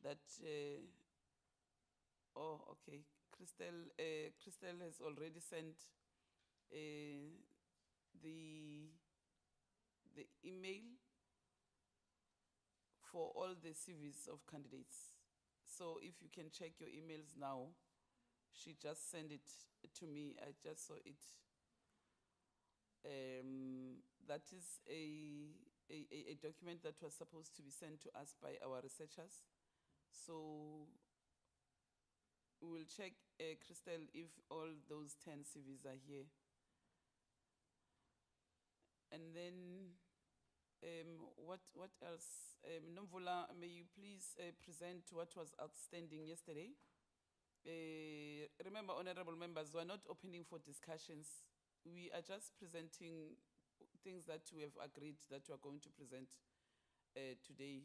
that, oh, okay, Crystal has already sent the, the email for all the CVs of candidates. So if you can check your emails now, she just sent it to me. I just saw it. That is a document that was supposed to be sent to us by our researchers. So we will check, Crystal, if all those 10 CVs are here. And then, what else? Nomvula, may you please present what was outstanding yesterday? Remember, honorable members, we're not opening for discussions. We are just presenting things that we have agreed that we are going to present today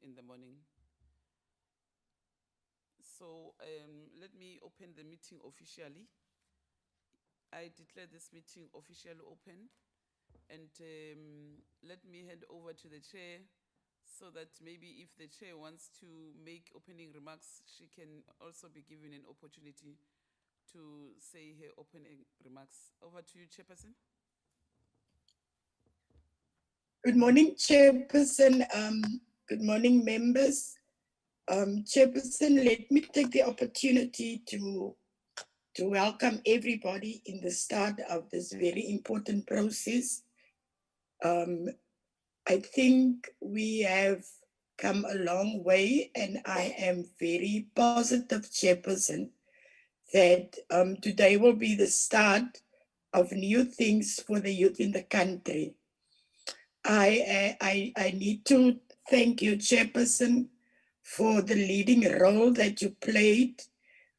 in the morning. So let me open the meeting officially. I declare this meeting officially open, and let me hand over to the chair so that maybe if the chair wants to make opening remarks, she can also be given an opportunity to say her opening remarks. Over to you, Chairperson. Good morning, Chairperson. Good morning, members. Chairperson, let me take the opportunity to welcome everybody in the start of this very important process. I think we have come a long way, and I am very positive, Chairperson, that today will be the start of new things for the youth in the country. I need to thank you, Chairperson, for the leading role that you played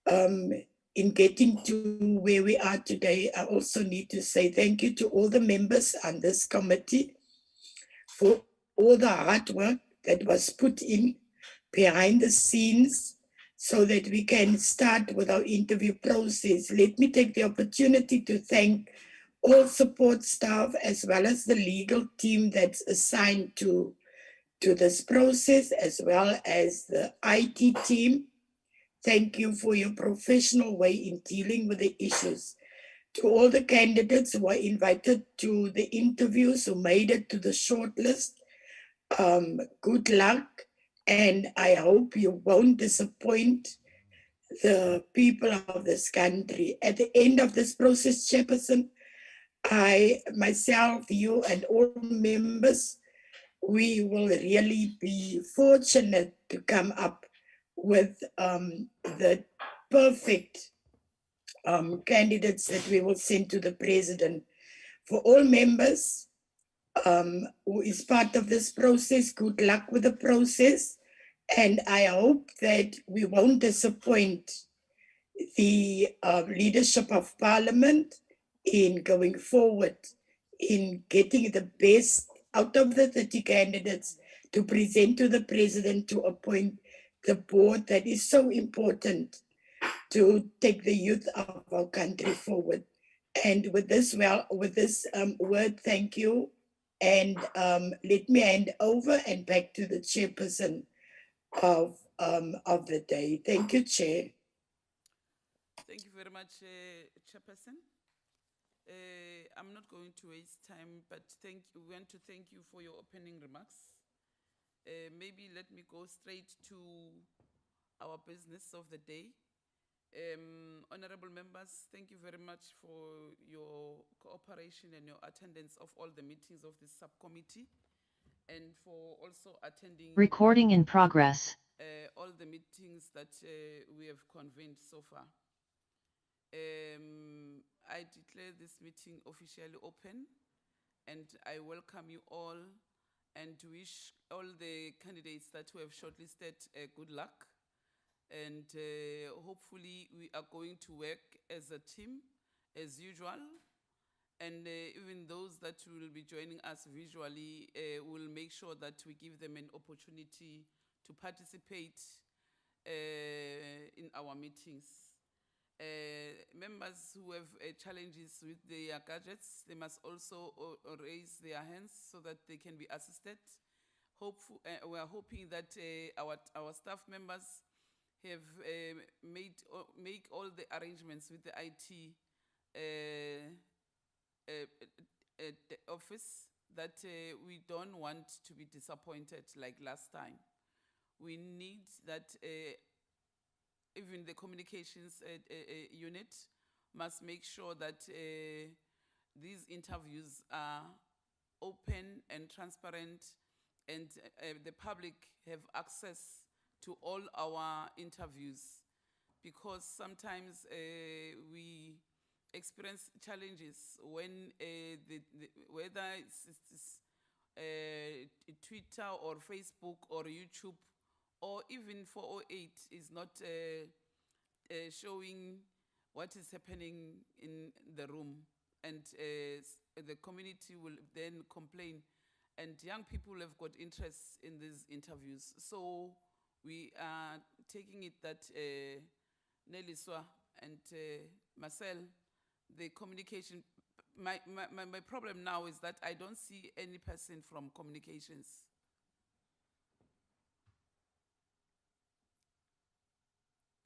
in getting to where we are today. I also need to say thank you to all the members on this committee for all the hard work that was put in behind the scenes so that we can start with our interview process. Let me take the opportunity to thank all support staff as well as the legal team that's assigned to this process, as well as the IT team. Thank you for your professional way in dealing with the issues. To all the candidates who were invited to the interviews, who made it to the shortlist, good luck, and I hope you won't disappoint the people of this country. At the end of this process, Chairperson, I, myself, you, and all members, we will really be fortunate to come up with the perfect candidates that we will send to the president. For all members who is part of this process, good luck with the process. And I hope that we won't disappoint the leadership of Parliament in going forward, in getting the best out of the 30 candidates to present to the president to appoint the board that is so important to take the youth of our country forward. And with this word, thank you. And let me hand over and back to the chairperson of the day. Thank you, Chair. Thank you very much, Chairperson. I'm not going to waste time, but we want to thank you for your opening remarks. Maybe let me go straight to our business of the day. Honorable members, thank you very much for your cooperation and your attendance of all the meetings of this subcommittee, and for also attending Recording in progress. All the meetings that we have convened so far. I declare this meeting officially open, and I welcome you all and wish all the candidates that we have shortlisted good luck. And hopefully we are going to work as a team as usual. And even those that will be joining us visually, we'll make sure that we give them an opportunity to participate in our meetings. Members who have challenges with their gadgets, they must also raise their hands so that they can be assisted we are hoping that our staff members have make all the arrangements with the IT the office, that we don't want to be disappointed like last time. We need that even the communications unit must make sure that these interviews are open and transparent, and the public have access to all our interviews, because sometimes we experience challenges when whether it's Twitter or Facebook or YouTube or even 408 is not showing what is happening in the room, and the community will then complain, and young people have got interest in these interviews. So we are taking it that Neliswa and Marcel, the communication, my problem now is that I don't see any person from communications.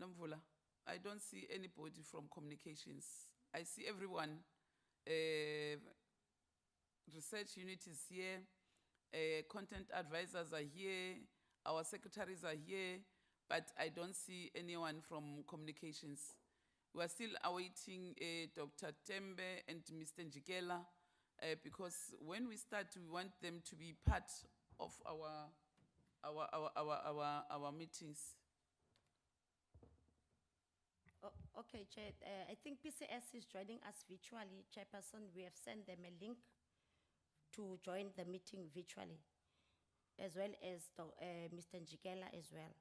Namvula, I don't see anybody from communications. I see everyone. Research unit is here, content advisors are here, our secretaries are here, but I don't see anyone from communications. We are still awaiting Dr. Tembe and Mr. Njikela, because when we start, we want them to be part of our meetings. Okay, Chair. I think PCS is joining us virtually, Chairperson. We have sent them a link to join the meeting virtually, as well as Mr. Njikela as well.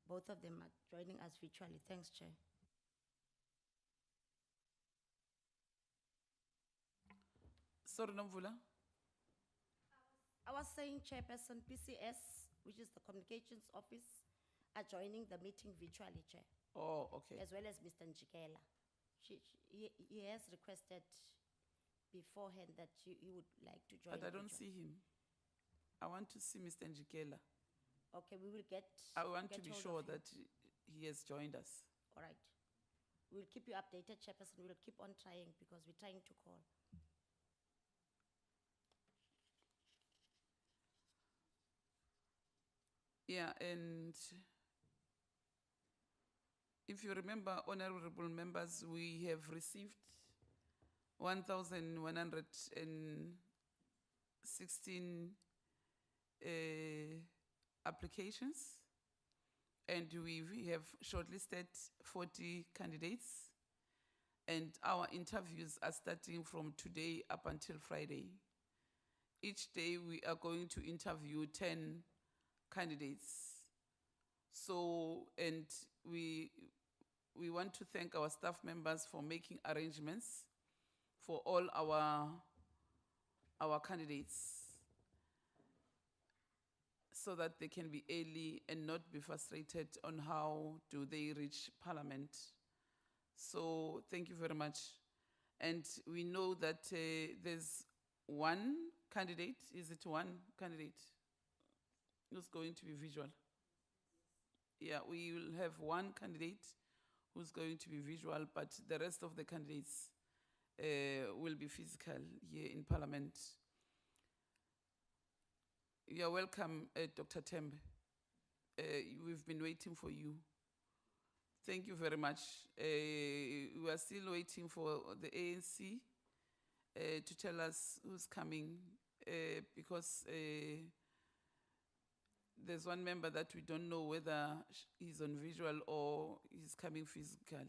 Both of them are joining us virtually. Thanks, Chair. Sorry, Namvula. I was saying, Chairperson, PCS, which is the Communications Office, are joining the meeting virtually, Chair. Oh, okay. As well as Mr. Njikela. He has requested beforehand that he would like to join. But I don't virtually. see him. I want to see Mr. Njikela. Okay, we will get. I want to get be hold sure of him. that he has joined us. All right. We'll keep you updated, Chairperson. We'll keep on trying because we're trying to call. Yeah, and if you remember, honorable members, we have received 1,116 applications, and we have shortlisted 40 candidates, and our interviews are starting from today up until Friday. Each day we are going to interview 10 candidates. So, and we want to thank our staff members for making arrangements for all our candidates, so that they can be early and not be frustrated on how do they reach Parliament. So thank you very much. And we know that there's one candidate, is it one candidate who's going to be visual? Yeah, we will have one candidate who's going to be visual, but the rest of the candidates will be physical here in Parliament. You're welcome, Dr. Tembe. We've been waiting for you. Thank you very much. We are still waiting for the ANC to tell us who's coming, because there's one member that we don't know whether he's on visual or he's coming physical.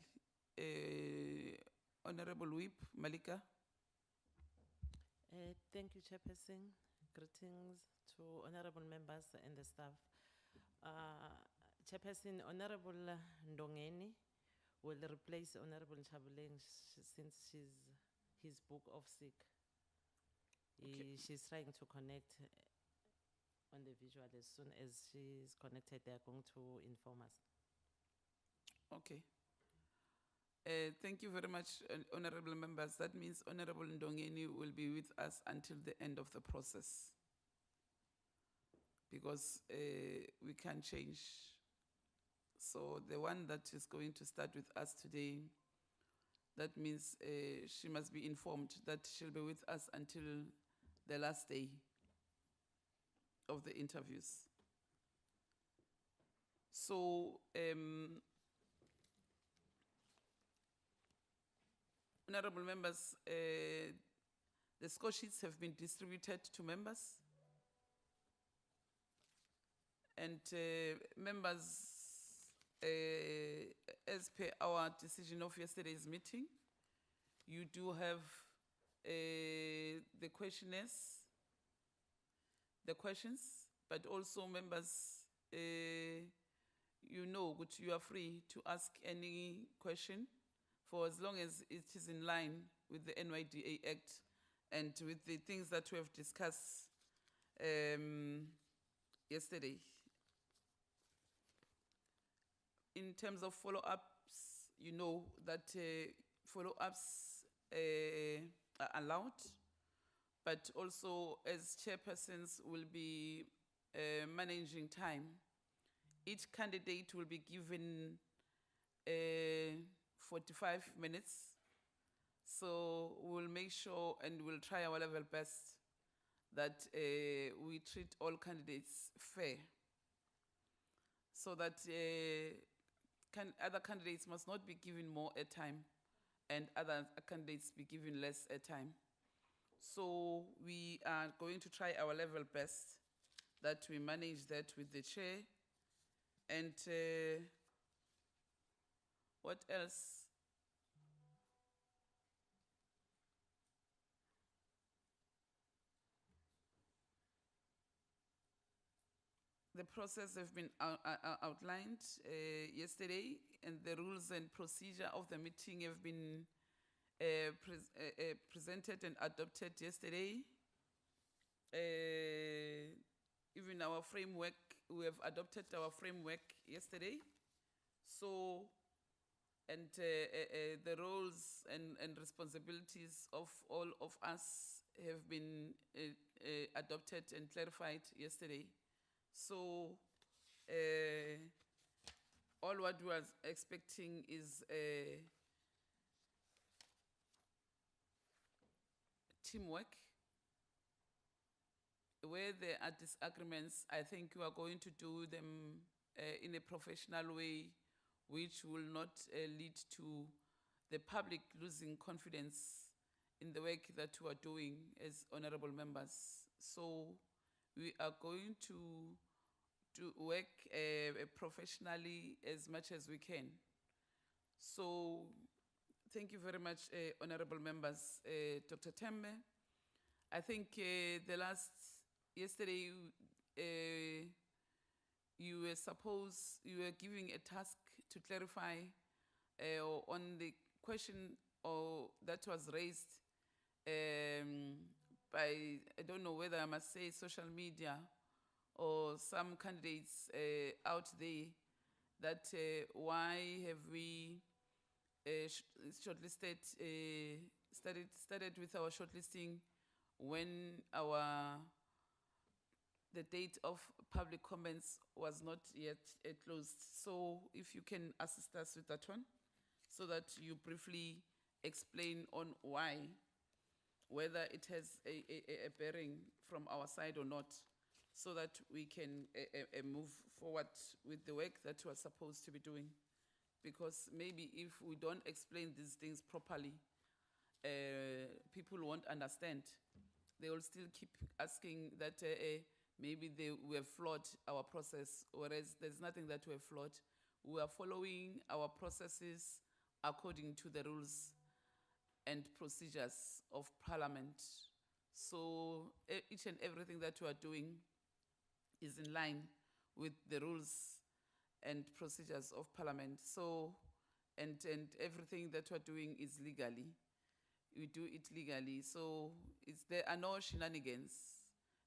Honorable Whip, Malika. Thank you, Chairperson. Greetings to honorable members and the staff. Chairperson, Honorable Ndongeni will replace Honorable Chabuleng since his book off sick. Okay. She's trying to connect on the visual. As soon as she's connected, they are going to inform us. Okay. Thank you very much, honorable members. That means Honorable Ndongeni will be with us until the end of the process. because we can change. So the one that is going to start with us today, that means she must be informed that she'll be with us until the last day of the interviews. So, honorable members, the score sheets have been distributed to members. And members, as per our decision of yesterday's meeting, you do have the questionnaires, the questions, but also members, you know, which you are free to ask any question for as long as it is in line with the NYDA Act and with the things that we have discussed yesterday. In terms of follow-ups, you know that follow-ups are allowed, but also as chairpersons will be managing time. Each candidate will be given 45 minutes. So we'll make sure and we'll try our level best that we treat all candidates fair, so that other candidates must not be given more airtime and other candidates be given less airtime. So we are going to try our level best that we manage that with the chair. And what else? The process have been outlined yesterday, and the rules and procedure of the meeting have been presented and adopted yesterday. Even our framework, we have adopted our framework yesterday. So, and the roles and responsibilities of all of us have been adopted and clarified yesterday. So, all what we are expecting is teamwork. Where there are disagreements, I think we are going to do them in a professional way, which will not lead to the public losing confidence in the work that we are doing as honorable members. So we are going to work professionally as much as we can. So thank you very much, honorable members. Dr. Tembe, I think yesterday, you were giving a task to clarify on the question that was raised by, I don't know whether I must say social media or some candidates out there, that why have we shortlisted, started with our shortlisting when the date of public comments was not yet closed. So if you can assist us with that one, so that you briefly explain on why, whether it has a bearing from our side or not, so that we can move forward with the work that we are supposed to be doing. Because maybe if we don't explain these things properly, people won't understand. They will still keep asking that maybe we have flawed our process, whereas there's nothing that we have flawed. We are following our processes according to the rules and procedures of Parliament. So each and everything that we are doing is in line with the rules and procedures of Parliament. So, and everything that we're doing is legally. We do it legally. So there are no shenanigans,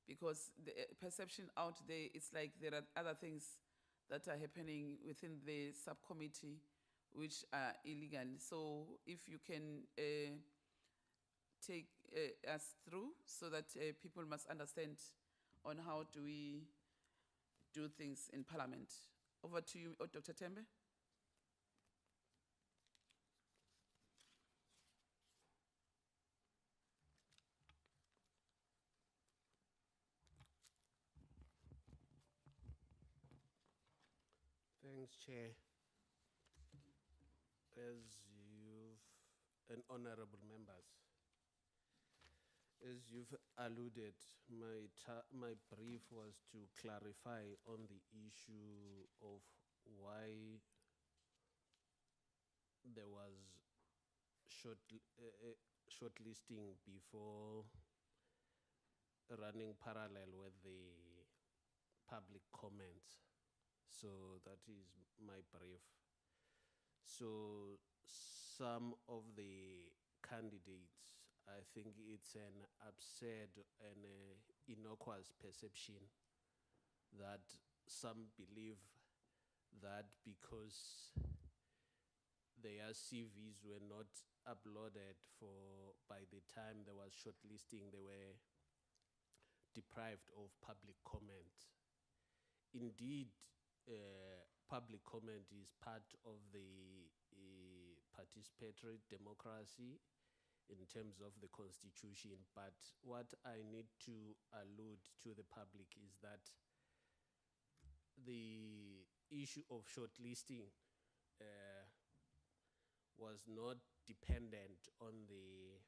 because the perception out there is like there are other things that are happening within the subcommittee which are illegal. So if you can take us through, so that people must understand on how do we do things in Parliament. Over to you, Dr. Tembe. Thanks, Chair. And honorable members, as you've alluded, my brief was to clarify on the issue of why there was shortlisting before running parallel with the public comments. So that is my brief. So some of the candidates, I think it's an absurd and innocuous perception that some believe that because their CVs were not uploaded by the time there was shortlisting, they were deprived of public comment. Indeed, public comment is part of the participatory democracy in terms of the constitution, but what I need to allude to the public is that the issue of shortlisting was not dependent on the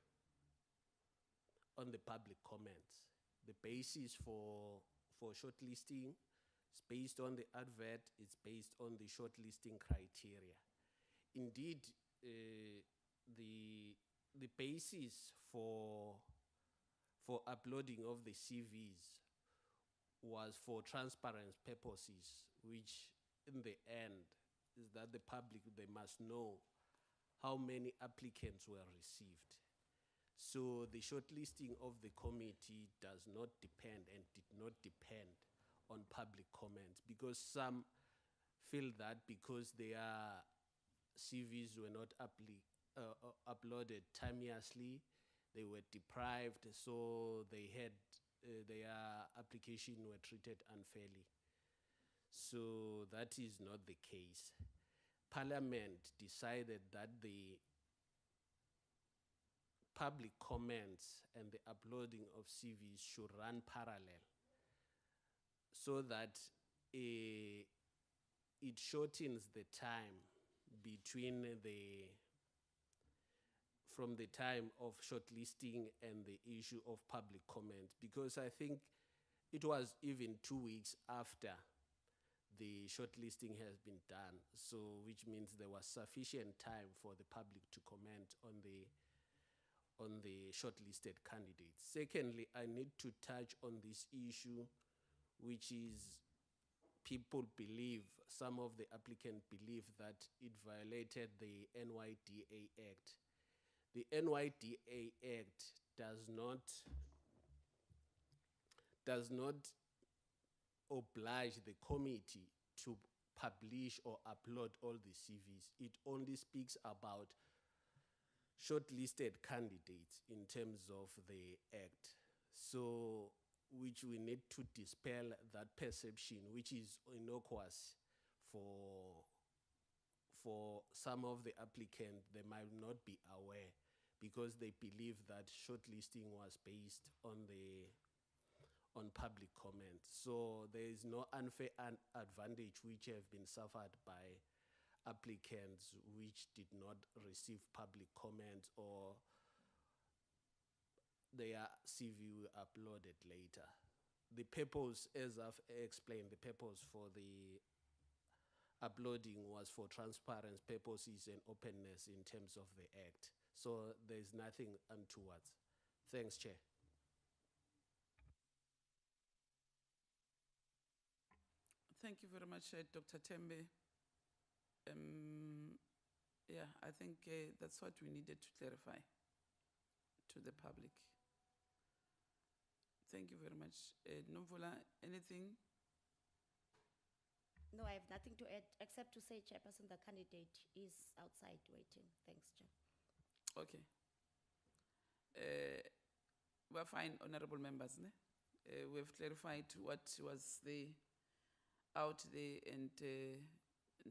public comments. The basis for shortlisting is based on the advert, it's based on the shortlisting criteria. Indeed, the basis for uploading of the CVs was for transparency purposes, which in the end is that the public, they must know how many applicants were received. So the shortlisting of the committee does not depend and did not depend on public comments, because some feel that because their CVs were not uploaded timeously, they were deprived, so they had their application were treated unfairly. So that is not the case. Parliament decided that the public comments and the uploading of CVs should run parallel, so that it shortens the time between from the time of shortlisting and the issue of public comment, because I think it was even 2 weeks after the shortlisting has been done, so which means there was sufficient time for the public to comment on the shortlisted candidates. Secondly, I need to touch on this issue, which is people believe, some of the applicants believe that it violated the NYDA Act. The NYDA Act does not oblige the committee to publish or upload all the CVs. It only speaks about shortlisted candidates in terms of the Act. So, which we need to dispel that perception, which is innocuous for some of the applicants. They might not be aware because they believe that shortlisting was based on public comment. So there is no unfair advantage which have been suffered by applicants which did not receive public comment or their CV were uploaded later. The purpose, as I've explained, the purpose for the uploading was for transparency purposes and openness in terms of the Act. So there's nothing untoward. Thanks, Chair. Thank you very much, Dr. Tembe. Yeah, I think that's what we needed to clarify to the public. Thank you very much. Nomvula, anything? No, I have nothing to add, except to say, Chairperson, the candidate is outside waiting. Thanks, Chair. Okay. We're fine, honorable members. We've clarified what was the out there, and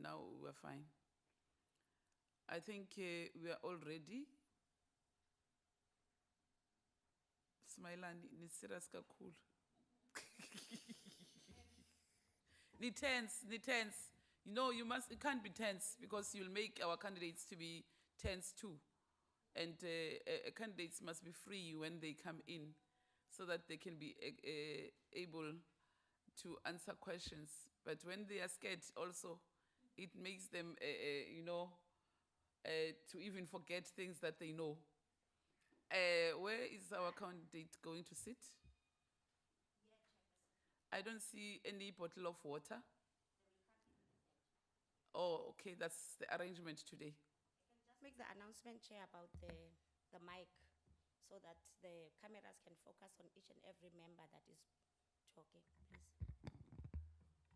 now we're fine. I think we are all ready. Smilani, ni serious kakhulu. Ni tense. You know, you can't be tense because you'll make our candidates to be tense too. And candidates must be free when they come in so that they can be able to answer questions. But when they are scared also, it makes them, you know, to even forget things that they know. Where is our candidate going to sit? I don't see any bottle of water. Oh, okay, that's the arrangement today. Just make the announcement, Chair, about the mic so that the cameras can focus on each and every member that is talking, please.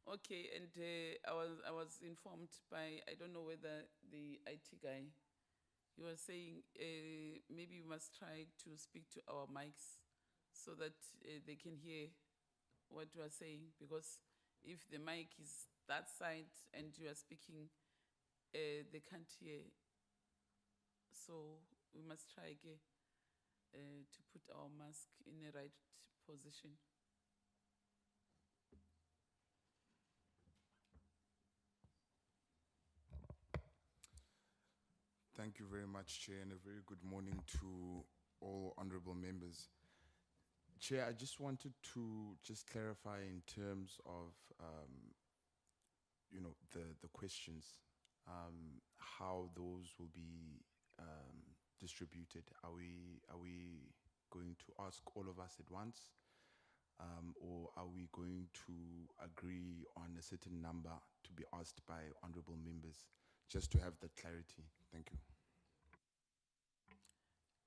Okay, and I was informed by, I don't know whether the IT guy, he was saying maybe we must try to speak to our mics so that they can hear what we are saying, because if the mic is that side and you are speaking, they can't hear. So we must try again to put our mask in the right position. Thank you very much, Chair, and a very good morning to all honorable members. Chair, I just wanted to just clarify in terms of, you know, the questions, how those will be distributed. Are we going to ask all of us at once, or are we going to agree on a certain number to be asked by honorable members? Just to have that clarity. Thank you.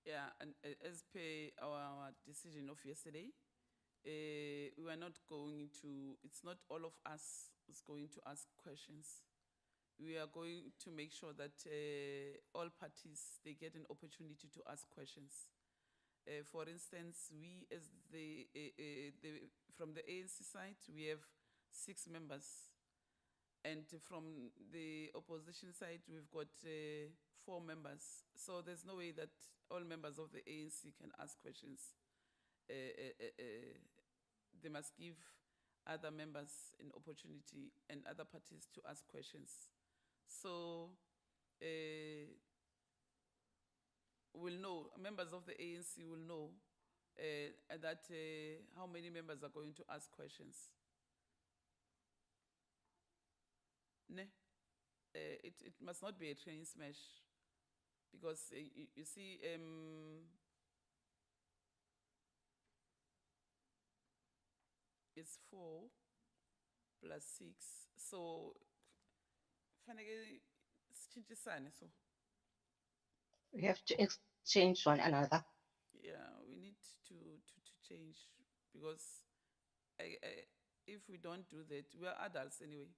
Yeah, and as per our decision of yesterday, we are not going to, it's not all of us is going to ask questions. We are going to make sure that all parties, they get an opportunity to ask questions. For instance, we as from the ANC side, we have 6 members. And from the opposition side, we've got 4 members. So there's no way that all members of the ANC can ask questions. They must give other members an opportunity and other parties to ask questions. So we'll know, members of the ANC will know that how many members are going to ask questions. Ne? It must not be a train smash, because you see, it's 4 plus 6, so fanele sichinjisane, so We have to exchange one another. yeah, we need to change, because if we don't do that, we are adults anyway,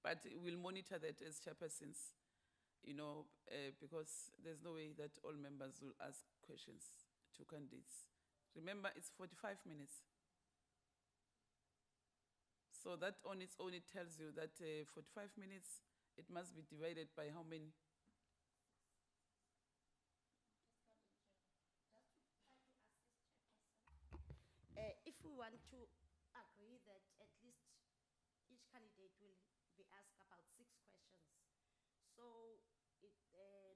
but we'll monitor that as chairpersons, you know, because there's no way that all members will ask questions to candidates. Remember, it's 45 minutes. So that on its own, it tells you that 45 minutes, it must be divided by how many? If we want to agree that at least each candidate will be asked about 6 questions, so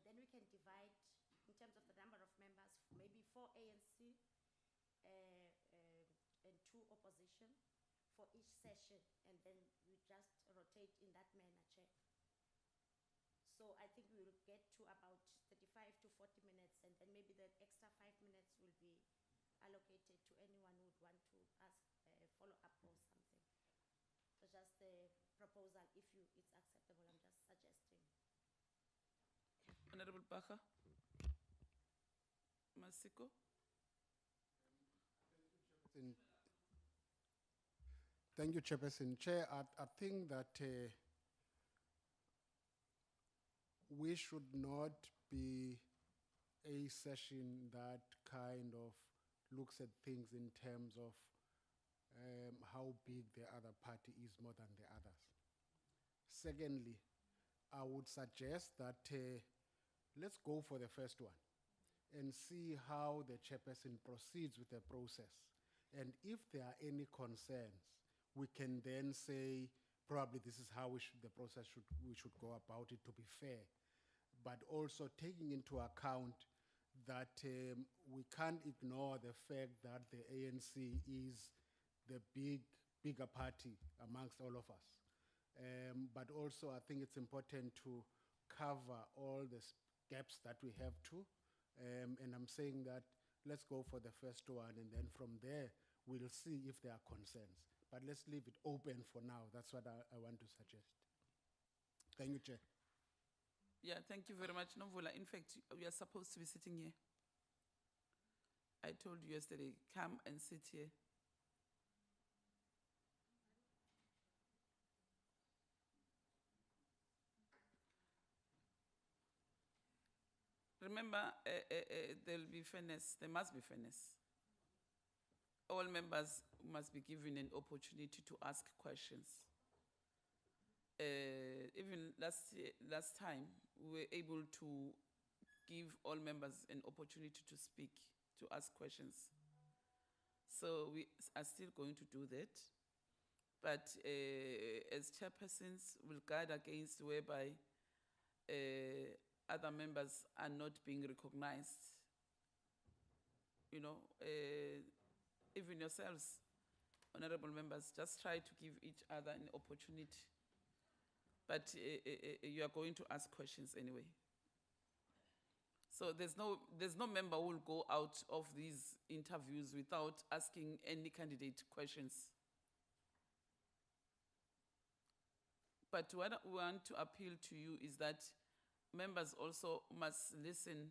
then we can divide in terms of the number of members, maybe 4 ANC and 2 opposition for each session, and then we just rotate in that manner, Chair. So I think we will get to about 35 to 40 minutes, and then maybe the extra 5 minutes will be allocated to anyone who would want to ask follow-up or something. So just a proposal, if it's acceptable, I'm just suggesting. Honorable Bacher? Masiko? Thank you, Chairperson. Chair, I think that we should not be a session that kind of looks at things in terms of how big the other party is more than the others. Secondly, I would suggest that let's go for the first one and see how the chairperson proceeds with the process. And if there are any concerns, we can then say probably this is how we should go about it to be fair. But also taking into account that we can't ignore the fact that the ANC is the bigger party amongst all of us. But also, I think it's important to cover all the gaps that we have to. And I'm saying that let's go for the first one, and then from there, we'll see if there are concerns. But let's leave it open for now. That's what I want to suggest. Thank you, Chair. Yeah, thank you very much, Nomvula. In fact, we are supposed to be sitting here. I told you yesterday, come and sit here. Remember, there'll be fairness. There must be fairness. All members must be given an opportunity to ask questions. Even last time, we were able to give all members an opportunity to speak, to ask questions. So we are still going to do that. But as chairpersons, we'll guard against whereby other members are not being recognized. You know, even yourselves, honorable members, just try to give each other an opportunity. But you are going to ask questions anyway. So there's no member who will go out of these interviews without asking any candidate questions. But what I want to appeal to you is that members also must listen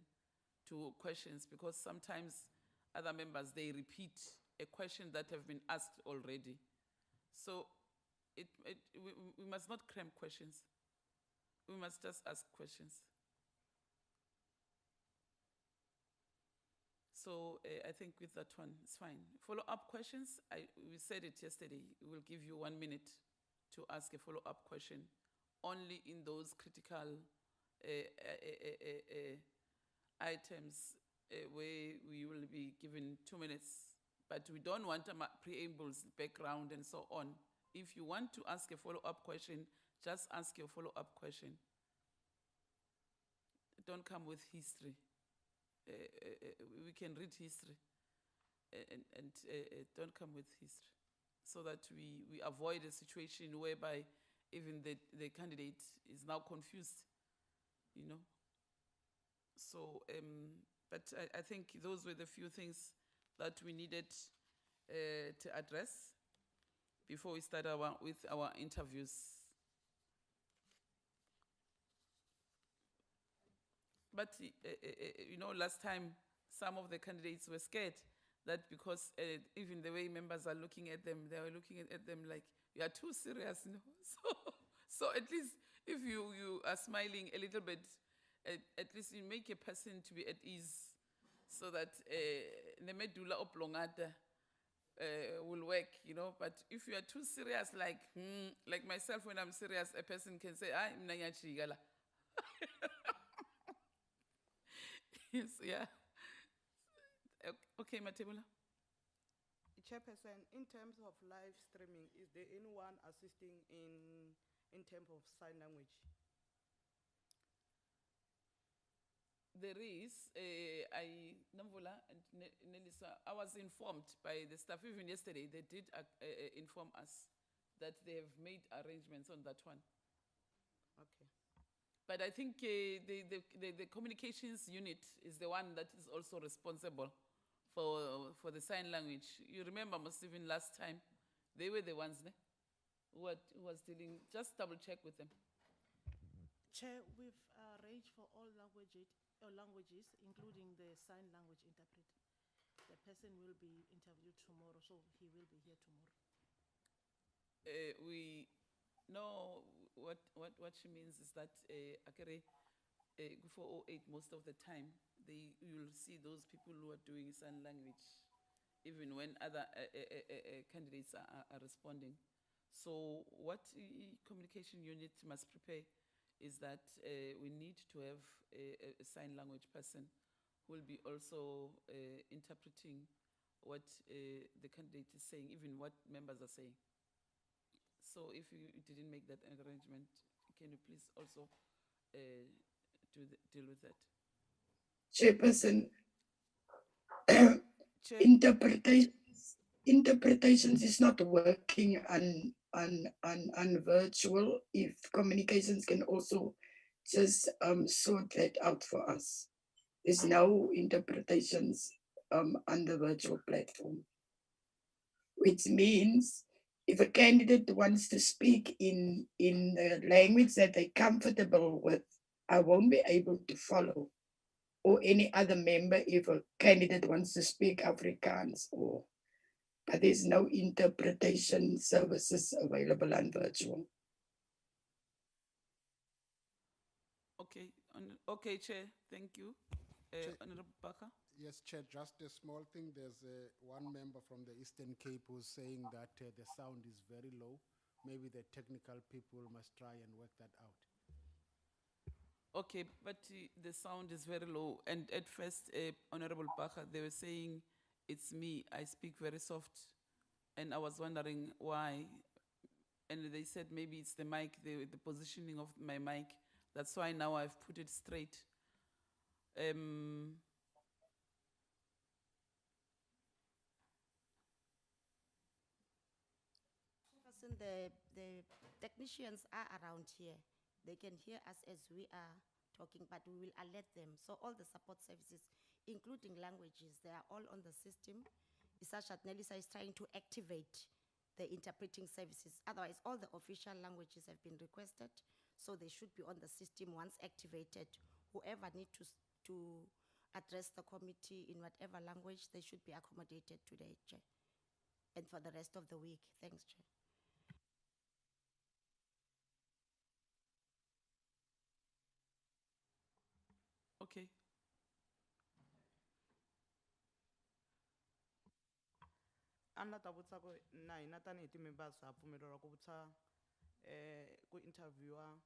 to questions, because sometimes other members, they repeat a question that have been asked already. So we must not cram questions. We must just ask questions. So I think with that one, it's fine. Follow-up questions, we said it yesterday, we'll give you 1 minute to ask a follow-up question, only in those critical items where we will be given 2 minutes. But we don't want preambles, background, and so on. If you want to ask a follow-up question, just ask your follow-up question. Don't come with history. We can read history, and don't come with history, so that we avoid a situation whereby even the candidate is now confused, you know. So, but I think those were the few things that we needed to address before we start with our interviews. But, you know, last time, some of the candidates were scared that because even the way members are looking at them, they were looking at them like, you are too serious, you know. So at least if you are smiling a little bit, at least you make a person to be at ease, so that the medulla oblongata will work, you know. But if you are too serious, like myself, when I'm serious, a person can say, "Ah, mna ngiyajika la." Yes, yeah. Okay, Matebula. Chairperson, in terms of live streaming, is there anyone assisting in terms of sign language? There is, Namvula and Nelisa, I was informed by the staff, even yesterday, they did inform us that they have made arrangements on that one. Okay. But I think the communications unit is the one that is also responsible for the sign language. You remember, most even last time, they were the ones who was dealing, just double check with them. Chair, we've arranged for all languages, including the sign language interpreter. The person will be interviewed tomorrow, so he will be here tomorrow. We know what she means is that Akere, for 08, most of the time, you'll see those people who are doing sign language, even when other candidates are responding. So what communication unit must prepare is that we need to have a sign language person who will be also interpreting what the candidate is saying, even what members are saying. So if you didn't make that arrangement, can you please also deal with that? Chairperson, Chair? interpretations is not working on virtual. If communications can also just sort that out for us. There's no interpretations on the virtual platform, which means if a candidate wants to speak in the language that they're comfortable with, I won't be able to follow, or any other member if a candidate wants to speak Afrikaans, but there's no interpretation services available on virtual. Okay, okay, Chair, thank you. Chair. Honorable Baka? Yes, Chair, just a small thing. There's one member from the Eastern Cape who's saying that the sound is very low. Maybe the technical people must try and work that out. Okay, but the sound is very low. And at first, Honorable Baka, they were saying, it's me, I speak very soft. And I was wondering why. And they said maybe it's the mic, the positioning of my mic. That's why now I've put it straight. The technicians are around here. They can hear us as we are talking, but we will alert them. So all the support services, including languages, they are all on the system. Isashat Nelisa is trying to activate the interpreting services. Otherwise, all the official languages have been requested, so they should be on the system once activated. Whoever need to address the committee in whatever language, they should be accommodated today, Chair, and for the rest of the week. Thanks, Chair. Okay. Anna ta vutisa ku na hina tanihi ti-members ha pfumeleriwa ku vutisa ku interviewa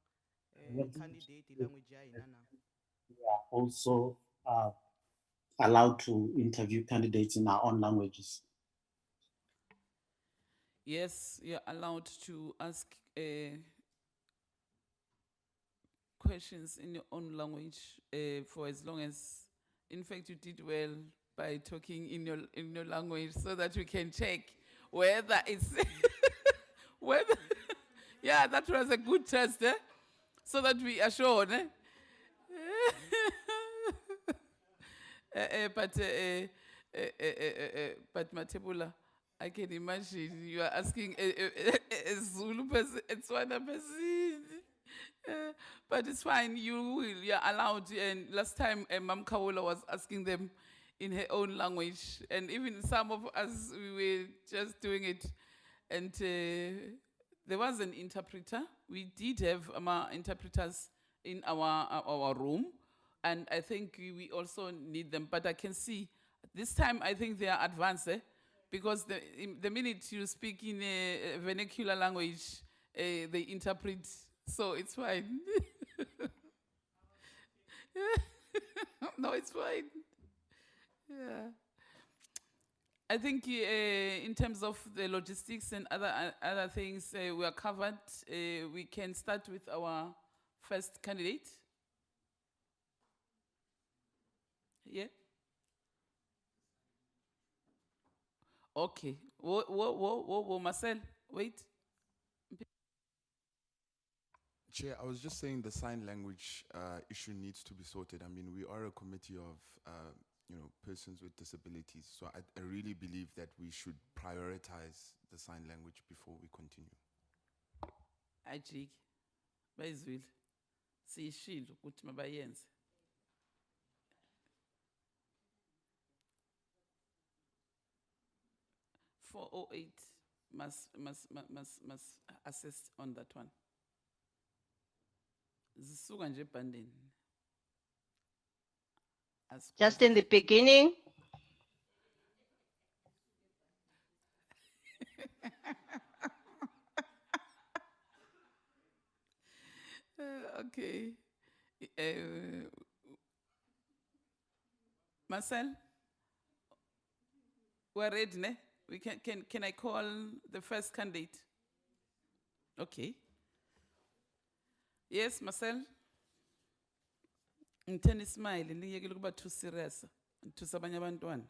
candidate hi language ya hina na? We are also allowed to interview candidates in our own languages. Yes, you're allowed to ask questions in your own language for as long as, in fact, you did well by talking in your language, so that we can check whether it's whether. Yeah, that was a good test, so that we are sure. But Matebula, I can imagine you are asking a Zulu person, a Tswana person. But it's fine, you're allowed. And last time, Mam Kawola was asking them in her own language. And even some of us, we were just doing it. And there was an interpreter. We did have interpreters in our room. And I think we also need them. But I can see, this time I think they are advanced. Because the minute you speak in a vernacular language, they interpret, so it's fine. No, it's fine. Yeah. I think in terms of the logistics and other things, we are covered. We can start with our first candidate. Yeah. Okay. Whoa, Marcel, wait. Chair, I was just saying the sign language issue needs to be sorted. I mean, we are a committee of persons with disabilities, so I really believe that we should prioritize the sign language before we continue. Ajik, bayizwile. Siyishilo ukuthi mabayenze. .408 must assist on that one. Zisuka nje ebhandeni. Just in the beginning. Okay. Marcel? We're ready, ne? We can I call the first candidate? Okay. Yes, Marcel? Ngitheni smile, ningiyekile ukuba too serious. Ngithusa abanye abantwana.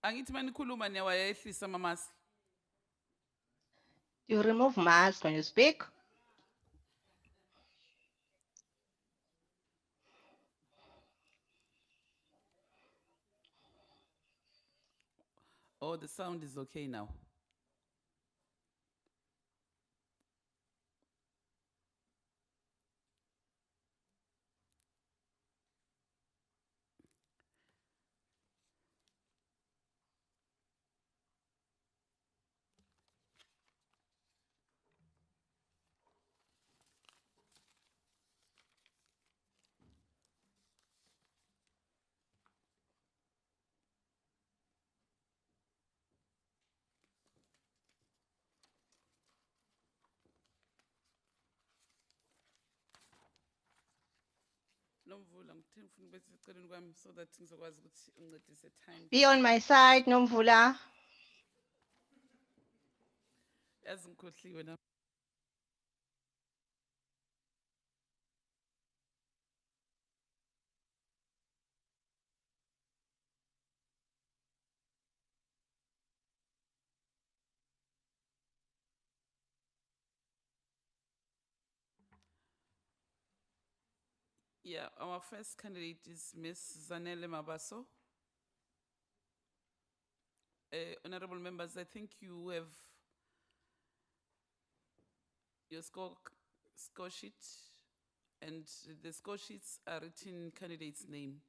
Angithi manikhuluma niyawayehlisa mamasi. You remove mask when you speak. Oh, the sound is okay now. Nomvula ngithini ufuna bese eceleni kwami so that ngizokwazi ukuthi ungincedise time. Be on my side, Nomvula. Yazi ngikhohliwe na. Yeah, our first candidate is Ms. Zanele Mabaso. Honorable members, I think you have your score sheet, and the score sheets are written candidates' names.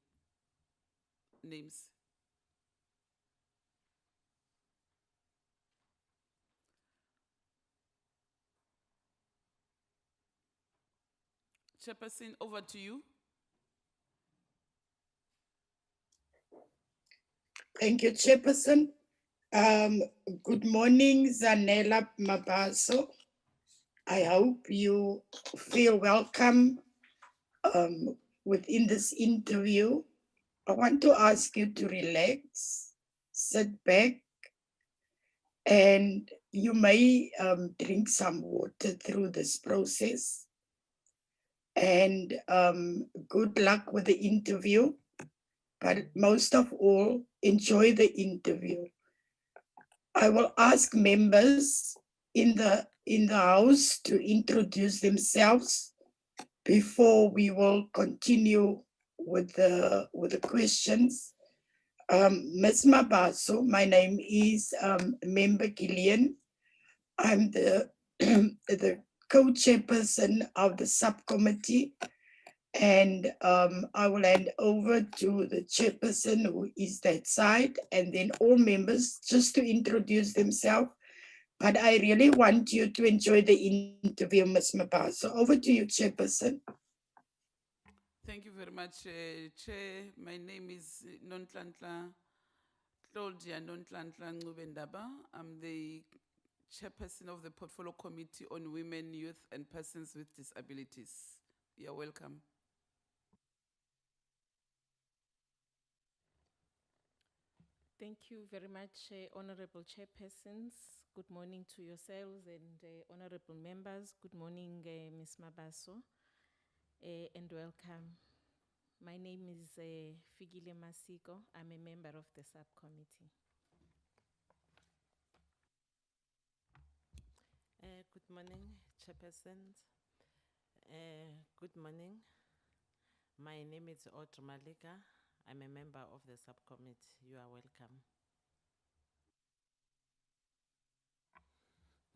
Chairperson, over to you. Thank you, Chairperson. Good morning, Zanela Mabaso. I hope you feel welcome within this interview. I want to ask you to relax, sit back, and you may drink some water through this process. And good luck with the interview, but most of all, enjoy the interview. I will ask members in the house to introduce themselves before we will continue with the questions. Ms. Mabaso, my name is Member Gillian. I'm the the co-chairperson of the subcommittee, and I will hand over to the chairperson, who is that side, and then all members just to introduce themselves. But I really want you to enjoy the interview, Ms. Mabaso. Over to you, chairperson. Thank you very much, Chair. My name is Nontlantla Claudia Nontlantla Ngubendaba. I'm the chairperson of the Portfolio Committee on Women, Youth, and Persons with Disabilities. You're welcome. Thank you very much, Honorable Chairpersons. Good morning to yourselves and honorable members. Good morning, Ms. Mabaso, and welcome. My name is Figile Masiko. I'm a member of the subcommittee. Good morning, Chairpersons. Good morning. My name is Audrey Malika. I'm a member of the subcommittee. You are welcome.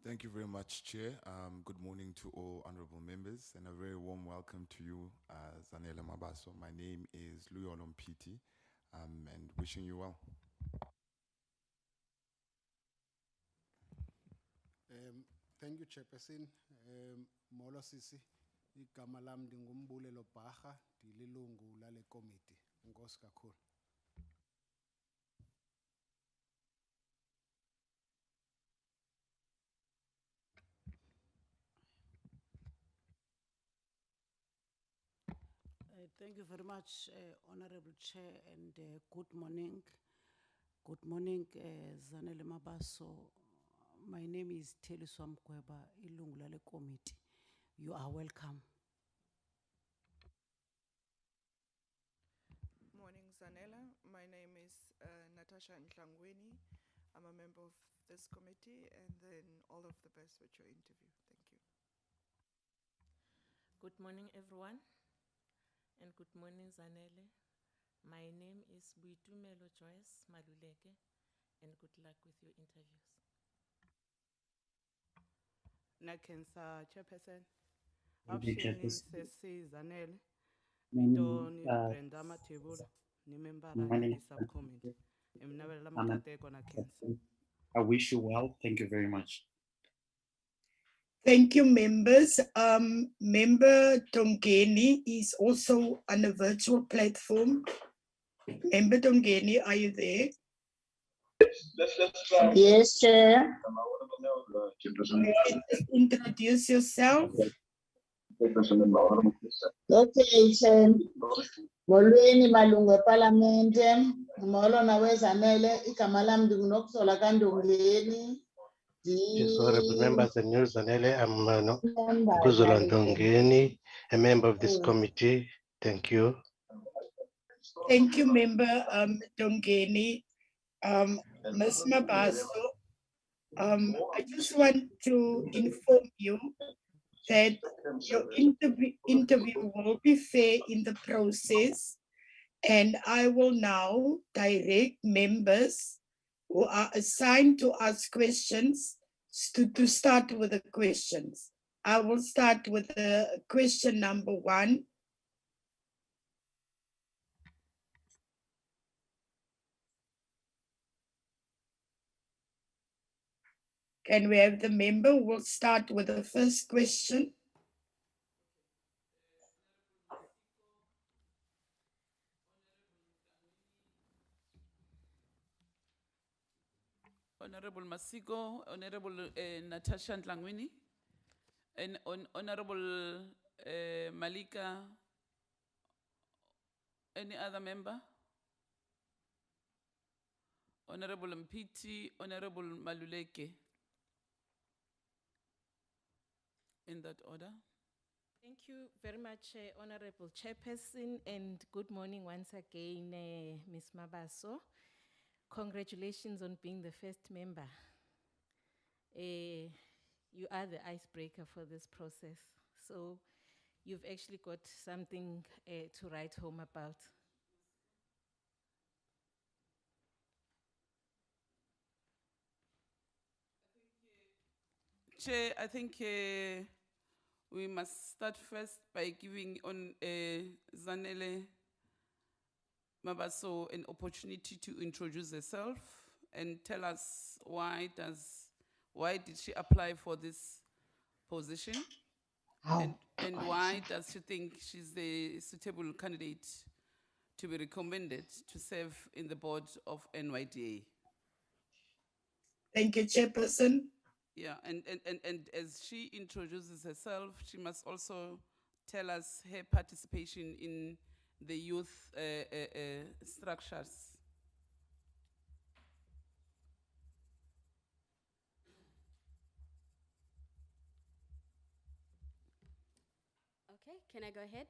Thank you very much, Chair. Good morning to all honorable members, and a very warm welcome to you, Zanele Mabaso. My name is Luyolo Mpiti, and wishing you well. Thank you, Chairperson. Molo Sisi, igama lam ndinguMbulelo Bharha, ndililungu lale committee. Enkosi kakhulu. Thank you very much, Honorable Chair, and good morning. Good morning, Zanele Mabaso. My name is Teliswa Mkweba, ilungu lale committee. You are welcome. Morning, Zanella. My name is Natasha Ntlangweni. I'm a member of this committee, and then all of the best with your interview. Thank you. Good morning, everyone, and good morning, Zanele. My name is Buitumelo Joyce Maluleke, and good luck with your interviews. Nakensa Chairperson. Thank you, Absheni Chairperson. Sesi Zanele. Morning, Doni Brenda Matebul. Ni member morning, la subcommittee. Emnabela I'm a- mkateko na Kensa. I wish you well. Thank you very much. Thank you, members. Member Tongeni is also on a virtual platform. Member Tongeni, are you there? Yes, Chair. Just introduce yourself. Okay, Chair. Molweni malungu eParlamente, molo nawezanele igama lam ndinguNokuzola kaNdongeni. Yes, honorable members and news Zanele, I'm Member Kuzola yale Ndongeni, a member of this Mm. committee. Thank you. Thank you, Member Tongeni. Ms. Mabaso, I just want to inform you that your interview will be fair in the process, and I will now direct members who are assigned to ask questions to start with the questions. I will start with the question number 1. Can we have the member who will start with the first question? Honorable Masiko, Honorable Natasha Ntlangwini, and Honorable Malika. Any other member? Honorable Mpiti, Honorable Maluleke. In that order. Thank you very much, Honorable Chairperson, and good morning once again, Ms. Mabaso. Congratulations on being the first member. You are the icebreaker for this process, so you've actually got something to write home about. Chair, I think we must start first by giving on Zanele Mabaso an opportunity to introduce herself and tell us why did she apply for this position, and why does she think she's the suitable candidate to be recommended to serve in the board of NYDA. Thank you, Chairperson. Yeah, and as she introduces herself, she must also tell us her participation in the youth structures. Okay, can I go ahead?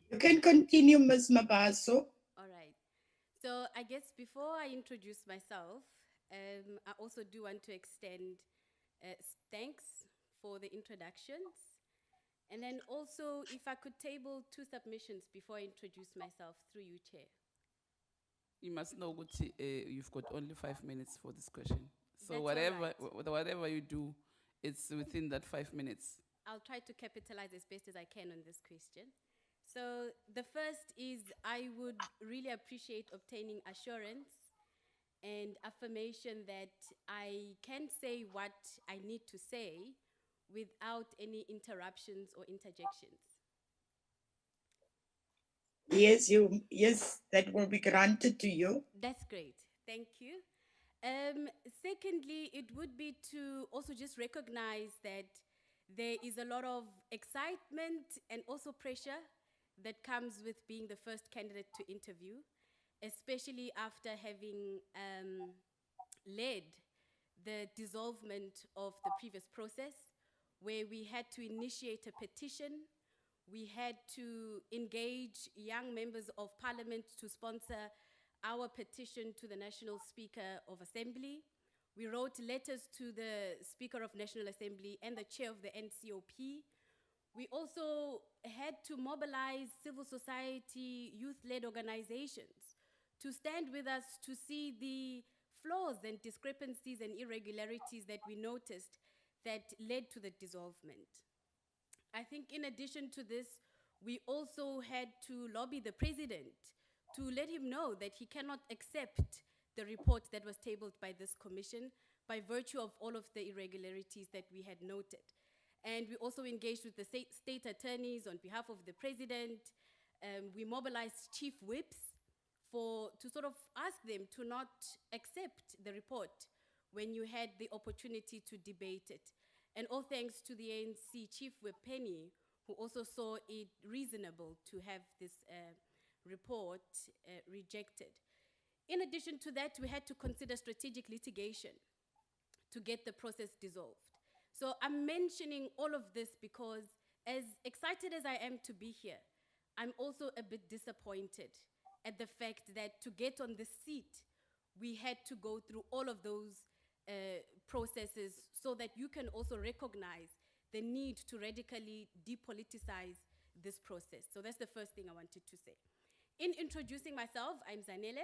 You can continue, Ms. Mabaso. All right. So I guess before I introduce myself, I also do want to extend thanks for the introductions. And then also, if I could table 2 submissions before I introduce myself through you, Chair. You must know what you've got only 5 minutes for this question. So That's whatever all whatever you do, it's within that 5 minutes. I'll try to capitalize as best as I can on this question. So the first is I would really appreciate obtaining assurance and affirmation that I can say what I need to say without any interruptions or interjections. Yes, that will be granted to you. That's great. Thank you. Secondly, it would be to also just recognize that There is a lot of excitement and also pressure that comes with being the first candidate to interview, especially after having led the dissolvement of the previous process, where we had to initiate a petition. We had to engage young members of parliament to sponsor our petition to the National Speaker of Assembly. We wrote letters to the Speaker of National Assembly and the chair of the NCOP. We also had to mobilize civil society, youth-led organizations to stand with us to see the flaws and discrepancies and irregularities that we noticed that led to the dissolvement. I think in addition to this, we also had to lobby the president to let him know that he cannot accept the report that was tabled by this commission by virtue of all of the irregularities that we had noted. And we also engaged with the state attorneys on behalf of the president. We mobilized chief whips to sort of ask them to not accept the report when you had the opportunity to debate it. And all thanks to the ANC Chief Whip Penny, who also saw it reasonable to have this report rejected. In addition to that, we had to consider strategic litigation to get the process dissolved. So I'm mentioning all of this because as excited as I am to be here, I'm also a bit disappointed at the fact that to get on the seat, we had to go through all of those processes so that you can also recognize the need to radically depoliticize this process. So that's the first thing I wanted to say. In introducing myself, I'm Zanele.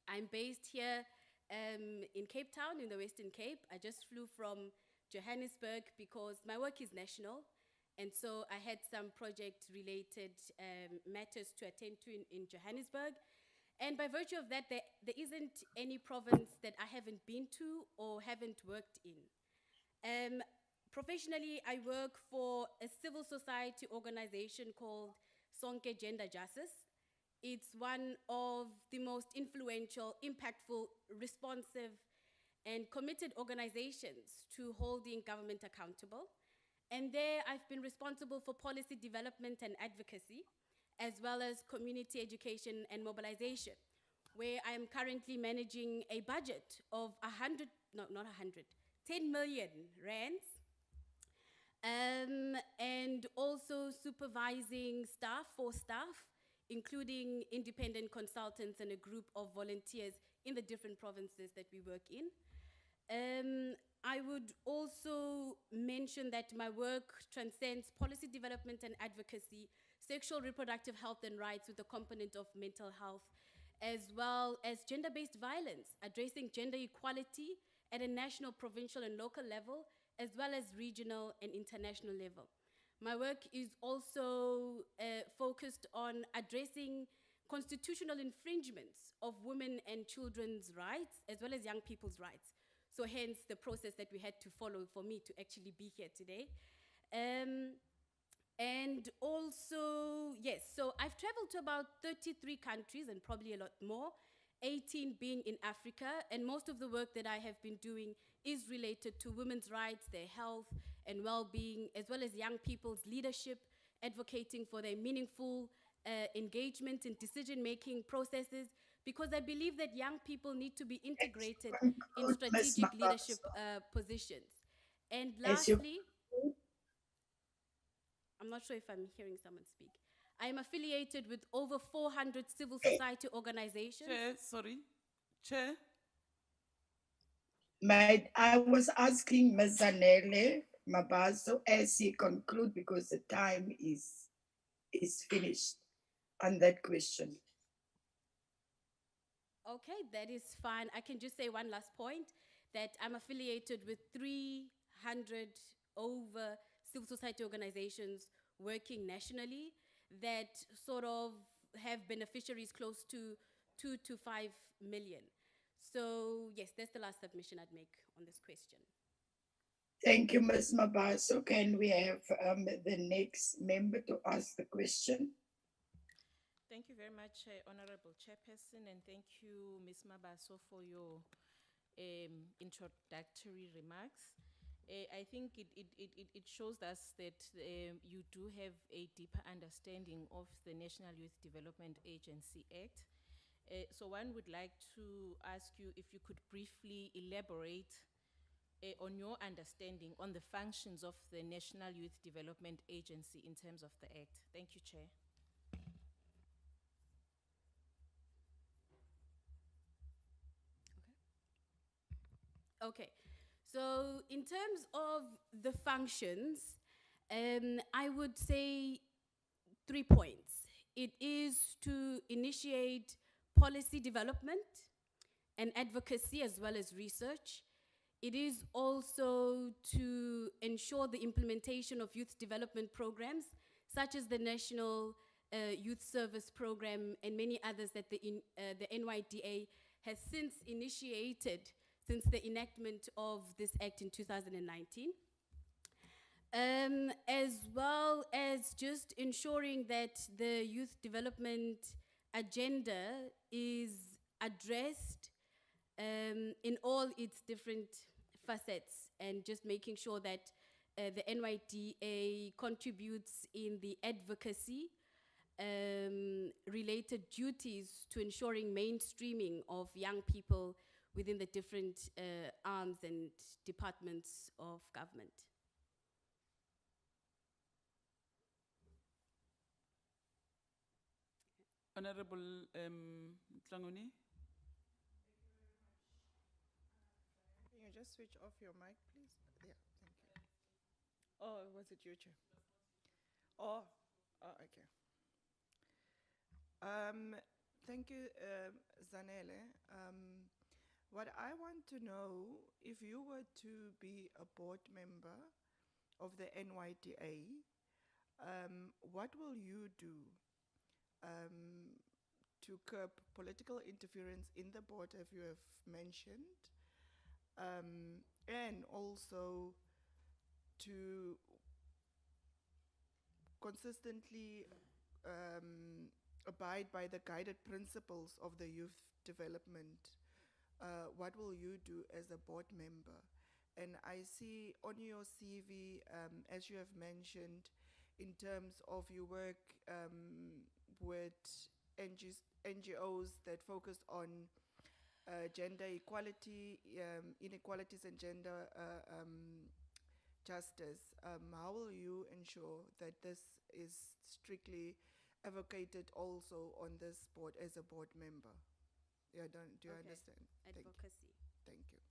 I'm based here in Cape Town, in the Western Cape. I just flew from Johannesburg because my work is national. And so I had some project-related matters to attend to in Johannesburg. And by virtue of that, there isn't any province that I haven't been to or haven't worked in. Professionally, I work for a civil society organization called Sonke Gender Justice. It's one of the most influential, impactful, responsive, and committed organizations to holding government accountable. And there I've been responsible for policy development and advocacy, as well as community education and mobilization, where I am currently managing a budget of 10 million rands, and also supervising staff, including independent consultants and a group of volunteers in the different provinces that we work in. I would also mention that my work transcends policy development and advocacy, sexual reproductive health and rights with a component of mental health, as well as gender-based violence, addressing gender equality at a national, provincial, and local level, as well as regional and international level. My work is also focused on addressing constitutional infringements of women and children's rights, as well as young people's rights. So hence the process that we had to follow for me to actually be here today. And also, yes, so I've traveled to about 33 countries and probably a lot more, 18 being in Africa, and most of the work that I have been doing is related to women's rights, their health and well-being, as well as young people's leadership, advocating for their meaningful engagement in decision-making processes, because I believe that young people need to be integrated in strategic leadership positions. And lastly, I'm not sure if I'm hearing someone speak. I am affiliated with over 400 civil society organizations. Chair, sorry. Chair. I was asking Ms. Zanele Mabaso as he conclude because the time is finished on that question. Okay, that is fine. I can just say one last point, that I'm affiliated with 300 over civil society organizations working nationally that sort of have beneficiaries close to 2 to 5 million. So yes, that's the last submission I'd make on this question. Thank you, Ms. Mabaso. Can we have the next member to ask the question? Thank you very much, Honorable Chairperson, and thank you, Ms. Mabaso, for your introductory remarks. I think it shows us that you do have a deeper understanding of the National Youth Development Agency Act. So one would like to ask you if you could briefly elaborate on your understanding on the functions of the National Youth Development Agency in terms of the Act. Thank you, Chair. Okay, so in terms of the functions, I would say 3 points. It is to initiate policy development and advocacy as well as research. It is also to ensure the implementation of youth development programs, such as the National Youth Service Program and many others that the NYDA has since initiated since the enactment of this act in 2019. As well as just ensuring that the youth development agenda is addressed in all its different facets, and just making sure that the NYDA contributes in the advocacy related duties to ensuring mainstreaming of young people within the different arms and departments of government. Honorable Tlangoni. Can you just switch off your mic, please? Yeah, thank you. Oh, was it you, Chair? Oh, okay. Thank you, Zanele. What I want to know, if you were to be a board member of the NYDA, what will you do to curb political interference in the board, as you have mentioned, and also to consistently abide by the guided principles of the youth development? What will you do as a board member? And I see on your CV, as you have mentioned, in terms of your work with NGOs that focus on gender equality, inequalities and gender justice. How will you ensure that this is strictly advocated also on this board as a board member? Yeah, do you understand? Advocacy. Thank you.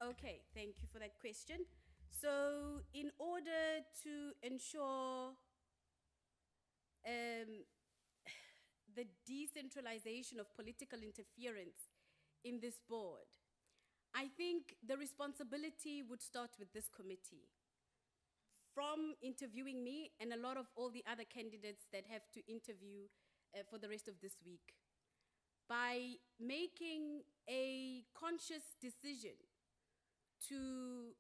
Okay, thank you for that question. So in order to ensure the decentralization of political interference in this board, I think the responsibility would start with this committee. From interviewing me and a lot of all the other candidates that have to interview for the rest of this week, by making a conscious decision to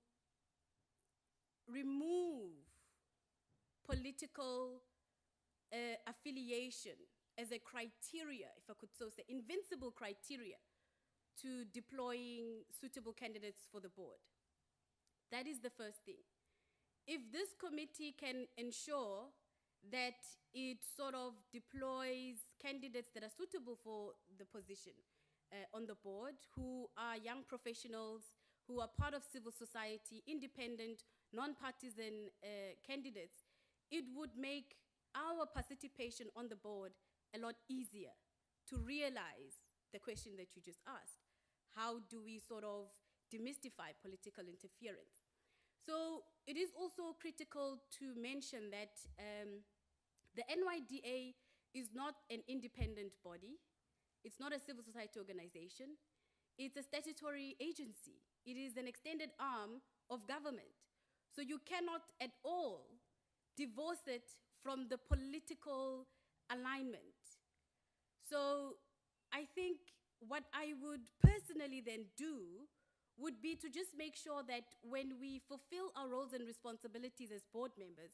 remove political affiliation as a criteria, if I could so say, invincible criteria to deploying suitable candidates for the board. That is the first thing. If this committee can ensure that it sort of deploys candidates that are suitable for the position on the board, who are young professionals, who are part of civil society, independent, non-partisan candidates, it would make our participation on the board a lot easier to realize the question that you just asked. How do we sort of demystify political interference? So it is also critical to mention that the NYDA is not an independent body. It's not a civil society organization. It's a statutory agency. It is an extended arm of government. So you cannot at all divorce it from the political alignment. So I think what I would personally then do would be to just make sure that when we fulfill our roles and responsibilities as board members,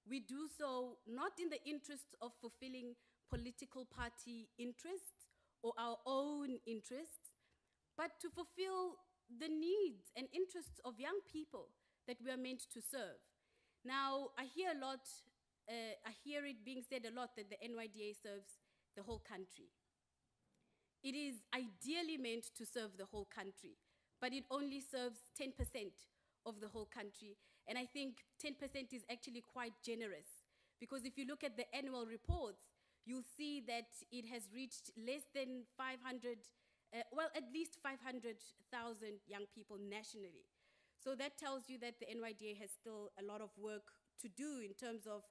we do so not in the interest of fulfilling political party interests or our own interests, but to fulfill the needs and interests of young people that we are meant to serve. Now, I hear a lot, I hear it being said a lot that the NYDA serves the whole country. It is ideally meant to serve the whole country, but it only serves 10% of the whole country. And I think 10% is actually quite generous, because if you look at the annual reports, you'll see that it has reached less than 500, well, at least 500,000 young people nationally. So that tells you that the NYDA has still a lot of work to do in terms of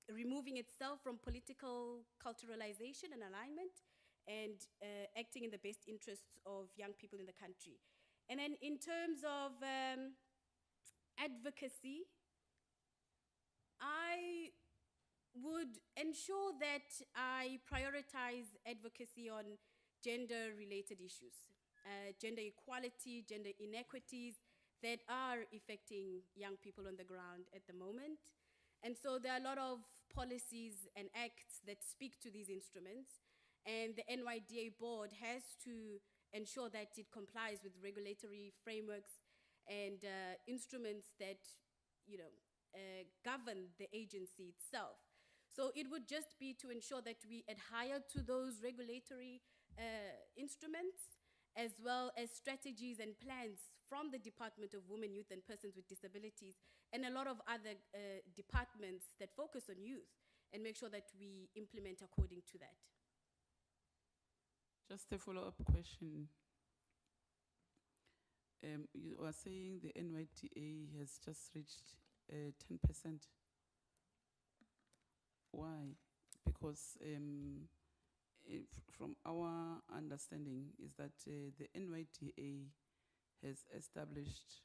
removing itself from political culturalization and alignment, and acting in the best interests of young people in the country. And then in terms of advocacy, I would ensure that I prioritize advocacy on gender-related issues, gender equality, gender inequities that are affecting young people on the ground at the moment. And so there are a lot of policies and acts that speak to these instruments, and the NYDA board has to ensure that it complies with regulatory frameworks and instruments that, you know, govern the agency itself. So it would just be to ensure that we adhere to those regulatory instruments, as well as strategies and plans from the Department of Women, Youth and Persons with Disabilities, and a lot of other departments that focus on youth, and make sure that we implement according to that. Just a follow-up question. You are saying the NYDA has just reached 10%. Why? Because from our understanding is that the NYDA has established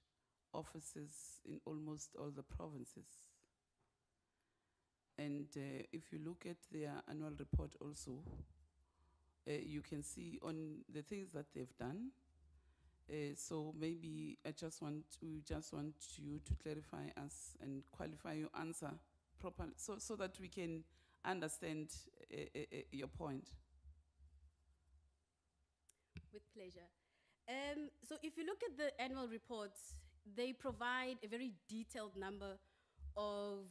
offices in almost all the provinces. And if you look at their annual report also, you can see on the things that they've done. So maybe we just want you to clarify us and qualify your answer properly, so that we can understand your point. With pleasure. So if you look at the annual reports, they provide a very detailed number of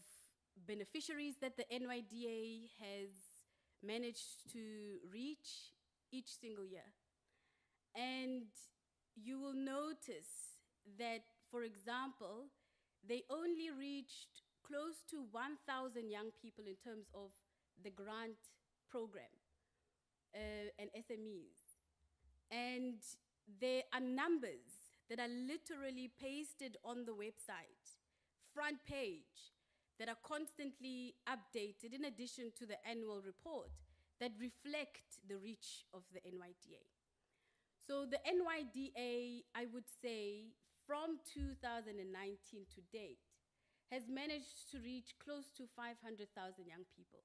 beneficiaries that the NYDA has managed to reach each single year. And you will notice that, for example, they only reached close to 1,000 young people in terms of the grant program and SMEs. And there are numbers that are literally pasted on the website, front page, that are constantly updated in addition to the annual report that reflect the reach of the NYDA. So the NYDA, I would say, from 2019 to date, has managed to reach close to 500,000 young people,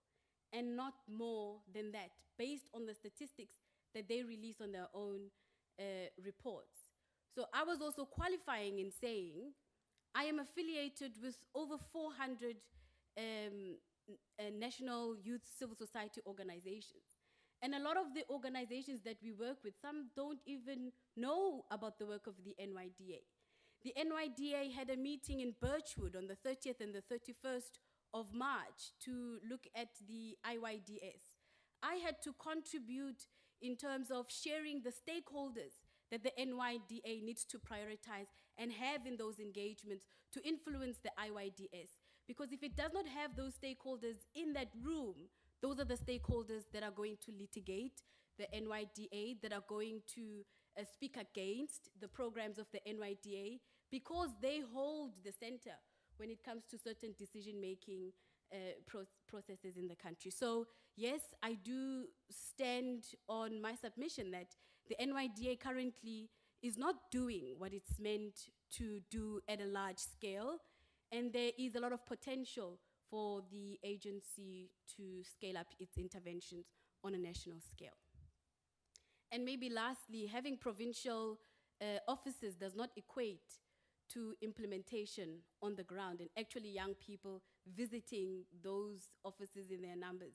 and not more than that, based on the statistics that they release on their own reports. So I was also qualifying in saying, I am affiliated with over 400 national youth civil society organizations. And a lot of the organizations that we work with, some don't even know about the work of the NYDA. The NYDA had a meeting in Birchwood on the 30th and the 31st of March to look at the IYDS. I had to contribute in terms of sharing the stakeholders that the NYDA needs to prioritize and have in those engagements to influence the IYDS. Because if it does not have those stakeholders in that room, those are the stakeholders that are going to litigate the NYDA, that are going to speak against the programs of the NYDA, because they hold the center when it comes to certain decision-making processes in the country. So yes, I do stand on my submission that the NYDA currently is not doing what it's meant to do at a large scale, and there is a lot of potential for the agency to scale up its interventions on a national scale. And maybe lastly, having provincial offices does not equate to implementation on the ground, and actually young people visiting those offices in their numbers.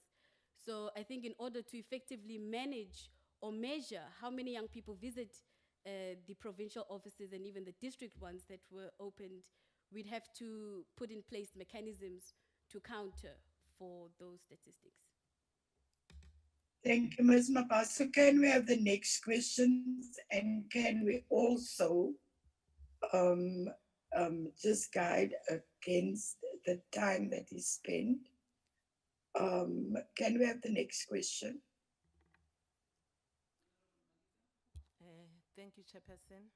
So I think in order to effectively manage or measure how many young people visit the provincial offices and even the district ones that were opened, we'd have to put in place mechanisms to counter for those statistics. Thank you, Ms. Mabaso. Can we have the next questions, and can we also um, just guide against the time that is spent? Can we have the next question? Thank you, Chairperson.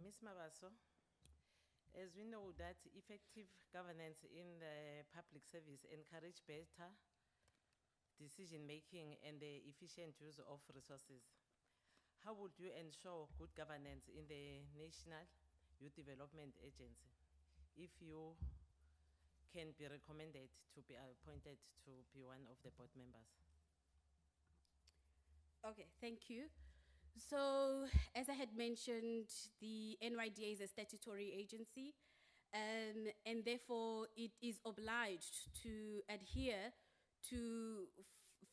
Ms. Mabaso, as we know that effective governance in the public service encourage better decision-making and the efficient use of resources. How would you ensure good governance in the National Youth Development Agency if you can be recommended to be appointed to be one of the board members? Okay, thank you. So, as I had mentioned, the NYDA is a statutory agency, and therefore it is obliged to adhere to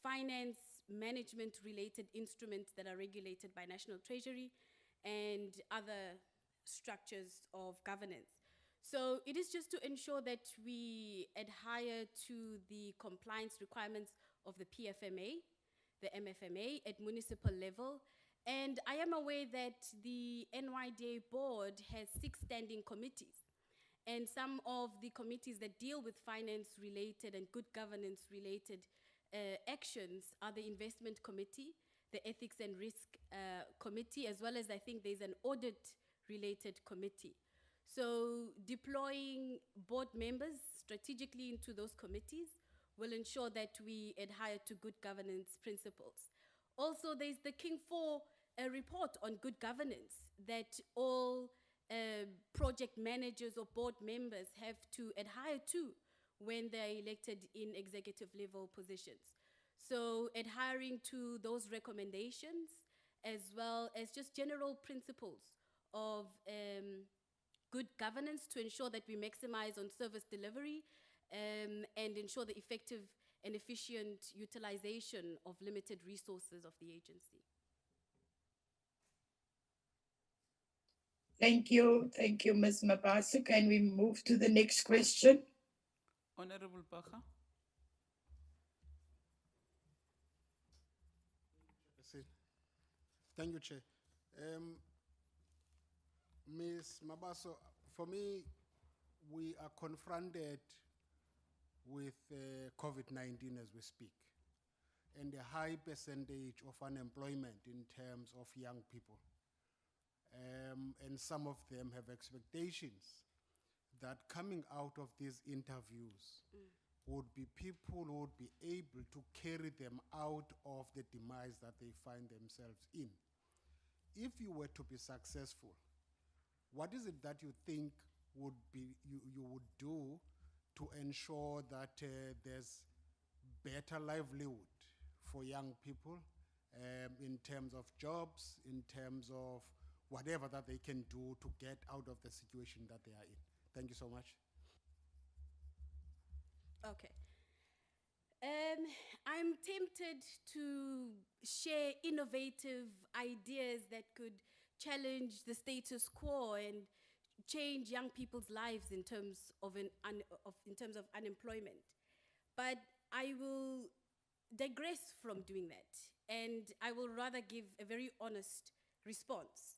finance management related instruments that are regulated by National Treasury and other structures of governance. So it is just to ensure that we adhere to the compliance requirements of the PFMA, the MFMA at municipal level. And I am aware that the NYDA board has 6 standing committees. And some of the committees that deal with finance related and good governance related actions are the investment committee, the ethics and risk committee, as well as I think there's an audit related committee. So deploying board members strategically into those committees will ensure that we adhere to good governance principles. Also, there's the King 4 report on good governance that all project managers or board members have to adhere to when they're elected in executive level positions. So adhering to those recommendations, as well as just general principles of good governance to ensure that we maximize on service delivery and ensure the effective and efficient utilization of limited resources of the agency. Thank you, Ms. Mabaso. Can we move to the next question? Honorable Bacha. Thank you, Chair. Ms. Mabaso, for me, we are confronted with COVID-19 as we speak, and a high percentage of unemployment in terms of young people. And some of them have expectations that coming out of these interviews would be people who would be able to carry them out of the demise that they find themselves in. If you were to be successful, what is it that you think would be you would do to ensure that there's better livelihood for young people in terms of jobs, in terms of whatever that they can do to get out of the situation that they are in? Thank you so much. Okay. I'm tempted to share innovative ideas that could challenge the status quo and change young people's lives in terms of, in terms of unemployment. But I will digress from doing that, and I will rather give a very honest response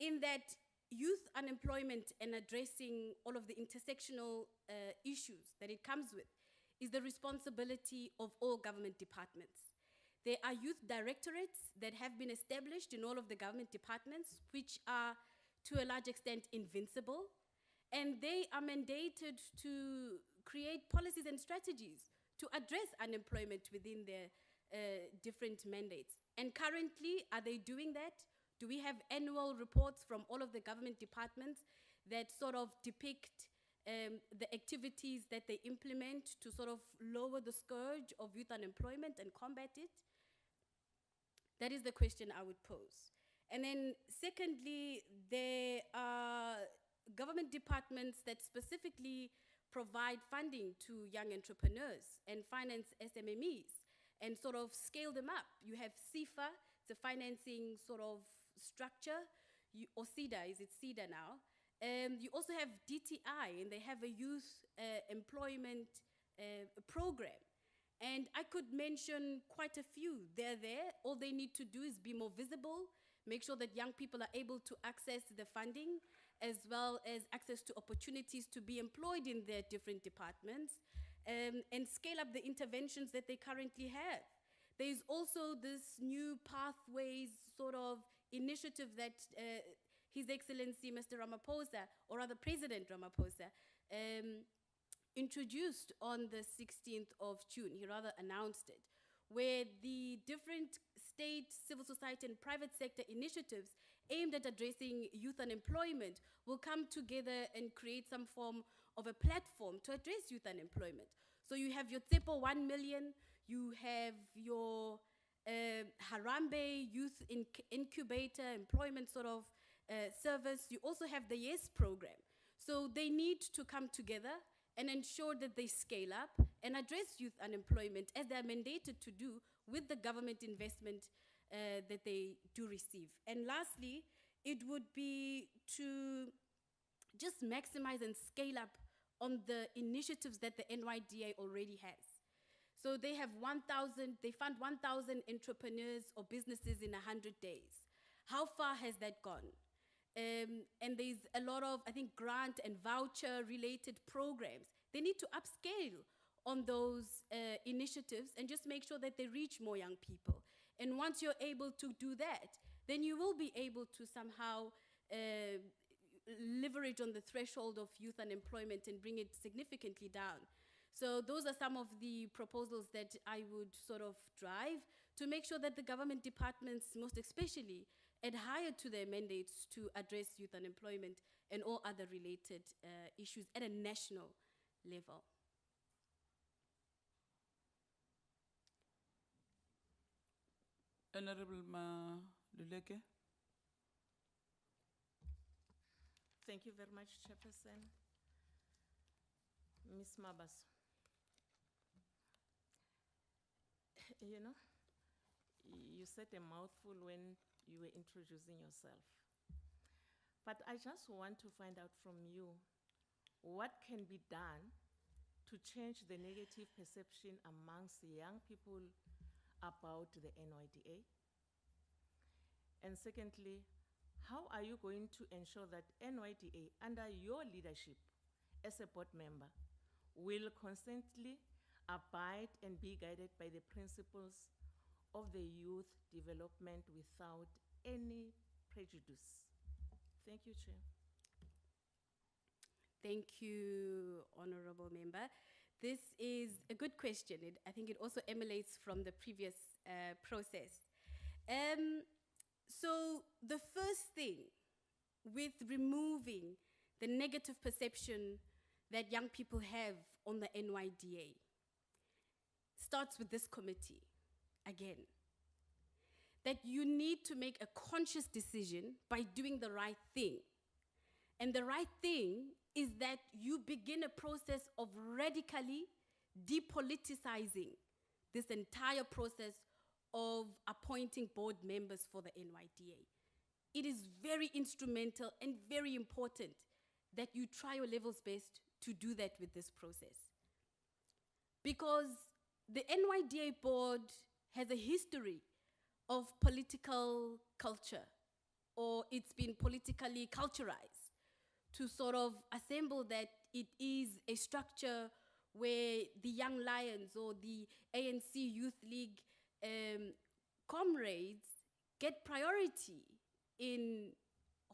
in that youth unemployment and addressing all of the intersectional issues that it comes with is the responsibility of all government departments. There are youth directorates that have been established in all of the government departments, which are to a large extent invincible, and they are mandated to create policies and strategies to address unemployment within their different mandates. And currently, are they doing that? Do we have annual reports from all of the government departments that sort of depict the activities that they implement to sort of lower the scourge of youth unemployment and combat it? That is the question I would pose. And then secondly, there are government departments that specifically provide funding to young entrepreneurs and finance SMMEs and sort of scale them up. You have CIFA, it's a financing sort of structure, or CEDA, is it CEDA now? You also have DTI, and they have a youth employment program. And I could mention quite a few. They're there. All they need to do is be more visible, make sure that young people are able to access the funding, as well as access to opportunities to be employed in their different departments, and scale up the interventions that they currently have. There's also this new pathways sort of initiative that His Excellency Mr. Ramaphosa, or rather President Ramaphosa, introduced on the 16th of June. He rather announced it, where the different state, civil society, and private sector initiatives aimed at addressing youth unemployment will come together and create some form of a platform to address youth unemployment. So you have your Tsepo 1 million, you have your Harambe Youth Incubator Employment sort of service. You also have the YES program. So they need to come together and ensure that they scale up and address youth unemployment as they are mandated to do with the government investment that they do receive. And lastly, it would be to just maximize and scale up on the initiatives that the NYDA already has. So they have 1,000, they fund 1,000 entrepreneurs or businesses in 100 days. How far has that gone? And there's a lot of, I think, grant and voucher related programs. They need to upscale on those initiatives and just make sure that they reach more young people. And once you're able to do that, then you will be able to somehow leverage on the threshold of youth unemployment and bring it significantly down. So those are some of the proposals that I would sort of drive to make sure that the government departments, most especially, adhere to their mandates to address youth unemployment and all other related issues at a national level. Honorable Maluleke. Thank you very much, Chairperson. Ms. Mabaso. You know, you said a mouthful when you were introducing yourself. But I just want to find out from you what can be done to change the negative perception amongst the young people about the NYDA? And secondly, how are you going to ensure that NYDA, under your leadership as a board member, will constantly abide and be guided by the principles of the youth development without any prejudice? Thank you, Chair. Thank you, Honorable Member. This is a good question. I think it also emanates from the previous process. So the first thing with removing the negative perception that young people have on the NYDA starts with this committee, again, that you need to make a conscious decision by doing the right thing. And the right thing is that you begin a process of radically depoliticizing this entire process of appointing board members for the NYDA. It is very instrumental and very important that you try your level's best to do that with this process. Because the NYDA board has a history of political culture, or it's been politically culturalized to sort of assemble that it is a structure where the Young Lions or the ANC Youth League comrades get priority in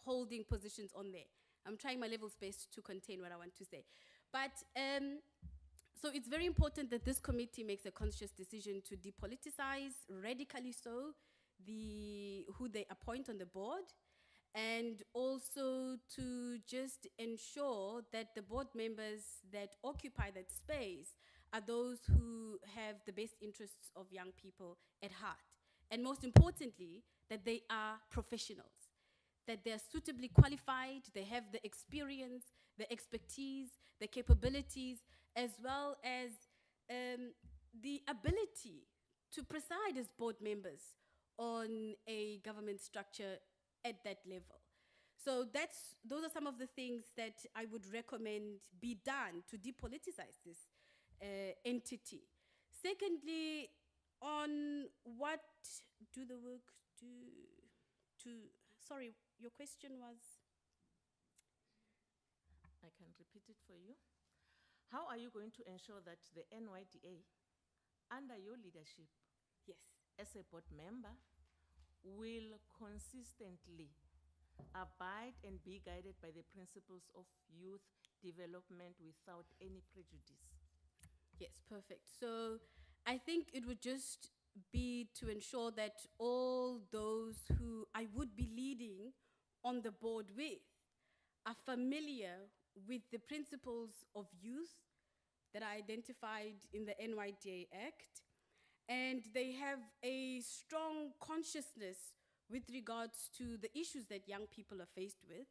holding positions on there. I'm trying my level's best to contain what I want to say. But, so it's very important that this committee makes a conscious decision to depoliticize, radically so, who they appoint on the board, and also to just ensure that the board members that occupy that space are those who have the best interests of young people at heart. And most importantly, that they are professionals, that they're suitably qualified, they have the experience, the expertise, the capabilities, as well as the ability to preside as board members on a government structure at that level. So those are some of the things that I would recommend be done to depoliticize this entity. Secondly, on what do the work do to, sorry, your question was? I can repeat it for you. How are you going to ensure that the NYDA, under your leadership, yes, as a board member, will consistently abide and be guided by the principles of youth development without any prejudice? Yes, perfect. So I think it would just be to ensure that all those who I would be leading on the board with are familiar with the principles of youth that are identified in the NYDA Act, and they have a strong consciousness with regards to the issues that young people are faced with,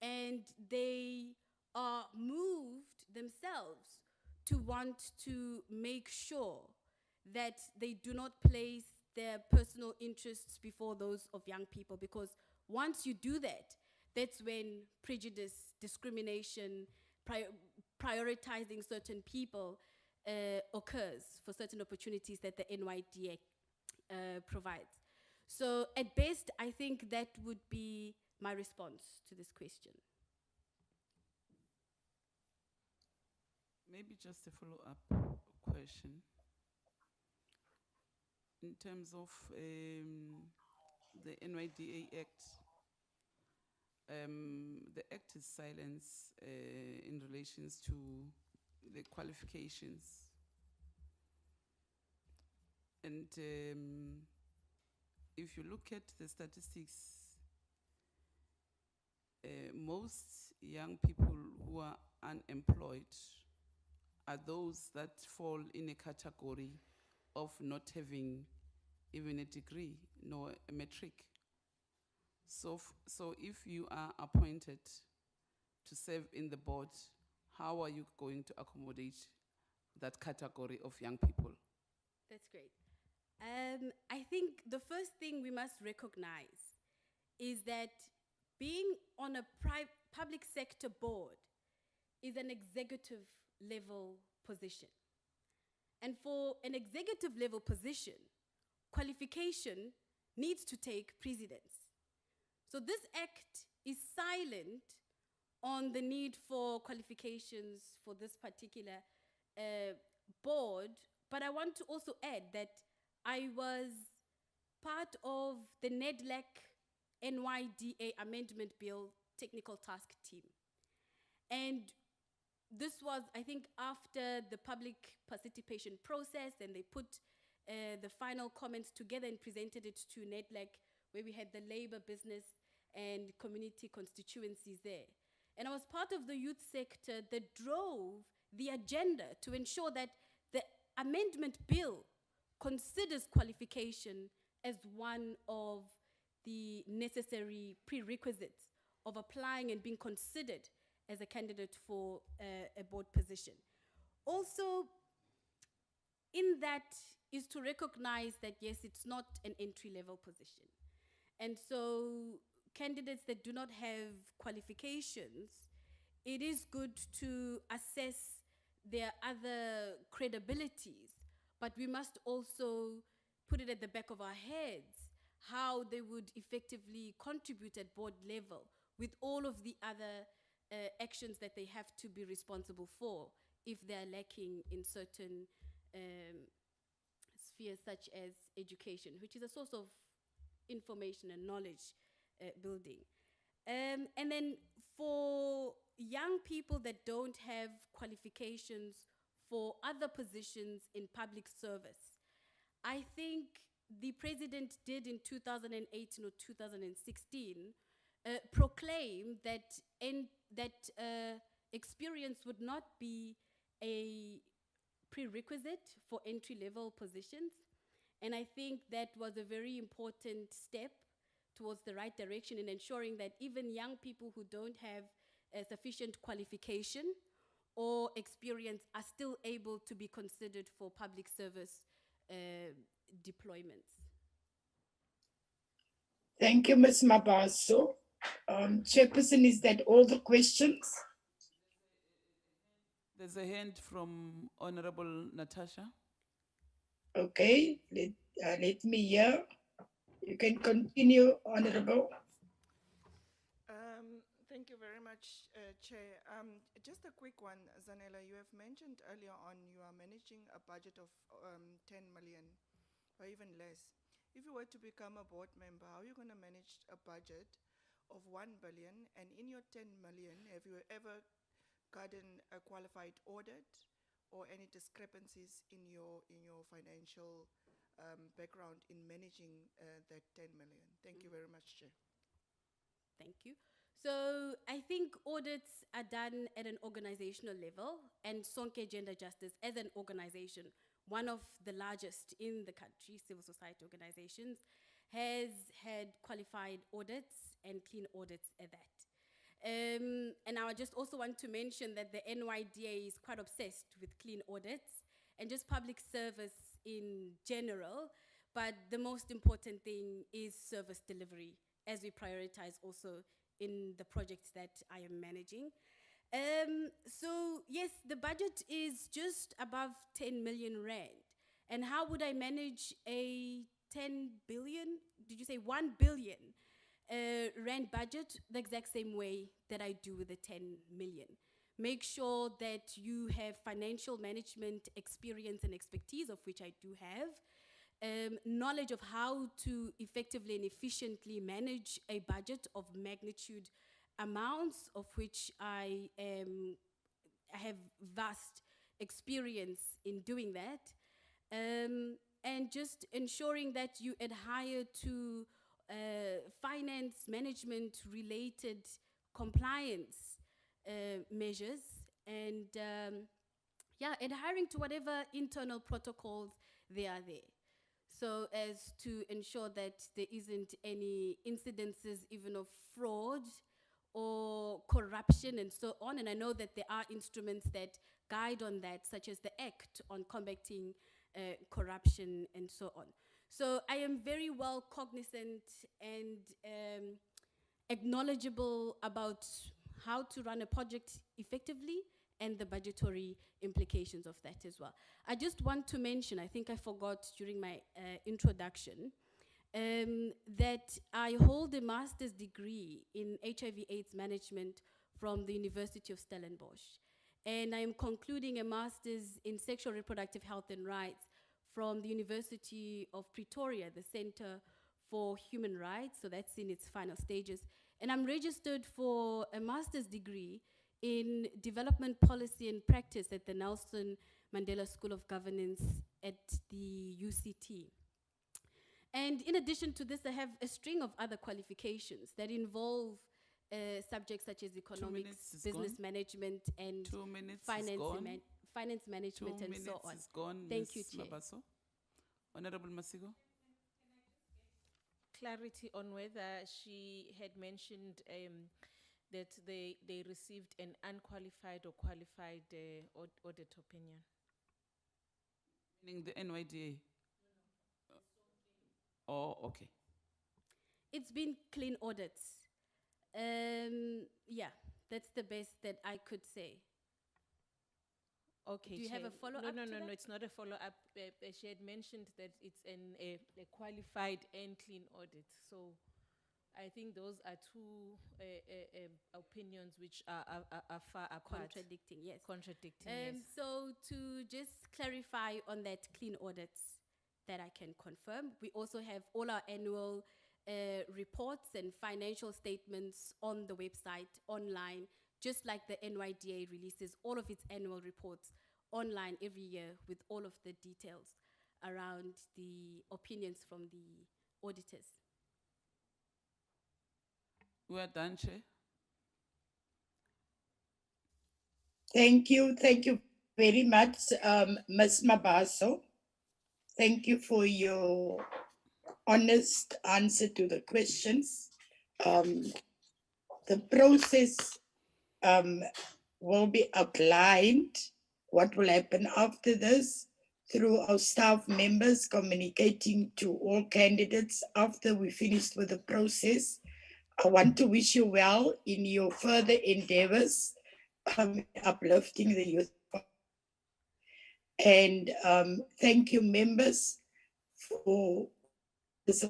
and they are moved themselves to want to make sure that they do not place their personal interests before those of young people, because once you do that, that's when prejudice, discrimination, prioritizing certain people occurs for certain opportunities that the NYDA provides. So at best, I think that would be my response to this question. Maybe just a follow-up question. In terms of the NYDA Act, the Act is silent in relations to the qualifications. And if you look at the statistics, most young people who are unemployed are those that fall in a category of not having even a degree, nor a matric. So, so if you are appointed to serve in the board, how are you going to accommodate that category of young people? That's great. I think the first thing we must recognize is that being on a public sector board is an executive level position. And for an executive level position, qualification needs to take precedence. So this act is silent on the need for qualifications for this particular board, but I want to also add that I was part of the NEDLAC NYDA Amendment Bill Technical Task Team. And this was, I think, after the public participation process, and they put the final comments together and presented it to NEDLAC, where we had the labor, business, and community constituencies there. And I was part of the youth sector that drove the agenda to ensure that the amendment bill considers qualification as one of the necessary prerequisites of applying and being considered as a candidate for a board position. Also, in that is to recognize that, yes, it's not an entry-level position. And so candidates that do not have qualifications, it is good to assess their other credibilities, but we must also put it at the back of our heads how they would effectively contribute at board level with all of the other actions that they have to be responsible for if they're lacking in certain spheres such as education, which is a source of information and knowledge building. And then for young people that don't have qualifications for other positions in public service, I think the president did in 2018 or 2016 proclaim that experience would not be a prerequisite for entry-level positions. And I think that was a very important step towards the right direction in ensuring that even young people who don't have sufficient qualification or experience are still able to be considered for public service deployments. Thank you, Ms. Mabaso. Chairperson, is that all the questions? There's a hand from Honorable Natasha. Okay, let me hear. You can continue, Honorable. Thank you very much, Chair. Just a quick one, Zanella. You have mentioned earlier on you are managing a budget of 10 million or even less. If you were to become a board member, how are you going to manage a budget of 1 billion? And in your 10 million, have you ever gotten a qualified audit or any discrepancies in your financial background in managing that 10 million? Thank you very much, Chair. Thank you. So I think audits are done at an organizational level, and Sonke Gender Justice, as an organization, one of the largest in the country, civil society organizations, has had qualified audits and clean audits at that. And I just also want to mention that the NYDA is quite obsessed with clean audits and just public service in general, but the most important thing is service delivery, as we prioritize also in the projects that I am managing. So yes, the budget is just above 10 million rand. And how would I manage a 10 billion, did you say 1 billion rand budget? The exact same way that I do with the 10 million. Make sure that you have financial management experience and expertise, of which I do have, knowledge of how to effectively and efficiently manage a budget of magnitude amounts, of which I have vast experience in doing that, and just ensuring that you adhere to finance management related compliance measures, and yeah, adhering to whatever internal protocols there are there, so as to ensure that there isn't any incidences even of fraud or corruption and so on. And I know that there are instruments that guide on that, such as the Act on Combating Corruption and so on. So I am very well cognizant and acknowledgeable about how to run a project effectively and the budgetary implications of that as well. I just want to mention, I think I forgot during my introduction, that I hold a master's degree in HIV/AIDS management from the University of Stellenbosch. And I am concluding a master's in sexual reproductive health and rights from the University of Pretoria, the Center for Human Rights, so that's in its final stages. And I'm registered for a master's degree in development policy and practice at the Nelson Mandela School of Governance at the UCT. And in addition to this, I have a string of other qualifications that involve subjects such as economics, business management, and finance management, and so on. Thank you, Chair. Mabaso. Honorable Masigo. Clarity on whether she had mentioned that they received an unqualified or qualified audit opinion. Meaning the NYDA? Oh, okay. It's been clean audits. Yeah, that's the best that I could say. Okay. Do you have a follow-up? No, it's not a follow-up. She had mentioned that it's a qualified and clean audit. So I think those are two opinions which are far apart. Contradicting, yes. Contradicting, yes. So to just clarify on that clean audits that I can confirm, we also have all our annual reports and financial statements on the website, online, just like the NYDA releases all of its annual reports online every year with all of the details around the opinions from the auditors. We are done, Chair. Thank you very much, Ms. Mabaso. Thank you for your honest answer to the questions. The process will be outlined, what will happen after this. through our staff members communicating to all candidates after we finished with the process. I want to wish you well in your further endeavors, uplifting the youth. And thank you, members, for this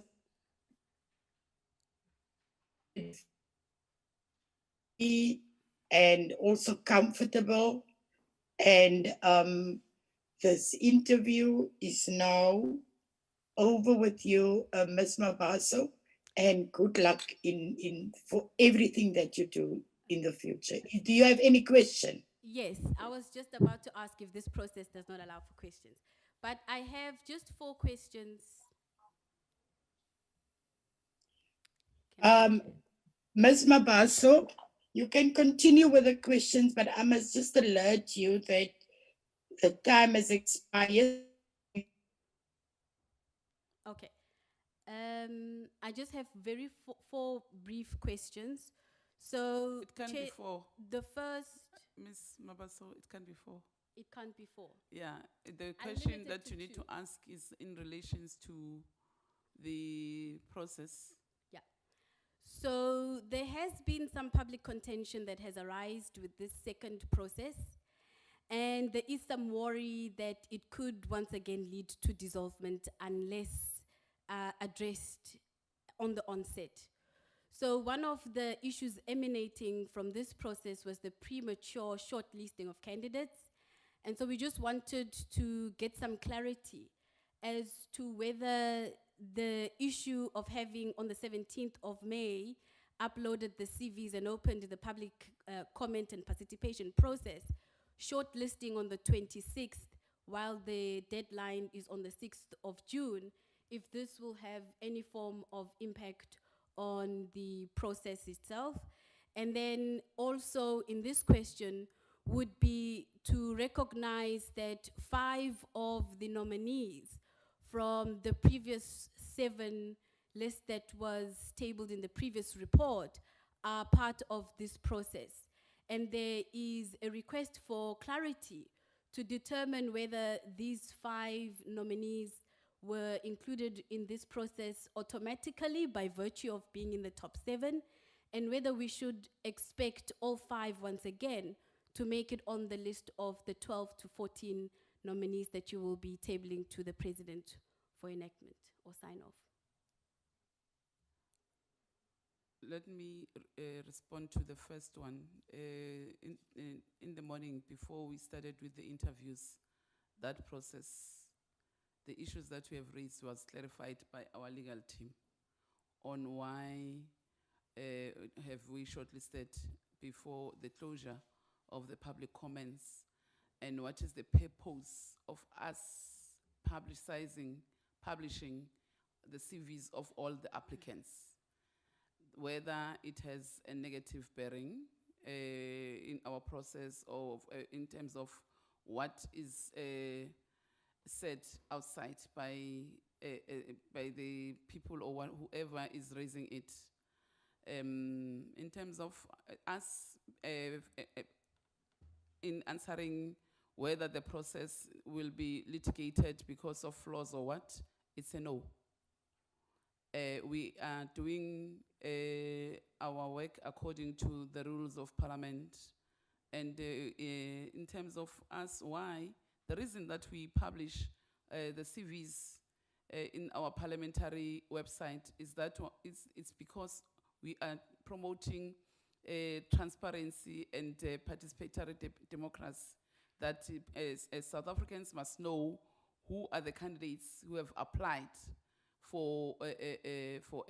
and also comfortable. And this interview is now over with you, Ms. Mabaso, and good luck in for everything that you do in the future. Do you have any question? Yes, I was just about to ask if this process does not allow for questions. But I have just 4 questions. Ms. Mabaso, you can continue with the questions, but I must just alert you that the time has expired. Okay. I just have 4 brief questions. So, It can be 4. the first, Ms. Mabaso, it can be 4. it can't be 4. Yeah, the I'm question limited that to you need 2. to ask is in relations to the process. Yeah. So there has been some public contention that has arisen with this second process, and there is some worry that it could once again lead to dissolvement unless addressed on the onset. So one of the issues emanating from this process was the premature shortlisting of candidates. And so we just wanted to get some clarity as to whether the issue of having on the 17th of May uploaded the CVs and opened the public comment and participation process, shortlisting on the 26th, while the deadline is on the 6th of June, if this will have any form of impact on the process itself. And then also in this question would be to recognize that 5 of the nominees from the previous 7 list that was tabled in the previous report are part of this process. And there is a request for clarity to determine whether these 5 nominees were included in this process automatically by virtue of being in the top 7, and whether we should expect all 5 once again to make it on the list of the 12 to 14 nominees that you will be tabling to the president for enactment or sign off. Let me respond to the first one. In the morning, before we started with the interviews, that process, the issues that we have raised was clarified by our legal team on why have we shortlisted before the closure of the public comments, and what is the purpose of us publishing the CVs of all the applicants, whether it has a negative bearing in our process or in terms of what is said outside by the people or whoever is raising it. In terms of us in answering whether the process will be litigated because of flaws or what, it's a no. We are doing our work according to the rules of Parliament. And in terms of us, why? The reason that we publish the CVs in our parliamentary website is that it's because we are promoting transparency and participatory democracy, that as South Africans must know who are the candidates who have applied for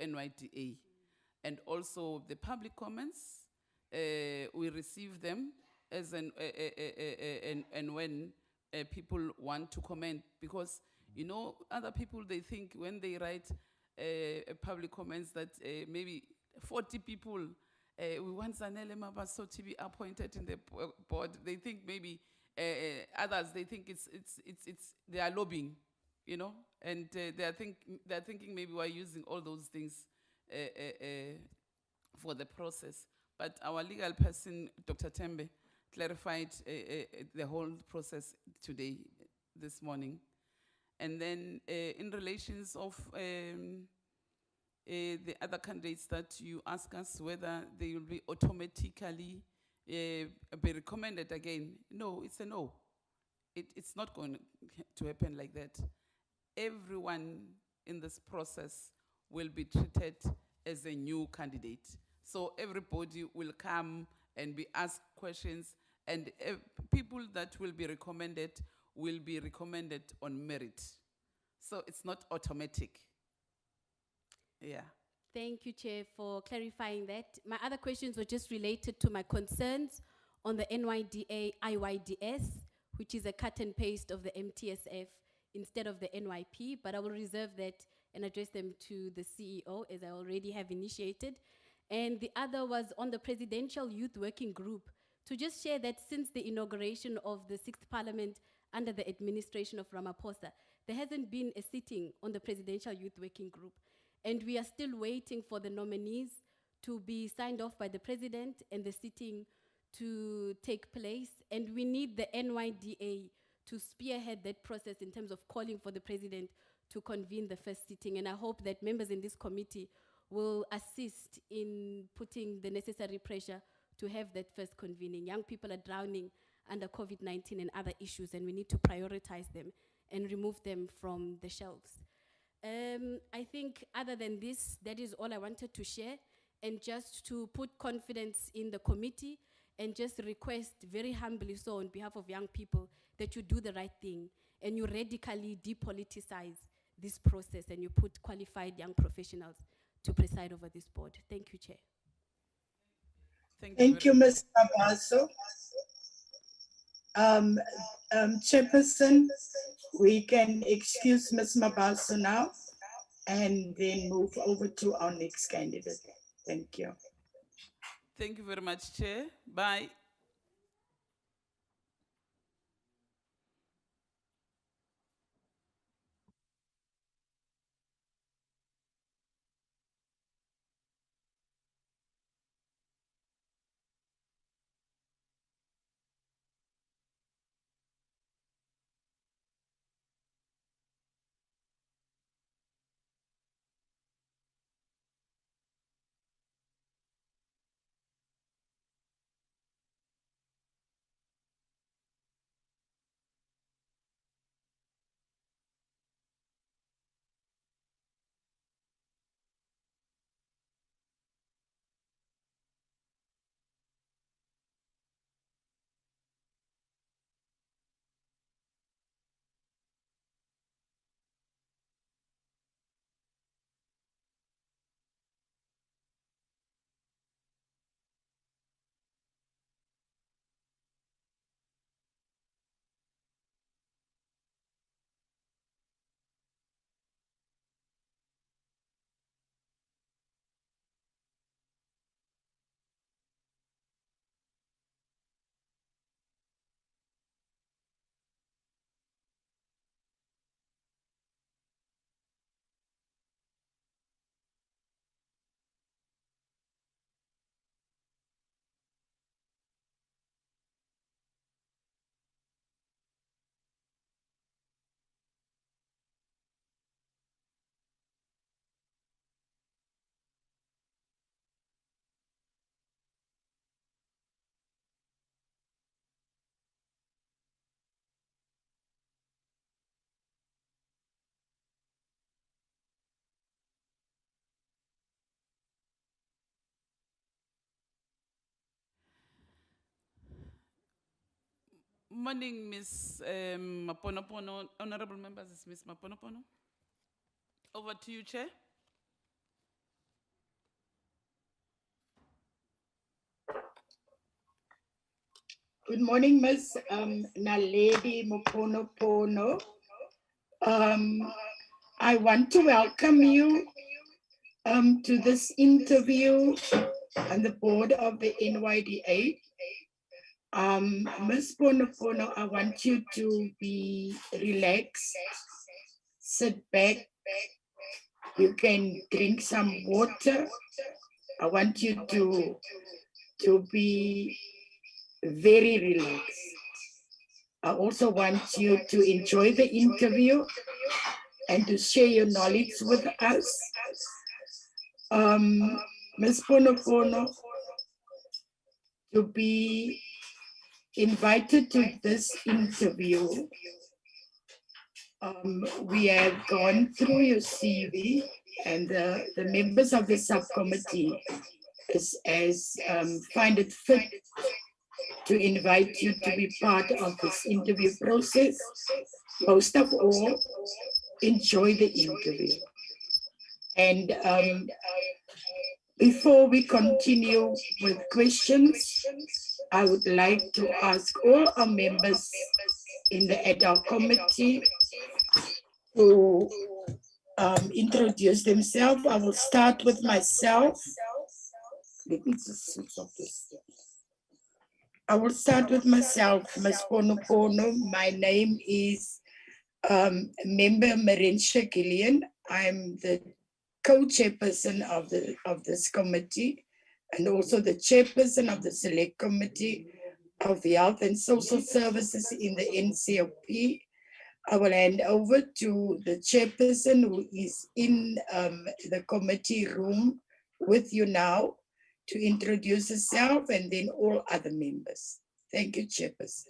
NYDA. And also the public comments, we receive them as and when people want to comment, because you know other people, they think when they write public comments that maybe 40 people we want Zanele Mabaso to be appointed in the board. They think maybe others, they think it's they are lobbying, you know, and they're thinking maybe we're using all those things for the process. But our legal person, Dr. Tembe, clarified the whole process today, this morning. And then in relations of the other candidates that you ask us whether they will be automatically be recommended again. No, it's a no. It's not going to happen like that. Everyone in this process will be treated as a new candidate. So everybody will come and be asked questions, and people that will be recommended on merit. So it's not automatic. Yeah. Thank you, Chair, for clarifying that. My other questions were just related to my concerns on the NYDA IYDS, which is a cut and paste of the MTSF instead of the NYP, but I will reserve that and address them to the CEO, as I already have initiated. And the other was on the Presidential Youth Working Group, to just share that since the inauguration of the 6th Parliament under the administration of Ramaphosa, there hasn't been a sitting on the Presidential Youth Working Group. And we are still waiting for the nominees to be signed off by the President and the sitting to take place. And we need the NYDA to spearhead that process in terms of calling for the President to convene the first sitting. And I hope that members in this committee will assist in putting the necessary pressure to have that first convening. Young people are drowning under COVID-19 and other issues, and we need to prioritize them and remove them from the shelves. I think other than this, that is all I wanted to share, and just to put confidence in the committee and just request very humbly so on behalf of young people that you do the right thing and you radically depoliticize this process and you put qualified young professionals to preside over this board. Thank you, Chair. Thank you, Ms. Mabaso. Chairperson, we can excuse Ms. Mabaso now and then move over to our next candidate. Thank you. Thank you very much, Chair. Bye. Morning, Ms. Maponopono. Honorable members, it's Ms. Maponopono. Over to you, Chair. Good morning, Ms. Naledi Moponopono. I want to welcome you to this interview on the board of the NYDA. Ms. Ponopono, I want you to be relaxed, sit back. You can drink some water. I want you to be very relaxed. I also want you to enjoy the interview and to share your knowledge with us. Ms. Ponopono, to be invited to this interview, we have gone through your CV, and the members of the subcommittee find it fit to invite you to be part of this interview process. Most of all, enjoy the interview. And before we continue with questions, I would like to ask all our members in the ad hoc committee to introduce themselves. I will start with myself. Let me just switch off this. I will start with myself, Ms. Ponopono. My name is Member Marinsha Gillian. I'm the co-chairperson of this committee and also the chairperson of the select committee of health and social services in the NCOP. I will hand over to the chairperson who is in the committee room with you now to introduce herself and then all other members. Thank you, chairperson.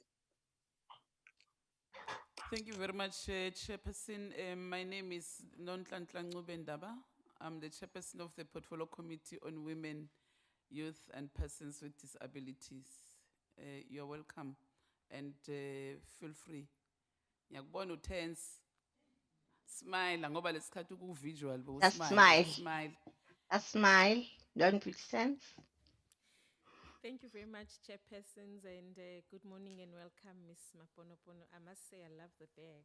Thank you very much, Chairperson. My name is Nonhlanhla Ncubendaba. I'm the chairperson of the Portfolio Committee on Women, Youth and Persons with Disabilities. You're welcome and feel free. Ngiyakubona utense. Smile ngoba lesikhathi ku-visual Just smile. smile. Just smile. Don't be tense. Thank you very much, chairpersons, and good morning and welcome, Miss Maponopono. I must say I love the bag.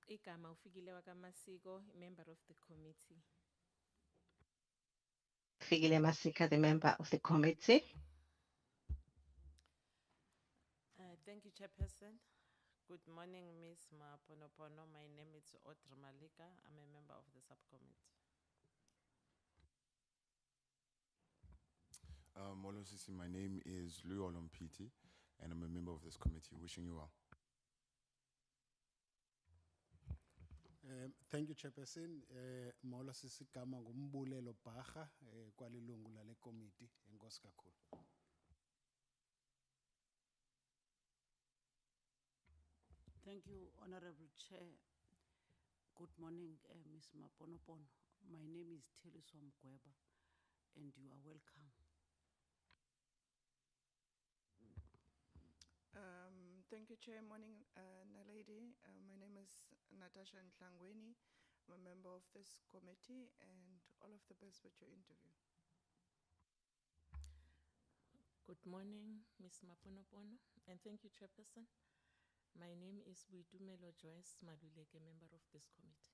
Igama ufikile wakamasiko, member of the committee. Figile Masika, the member of the committee. Thank you, Chairperson. Good morning, Ms. Maponopono. My name is Audrey Malika. I'm a member of the subcommittee. Molo Sisi, my name is Louis Olompiti, and I'm a member of this committee. Wishing you well. Thank you, Chairperson. Molo Sisi kama ngumbulelo Bhaga kwalilungu lale committee. Enkosi kakhulu. Thank you, Honorable Chair. Good morning, Ms. Maponopono. My name is Teliswam Gweba, and you are welcome. Thank you, Chair. Morning, Nalady. My name is Natasha Ntlangweni. I'm a member of this committee, and all of the best with your interview. Good morning, Ms. Maponopono, and thank you, Chairperson. My name is Buitumelo Joyce Maduleke, member of this committee.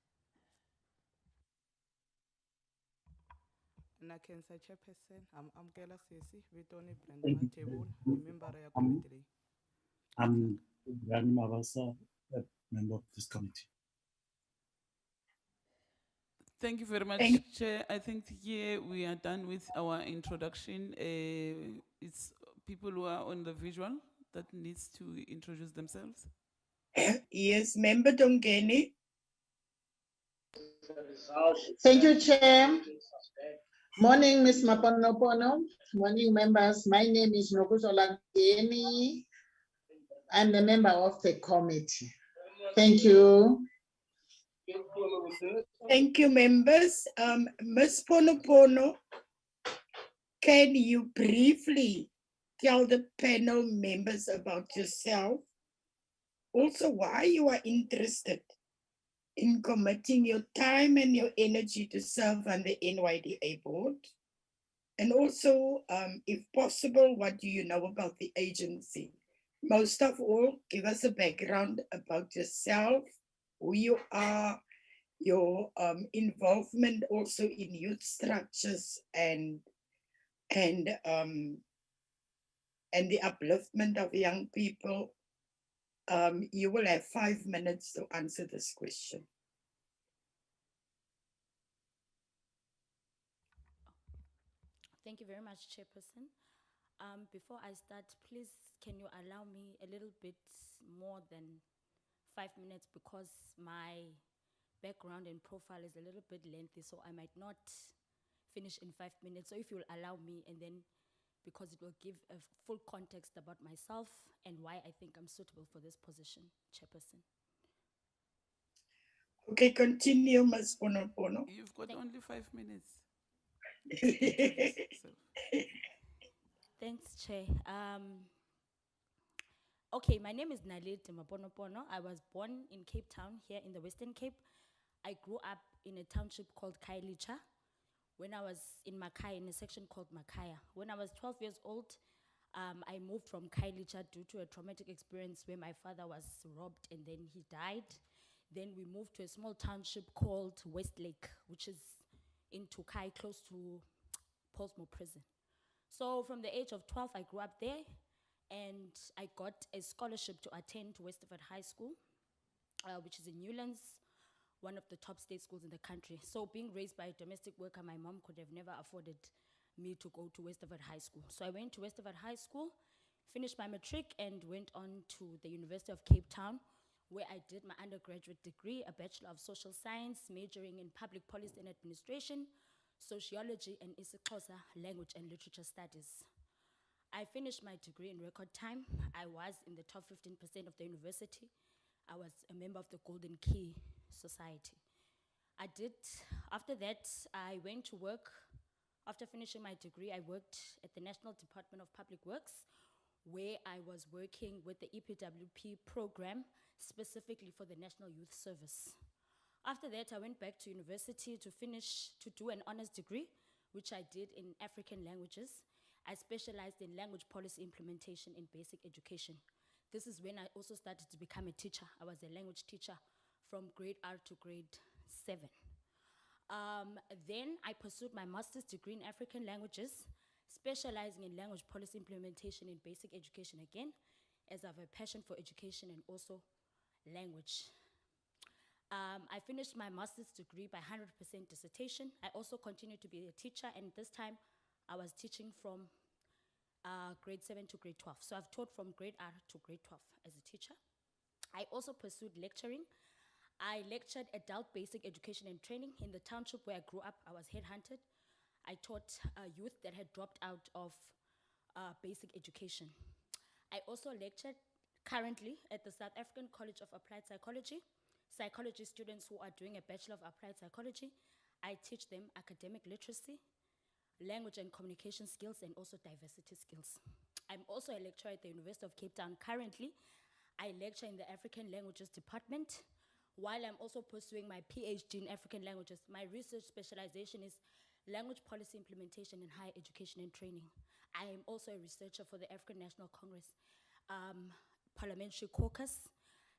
Nakensa Chairperson, I'm Gela Sesi, Vitoni Brenda Matebul, member of the committee. I'm Rani Mavasa, a member of this committee. Thank you very much, Chair. I think here we are done with our introduction. It's people who are on the visual that needs to introduce themselves. Yes, Member Dongeni. Thank you, Chair. Morning, Ms. Maponopono. Morning, members. My name is Nokuzola Geni. I'm a member of the committee. Thank you. Thank you, members. Ms. Ponopono, can you briefly tell the panel members about yourself? Also, why you are interested in committing your time and your energy to serve on the NYDA board? And also, if possible, what do you know about the agency? Most of all, give us a background about yourself, who you are, your involvement also in youth structures and the upliftment of young people. You will have 5 minutes to answer this question. Thank you very much, Chairperson. Before I start, please, can you allow me a little bit more than 5 minutes because my background and profile is a little bit lengthy, so I might not finish in 5 minutes. So if you'll allow me, and then because it will give a full context about myself and why I think I'm suitable for this position, Chairperson. Okay, continue, Ms. Pono. You've got only 5 minutes. Thanks, Chair. Okay, my name is Naledi Maponopono. I was born in Cape Town, here in the Western Cape. I grew up in a township called Kailicha. When I was in Makaya, in a section called Makaya. When I was 12 years old, I moved from Kailicha due to a traumatic experience where my father was robbed and then he died. Then we moved to a small township called Westlake, which is in Tukai, close to Portsmouth Prison. So from the age of 12, I grew up there, and I got a scholarship to attend Westerford High School, which is in Newlands, one of the top state schools in the country. So being raised by a domestic worker, my mom could have never afforded me to go to Westerford High School. So I went to Westerford High School, finished my matric, and went on to the University of Cape Town, where I did my undergraduate degree, a Bachelor of Social Science, majoring in Public Policy and Administration, Sociology, and isiXhosa Language and Literature Studies. I finished my degree in record time. I was in the top 15% of the university. I was a member of the Golden Key Society. After that, I went to work. After finishing my degree, I worked at the National Department of Public Works, where I was working with the EPWP program, specifically for the National Youth Service. After that, I went back to university to do an honors degree, which I did in African languages. I specialized in language policy implementation in basic education. This is when I also started to become a teacher. I was a language teacher from grade R to grade 7. Then I pursued my master's degree in African languages, specializing in language policy implementation in basic education again, as I have a passion for education and also language. I finished my master's degree by 100% dissertation. I also continued to be a teacher, and this time I was teaching from grade 7 to grade 12. So I've taught from grade R to grade 12 as a teacher. I also pursued lecturing. I lectured adult basic education and training in the township where I grew up. I was headhunted. I taught youth that had dropped out of basic education. I also lectured currently at the South African College of Applied Psychology. Psychology students who are doing a Bachelor of Applied Psychology, I teach them academic literacy, language and communication skills, and also diversity skills. I'm also a lecturer at the University of Cape Town. Currently, I lecture in the African Languages Department, while I'm also pursuing my PhD in African languages. My research specialization is language policy implementation in higher education and training. I am also a researcher for the African National Congress Parliamentary Caucus,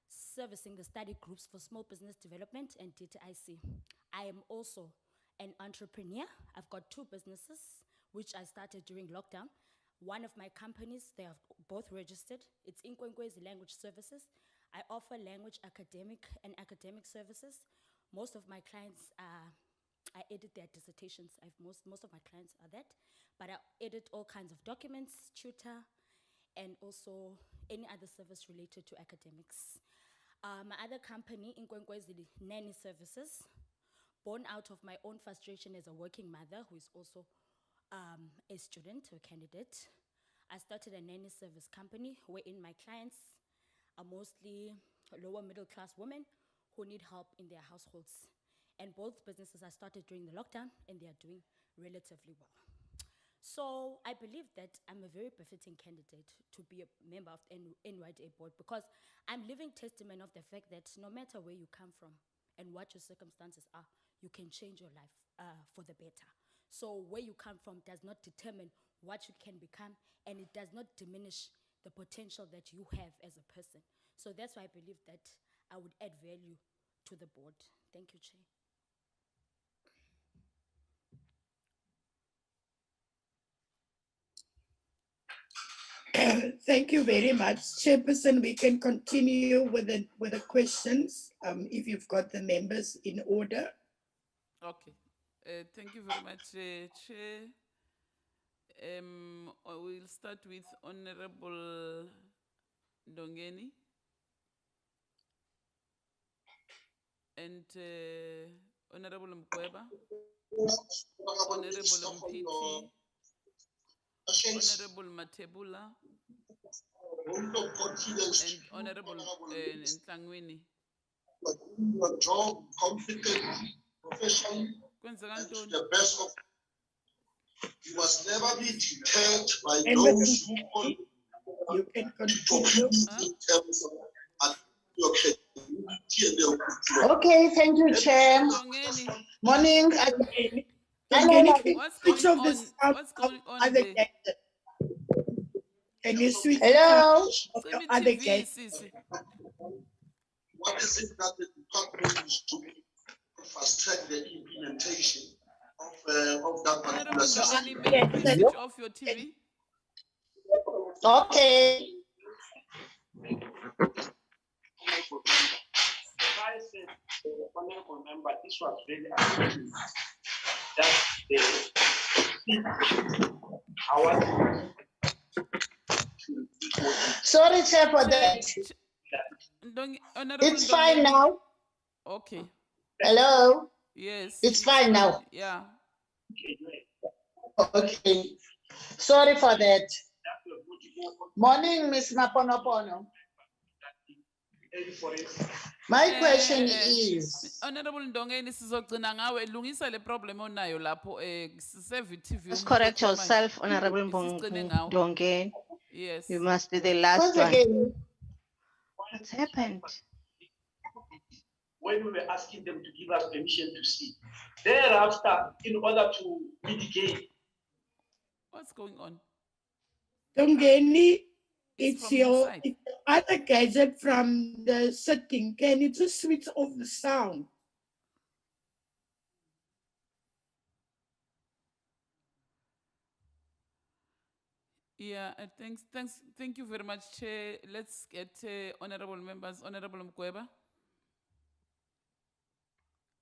servicing the study groups for small business development and DTIC. I am also an entrepreneur. I've got 2 businesses, which I started during lockdown. One of my companies, they are both registered. It's Inkwenkwezi Language Services. I offer language academic services. Most of my clients I edit their dissertations. Most of my clients are that. But I edit all kinds of documents, tutor, and also any other service related to academics. My other company, Inkwenkwezi Nanny Services, born out of my own frustration as a working mother who is also a student or candidate. I started a nanny service company wherein my clients are mostly lower middle class women who need help in their households. And both businesses I started during the lockdown, and they are doing relatively well. So I believe that I'm a very befitting candidate to be a member of the NYDA board, because I'm living testament of the fact that no matter where you come from and what your circumstances are, you can change your life for the better. So where you come from does not determine what you can become, and it does not diminish the potential that you have as a person. So that's why I believe that I would add value to the board. Thank you, Chair. Thank you very much, Chairperson. We can continue with the questions if you've got the members in order. Okay. Thank you very much, Chair. we'll start with Honorable Ndongeni. And Honorable Mkweba, Honorable Mpiti, Honorable Matebula, and Honorable Ntlangwini. Your job, competent, professional, and to the best of. You must never be deterred by those who you can continue in terms of your credibility and their Okay, thank you, Chair. Morning. What's going on? What's going on there? Can you switch Hello? of the other guest? What is it that the department is doing to fast track the implementation of that particular system? May you please switch off your TV? Okay. Honorable member, this was very amazing. Sorry, Chair, for that. It's fine now. Okay. Hello? Yes. It's fine now. Yeah. Okay. Sorry for that. Morning, Miss Maponopono. My question is, Honorable Ndongeni sizogcina ngawe lungisa le problem onayo lapho siseve TV. Just correct yourself, Honorable Ndongeni. Yes. You must be the last once one. again, What's happened? When we were asking them to give us permission to see. Thereafter, in order to mitigate. What's going on? Dongeni, It's it's from your your side. it's the other gadget from the setting. Can you just switch off the sound? Yeah, thank you very much, Chair. Let's get honorable members, Honorable Mkweba.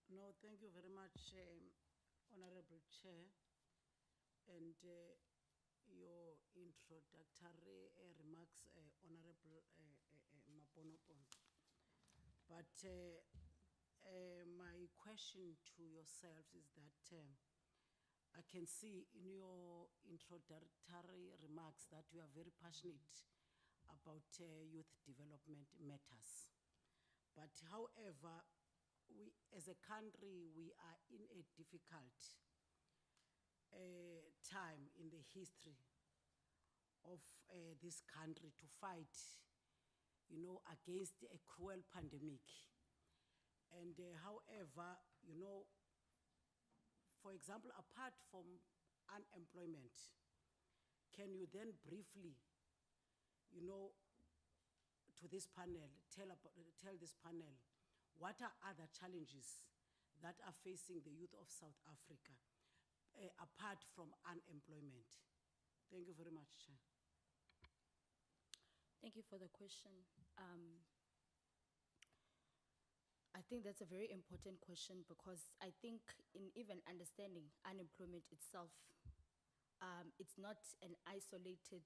No, thank you very much, Honorable Chair. And your introductory remarks, Honorable Maponopono. But my question to yourself is that I can see in your introductory remarks that you are very passionate about youth development matters. But however, we as a country, we are in a difficult time in the history of this country to fight, against a cruel pandemic. And however, for example, apart from unemployment, can you then briefly, to this panel, tell this panel, what are other challenges that are facing the youth of South Africa, apart from unemployment? Thank you very much, Chair. Thank you for the question. I think that's a very important question because I think in even understanding unemployment itself, it's not an isolated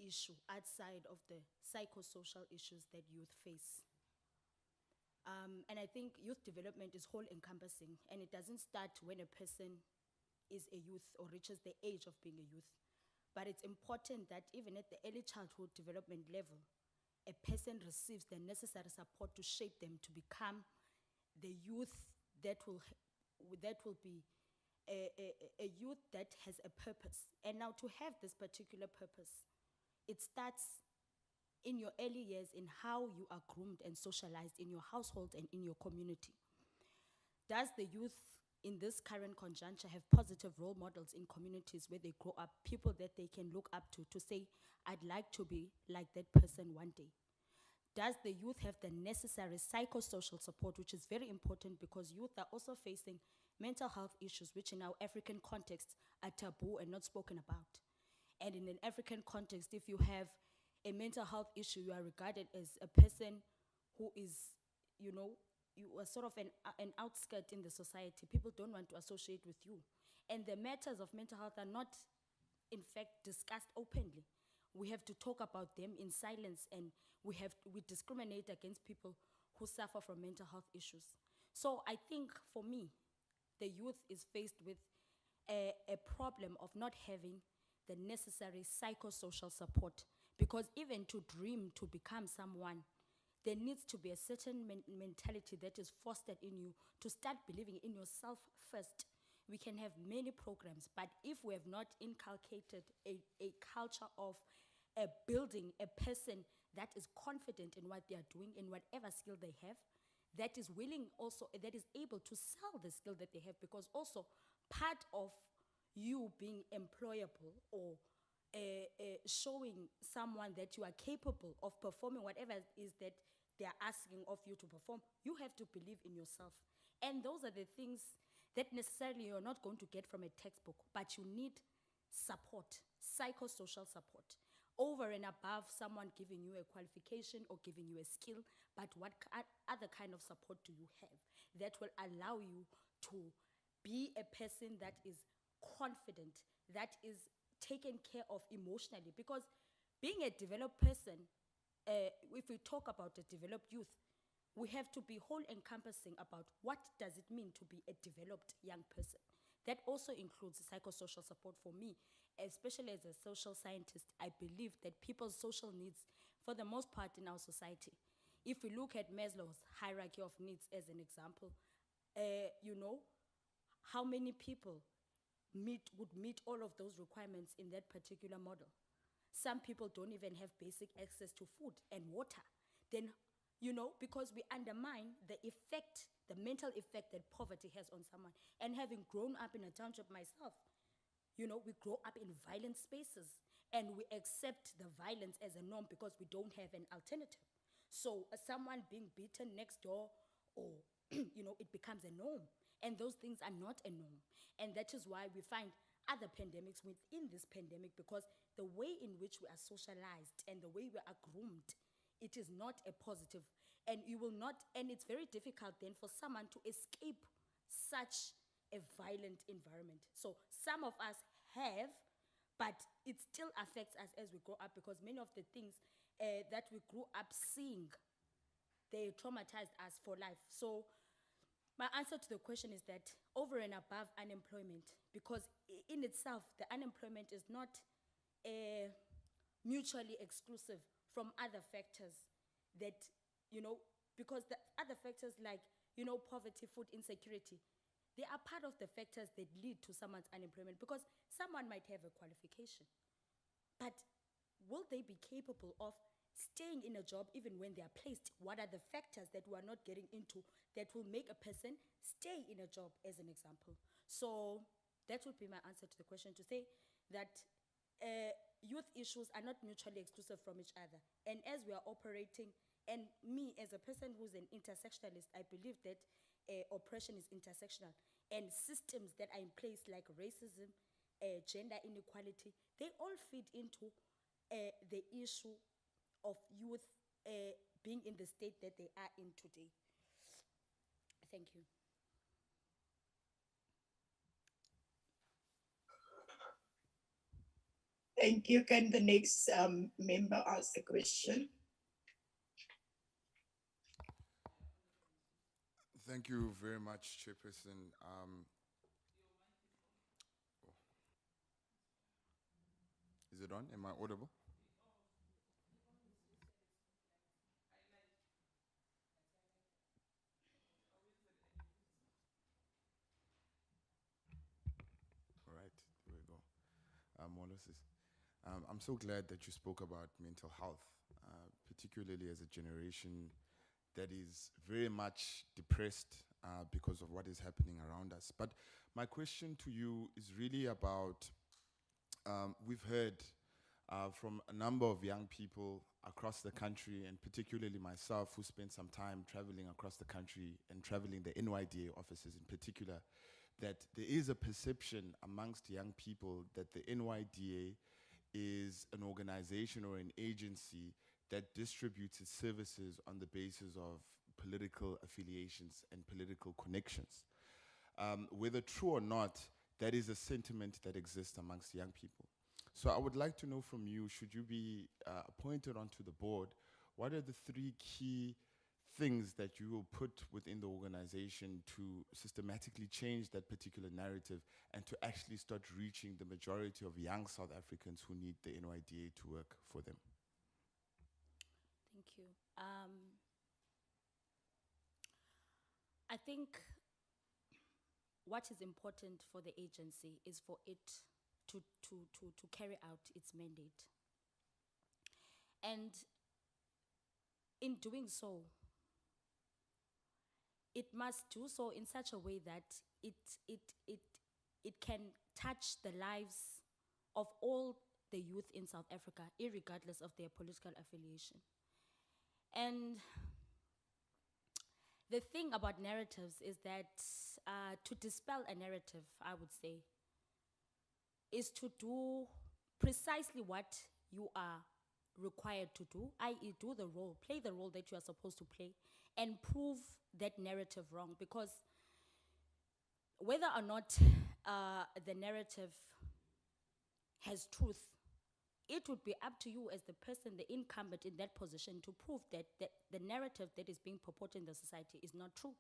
issue outside of the psychosocial issues that youth face. And I think youth development is whole encompassing, and it doesn't start when a person is a youth or reaches the age of being a youth. But it's important that even at the early childhood development level, a person receives the necessary support to shape them to become the youth that will be a youth that has a purpose. And now to have this particular purpose, it starts in your early years in how you are groomed and socialized in your household and in your community. Does the youth in this current conjuncture have positive role models in communities where they grow up, people that they can look up to say, I'd like to be like that person one day? Does the youth have the necessary psychosocial support, which is very important because youth are also facing mental health issues, which in our African context are taboo and not spoken about. And in an African context, if you have a mental health issue, you are regarded as a person who is, you are sort of an outskirt in the society. People don't want to associate with you. And the matters of mental health are not in fact discussed openly. We have to talk about them in silence, and we discriminate against people who suffer from mental health issues. So I think for me, the youth is faced with a problem of not having the necessary psychosocial support, because even to dream to become someone, there needs to be a certain mentality that is fostered in you to start believing in yourself first. We can have many programs, but if we have not inculcated a culture of building a person that is confident in what they are doing, in whatever skill they have, that is willing also, that is able to sell the skill that they have, because also part of you being employable or showing someone that you are capable of performing whatever it is that they are asking of you to perform, you have to believe in yourself. And those are the things that necessarily you're not going to get from a textbook, but you need support, psychosocial support, over and above someone giving you a qualification or giving you a skill. But what other kind of support do you have that will allow you to be a person that is confident, that is taken care of emotionally? Because being a developed person, if we talk about a developed youth, we have to be whole encompassing about what does it mean to be a developed young person. That also includes psychosocial support. For me, especially as a social scientist, I believe that people's social needs, for the most part in our society, if we look at Maslow's hierarchy of needs as an example, you know, how many people would meet all of those requirements in that particular model? Some people don't even have basic access to food and water. Then, you know, because we undermine the effect, the mental effect that poverty has on someone. And having grown up in a township myself, you know, we grow up in violent spaces and we accept the violence as a norm because we don't have an alternative. So someone being beaten next door, or you know, it becomes a norm. And those things are not a norm. And that is why we find other pandemics within this pandemic, because the way in which we are socialized and the way we are groomed, it is not a positive. And you will not, and it's very difficult then for someone to escape such a violent environment. So some of us have, but it still affects us as we grow up, because many of the things that we grew up seeing, they traumatized us for life. So my answer to the question is that over and above unemployment, because in itself, the unemployment is not mutually exclusive from other factors that, you know, because the other factors like, you know, poverty, food insecurity, they are part of the factors that lead to someone's unemployment, because someone might have a qualification, but will they be capable of staying in a job even when they are placed? What are the factors that we are not getting into that will make a person stay in a job, as an example? So that would be my answer to the question, to say that youth issues are not mutually exclusive from each other. And as we are operating, and me as a person who's an intersectionalist, I believe that oppression is intersectional, and systems that are in place like racism, gender inequality, they all feed into the issue of youth being in the state that they are in today. Thank you. Thank you. Can the next member ask the question? Thank you very much, Chairperson. Is it on? Am I audible? All right, there we go. Wallace, I'm so glad that you spoke about mental health, particularly as a generation that is very much depressed because of what is happening around us. But my question to you is really about, we've heard from a number of young people across the country, and particularly myself, who spent some time traveling across the country and traveling the NYDA offices in particular, that there is a perception amongst young people that the NYDA is an organization or an agency that distributes its services on the basis of political affiliations and political connections. Whether true or not, that is a sentiment that exists amongst young people. So I would like to know from you, should you be appointed onto the board, what are the 3 key things that you will put within the organization to systematically change that particular narrative and to actually start reaching the majority of young South Africans who need the NYDA to work for them? Thank you. I think what is important for the agency is for it to carry out its mandate. And in doing so, it must do so in such a way that it can touch the lives of all the youth in South Africa, irregardless of their political affiliation. And the thing about narratives is that to dispel a narrative, I would say, is to do precisely what you are required to do, i.e. do the role, play the role that you are supposed to play, and prove that narrative wrong. Because whether or not the narrative has truth, it would be up to you as the person, the incumbent in that position, to prove that the narrative that is being purported in the society is not true.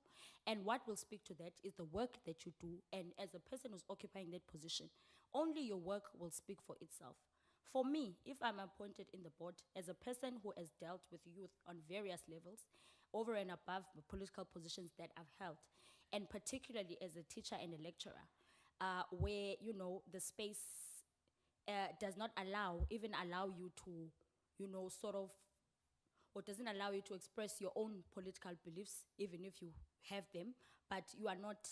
And what will speak to that is the work that you do. And as a person who's occupying that position, only your work will speak for itself. For me, if I'm appointed in the board, as a person who has dealt with youth on various levels, over and above the political positions that I've held, and particularly as a teacher and a lecturer, where, you know, the space does not even allow you to, you know, sort of, or doesn't allow you to express your own political beliefs, even if you have them, but you are not,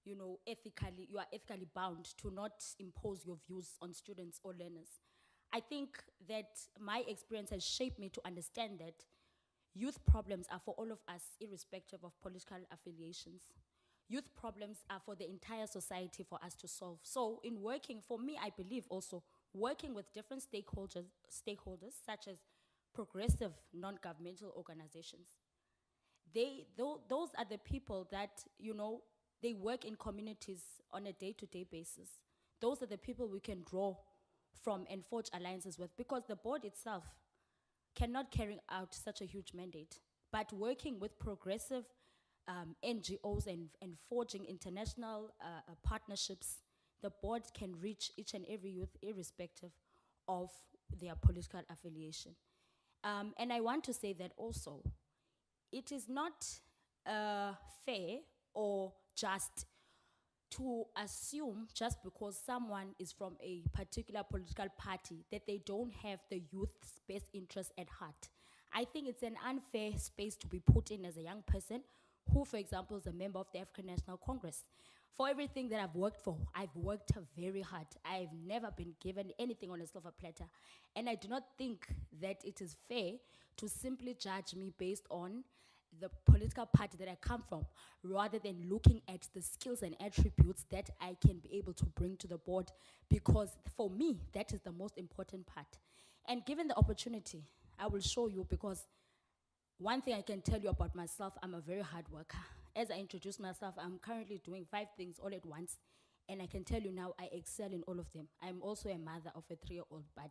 you know, you are ethically bound to not impose your views on students or learners. I think that my experience has shaped me to understand that youth problems are for all of us, irrespective of political affiliations. Youth problems are for the entire society for us to solve. So in working, for me, I believe also, working with different stakeholders such as progressive non-governmental organizations, those are the people that, you know, they work in communities on a day-to-day basis. Those are the people we can draw from and forge alliances with, because the board itself cannot carry out such a huge mandate. But working with progressive NGOs and forging international partnerships, the board can reach each and every youth irrespective of their political affiliation. And I want to say that also, it is not fair or just to assume just because someone is from a particular political party that they don't have the youth's best interest at heart. I think it's an unfair space to be put in as a young person who, for example, is a member of the African National Congress. For everything that I've worked for, I've worked very hard. I've never been given anything on a silver platter. And I do not think that it is fair to simply judge me based on the political party that I come from, rather than looking at the skills and attributes that I can be able to bring to the board, because for me, that is the most important part. And given the opportunity, I will show you, because one thing I can tell you about myself, I'm a very hard worker. As I introduce myself, I'm currently doing 5 things all at once, and I can tell you now I excel in all of them. I'm also a mother of a 3-year-old, but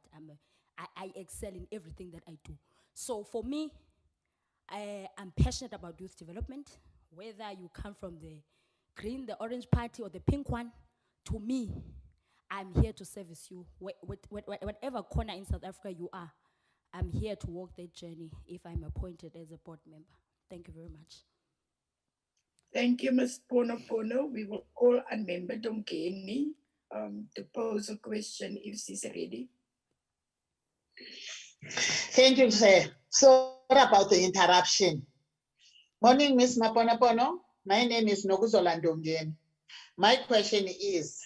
I excel in everything that I do. So for me, I'm passionate about youth development, whether you come from the green, the orange party, or the pink one. To me, I'm here to service you. Whatever corner in South Africa you are, I'm here to walk that journey if I'm appointed as a board member. Thank you very much. Thank you, Ms. Pono. We will call on Member Dongeni to pose a question if she's ready. Thank you, sir. Sorry about the interruption. Morning, Ms. Maponopono. My name is Nokuzola Ndongeni. My question is,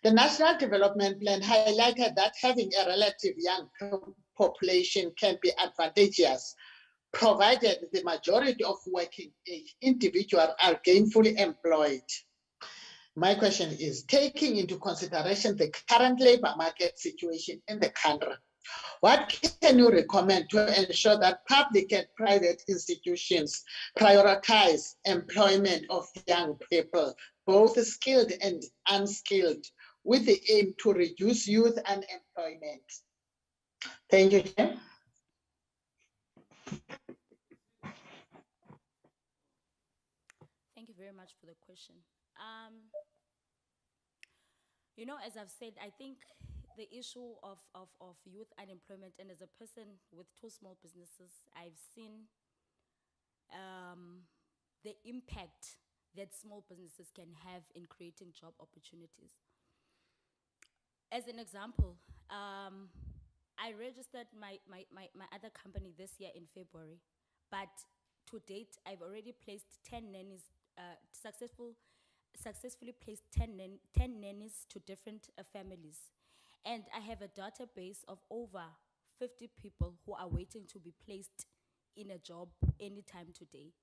the National Development Plan highlighted that having a relative young population can be advantageous, provided the majority of working age individuals are gainfully employed. My question is, taking into consideration the current labor market situation in the country, what can you recommend to ensure that public and private institutions prioritize employment of young people, both skilled and unskilled, with the aim to reduce youth unemployment. Thank you, Chair. Thank you very much for the question. You know, as I've said, I think the issue of youth unemployment, and as a person with 2 small businesses, I've seen the impact that small businesses can have in creating job opportunities. As an example, I registered my other company this year in February, but to date, I've already placed 10 nannies, successfully placed 10 nannies to different families. And I have a database of over 50 people who are waiting to be placed in a job anytime today.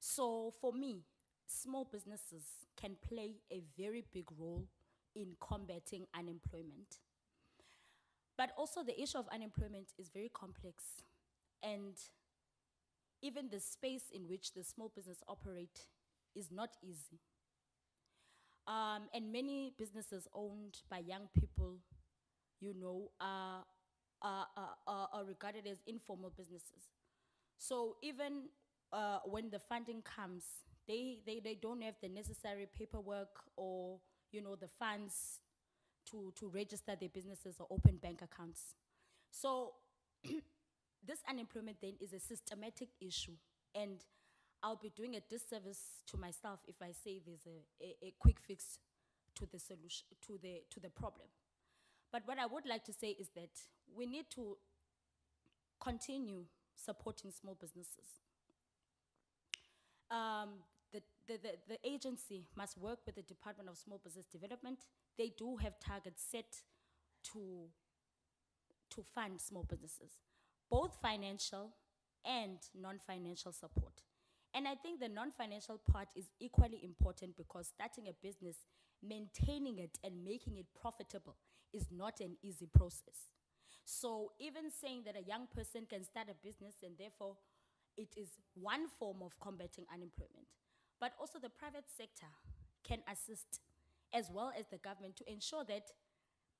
So for me, small businesses can play a very big role in combating unemployment. But also the issue of unemployment is very complex, and even the space in which the small business operate is not easy. And many businesses owned by young people, you know, are regarded as informal businesses. So even when the funding comes, they don't have the necessary paperwork or, you know, the funds to register their businesses or open bank accounts. So this unemployment then is a systematic issue, and I'll be doing a disservice to myself if I say there's a quick fix to the solution, to the problem. But what I would like to say is that we need to continue supporting small businesses. The agency must work with the Department of Small Business Development. They do have targets set to fund small businesses, both financial and non-financial support. And I think the non-financial part is equally important, because starting a business, maintaining it and making it profitable is not an easy process. So even saying that a young person can start a business and therefore it is one form of combating unemployment, but also the private sector can assist, as well as the government, to ensure that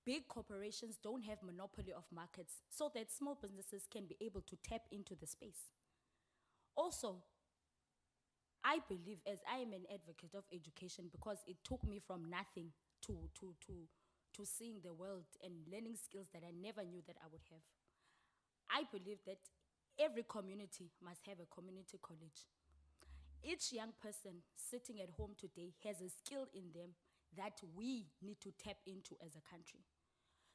big corporations don't have monopoly of markets, so that small businesses can be able to tap into the space. Also, I believe, as I am an advocate of education, because it took me from nothing to seeing the world and learning skills that I never knew that I would have. I believe that every community must have a community college. Each young person sitting at home today has a skill in them that we need to tap into as a country.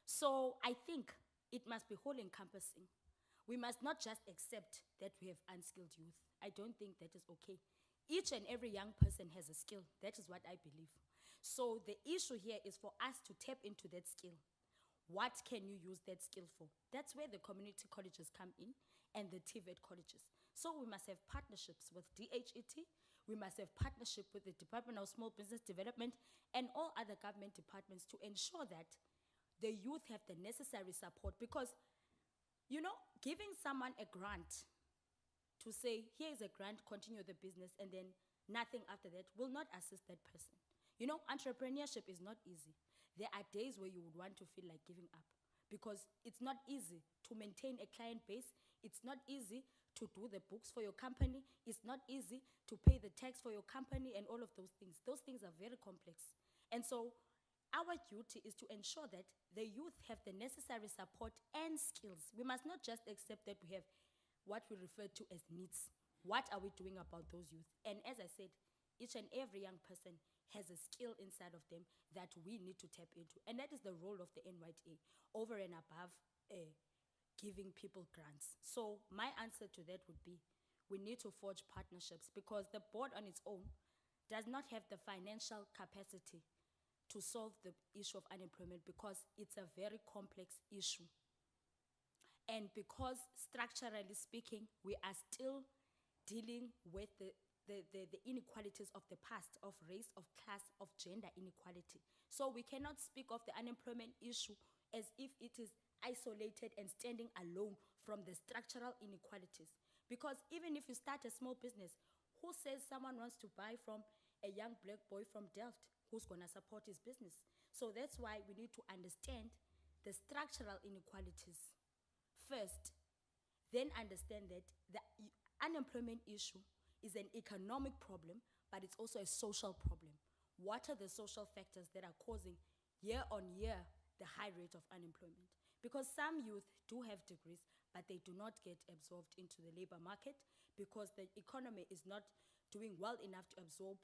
So I think it must be whole encompassing. We must not just accept that we have unskilled youth. I don't think that is okay. Each and every young person has a skill. That is what I believe. So the issue here is for us to tap into that skill. What can you use that skill for? That's where the community colleges come in, and the TVET colleges. So we must have partnerships with DHET, we must have partnership with the Department of Small Business Development and all other government departments to ensure that the youth have the necessary support. Because, you know, giving someone a grant to say, here is a grant, continue the business, and then nothing after that will not assist that person. You know, entrepreneurship is not easy. There are days where you would want to feel like giving up, because it's not easy to maintain a client base. It's not easy to do the books for your company. It's not easy to pay the tax for your company and all of those things. Those things are very complex. And so our duty is to ensure that the youth have the necessary support and skills. We must not just accept that we have what we refer to as needs. What are we doing about those youth? And as I said, each and every young person has a skill inside of them that we need to tap into. And that is the role of the NYTA, over and above giving people grants. So my answer to that would be, we need to forge partnerships, because the board on its own does not have the financial capacity to solve the issue of unemployment, because it's a very complex issue. And because structurally speaking, we are still dealing with the inequalities of the past, of race, of class, of gender inequality. So we cannot speak of the unemployment issue as if it is isolated and standing alone from the structural inequalities. Because even if you start a small business, who says someone wants to buy from a young black boy from Delft who's gonna support his business? So that's why we need to understand the structural inequalities first, then understand that the unemployment issue is an economic problem, but it's also a social problem. What are the social factors that are causing year on year the high rate of unemployment? Because some youth do have degrees, but they do not get absorbed into the labor market because the economy is not doing well enough to absorb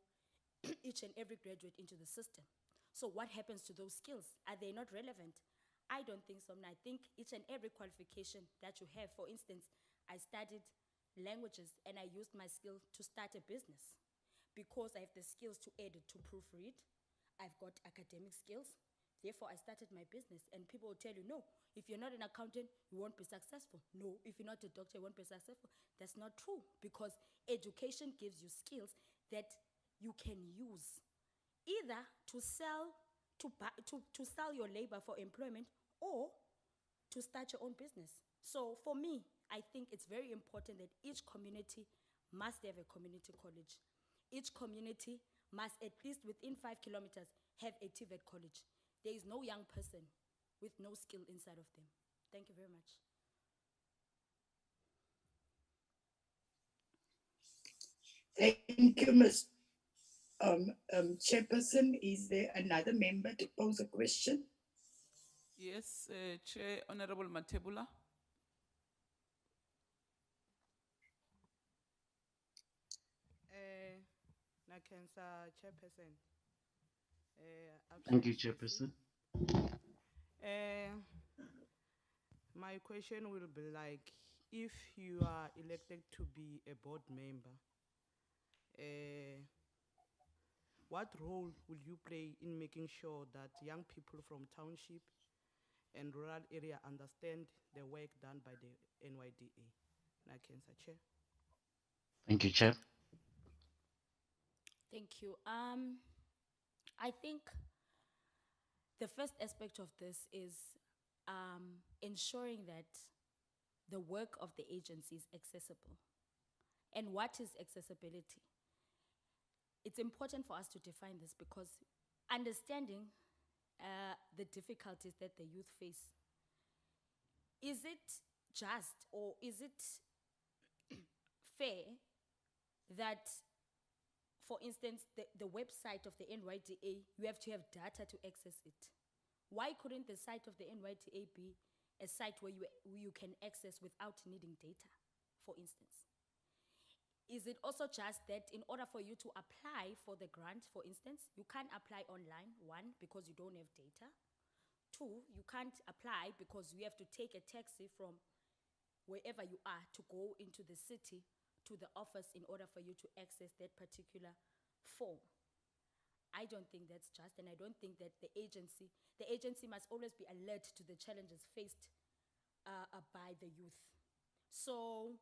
each and every graduate into the system. So what happens to those skills? Are they not relevant? I don't think so. And I think each and every qualification that you have, for instance, I studied languages and I used my skill to start a business because I have the skills to edit, to proofread. I've got academic skills. Therefore, I started my business. And people will tell you, no, if you're not an accountant, you won't be successful. No, if you're not a doctor, you won't be successful. That's not true because education gives you skills that you can use either to sell, to sell your labor for employment or to start your own business. So for me, I think it's very important that each community must have a community college. Each community must, at least within 5 kilometers, have a TVET college. There is no young person with no skill inside of them. Thank you very much. Thank you, Ms. Chairperson. Is there another member to pose a question? Yes, Chair, Honorable Matebula. Nakensa Chairperson. Thank you, Chairperson. My question will be like, if you are elected to be a board member, what role will you play in making sure that young people from township and rural area understand the work done by the NYDA? Nakensa Chair. Thank you, Chair. Thank you. I think the first aspect of this is ensuring that the work of the agency is accessible. And what is accessibility? It's important for us to define this because understanding the difficulties that the youth face, is it just or is it fair that, for instance, the website of the NYDA, you have to have data to access it? Why couldn't the site of the NYDA be a site where you can access without needing data, for instance? Is it also just that in order for you to apply for the grant, for instance, you can't apply online, one, because you don't have data. Two, you can't apply because you have to take a taxi from wherever you are to go into the city to the office in order for you to access that particular form. I don't think that's just, and I don't think that the agency must always be alert to the challenges faced by the youth. So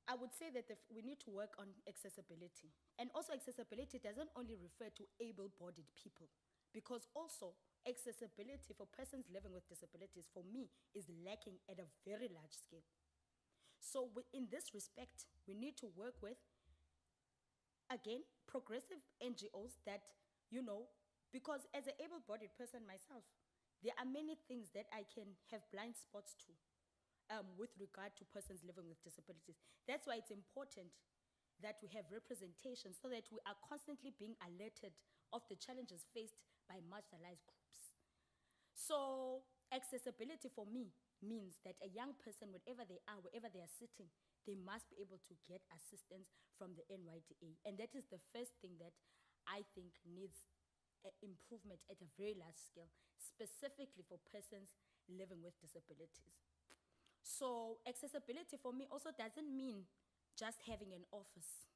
I would say that we need to work on accessibility. And also accessibility doesn't only refer to able-bodied people, because also accessibility for persons living with disabilities, for me, is lacking at a very large scale. So in this respect, we need to work with, again, progressive NGOs that, because as an able-bodied person myself, there are many things that I can have blind spots to with regard to persons living with disabilities. That's why it's important that we have representation so that we are constantly being alerted of the challenges faced by marginalized groups. So accessibility for me means that a young person, wherever they are, wherever they are sitting, they must be able to get assistance from the NYDA. And that is the first thing that I think needs improvement at a very large scale, specifically for persons living with disabilities. So accessibility for me also doesn't mean just having an office.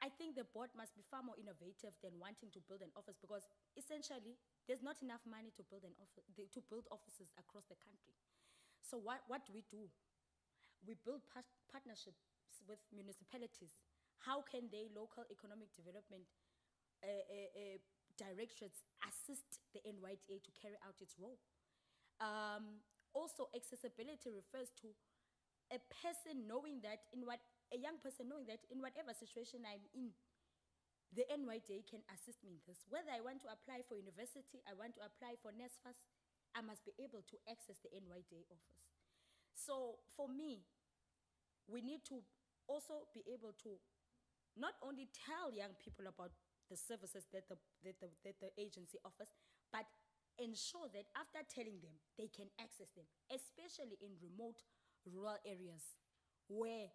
I think the board must be far more innovative than wanting to build an office, because essentially there's not enough money to build offices across the country. So what do? We build partnerships with municipalities. How can they, local economic development directorates, assist the NYDA to carry out its role? Also, accessibility refers to a person knowing that a young person knowing that in whatever situation I'm in, the NYDA can assist me in this. Whether I want to apply for university, I want to apply for NSFAS, I must be able to access the NYDA office. So for me, we need to also be able to not only tell young people about the services that the agency offers, but ensure that after telling them, they can access them, especially in remote rural areas where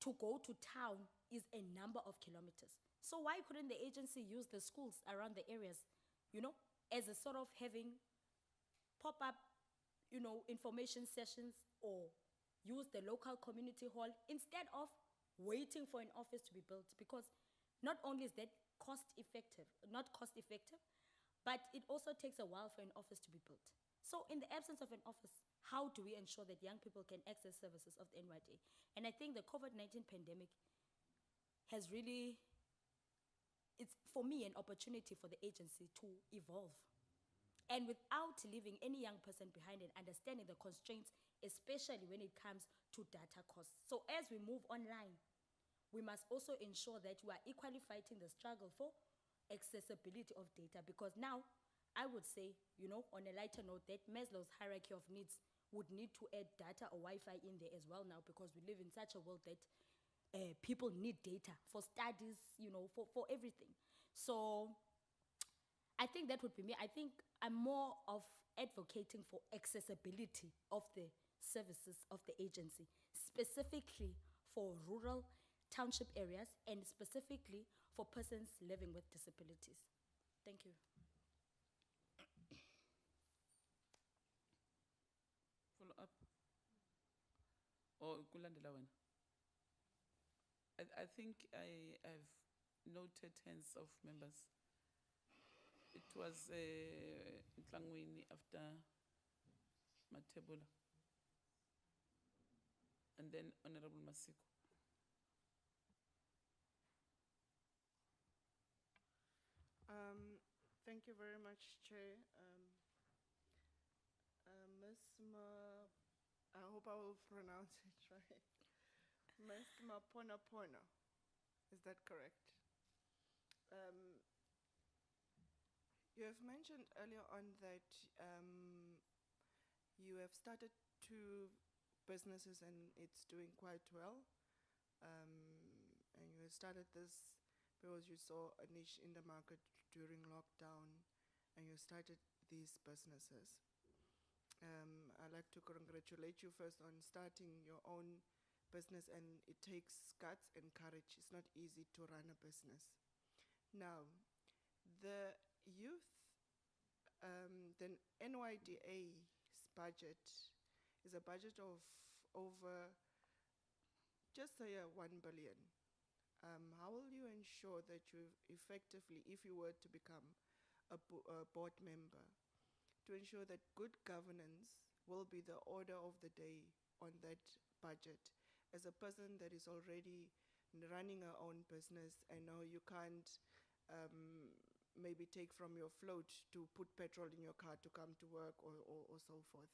to go to town is a number of kilometers. So why couldn't the agency use the schools around the areas, you know, as a sort of having pop-up, you know, information sessions, or use the local community hall instead of waiting for an office to be built? Because not only is that not cost effective, but it also takes a while for an office to be built. So in the absence of an office, how do we ensure that young people can access services of the NYDA? And I think the COVID-19 pandemic has really, it's for me an opportunity for the agency to evolve. And without leaving any young person behind and understanding the constraints, especially when it comes to data costs. So as we move online, we must also ensure that we are equally fighting the struggle for accessibility of data, because now I would say, you know, on a lighter note, that Maslow's hierarchy of needs would need to add data or Wi-Fi in there as well now, because we live in such a world that people need data for studies, you know, for everything. So I think that would be me. I think I'm more of advocating for accessibility of the services of the agency, specifically for rural township areas and specifically for persons living with disabilities. Thank you. Follow up. Or kulandela wena. I think I've noted hands of members. It was Ntlangwini after Matebula. And then Honorable Masiko. Thank you very much, Chair. I hope I will pronounce it right. Ms. Maponapono, is that correct? You have mentioned earlier on that you have started 2 businesses and it's doing quite well. And you started this because you saw a niche in the market during lockdown and you started these businesses. I'd like to congratulate you first on starting your own business, and it takes guts and courage. It's not easy to run a business. Now, the youth, the NYDA's budget is a budget of over just a 1 billion. How will you ensure that you effectively, if you were to become a board member, to ensure that good governance will be the order of the day on that budget? As a person that is already running her own business, I know you can't maybe take from your float to put petrol in your car to come to work or so forth.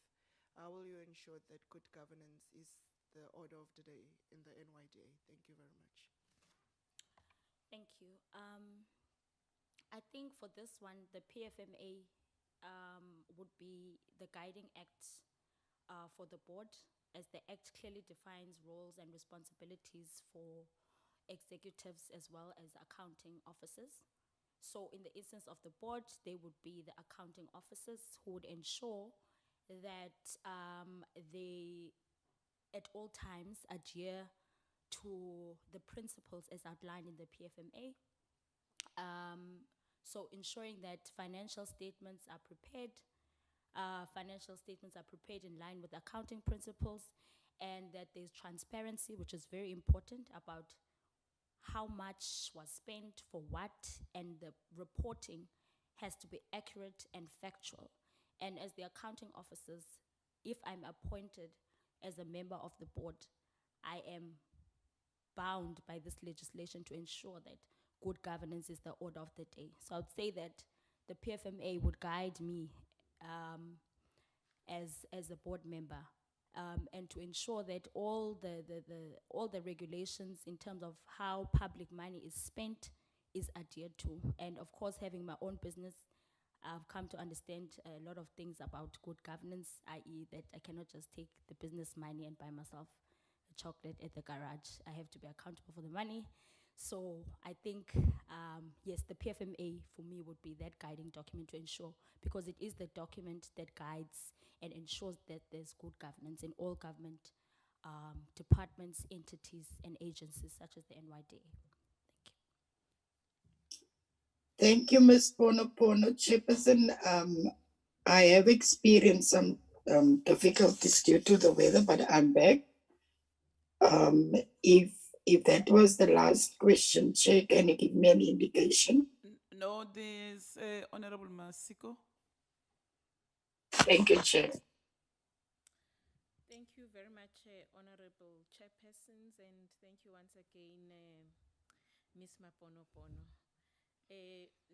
How will you ensure that good governance is the order of the day in the NYDA? Thank you very much. Thank you. I think for this one, the PFMA would be the guiding act for the board, as the act clearly defines roles and responsibilities for executives as well as accounting officers. So in the instance of the board, they would be the accounting officers who would ensure that they at all times adhere to the principles as outlined in the PFMA. So ensuring that financial statements are prepared in line with accounting principles, and that there's transparency, which is very important, about how much was spent for what, and the reporting has to be accurate and factual. And as the accounting officers, if I'm appointed as a member of the board, I am bound by this legislation to ensure that good governance is the order of the day. So I would say that the PFMA would guide me as a board member, and to ensure that all the regulations in terms of how public money is spent is adhered to. And of course, having my own business, I've come to understand a lot of things about good governance, i.e., that I cannot just take the business money and buy myself a chocolate at the garage. I have to be accountable for the money. So I think, yes, the PFMA for me would be that guiding document to ensure, because it is the document that guides and ensures that there's good governance in all government departments, entities, and agencies such as the NYDA. Thank you, Ms. Pono Chairperson. I have experienced some difficulties due to the weather, but I'm back. If that was the last question, Chair, can you give me an indication? No, there's Honorable Masiko. Thank you, Chair. Thank you very much, Honorable Chairpersons, and thank you once again, Ms. Maponopono.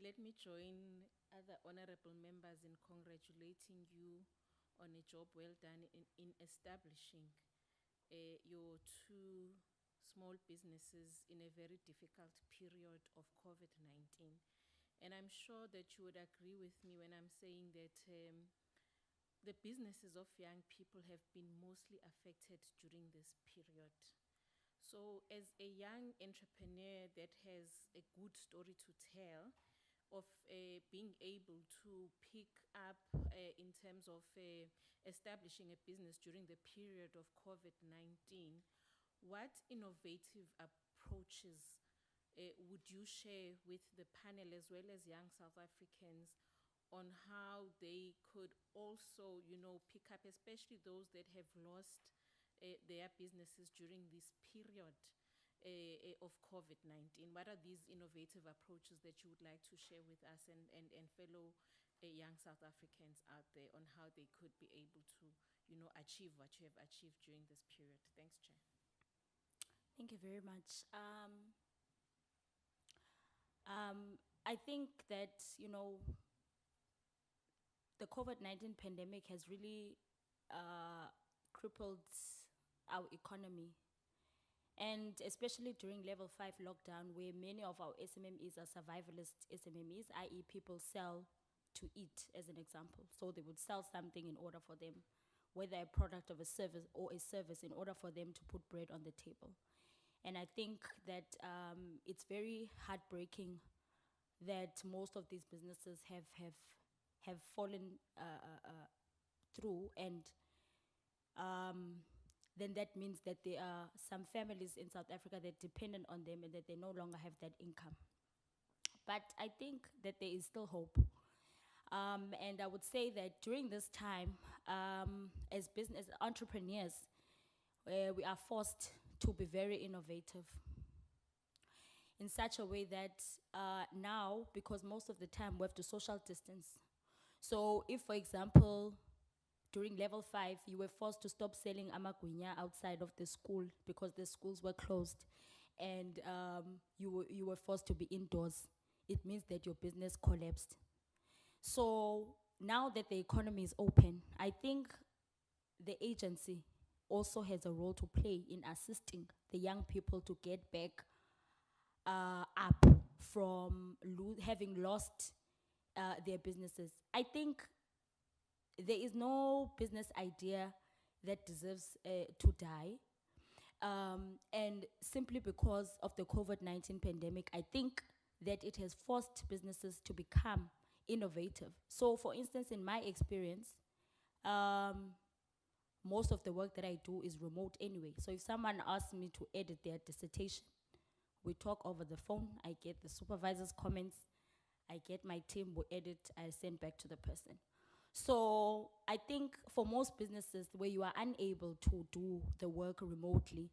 Let me join other honorable members in congratulating you on a job well done in establishing your two small businesses in a very difficult period of COVID-19. And I'm sure that you would agree with me when I'm saying that the businesses of young people have been mostly affected during this period. So as a young entrepreneur that has a good story to tell of being able to pick up in terms of establishing a business during the period of COVID-19, what innovative approaches would you share with the panel as well as young South Africans on how they could also, pick up, especially those that have lost their businesses during this period of COVID-19? What are these innovative approaches that you would like to share with us and fellow young South Africans out there on how they could be able to, achieve what you have achieved during this period? Thanks, Chair. Thank you very much. I think that, the COVID-19 pandemic has really crippled our economy. And especially during level 5 lockdown, where many of our SMMEs are survivalist SMMEs, i.e. people sell to eat, as an example. So they would sell something in order for them, whether a product of a service or a service, in order for them to put bread on the table. And I think that it's very heartbreaking that most of these businesses have fallen through, and then that means that there are some families in South Africa that are dependent on them and that they no longer have that income. But I think that there is still hope. And I would say that during this time, as business entrepreneurs, we are forced to be very innovative in such a way that now, because most of the time we have to social distance. So if, for example, during level 5, you were forced to stop selling amagwinya outside of the school because the schools were closed, and you were forced to be indoors, it means that your business collapsed. So now that the economy is open, I think the agency also has a role to play in assisting the young people to get back up from having lost their businesses. I think there is no business idea that deserves to die. And simply because of the COVID-19 pandemic, I think that it has forced businesses to become innovative. So for instance, in my experience, most of the work that I do is remote anyway. So if someone asks me to edit their dissertation, we talk over the phone, I get the supervisor's comments, I get my team, we edit, I send back to the person. So I think for most businesses where you are unable to do the work remotely,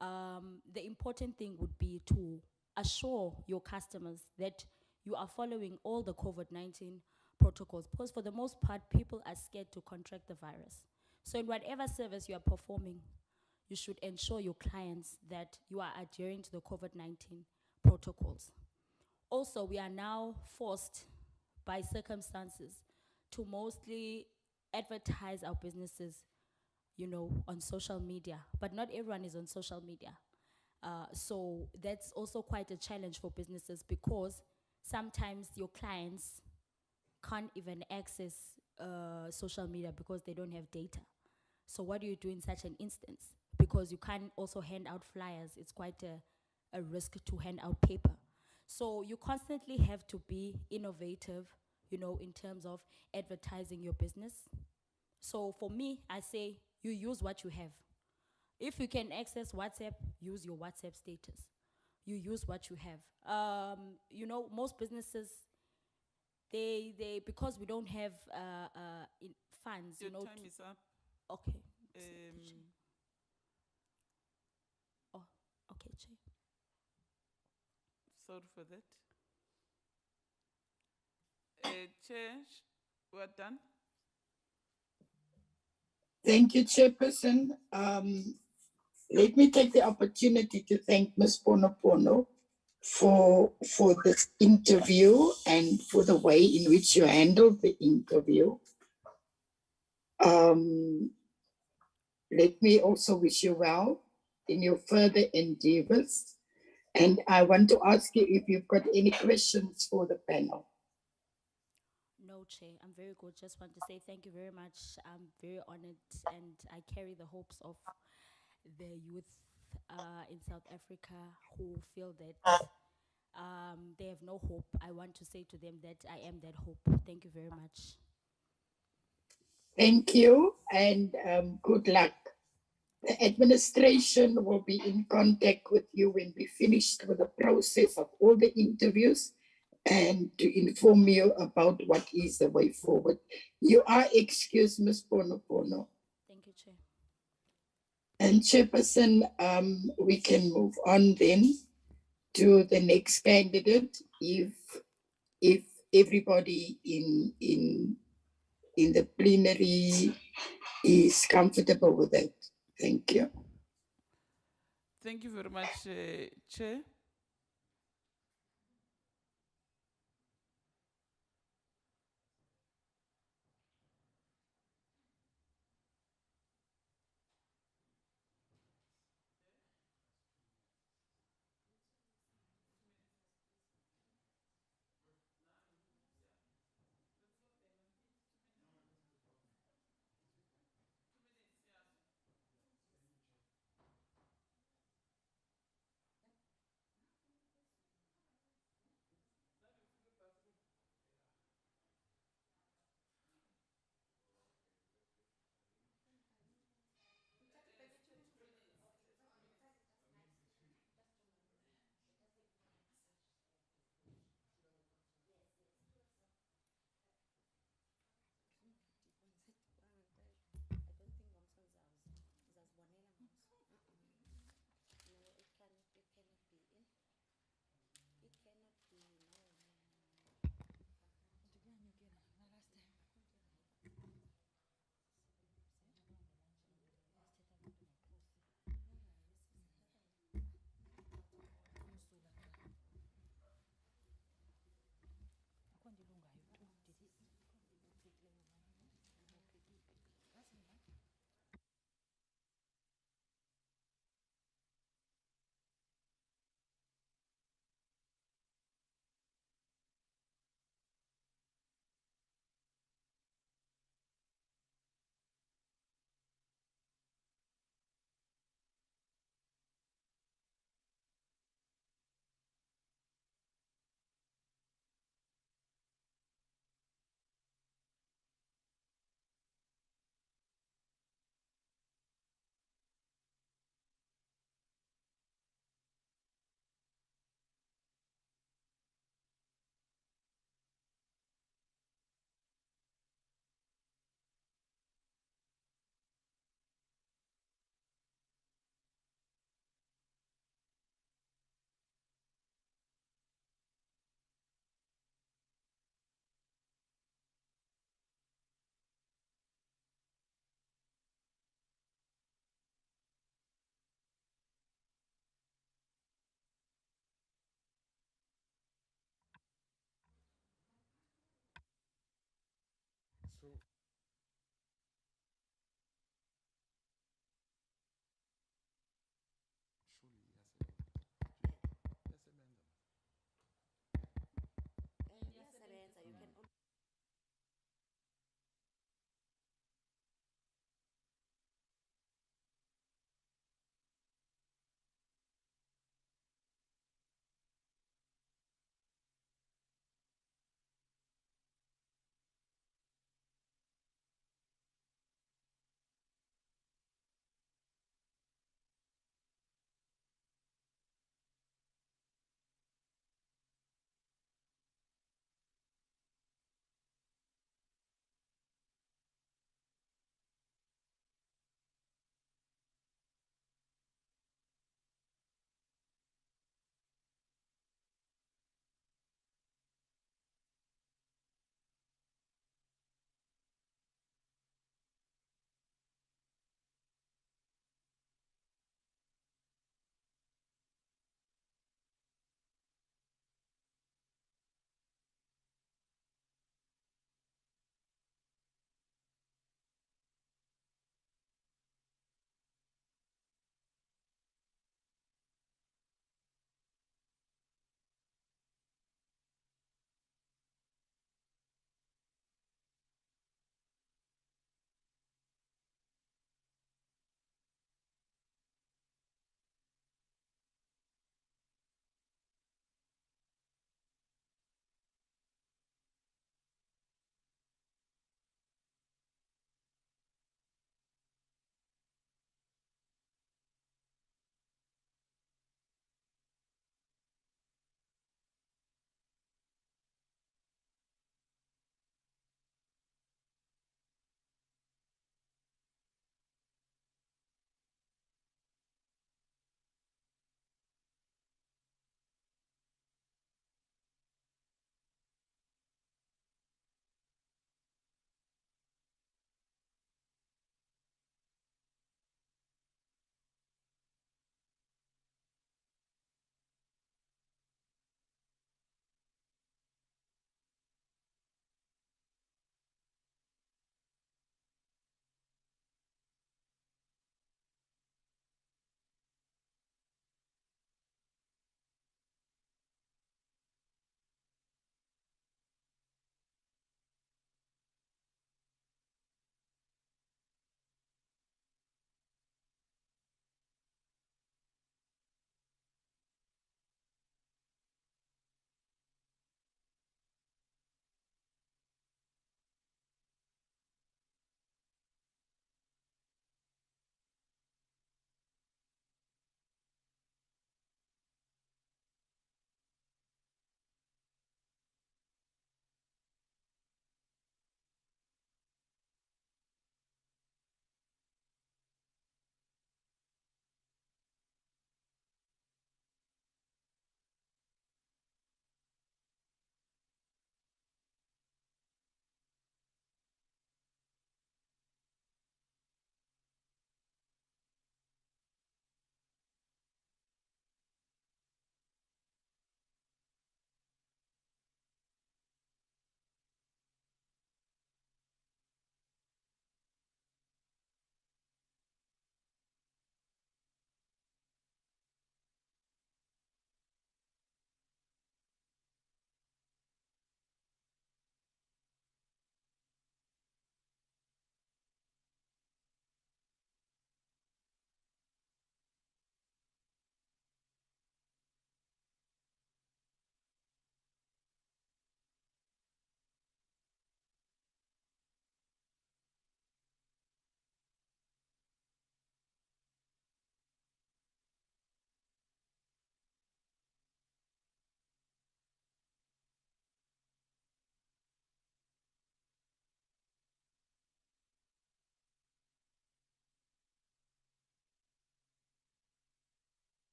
the important thing would be to assure your customers that you are following all the COVID-19 protocols, because for the most part, people are scared to contract the virus. So in whatever service you are performing, you should ensure your clients that you are adhering to the COVID-19 protocols. Also, we are now forced by circumstances to mostly advertise our businesses, on social media. But not everyone is on social media. So that's also quite a challenge for businesses because sometimes your clients can't even access social media because they don't have data. So what do you do in such an instance? Because you can't also hand out flyers. It's quite a risk to hand out paper. So you constantly have to be innovative, you know, in terms of advertising your business. So for me, I say you use what you have. If you can access WhatsApp, use your WhatsApp status. You use what you have. You know, most businesses, they because we don't have in funds, Your you know. time is up. Okay. Um, Oh, okay, Chair. sorry for that. Chair, we're done. Thank you, Chairperson. Let me take the opportunity to thank Ms. Ponopono for this interview and for the way in which you handled the interview. Let me also wish you well in your further endeavors. And I want to ask you if you've got any questions for the panel. No, Chair, I'm very good. Just want to say thank you very much. I'm very honored and I carry the hopes of the youth in South Africa who feel that they have no hope. I want to say to them that I am that hope. Thank you very much. Thank you and good luck. The administration will be in contact with you when we finished with the process of all the interviews and to inform you about what is the way forward. You are excused, Ms. Ponopono. Thank you, Chair. And Chairperson, we can move on then to the next candidate if everybody in the plenary is comfortable with that. Thank you. Thank you very much, Chair.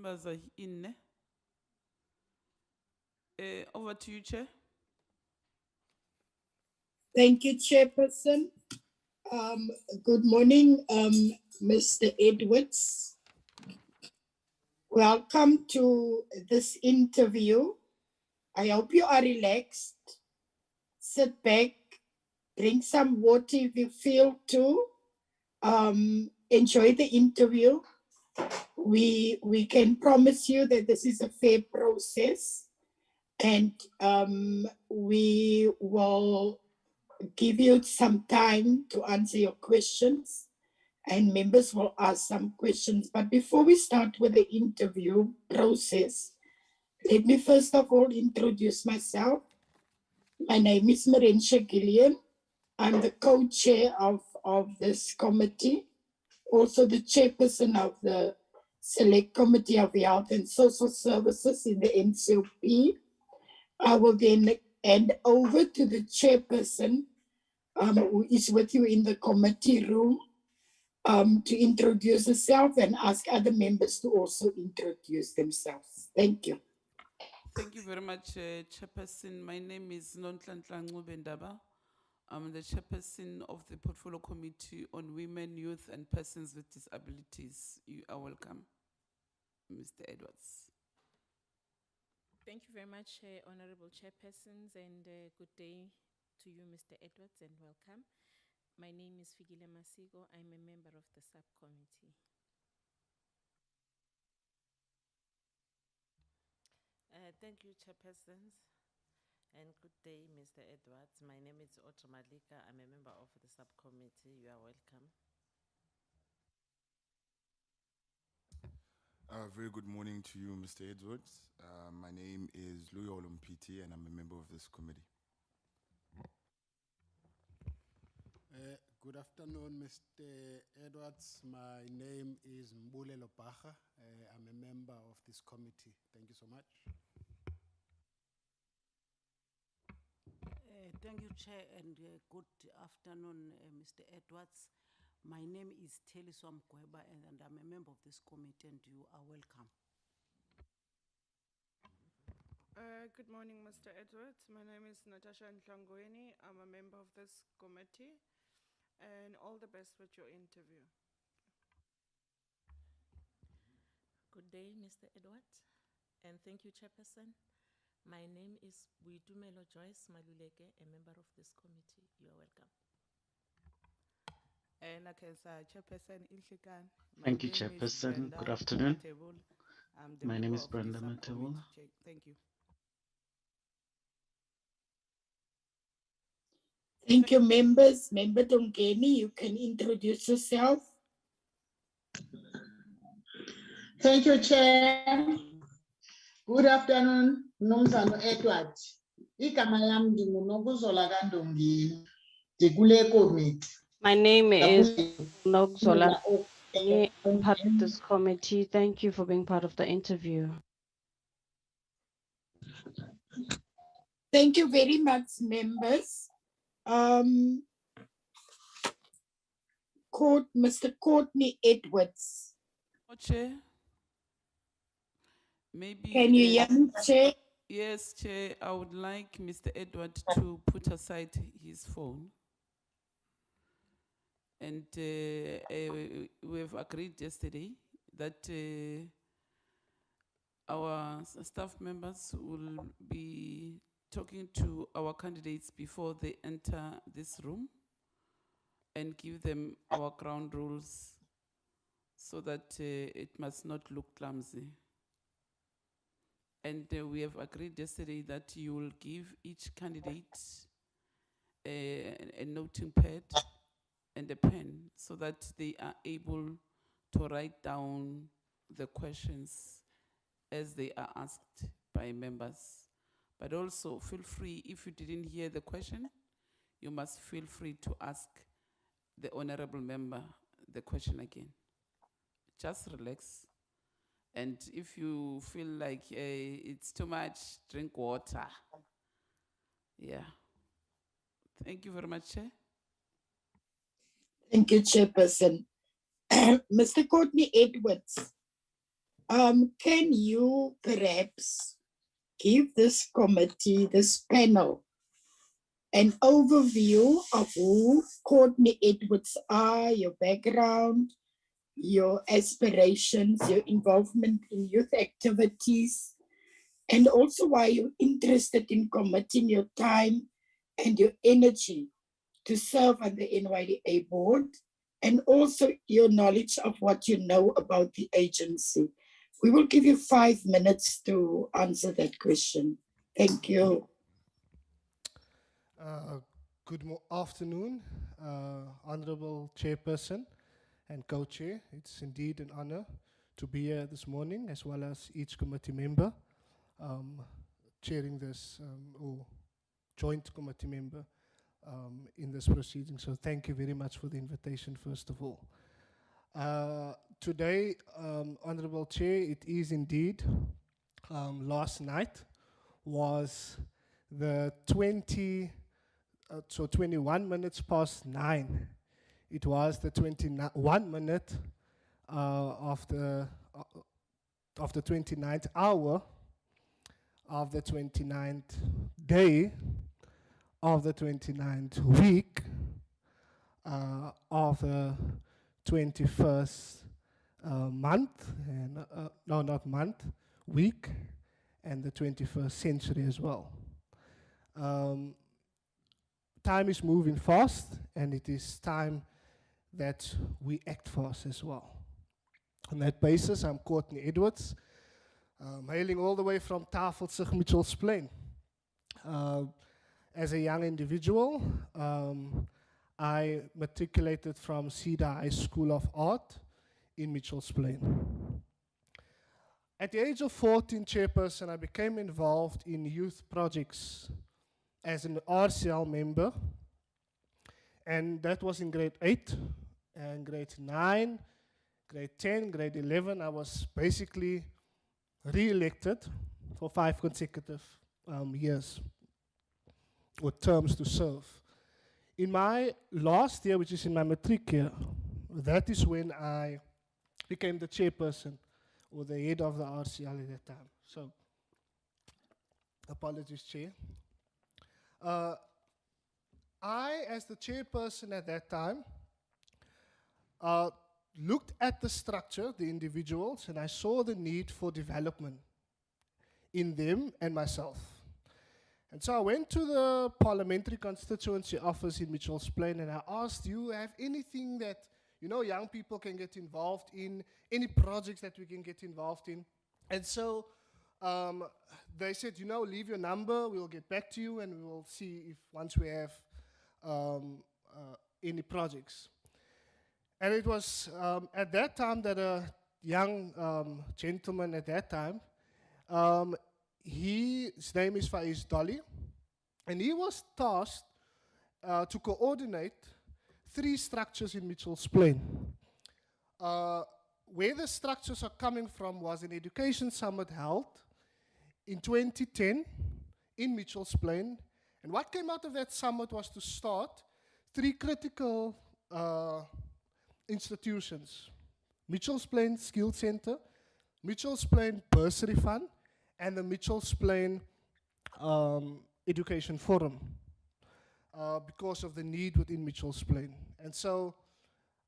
Members are in. Over to you, Chair. Thank you, Chairperson. Good morning, Mr. Edwards. Welcome to this interview. I hope you are relaxed. Sit back, drink some water if you feel to. Enjoy the interview. We can promise you that this is a fair process, and we will give you some time to answer your questions, and members will ask some questions. But before we start with the interview process, let me first of all introduce myself. My name is Marensha Gillian. I'm the co-chair of this committee, also the chairperson of the Select Committee of Health and Social Services in the NCOP. I will then hand over to the chairperson who is with you in the committee room to introduce herself and ask other members to also introduce themselves. Thank you. Thank you very much, Chairperson. My name is Nonhlanhla Ncube-Ndaba. I'm the chairperson of the Portfolio Committee on Women, Youth and Persons with Disabilities. You are welcome, Mr. Edwards. Thank you very much, Honorable Chairpersons, and good day to you, Mr. Edwards, and welcome. My name is Figile Masigo. I'm a member of the subcommittee. Thank you, Chairpersons, and good day, Mr. Edwards. My name is Otto Malika. I'm a member of the subcommittee. You are welcome. Very good morning to you, Mr. Edwards. My name is Louis Olumpiti, and I'm a member of this committee. Good afternoon, Mr. Edwards. My name is Mbule Lopacha. I'm a member of this committee. Thank you so much. Thank you, Chair, and good afternoon, Mr. Edwards. My name is Teliswam Kweba, and I'm a member of this committee, and you are welcome. Good morning, Mr. Edwards. My name is Natasha Ntlangweni. I'm a member of this committee, and all the best with your interview. Good day, Mr. Edwards, and thank you, Chairperson. My name is Buitumelo Joyce Maluleke, a member of this committee. You are welcome. And Chairperson Ilhikan. Thank you, Chairperson. Good afternoon. My name is Brenda Matebula. Thank you. Thank you, members. Member Dongeni, you can introduce yourself. Thank you, Chair. Good afternoon, Nomzano Edward. Igama yami nginguNokuzola kaNdongeni. Ndikule committee. My name is Nogzola. I'm part of this committee. Thank you for being part of the interview. Thank you very much, members. Mr. Courtney Edwards. Chair. Maybe. Can you hear me, Chair? Yes, Chair. I would like Mr. Edward to put aside his phone. And we have agreed yesterday that our staff members will be talking to our candidates before they enter this room and give them our ground rules so that it must not look clumsy. And we have agreed yesterday that you will give each candidate a noting pad and a pen so that they are able to write down the questions as they are asked by members. But also feel free, if you didn't hear the question, you must feel free to ask the honorable member the question again. Just relax. And if you feel like it's too much, drink water. Yeah. Thank you very much, Chair. Thank you, Chairperson. Mr. Courtney Edwards, Can you perhaps give this committee, this panel, an overview of who Courtney Edwards are, your background, your aspirations, your involvement in youth activities, and also why you're interested in committing your time and your energy to serve on the NYDA board, and also your knowledge of what you know about the agency. We will give you 5 minutes to answer that question. Thank you. Good afternoon, Honorable Chairperson and Co-Chair. It's indeed an honor to be here this morning, as well as each committee member chairing this or joint committee member in this proceeding. So thank you very much for the invitation, first of all. Today, Honorable Chair, it is indeed, last night was the 21 minutes past 9. It was the 21 minute of the 29th hour of the 29th day of the 29th week of the 21st month, and no, not month, week, and the 21st century as well. Time is moving fast, and it is time that we act fast as well. On that basis, I'm Courtney Edwards, hailing all the way from Tafelsig, Mitchells Plain. As a young individual, I matriculated from Cedar High School of Art in Mitchells Plain. At the age of 14, Chairperson, I became involved in youth projects as an RCL member, and that was in grade 8 and grade 9, grade 10, grade 11. I was basically re-elected for 5 consecutive years or terms to serve. In my last year, which is in my matric year, that is when I became the chairperson or the head of the RCL at that time. So, apologies, Chair. I, as the chairperson at that time, looked at the structure, the individuals, and I saw the need for development in them and myself. And so I went to the parliamentary constituency office in Mitchells Plain, and I asked, do you have anything that, you know, young people can get involved in, any projects that we can get involved in? And so they said, you know, leave your number, we'll get back to you, and we will see if once we have any projects. And it was at that time that a young gentleman at that time, his name is Faiz Dolly, and he was tasked to coordinate 3 structures in Mitchells Plain. Where the structures are coming from was an education summit held in 2010 in Mitchells Plain, and what came out of that summit was to start 3 critical institutions: Mitchells Plain Skills Center, Mitchells Plain Bursary Fund, and the Mitchells Plain Education Forum, because of the need within Mitchells Plain. And so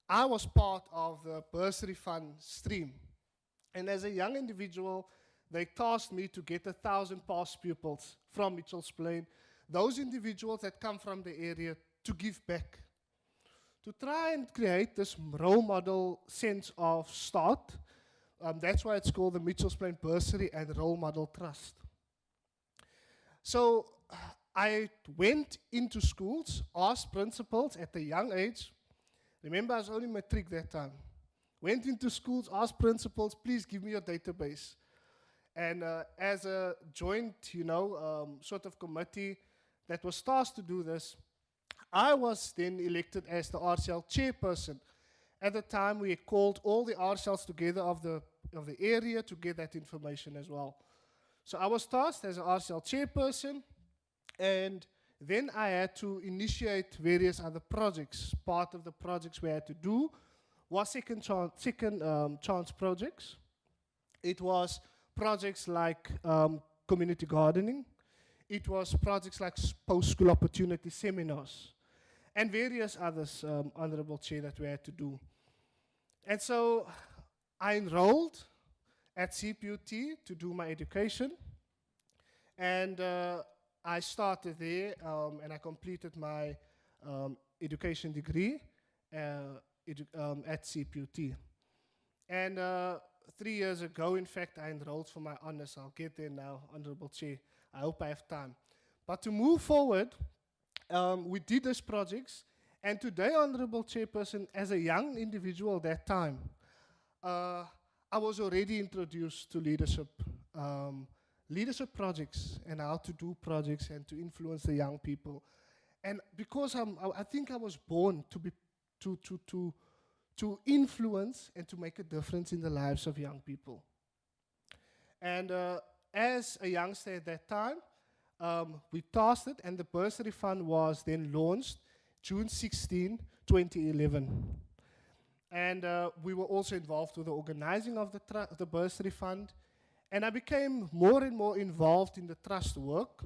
I was part of the Bursary Fund stream. And as a young individual, they tasked me to get 1,000 past pupils from Mitchells Plain, those individuals that come from the area, to give back, to try and create this role model sense of start. That's why it's called the Mitchells Plain Bursary and Role Model Trust. So I went into schools, asked principals at a young age. Remember, I was only matric that time. Went into schools, asked principals, please give me your database. And as a joint, sort of committee that was tasked to do this, I was then elected as the RCL chairperson. At the time, we had called all the RCLs together of the area to get that information as well. So I was tasked as an RCL chairperson, and then I had to initiate various other projects. Part of the projects we had to do was second chance projects. It was projects like community gardening. It was projects like post-school opportunity seminars and various others, Honorable Chair, that we had to do. And so I enrolled at CPUT to do my education. And I started there and I completed my education degree at CPUT. And 3 years ago, in fact, I enrolled for my honors. I'll get there now, Honorable Chair. I hope I have time. But to move forward, we did these projects. And today, Honorable Chairperson, as a young individual that time, I was already introduced to leadership, leadership projects and how to do projects and to influence the young people. And because I think I was born to influence and to make a difference in the lives of young people. And as a youngster at that time, we tasked it, and the bursary fund was then launched June 16, 2011. And we were also involved with the organizing of the bursary fund. And I became more and more involved in the trust work.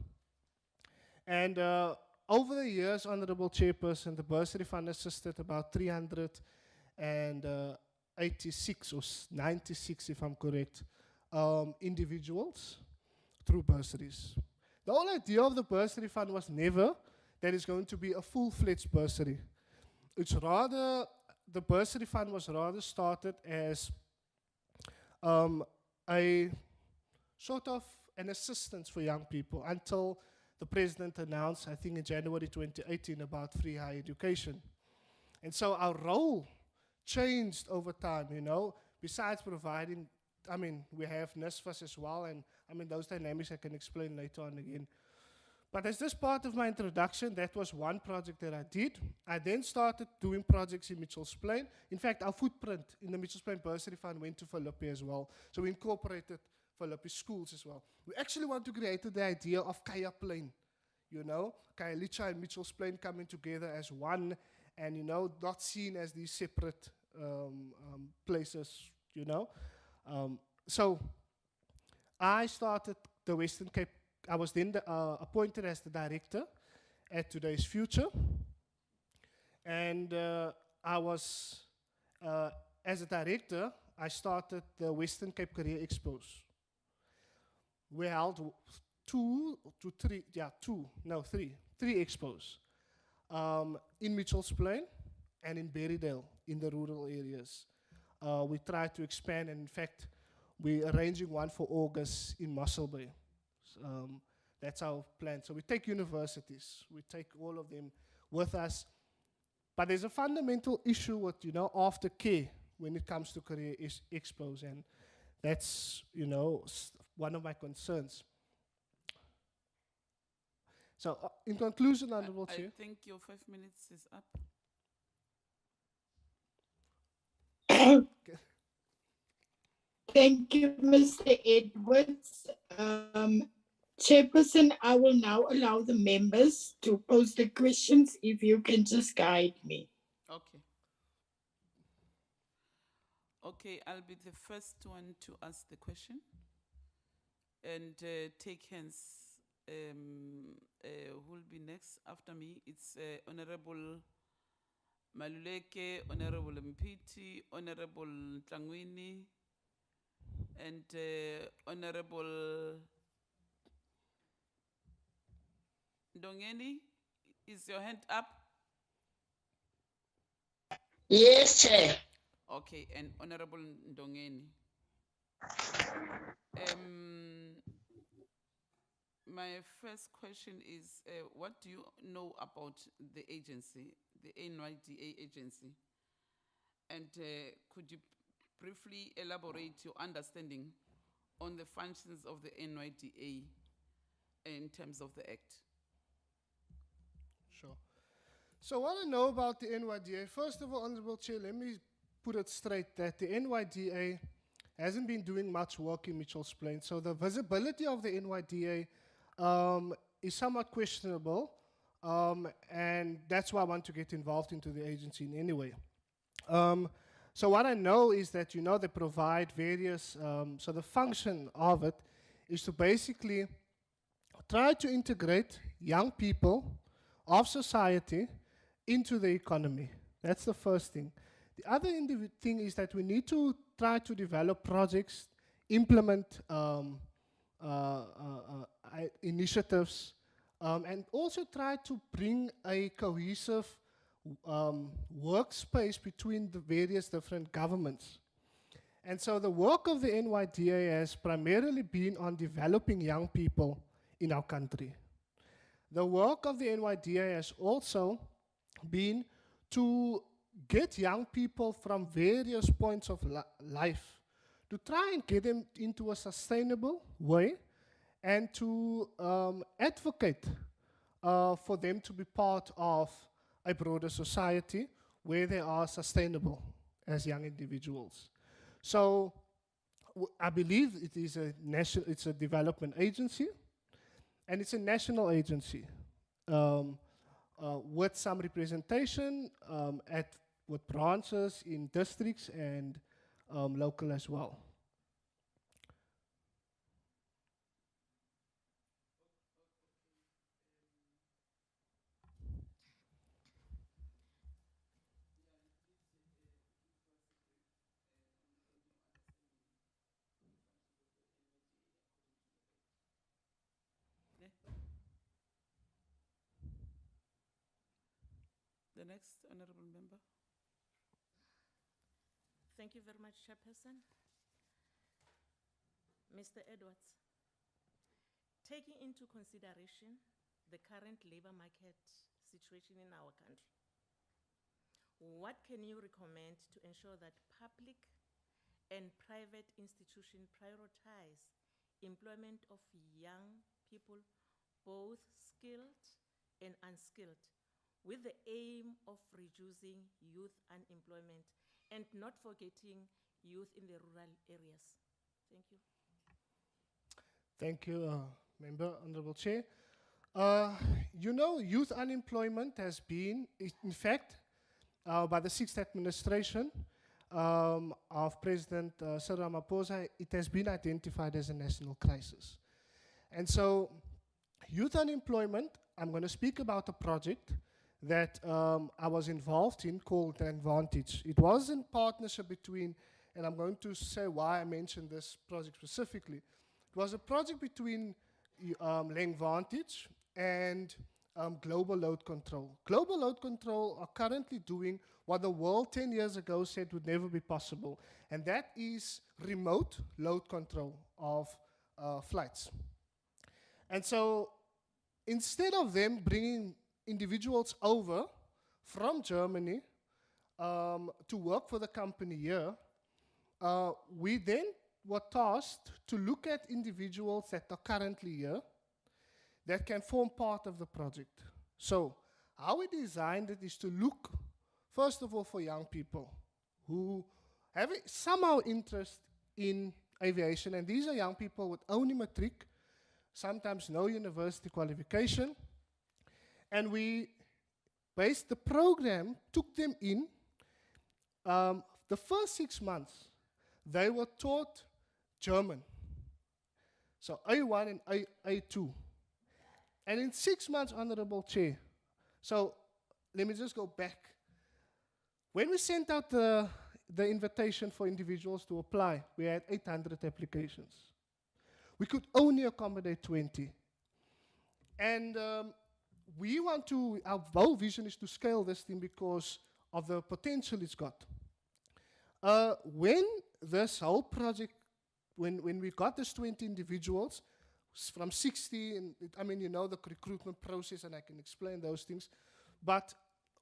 And over the years, Honorable Chairperson, the bursary fund assisted about 386 or 96, if I'm correct, individuals through bursaries. The whole idea of the bursary fund was never that it's going to be a full-fledged bursary. It's rather, the bursary fund was rather started as a sort of an assistance for young people until the president announced, I think in January 2018, about free higher education. And so our role changed over time, you know, besides providing, I mean, we have NSFAS as well, and I mean, those dynamics I can explain later on again. But as this part of my introduction, that was one project that I did. I then started doing projects in Mitchell's Plain. In fact, our footprint in the Mitchell's Plain Bursary Fund went to Philippi as well. So we incorporated Philippi schools as well. We actually want to create the idea of Kaya Plain, you know, Kaya Licha and Mitchell's Plain coming together as one, and, you know, not seen as these separate places, you know. So I started the Western Cape. I was then appointed as the director at Today's Future. And I was, as a director, I started the Western Cape Career Expos. We held three expos in Mitchell's Plain and in Berrydale in the rural areas. We tried to expand, and in fact, we're arranging one for August in Mossel Bay. That's our plan. So we take universities, we take all of them with us. But there's a fundamental issue with, you know, aftercare when it comes to career expos, and that's, you know, one of my concerns. So in conclusion, Honorable Chair. I think your 5 minutes is up. Thank you, Mr. Edwards. Chairperson, I will now allow the members to pose the questions if you can just guide me. Okay. Okay, I'll be the first one to ask the question and take hands. Who will be next after me? It's Honorable Maluleke, Honorable Mpiti, Honorable Tlangwini, and Honorable Ndongeni. Is your hand up? Yes, Chair. Okay, and Honorable Ndongeni. My first question is, what do you know about the agency, the NYDA agency? And could you briefly elaborate your understanding on the functions of the NYDA in terms of the Act? Sure. So what I know about the NYDA, first of all, Honorable Chair, let me put it straight that the NYDA hasn't been doing much work in Mitchell's Plain. So the visibility of the NYDA is somewhat questionable, and that's why I want to get involved into the agency in any way. So what I know is that, they provide various, so the function of it is to basically try to integrate young people of society into the economy. That's the first thing. The other thing is that we need to try to develop projects, implement initiatives, and also try to bring a cohesive workspace between the various different governments. And so the work of the NYDA has primarily been on developing young people in our country. The work of the NYDA has also been to get young people from various points of life to try and get them into a sustainable way and to advocate for them to be part of a broader society where they are sustainable as young individuals. So I believe it is it's a development agency, and it's a national agency with some representation with branches in districts and local as well. The next honorable member. Thank you very much, Chairperson. Mr. Edwards, taking into consideration the current labor market situation in our country, what can you recommend to ensure that public and private institutions prioritize employment of young people, both skilled and unskilled, with the aim of reducing youth unemployment and not forgetting youth in the rural areas? Thank you. Thank you, Member, Honorable Chair. Youth unemployment has been, in fact, by the 6th administration of President Cyril Ramaphosa, it has been identified as a national crisis. And so, youth unemployment, I'm going to speak about a project that I was involved in called Advantage. It was in partnership between, and I'm going to say why I mentioned this project specifically. It was a project between Vantage and Global Load Control. Global Load Control are currently doing what the world 10 years ago said would never be possible, and that is remote load control of flights. And so instead of them bringing individuals over from Germany to work for the company here, we then were tasked to look at individuals that are currently here that can form part of the project. So how we designed it is to look, first of all, for young people who have somehow interest in aviation, and these are young people with only matric, sometimes no university qualification, and we based the program, took them in. The first 6 months, they were taught German. So A1 and A2. And in 6 months, Honorable Chair, so let me just go back. When we sent out the invitation for individuals to apply, we had 800 applications. We could only accommodate 20. And our whole vision is to scale this thing because of the potential it's got. When this whole project, when we got this 20 individuals from 60, and the recruitment process, and I can explain those things. But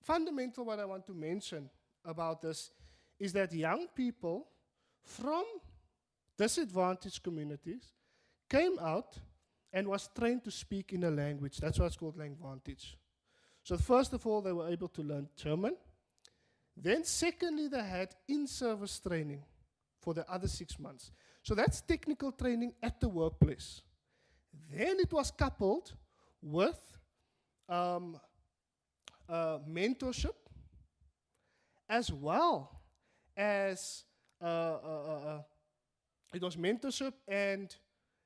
fundamental, what I want to mention about this is that young people from disadvantaged communities came out and was trained to speak in a language. That's why it's called Vantage. So first of all, they were able to learn German. Then secondly, they had in-service training for the other 6 months. So that's technical training at the workplace. Then it was coupled with mentorship as well as it was mentorship and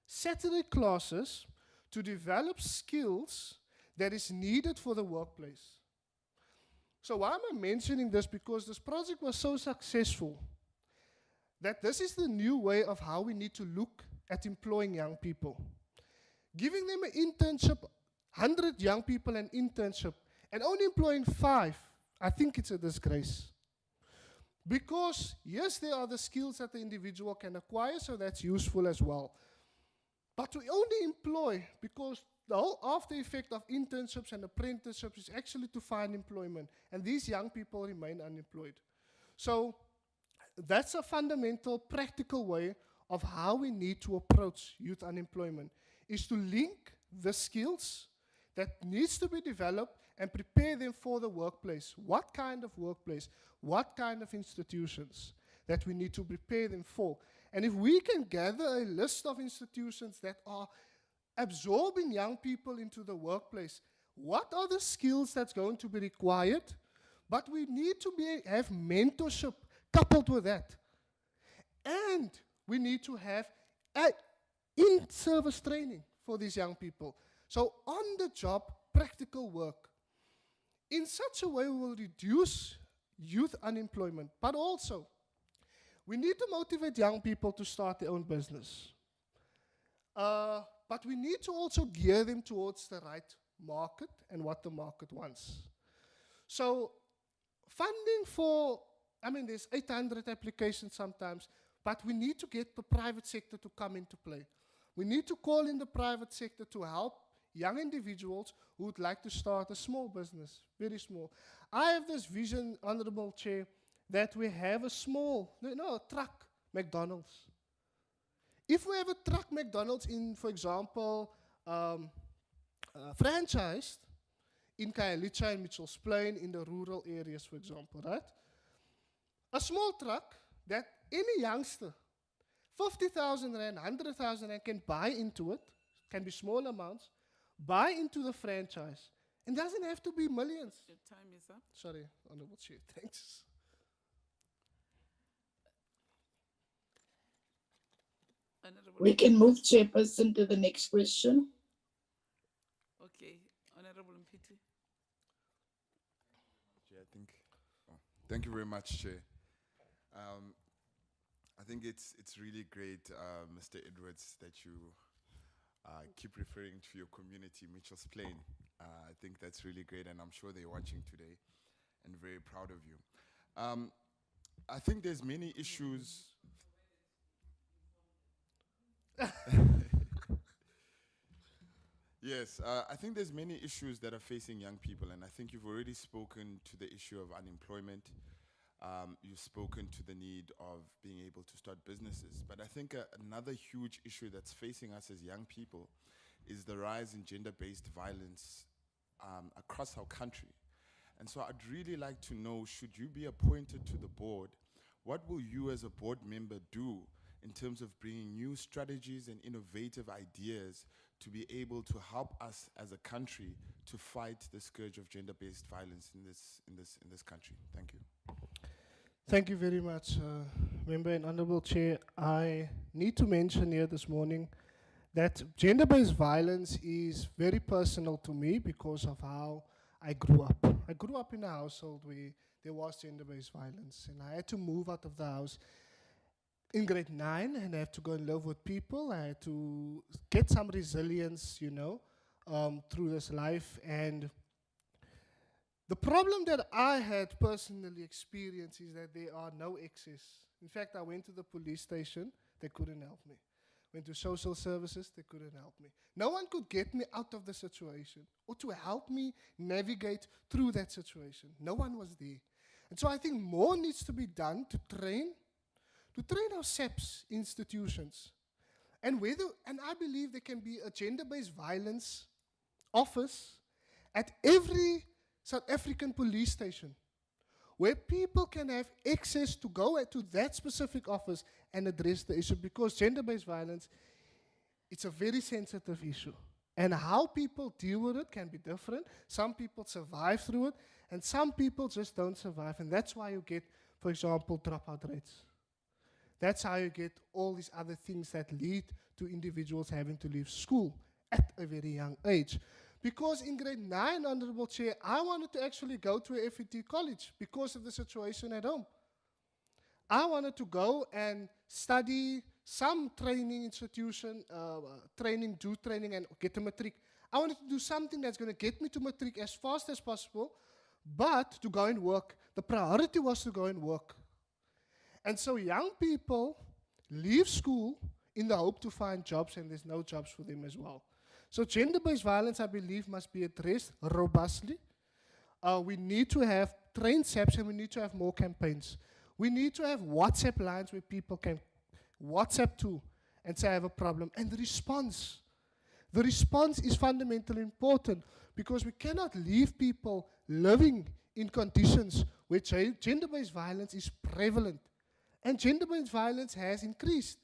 Saturday classes to develop skills that is needed for the workplace. So why am I mentioning this? Because this project was so successful that this is the new way of how we need to look at employing young people. Giving them an internship, 100 young people an internship, and only employing 5, I think it's a disgrace. Because, yes, there are the skills that the individual can acquire, so that's useful as well. But to only employ, because the whole after effect of internships and apprenticeships is actually to find employment, and these young people remain unemployed. So that's a fundamental, practical way of how we need to approach youth unemployment, is to link the skills that needs to be developed and prepare them for the workplace. What kind of workplace? What kind of institutions that we need to prepare them for? And if we can gather a list of institutions that are absorbing young people into the workplace, what are the skills that's going to be required? But we need to have mentorship coupled with that. And we need to have in-service training for these young people. So on-the-job practical work. In such a way, we will reduce youth unemployment. But also, we need to motivate young people to start their own business. But we need to also gear them towards the right market and what the market wants. So funding for, there's 800 applications sometimes, but we need to get the private sector to come into play. We need to call in the private sector to help young individuals who would like to start a small business, very small. I have this vision, Honorable Chair, that we have a small, a truck McDonald's. If we have a truck McDonald's in, for example, franchised in Khayelitsha and Mitchell's Plain, in the rural areas, for example, right? A small truck that any youngster, 50,000 Rand, 100,000 Rand can buy into it, can be small amounts, buy into the franchise. It doesn't have to be millions. Your time is up. Sorry, Honorable Chair, thanks. We can move Chairperson to the next question. Okay, Honorable Mpiti. Chair, thank you very much, Chair. I think it's really great, Mr. Edwards, that you keep referring to your community, Mitchell's Plain. I think that's really great, and I'm sure they're watching today and very proud of you. I think there's many issues. Yes, I think there's many issues that are facing young people, and I think you've already spoken to the issue of unemployment. You've spoken to the need of being able to start businesses. But I think another huge issue that's facing us as young people is the rise in gender-based violence across our country. And so I'd really like to know, should you be appointed to the board, what will you as a board member do in terms of bringing new strategies and innovative ideas to be able to help us as a country to fight the scourge of gender-based violence in this country? Thank you. Thank you very much, Member and Honorable Chair. I need to mention here this morning that gender-based violence is very personal to me because of how I grew up. I grew up in a household where there was gender-based violence, and I had to move out of the house in grade 9, and I have to go and live with people. I had to get some resilience, through this life. And the problem that I had personally experienced is that there are no access. In fact, I went to the police station, they couldn't help me. Went to social services, they couldn't help me. No one could get me out of the situation or to help me navigate through that situation. No one was there. And so I think more needs to be done to train our SAPS institutions. And I believe there can be a gender-based violence office at every South African police station, where people can have access to go to that specific office and address the issue, because gender-based violence, it's a very sensitive issue. And how people deal with it can be different. Some people survive through it, and some people just don't survive. And that's why you get for example, dropout rates. That's how you get all these other things that lead to individuals having to leave school at a very young age. Because in grade 9, Honorable Chair, I wanted to actually go to a FET college because of the situation at home. I wanted to go and study some training institution, do training and get a matric. I wanted to do something that's going to get me to matric as fast as possible, but to go and work. The priority was to go and work. And so young people leave school in the hope to find jobs, and there's no jobs for them as well. So gender-based violence, I believe, must be addressed robustly. We need to have trained SAPs, and we need to have more campaigns. We need to have WhatsApp lines where people can WhatsApp to and say, I have a problem. And the response is fundamentally important, because we cannot leave people living in conditions where gender-based violence is prevalent. And gender-based violence has increased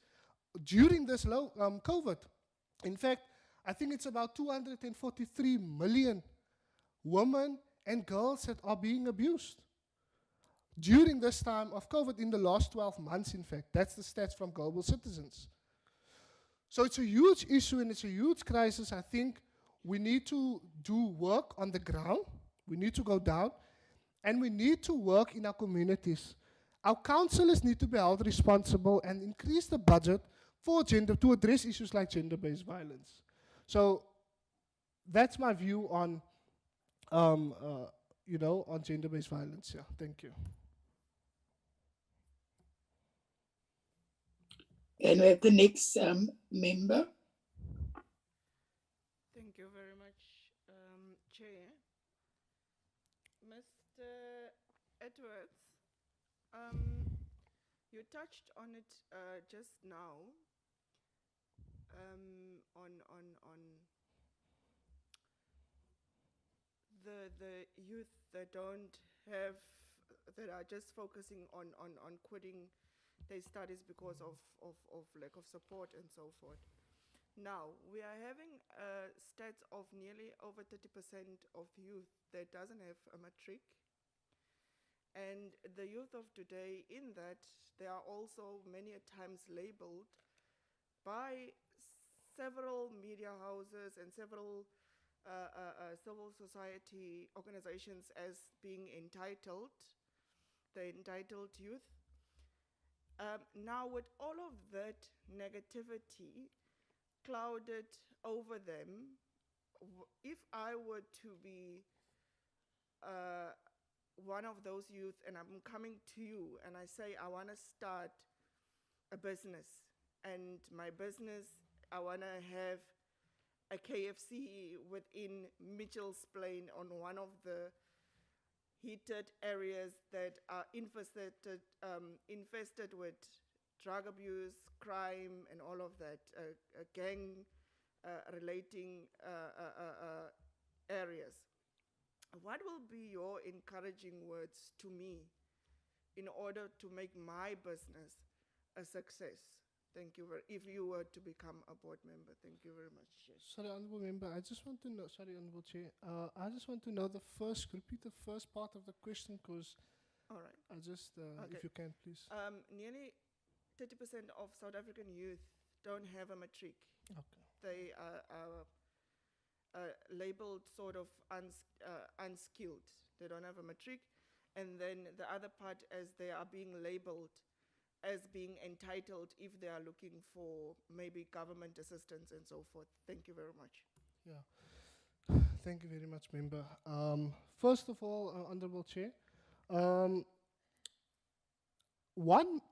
during this COVID. In fact, I think it's about 243 million women and girls that are being abused during this time of COVID in the last 12 months, in fact. That's the stats from Global Citizens. So it's a huge issue and it's a huge crisis. I think we need to do work on the ground. We need to go down, and we need to work in our communities. Our councillors need to be held responsible and increase the budget for to address issues like gender-based violence. So that's my view on, on gender-based violence. Yeah, thank you. And we have the next member. Thank you very much, Chair. Mr. Edwards, you touched on it just now, on the youth that don't have, that are just focusing on quitting their studies because of lack of support and so forth. Now, we are having stats of nearly over 30% of youth that doesn't have a matric. And the youth of today, in that, they are also many a times labeled by several media houses and several civil society organizations as being entitled, the entitled youth. Now, with all of that negativity clouded over them, if I were to be one of those youth and I'm coming to you and I say I want to start a business, and my business, I want to have a KFC within Mitchell's Plain on one of the heated areas that are infested with drug abuse, crime, and all of that, gang relating areas. What will be your encouraging words to me in order to make my business a success? Thank you if you were to become a board member. Thank you very much. Sorry, Honourable Member, I just want to know, sorry, Honourable Chair, I just want to know repeat the first part of the question, because all right. I just, okay. If you can, please. Nearly 30% of South African youth don't have a matric. Okay. They are labeled sort of unskilled. They don't have a matric. And then the other part, as they are being labeled as being entitled if they are looking for maybe government assistance and so forth. Thank you very much. Yeah, thank you very much, Member. First of all, Honourable Chair,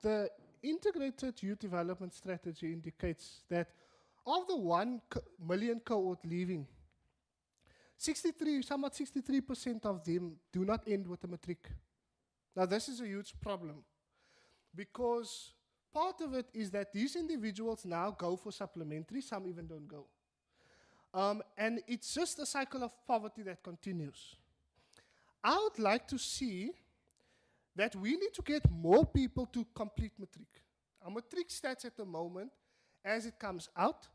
the integrated youth development strategy indicates that of the 1 million cohort leaving, 63% of them do not end with a matric. Now, this is a huge problem, because part of it is that these individuals now go for supplementary, some even don't go. And it's just a cycle of poverty that continues. I would like to see that we need to get more people to complete matric. Our matric stats at the moment, as it comes out,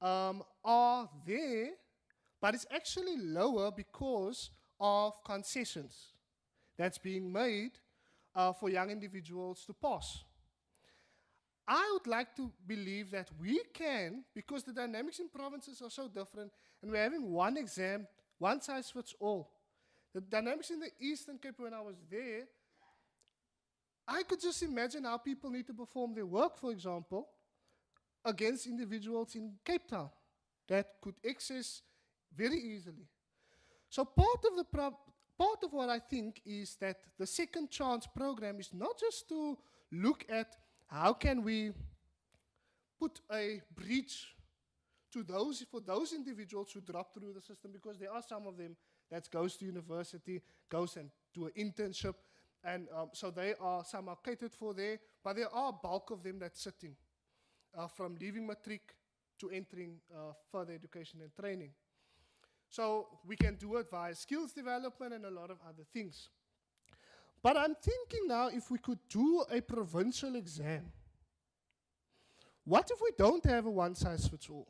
are there, but it's actually lower because of concessions that's being made for young individuals to pass. I would like to believe that we can, because the dynamics in provinces are so different, and we're having one exam, one size fits all. The dynamics in the Eastern Cape, when I was there, I could just imagine how people need to perform their work, for example, against individuals in Cape Town that could access very easily. So part of what I think is that the Second Chance program is not just to look at how can we put a bridge to for those individuals who drop through the system, because there are some of them that goes to university, goes and do an internship, and so some are catered for there, but there are a bulk of them that's sitting from leaving matric to entering further education and training. So we can do it via skills development and a lot of other things. But I'm thinking now, if we could do a provincial exam, what if we don't have a one-size-fits-all?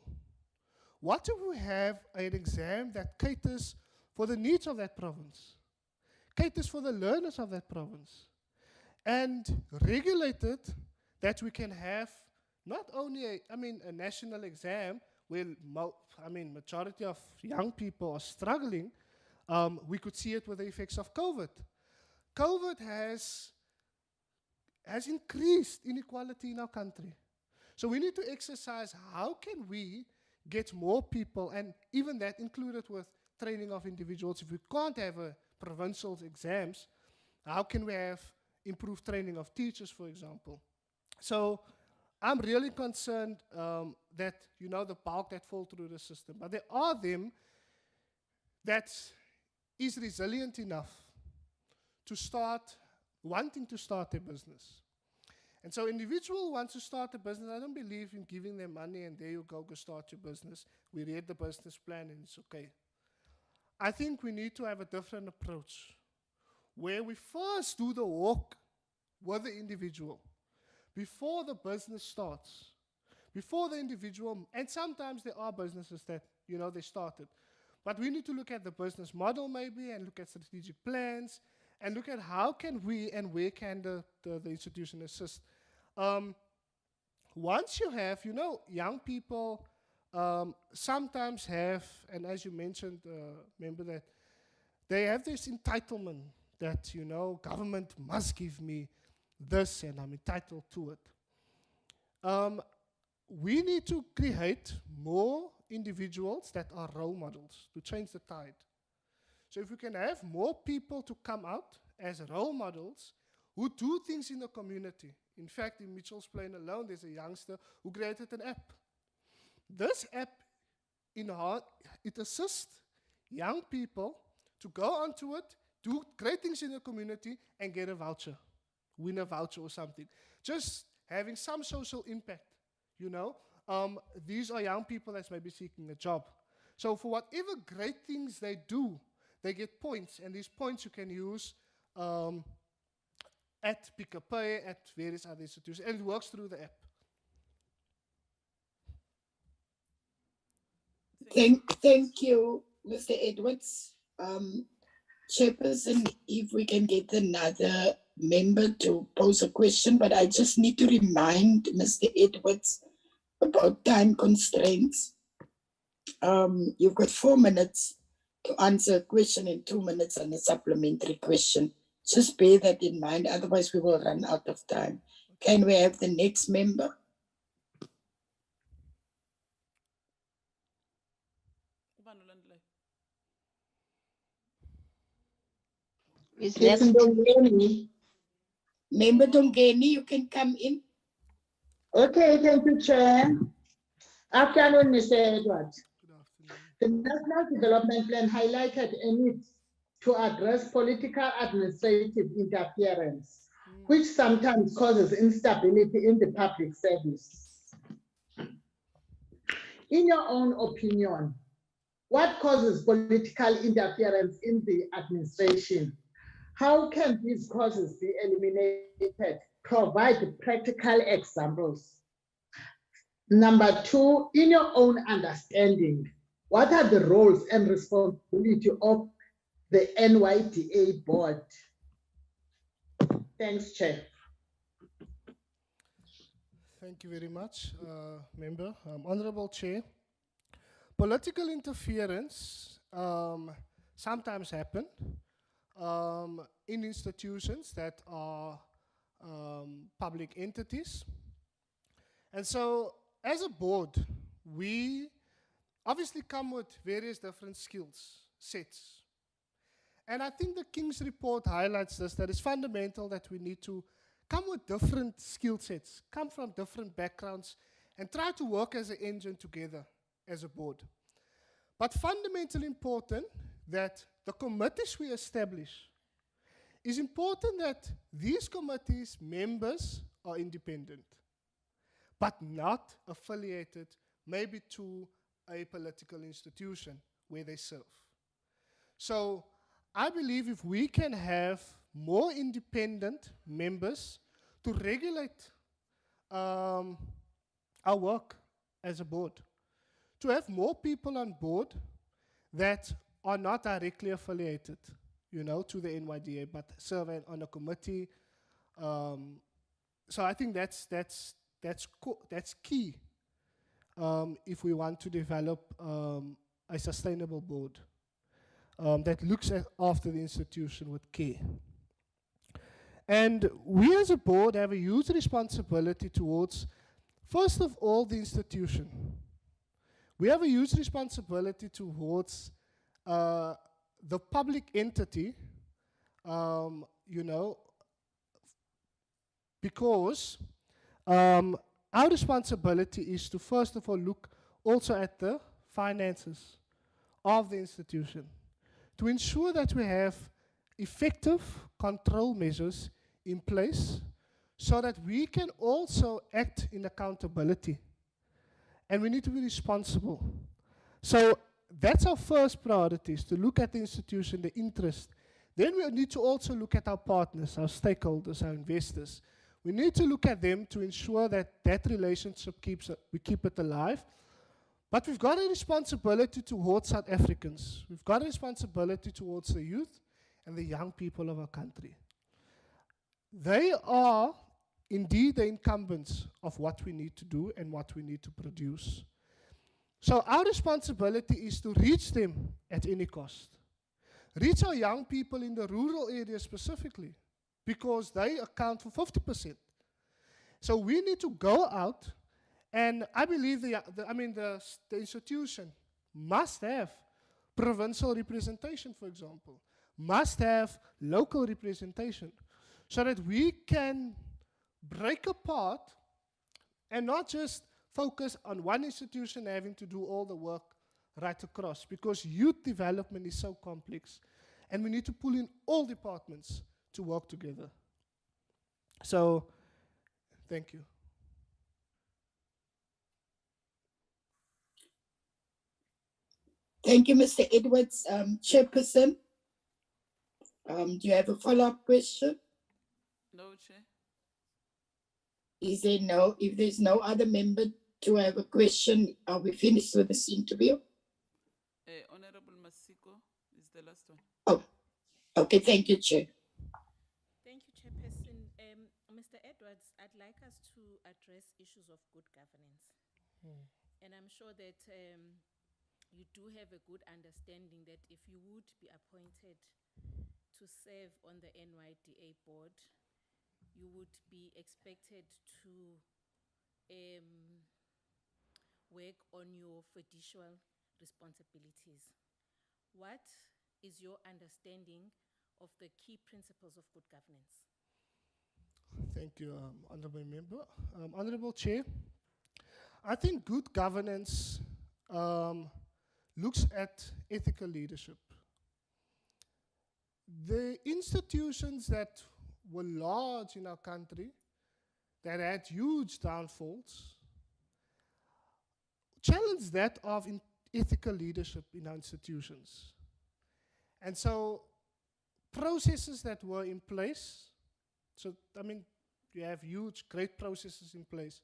What if we have an exam that caters for the needs of that province, caters for the learners of that province, and regulated that we can have not only a national exam where majority of young people are struggling. We could see it with the effects of COVID. COVID has increased inequality in our country. So we need to exercise how can we get more people, and even that included with training of individuals. If we can't have a provincial exams, how can we have improved training of teachers, for example? So I'm really concerned that, the bulk that fall through the system. But there are them that is resilient enough to wanting to start a business. And so individual wants to start a business. I don't believe in giving them money and there you go start your business. We read the business plan and it's okay. I think we need to have a different approach where we first do the work with the individual before the business starts, before the individual, and sometimes there are businesses that, they started. But we need to look at the business model maybe and look at strategic plans and look at how can we and where can the institution assist. Once you have, young people sometimes have, and as you mentioned, remember that they have this entitlement that, government must give me this and I'm entitled to it. We need to create more individuals that are role models to change the tide. So if we can have more people to come out as role models who do things in the community. In fact, in Mitchell's Plain alone, there's a youngster who created an app. This app, it assists young people to go onto it, do great things in the community, and get a voucher, win a voucher or something. Just having some social impact, These are young people that's maybe seeking a job. So for whatever great things they do, they get points, and these points you can use at Pick a Pay, at various other institutions, and it works through the app. Thank you, Mr. Edwards. Chairperson, if we can get another member to pose a question, but I just need to remind Mr. Edwards about time constraints. You've got 4 minutes to answer a question and 2 minutes on a supplementary question. Just bear that in mind, otherwise we will run out of time. Can we have the next member? Is that Member Dongeni, you can come in. Okay, thank you, Chair. Afternoon, Mr. Edwards. The National Development Plan highlighted a need to address political administrative interference, which sometimes causes instability in the public service. In your own opinion, what causes political interference in the administration? How can these causes be eliminated? Provide practical examples. Number 2, in your own understanding, what are the roles and responsibility of the NYDA board? Thanks, Chair. Thank you very much, Member. Honorable Chair, political interference sometimes happen in institutions that are public entities. And so, as a board, we obviously come with various different skills sets. And I think the King's report highlights this, that it's fundamental that we need to come with different skill sets, come from different backgrounds, and try to work as an engine together as a board. But fundamentally important that the committees we establish, is important that these committees' members are independent, but not affiliated maybe to a political institution where they serve. So I believe if we can have more independent members to regulate our work as a board, to have more people on board that are not directly affiliated, to the NYDA, but serve on a committee. So I think that's key if we want to develop a sustainable board that looks after the institution with care. And we as a board have a huge responsibility towards, first of all, the institution. We have a huge responsibility towards the public entity, because our responsibility is to first of all look also at the finances of the institution, to ensure that we have effective control measures in place so that we can also act in accountability. And we need to be responsible. So that's our first priority, is to look at the institution, the interest. Then we need to also look at our partners, our stakeholders, our investors. We need to look at them to ensure that that relationship we keep it alive. But we've got a responsibility towards South Africans. We've got a responsibility towards the youth and the young people of our country. They are indeed the incumbents of what we need to do and what we need to produce. So our responsibility is to reach them at any cost. Reach our young people in the rural areas specifically, because they account for 50%. So we need to go out, and I believe the institution must have provincial representation, for example, must have local representation, so that we can break apart and not just focus on one institution having to do all the work right across, because youth development is so complex, and we need to pull in all departments to work together. So, thank you. Thank you, Mr. Edwards. Chairperson, do you have a follow-up question? No, Chair. Is there no, if there's no other member to have a question, are we finished with this interview? Honorable Masiko is the last one. Oh, okay, thank you, Chair. Thank you, Chairperson. Mr. Edwards, I'd like us to address issues of good governance. And I'm sure that you do have a good understanding that if you would be appointed to serve on the NYDA board, you would be expected to work on your fiducial responsibilities. What is your understanding of the key principles of good governance? Thank you, Honorable Member. Honorable Chair, I think good governance looks at ethical leadership. The institutions that were large in our country, that had huge downfalls, challenged that of ethical leadership in our institutions. And so processes that were in place, you have huge, great processes in place,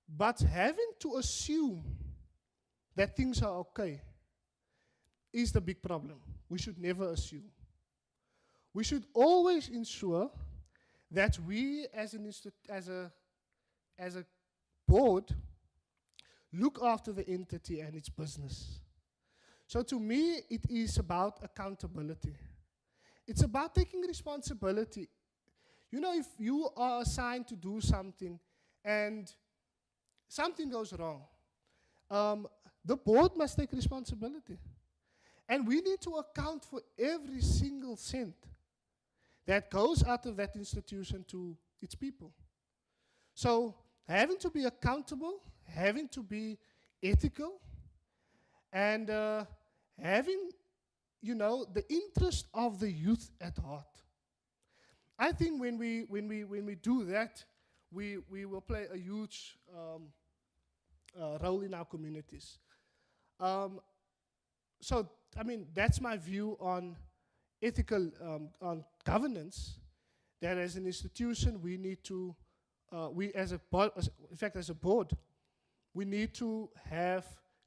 but having to assume that things are okay is the big problem. We should never assume. We should always ensure that we as a board look after the entity and its business. So to me, it is about accountability. It's about taking responsibility. You know, if you are assigned to do something and something goes wrong, the board must take responsibility. And we need to account for every single cent that goes out of that institution to its people. So having to be accountable, having to be ethical, and having, the interest of the youth at heart. I think when we do that, we will play a huge role in our communities. So, I mean, that's my view on ethical on governance. That as an institution, we need to, as a board, we need to have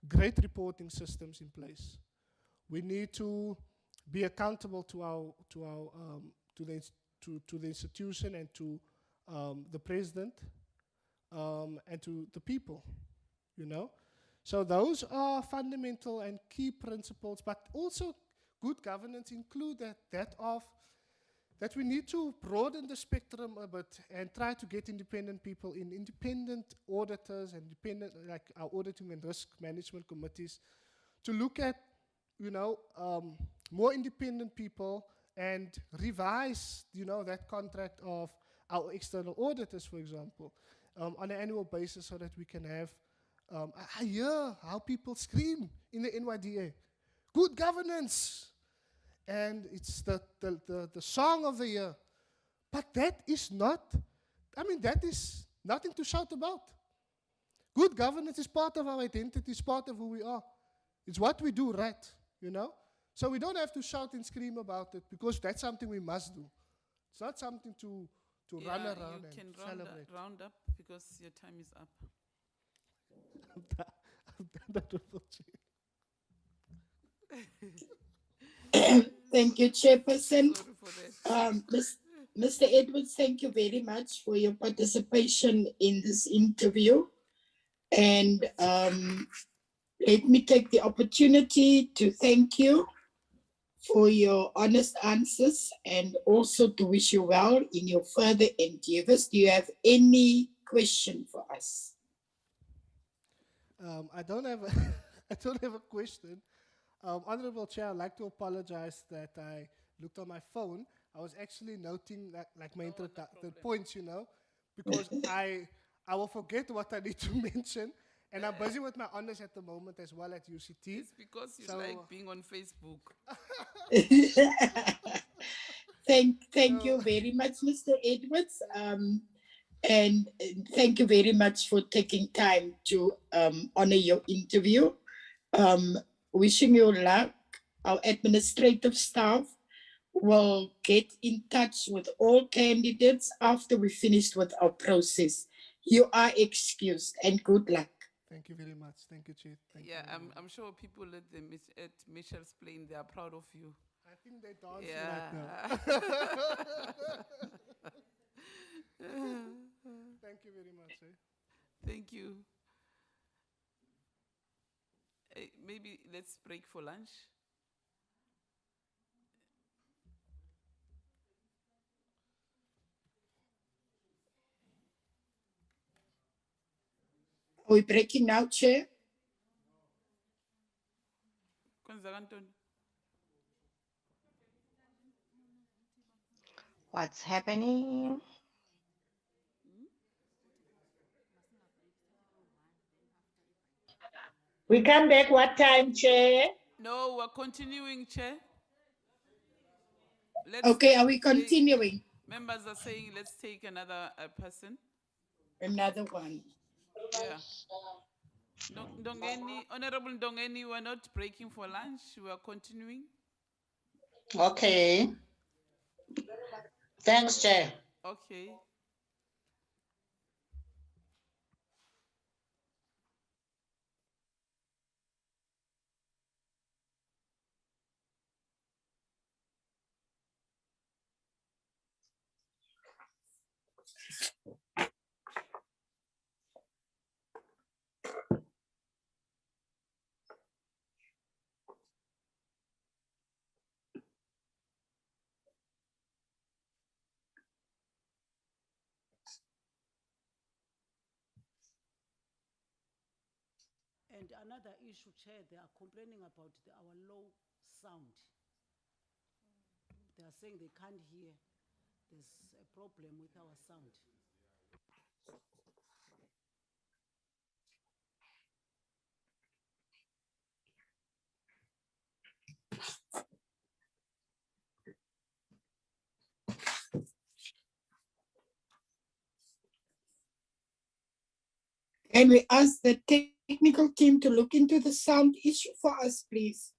great reporting systems in place. We need to be accountable to the institution and to the president and to the people, So those are fundamental and key principles, but also good governance include that we need to broaden the spectrum a bit and try to get independent people in, independent auditors and like our auditing and risk management committees, to look at, more independent people and revise, that contract of our external auditors, for example, on an annual basis, so that we can have, I hear how people scream in the NYDA, good governance. And it's the song of the year. But that is that is nothing to shout about. Good governance is part of our identity, it's part of who we are. It's what we do right, So we don't have to shout and scream about it, because that's something we must do. It's not something to run around and celebrate. Round up, because your time is up. I'm done that with the Thank you, Chairperson. Sorry for that. Mr. Edwards, thank you very much for your participation in this interview. And let me take the opportunity to thank you for your honest answers and also to wish you well in your further endeavors. Do you have any question for us? I don't have a question. Honorable Chair, I'd like to apologize that I looked on my phone. I was actually noting the points, because I will forget what I need to mention. And I'm busy with my honors at the moment as well at UCT. It's because you like being on Facebook. Thank you very much, Mr. Edwards. And thank you very much for taking time to honor your interview. Wishing you luck. Our administrative staff will get in touch with all candidates after we finished with our process. You are excused, and good luck. Thank you very much. Thank you, Chief. I'm sure people at Michelle's Plain, they are proud of you. I think they're dancing right now. Thank you very much. Thank you. Maybe let's break for lunch. Are we breaking now, Chair? What's happening? We come back what time, Chair? No, we're continuing, Chair. Are we continuing? Members are saying let's take another person. Another one. Yeah. Honorable Ndongeni, we're not breaking for lunch. We are continuing. Okay. Thanks, Chair. Okay. And another issue, Chair, they are complaining about our low sound. They are saying they can't hear. There's a problem with our sound. Can we ask the technical team to look into the sound issue for us, please?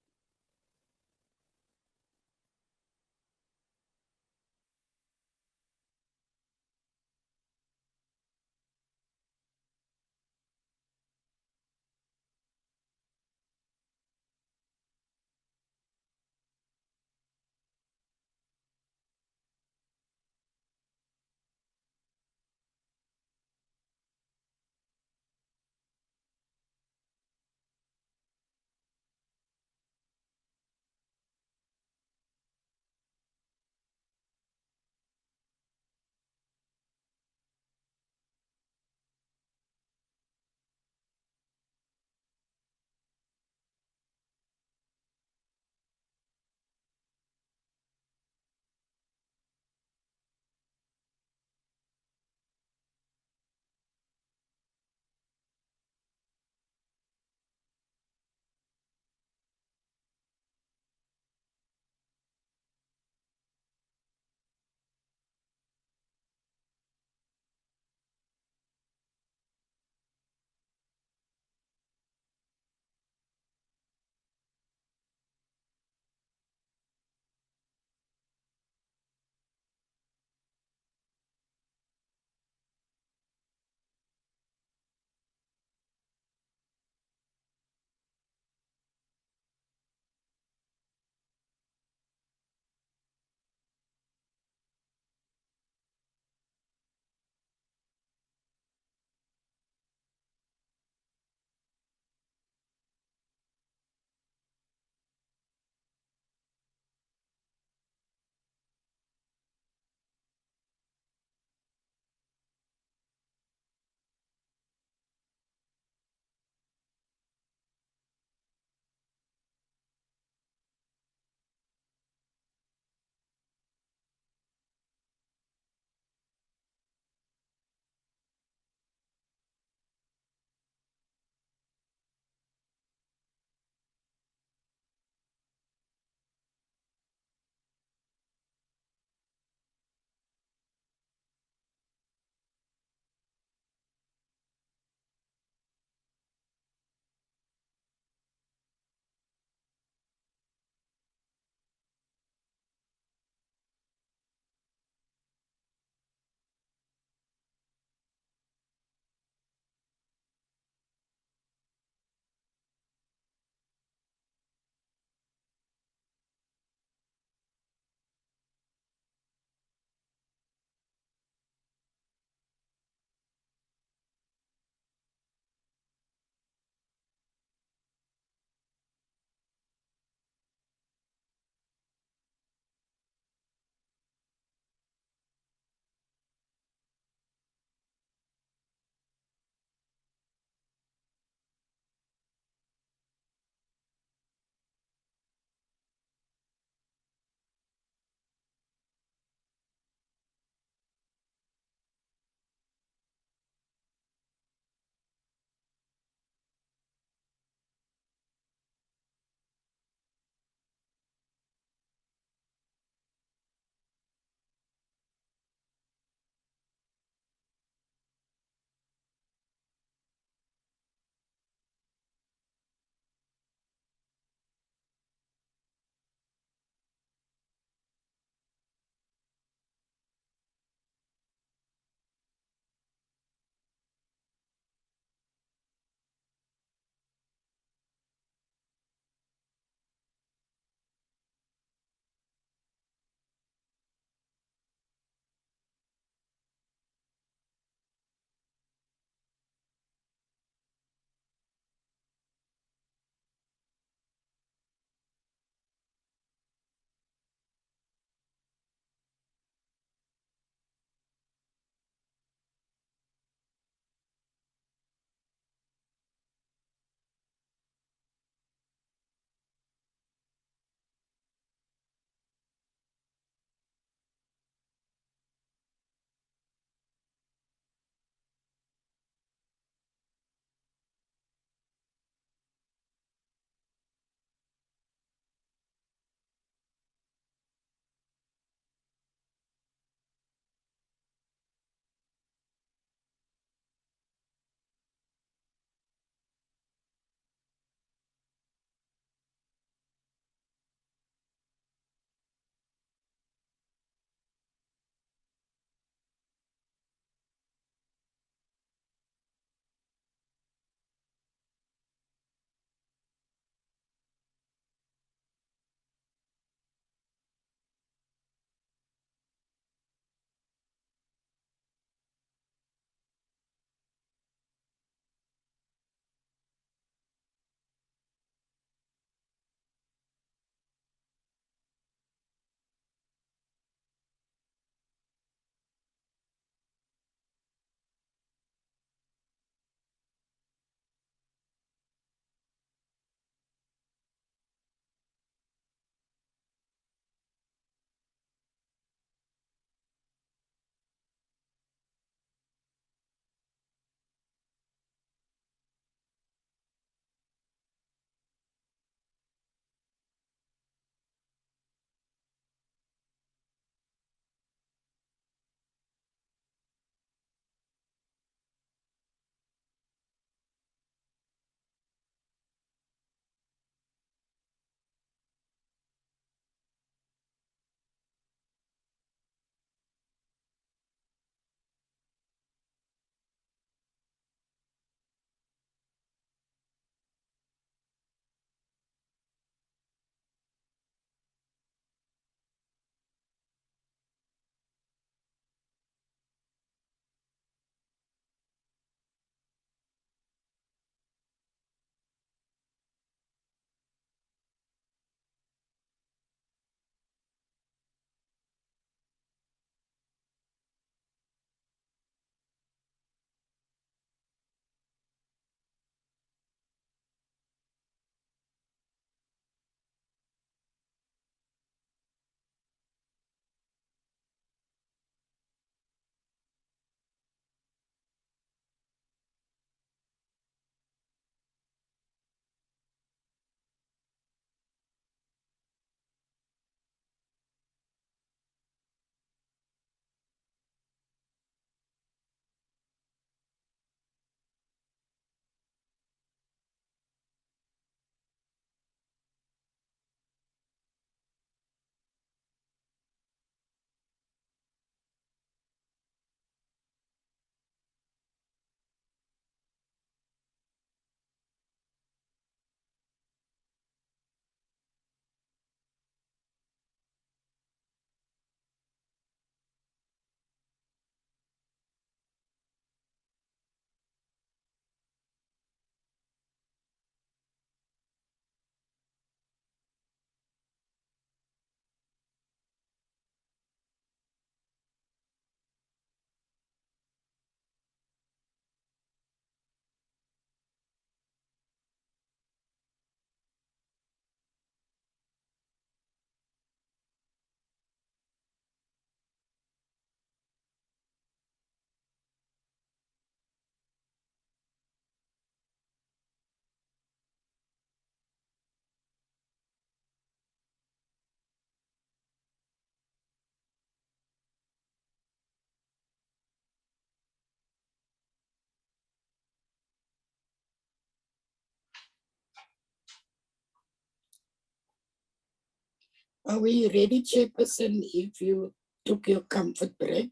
Are we ready, Chairperson, if you took your comfort break?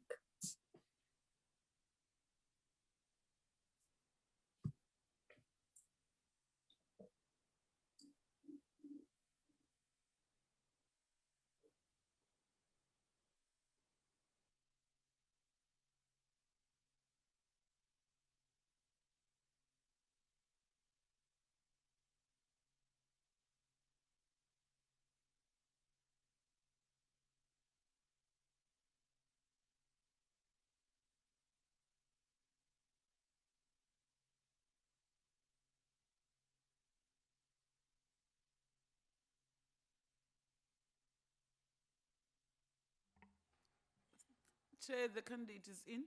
Chair, the candidate is in.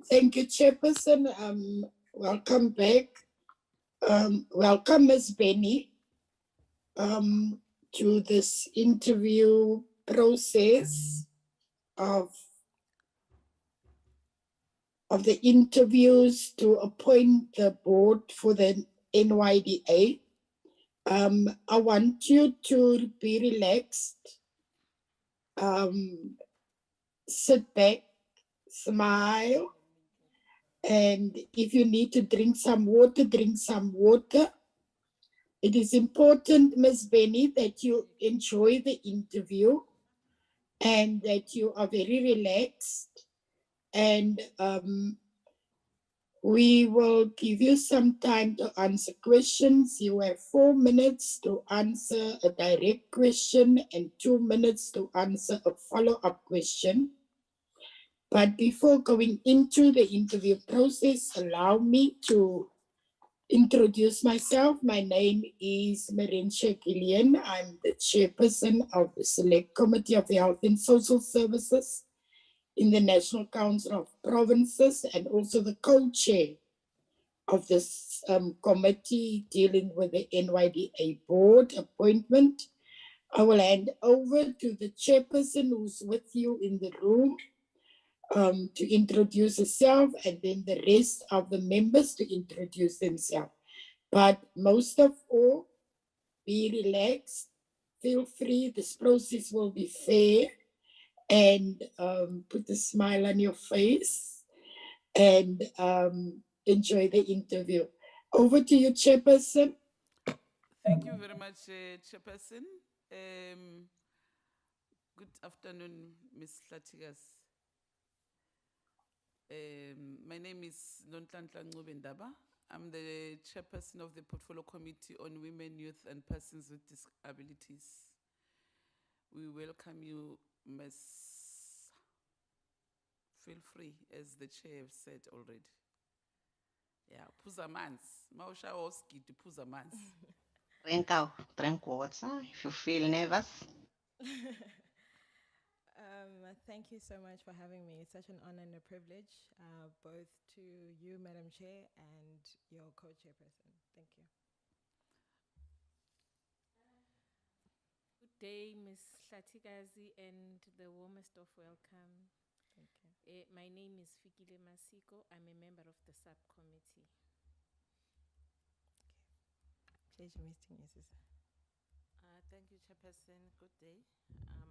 Thank you, Chairperson. Welcome back. Welcome, Ms. Benny, to this interview process of the interviews to appoint the board for the NYDA. I want you to be relaxed, sit back, smile, and if you need to drink some water, drink some water. It is important, Ms. Benny, that you enjoy the interview and that you are very relaxed. And we will give you some time to answer questions. You have 4 minutes to answer a direct question and 2 minutes to answer a follow-up question. But before going into the interview process, allow me to introduce myself. My name is Marinche Gillian. I'm the chairperson of the Select Committee of Health and Social Services in the National Council of Provinces and also the co-chair of this committee dealing with the NYDA board appointment. I will hand over to the chairperson who's with you in the room to introduce herself, and then the rest of the members to introduce themselves. But most of all, be relaxed, feel free, this process will be fair, and put a smile on your face and enjoy the interview. Over to you, Chairperson. Thank you very much, Chairperson. Good afternoon, Ms. Latigas. My name is Nonhlanhla Ncubendaba. I'm the chairperson of the Portfolio Committee on Women, Youth and Persons with Disabilities. We welcome you, Ms. Feel free, as the chair said already. Yeah, phuza amanzi. Mawushawa usigidi, phuza amanzi. Drink water if you feel nervous. Thank you so much for having me. It's such an honor and a privilege, both to you, Madam Chair, and your co-chairperson. Thank you. Good day, Ms. Hlatigazi, and the warmest of welcome. Thank you. My name is Fikile Masiko. I'm a member of the subcommittee. Pleasure meeting you, Sister. Thank you, Chairperson. Good day.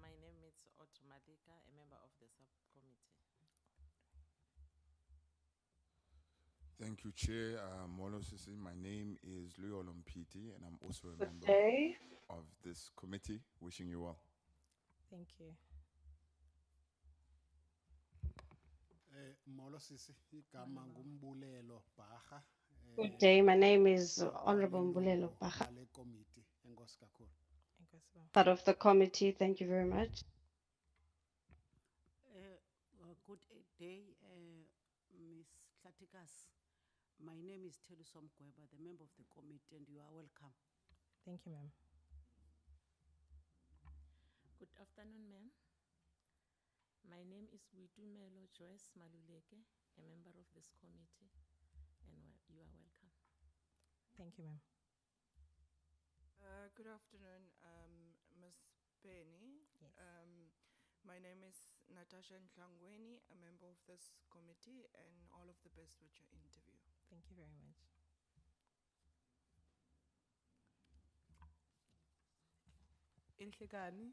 My name is Otto Malika, a member of the subcommittee. Thank you, Chair. Molo Sisi. My name is Leo Lompiti, and I'm also a member day. of this committee. Wishing you well. Thank you. Molo Sisi, igama nguMbulelo Bharha. Good day. My name is Honorable Mbulelo Lilungu Baha, lale committee. Enkosi kakhulu. part of the committee. Thank you very much. Good day, Ms. Tlatikas. My name is Telusom Kweba, the member of the committee, and you are welcome. Thank you, ma'am. Good afternoon, ma'am. My name is Witumelo Joyce Maluleke, a member of this committee, and you are welcome. Thank you, ma'am. Good afternoon, Ms. Penny. Yes. My name is Natasha Ntlangweni, a member of this committee, and all of the best with your interview. Thank you very much. Inhlikani,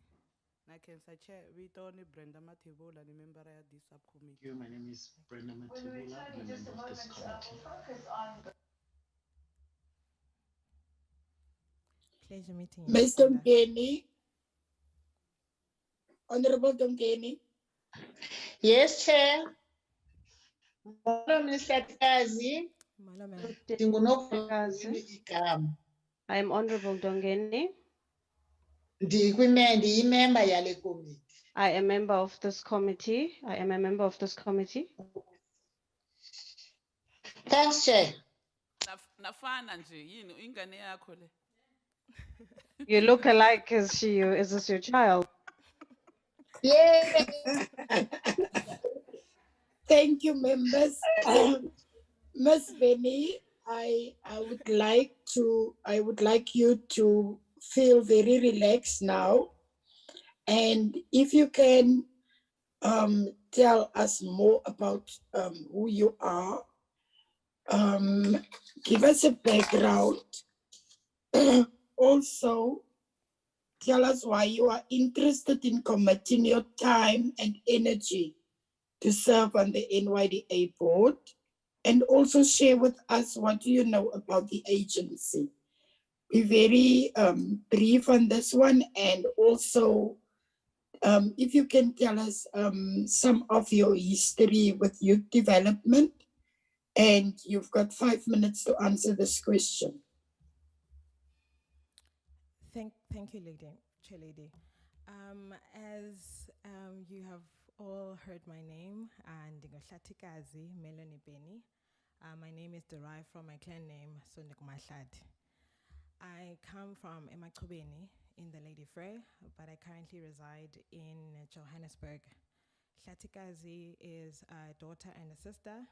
na Kensa Chair, we Tony Brenda Matibula, the member of this subcommittee. My name is Brenda Matibula, I'm a member of this committee. Pleasure meeting you. Ms. Brenda. Dongeni, Honorable Dongeni. Yes, Chair. Hello, Mr. Kazi. Malo, ma'am. I am Honorable Dongeni. Ndiyimember yale committee. I am member of this committee. I am a member of this committee. Thanks, Chair. Nafana nje, yini ingane yakho le. You look alike. Is this your child? Yeah. Thank you, members. Ms. Benny, I would like you to feel very relaxed now. And if you can tell us more about who you are, give us a background. Also, tell us why you are interested in committing your time and energy to serve on the NYDA board, and also share with us what do you know about the agency. Be very brief on this one, and also if you can tell us some of your history with youth development, and you've got 5 minutes to answer this question. Thank you, Chair Lady. As you have all heard my name, and Hlatikazi Melanie Benny. My name is derived from my clan name, Sonikumahlad. I come from Emachubeni in the Lady Frey, but I currently reside in Johannesburg. Hlatikazi is a daughter and a sister,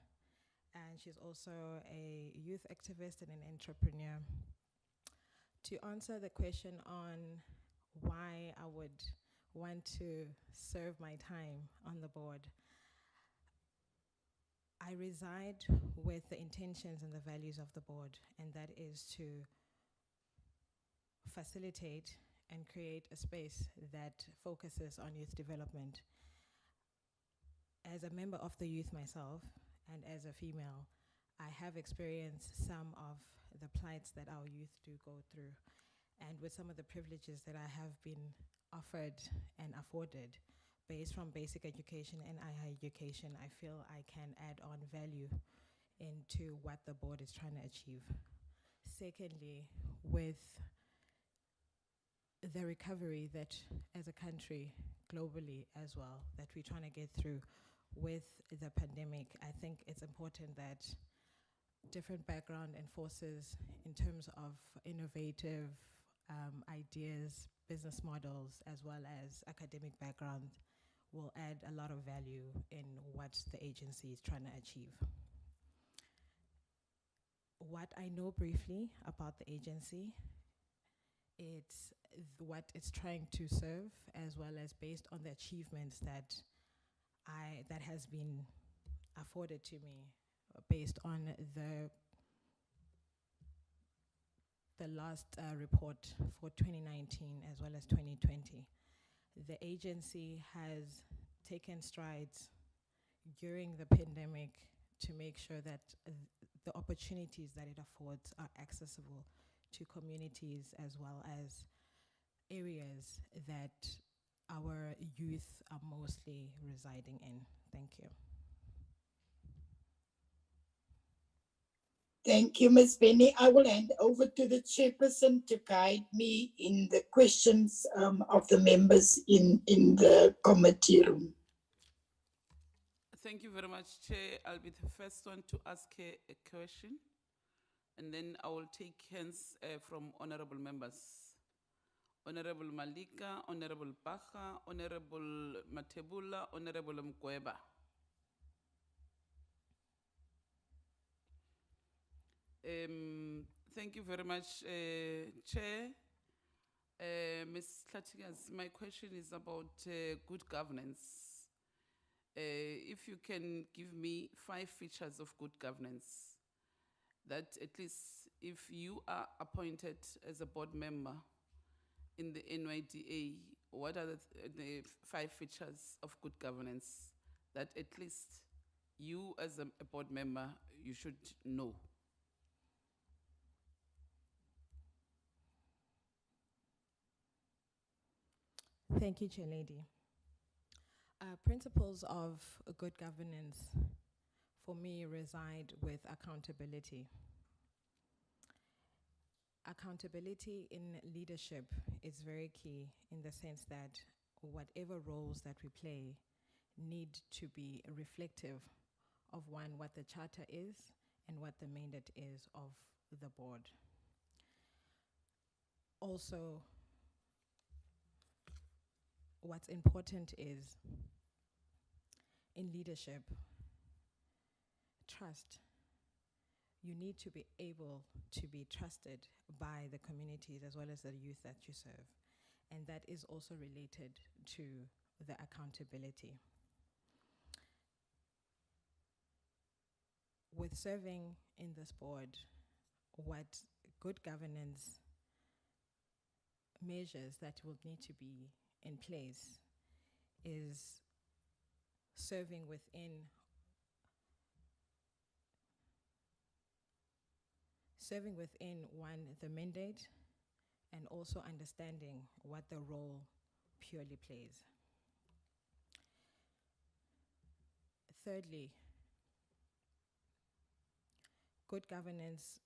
and she's also a youth activist and an entrepreneur. To answer the question on why I would want to serve my time on the board, I reside with the intentions and the values of the board, and that is to facilitate and create a space that focuses on youth development. As a member of the youth myself, and as a female, I have experienced some of the plights that our youth do go through. And with some of the privileges that I have been offered and afforded, based from basic education and higher education, I feel I can add on value into what the board is trying to achieve. Secondly, with the recovery that as a country, globally as well, that we're trying to get through with the pandemic, I think it's important that different background and forces in terms of innovative ideas, business models, as well as academic background will add a lot of value in what the agency is trying to achieve. What I know briefly about the agency, it's what it's trying to serve, as well as based on the achievements that has been afforded to me based on the last report for 2019 as well as 2020. The agency has taken strides during the pandemic to make sure that the opportunities that it affords are accessible to communities as well as areas that our youth are mostly residing in. Thank you. Thank you, Ms. Benny. I will hand over to the chairperson to guide me in the questions of the members in the committee room. Thank you very much, Chair. I'll be the first one to ask a question, and then I will take hands from honorable members. Honorable Malika, Honorable Bacha, Honorable Matebula, Honorable Mkweba. Thank you very much, Chair. Ms. Tlatigas, my question is about good governance. If you can give me 5 features of good governance, that at least if you are appointed as a board member, in the NYDA, what are the 5 features of good governance that at least you as a board member, you should know? Thank you, Chair Lady. Principles of a good governance for me reside with accountability. Accountability in leadership is very key in the sense that whatever roles that we play need to be reflective of one, what the charter is and what the mandate is of the board. Also, what's important is in leadership, trust. You need to be able to be trusted by the communities as well as the youth that you serve. And that is also related to the accountability. With serving in this board, what good governance measures that will need to be in place is serving within one, the mandate, and also understanding what the role purely plays. Thirdly, good governance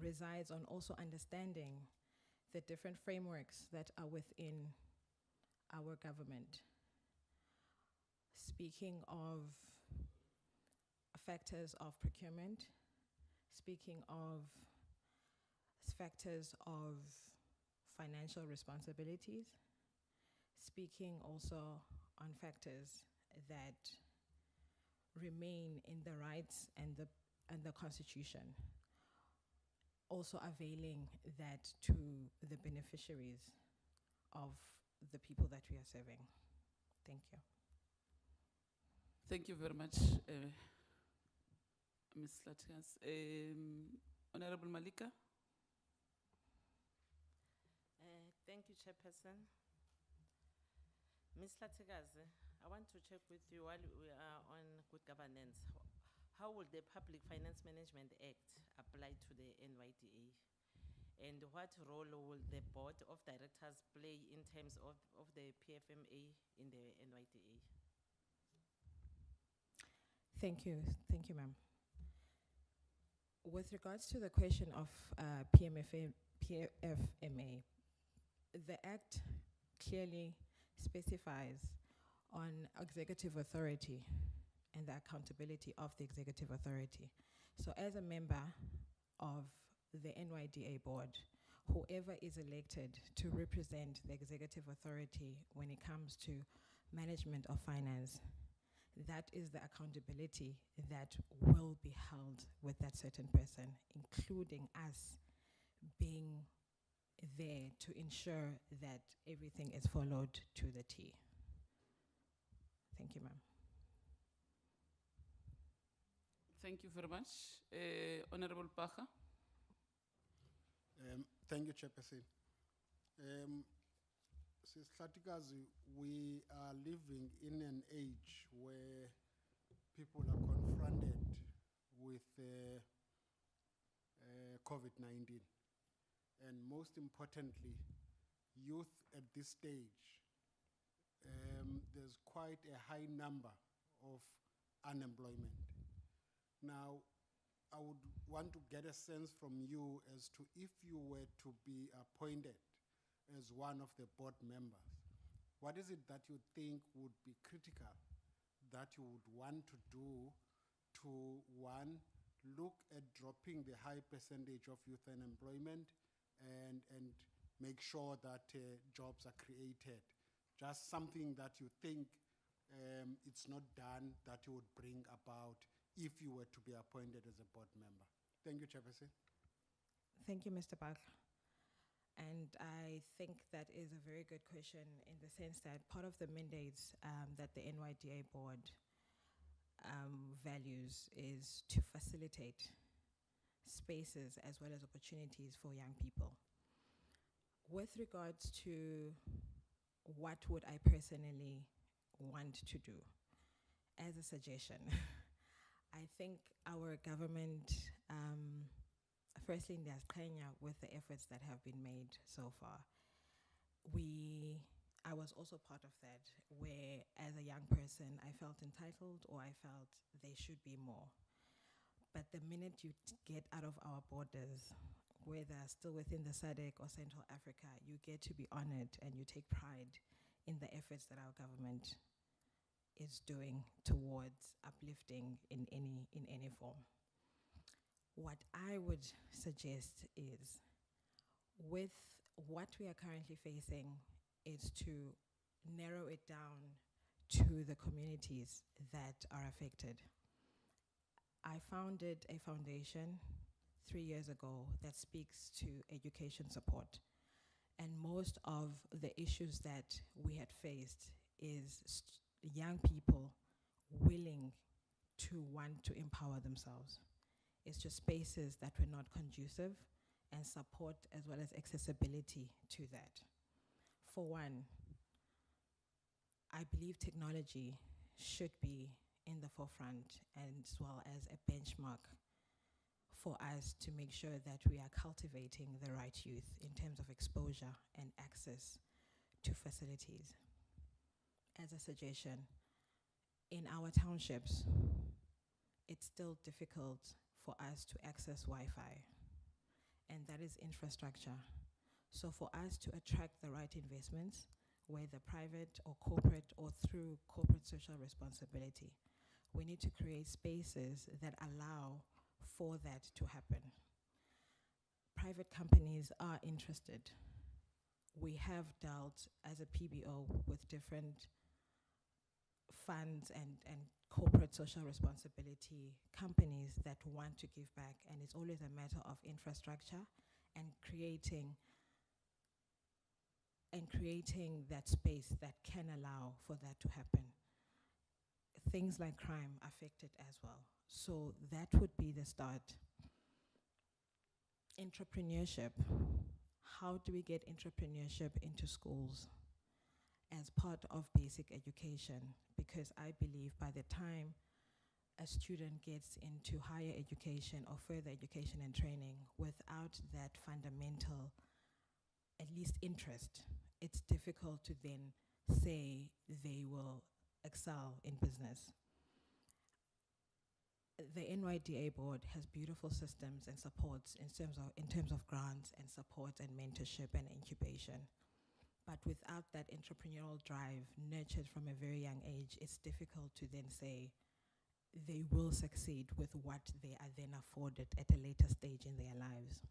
resides on also understanding the different frameworks that are within our government. Speaking of factors of procurement, speaking of factors of financial responsibilities, speaking also on factors that remain in the rights and the Constitution, also availing that to the beneficiaries of the people that we are serving. Thank you. Thank you very much, Ms. Latias. Honorable Malika? Thank you, Chairperson. Ms. Latikazi, I want to check with you while we are on good governance. How will the Public Finance Management Act apply to the NYDA? And what role will the Board of Directors play in terms of the PFMA in the NYDA? Thank you, ma'am. With regards to the question of PFMA, the Act clearly specifies on executive authority and the accountability of the executive authority. So as a member of the NYDA board, whoever is elected to represent the executive authority when it comes to management of finance, that is the accountability that will be held with that certain person, including us being there to ensure that everything is followed to the T. Thank you, ma'am. Thank you very much. Honorable Pacha? Thank you, Chairperson. Sis Klatikazi, we are living in an age where people are confronted with COVID-19. And most importantly, youth at this stage, there's quite a high number of unemployment. Now, I would want to get a sense from you as to if you were to be appointed as one of the board members, what is it that you think would be critical that you would want to do to, one, look at dropping the high percentage of youth unemployment and make sure that jobs are created? Just something that you think it's not done that you would bring about if you were to be appointed as a board member. Thank you, Chairperson. Thank you, Mr. Bach. And I think that is a very good question in the sense that part of the mandates that the NYDA board values is to facilitate spaces as well as opportunities for young people. with regards to what would I personally want to do as a suggestion, I think our government, firstly in Kenya, with the efforts that have been made so far, I was also part of that, where as a young person, I felt entitled or I felt there should be more. But the minute you get out of our borders, whether still within the SADC or Central Africa, you get to be honored and you take pride in the efforts that our government is doing towards uplifting in any form. What I would suggest is, with what we are currently facing, is to narrow it down to the communities that are affected. I founded a foundation 3 years ago that speaks to education support. And most of the issues that we had faced is young people willing to want to empower themselves. It's just spaces that were not conducive, and support as well as accessibility to that. For one, I believe technology should be in the forefront, and as well as a benchmark for us to make sure that we are cultivating the right youth in terms of exposure and access to facilities. As a suggestion, in our townships, it's still difficult for us to access Wi-Fi, and that is infrastructure. So for us to attract the right investments, whether private or corporate or through corporate social responsibility, we need to create spaces that allow for that to happen. Private companies are interested. We have dealt as a PBO with different funds and corporate social responsibility companies that want to give back, and it's always a matter of infrastructure and creating that space that can allow for that to happen. Things like crime affect it as well. So that would be the start. Entrepreneurship. How do we get entrepreneurship into schools as part of basic education? Because I believe by the time a student gets into higher education or further education and training without that fundamental, at least interest, it's difficult to then say they will excel in business. The NYDA board has beautiful systems and supports in terms of grants and support and mentorship and incubation. But without that entrepreneurial drive nurtured from a very young age, it's difficult to then say they will succeed with what they are then afforded at a later stage in their lives.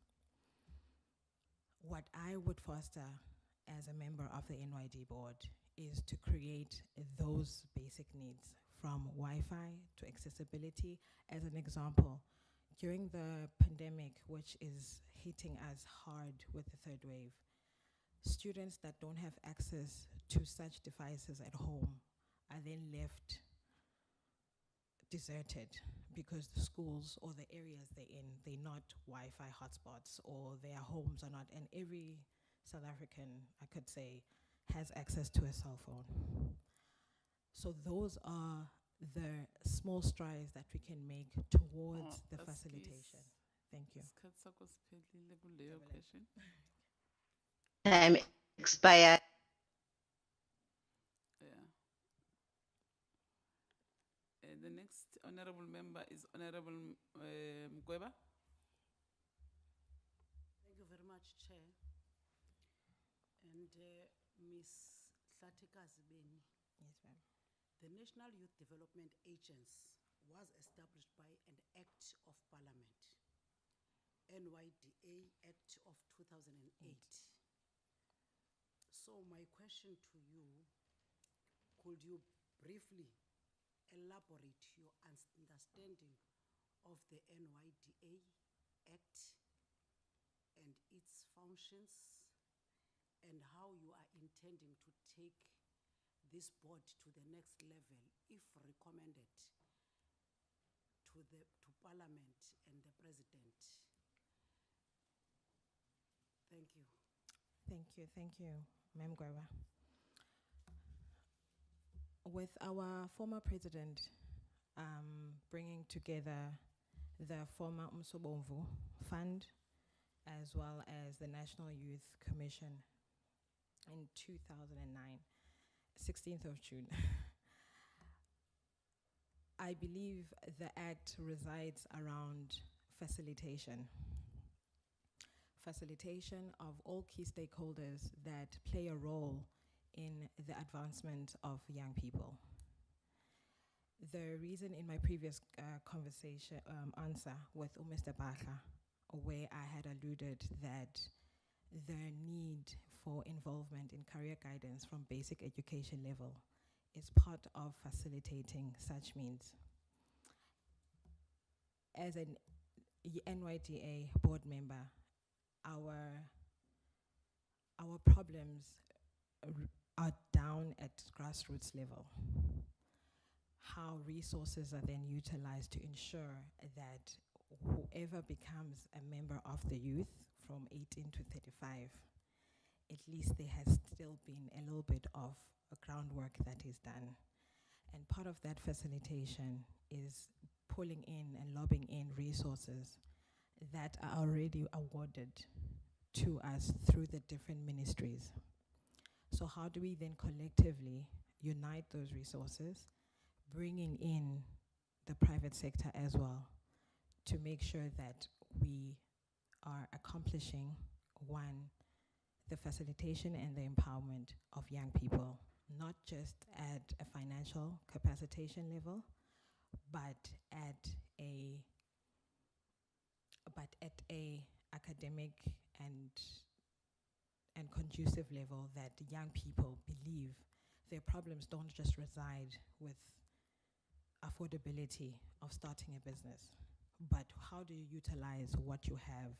What I would foster as a member of the NYD board is to create those basic needs, from Wi-Fi to accessibility. As an example, during the pandemic, which is hitting us hard with the third wave, students that don't have access to such devices at home are then left deserted because the schools or the areas they're not Wi-Fi hotspots, or their homes are not, and every South African, I could say, has access to a cell phone. So those are the small strides that we can make towards the facilitation. Thank you. Time expired. Yeah. The next honorable member is Honorable Mkweba. Thank you very much, Chair. And Ms. Tlatikazi Beni. Yes, ma'am. The National Youth Development Agency was established by an Act of Parliament, NYDA Act of 2008. So my question to you, could you briefly elaborate your understanding of the NYDA Act and its functions, and how you are intending to take this board to the next level if recommended to Parliament and the President? Thank you. Thank you, Ma'am Gweba. With our former president bringing together the former Umsobomvu Fund as well as the National Youth Commission in 2009, 16th of June. I believe the act resides around facilitation. Facilitation of all key stakeholders that play a role in the advancement of young people. The reason in my previous conversation answer with Mr. Bacha, where I had alluded that the need for involvement in career guidance from basic education level is part of facilitating such means. As an NYDA board member, our problems are down at grassroots level. How resources are then utilized to ensure that whoever becomes a member of the youth from 18 to 35, at least there has still been a little bit of a groundwork that is done. And part of that facilitation is pulling in and lobbing in resources that are already awarded to us through the different ministries. So how do we then collectively unite those resources, bringing in the private sector as well, to make sure that we are accomplishing, one, the facilitation and the empowerment of young people, not just at a financial capacitation level, but at a academic and conducive level, that young people believe their problems don't just reside with affordability of starting a business, but how do you utilize what you have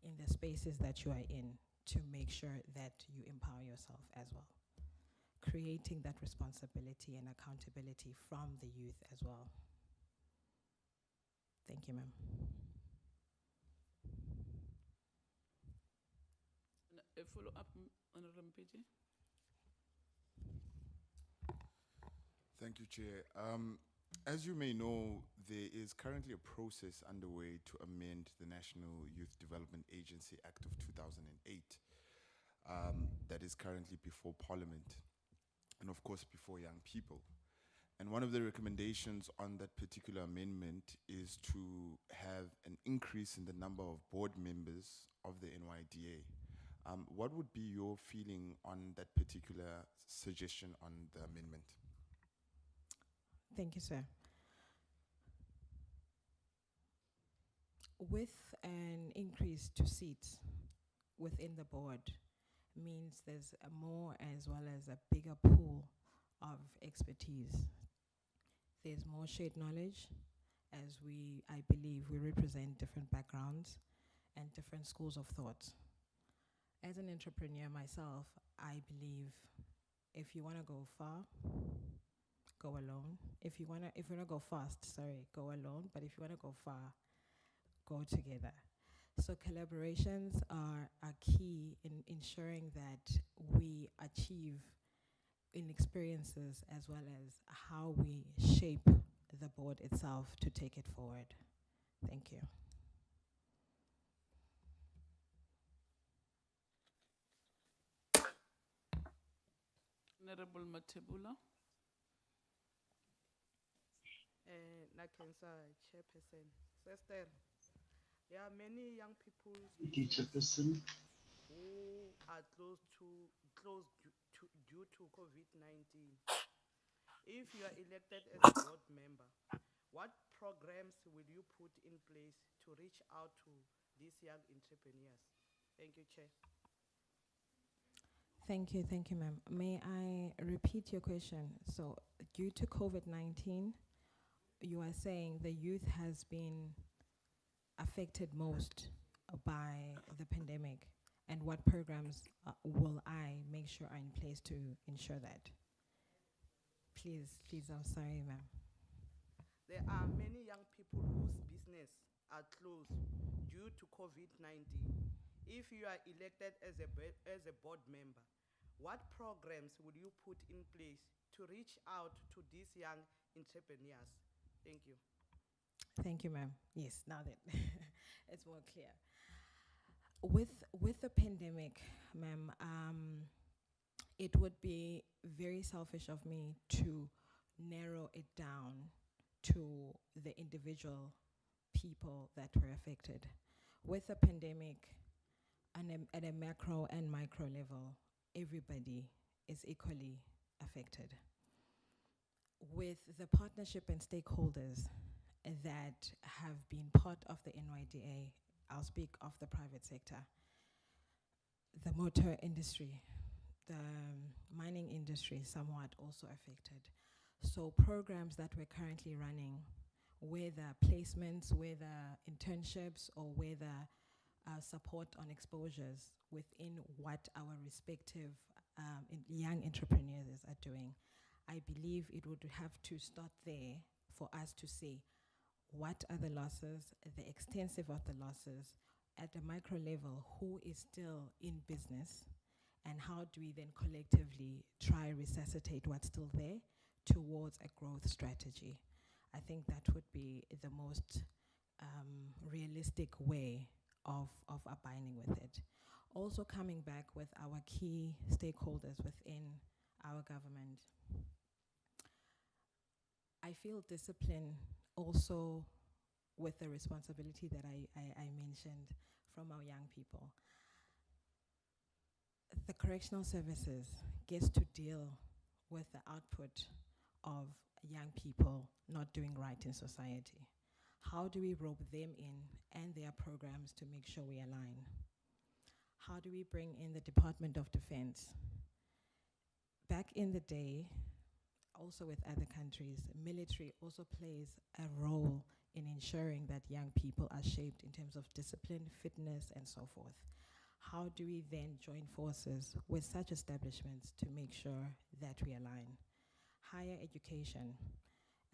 in the spaces that you are in to make sure that you empower yourself as well. Creating that responsibility and accountability from the youth as well. Thank you, ma'am. A follow-up, Honorable Mpete. Thank you, Chair. As you may know, there is currently a process underway to amend the National Youth Development Agency Act of 2008 that is currently before Parliament and, of course, before young people. And one of the recommendations on that particular amendment is to have an increase in the number of board members of the NYDA. What would be your feeling on that particular suggestion on the amendment? Thank you, sir. With an increase to seats within the board means there's a more as well as a bigger pool of expertise. There's more shared knowledge, as I believe we represent different backgrounds and different schools of thought. As an entrepreneur myself, I believe if you want to go far, go alone. If you want to go fast, go alone. But if you want to go far, go together. So collaborations are key in ensuring that we achieve in experiences as well as how we shape the board itself to take it forward. Thank you. Honorable Matebula. Nakensa Chairperson. Sister, there are many young people Chairperson. who are closed due to COVID-19. If you are elected as a board member, what programs will you put in place to reach out to these young entrepreneurs? Thank you, Chair. Thank you, ma'am. May I repeat your question? So, due to COVID-19, you are saying the youth has been affected most by the pandemic, and what programs will I make sure are in place to ensure that? Please, I'm sorry, ma'am. There are many young people whose business are closed due to COVID-19. if you are elected as a board member, what programs will you put in place to reach out to these young entrepreneurs? Thank you. Thank you, ma'am. Yes, now that it's more clear. With the pandemic, ma'am, it would be very selfish of me to narrow it down to the individual people that were affected. With the pandemic, at a macro and micro level, everybody is equally affected. With the partnership and stakeholders that have been part of the NYDA, I'll speak of the private sector, the motor industry, the mining industry somewhat also affected. So programs that we're currently running, whether placements, whether internships, or whether support on exposures within what our respective young entrepreneurs are doing, I believe it would have to start there for us to say what are the losses, the extensive of the losses, at the micro level, who is still in business, and how do we then collectively try resuscitate what's still there towards a growth strategy. I think that would be the most realistic way of abiding with it. Also coming back with our key stakeholders within our government, I feel discipline also with the responsibility that I mentioned from our young people. The correctional services gets to deal with the output of young people not doing right in society. How do we rope them in and their programs to make sure we align? How do we bring in the Department of Defense? Back in the day, also with other countries, military also plays a role in ensuring that young people are shaped in terms of discipline, fitness, and so forth. How do we then join forces with such establishments to make sure that we align? Higher education.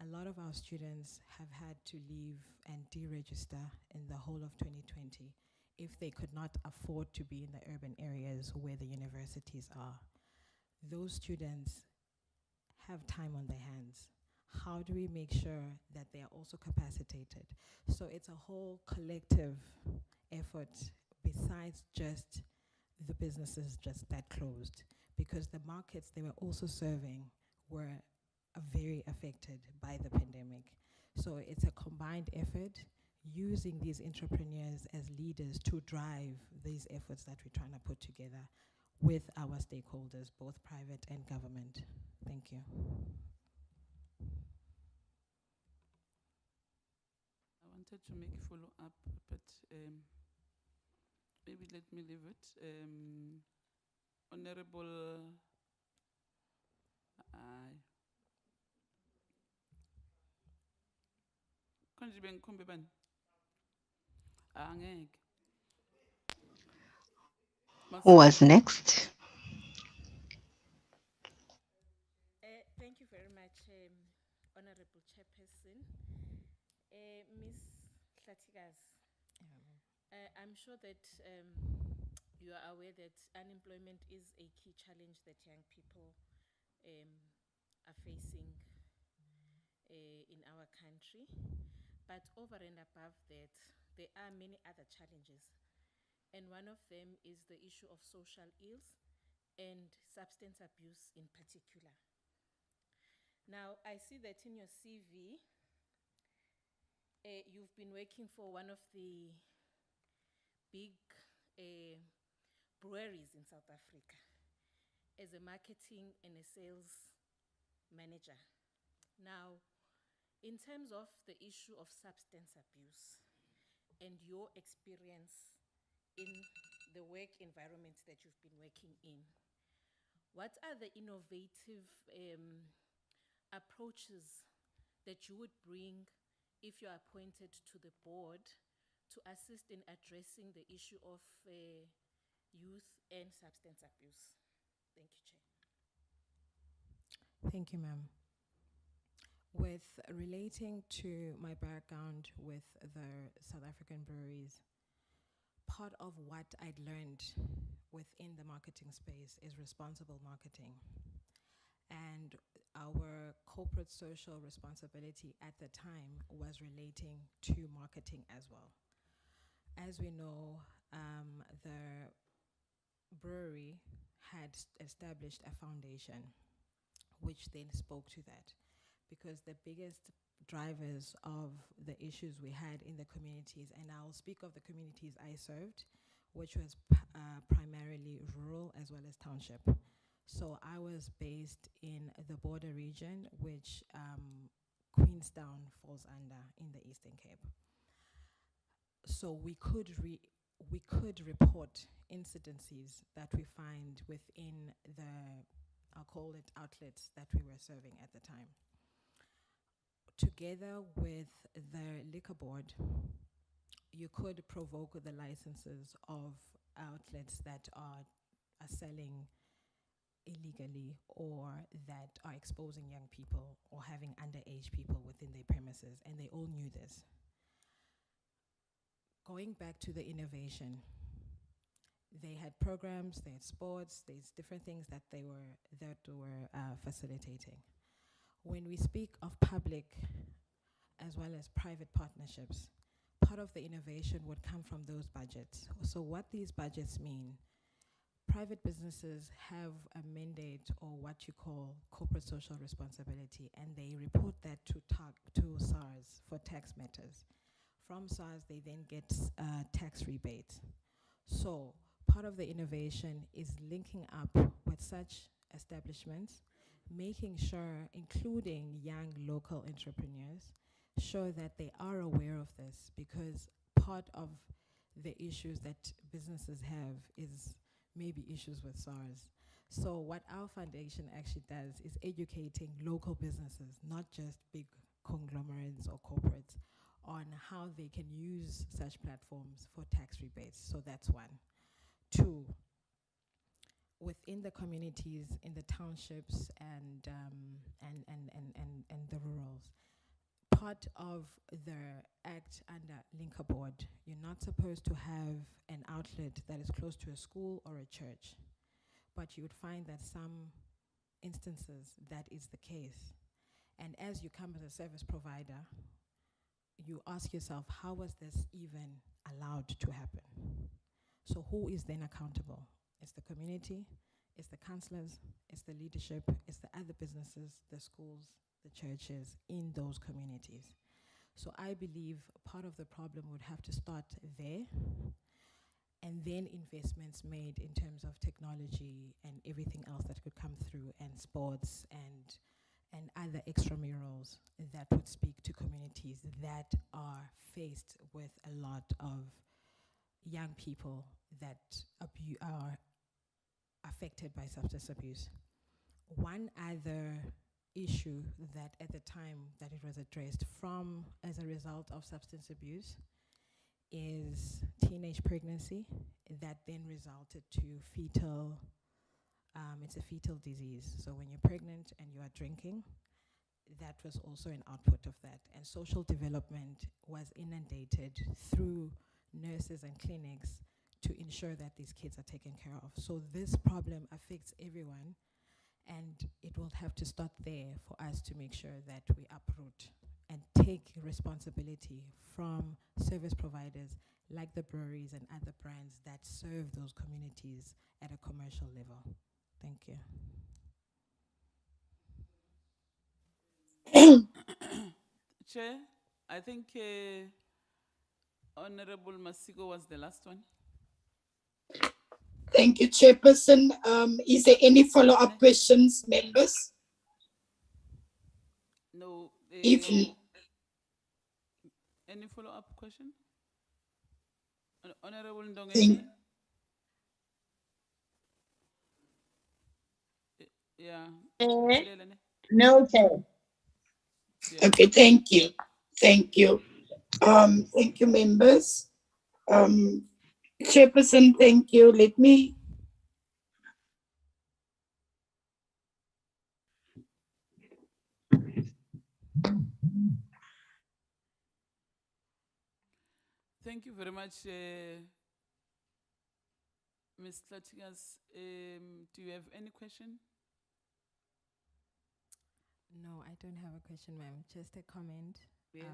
A lot of our students have had to leave and deregister in the whole of 2020 if they could not afford to be in the urban areas where the universities are. Those students have time on their hands. How do we make sure that they are also capacitated? So it's a whole collective effort besides just the businesses just that closed, because the markets they were also serving were very affected by the pandemic. So it's a combined effort using these entrepreneurs as leaders to drive these efforts that we're trying to put together with our stakeholders, both private and government. Thank you. I wanted to make a follow-up, but maybe let me leave it. Honorable Konjiben Kumbeban. Angeke. Who was next? Thank you very much, Honorable Chairperson. Ms. Tlatigas, I'm sure that you are aware that unemployment is a key challenge that young people are facing in our country. But over and above that, there are many other challenges. And one of them is the issue of social ills and substance abuse in particular. Now, I see that in your CV, you've been working for one of the big breweries in South Africa as a marketing and a sales manager. Now, in terms of the issue of substance abuse and your experience in the work environment that you've been working in, what are the innovative approaches that you would bring if you're appointed to the board to assist in addressing the issue of youth and substance abuse? Thank you, Chair. Thank you, ma'am. With relating to my background with the South African breweries, part of what I'd learned within the marketing space is responsible marketing. And our corporate social responsibility at the time was relating to marketing as well. As we know, the brewery had established a foundation which then spoke to that, because the biggest drivers of the issues we had in the communities, and I'll speak of the communities I served, which was primarily rural as well as township. So I was based in the border region, which Queenstown falls under in the Eastern Cape. So we could report incidences that we find within the, I'll call it, outlets that we were serving at the time. Together with the liquor board, you could provoke the licenses of outlets that are selling illegally or that are exposing young people or having underage people within their premises, and they all knew this. Going back to the innovation, they had programs, they had sports, there's different things that they were facilitating. When we speak of public as well as private partnerships, part of the innovation would come from those budgets. So what these budgets mean, private businesses have a mandate, or what you call corporate social responsibility, and they report that to SARS for tax matters. From SARS, they then get tax rebates. So part of the innovation is linking up with such establishments, making sure, including young local entrepreneurs, sure that they are aware of this, because part of the issues that businesses have is maybe issues with SARS. So what our foundation actually does is educating local businesses, not just big conglomerates or corporates, on how they can use such platforms for tax rebates. So that's one. Two, within the communities, in the townships and the rurals, part of the act under Linker Board, you're not supposed to have an outlet that is close to a school or a church, but you would find that some instances that is the case. And as you come as a service provider, you ask yourself, how was this even allowed to happen? So who is then accountable? It's the community, it's the councillors, it's the leadership, it's the other businesses, the schools, the churches in those communities. So I believe part of the problem would have to start there, and then investments made in terms of technology and everything else that could come through, and sports and other extramurals that would speak to communities that are faced with a lot of young people that are affected by substance abuse. One other issue that at the time that it was addressed from as a result of substance abuse is teenage pregnancy that then resulted to fetal, it's a fetal disease. So when you're pregnant and you are drinking, that was also an output of that. And social development was inundated through nurses and clinics to ensure that these kids are taken care of. So this problem affects everyone, and it will have to start there for us to make sure that we uproot and take responsibility from service providers like the breweries and other brands that serve those communities at a commercial level. Thank you. Chair, I think Honorable Masiko was the last one. Thank you, Chairperson. Is there any follow-up questions, members? No. If any follow-up question? Honorable Ndongeni? Thank- Yeah. No, Chair. Yeah. Okay, thank you. Thank you. Thank you, members. Chairperson, thank you. Let me. Thank you very much, Ms. Tlatigas, do you have any question? No, I don't have a question, ma'am. Just a comment. Yes.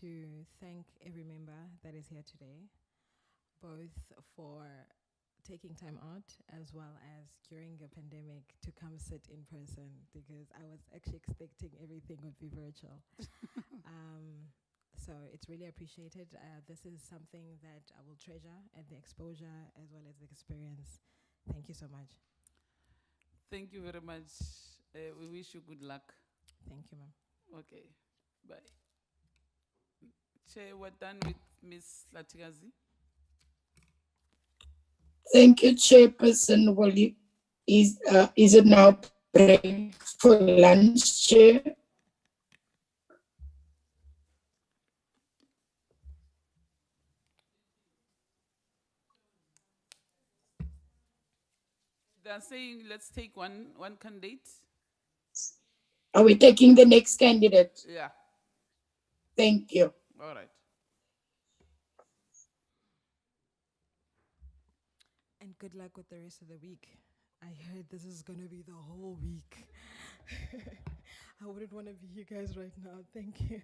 To thank every member that is here today, both for taking time out as well as during a pandemic to come sit in person, because I was actually expecting everything would be virtual. So it's really appreciated. This is something that I will treasure, and the exposure as well as the experience. Thank you so much. Thank you very much. We wish you good luck. Thank you, ma'am. Okay, bye. Chair, we're done with Ms. Tlatigazi. Thank you, Chairperson. Is it now break for lunch, Chair? They're saying let's take one candidate. Are we taking the next candidate? Yeah. Thank you. All right. And good luck with the rest of the week. I heard this is going to be the whole week. I wouldn't want to be you guys right now. Thank you.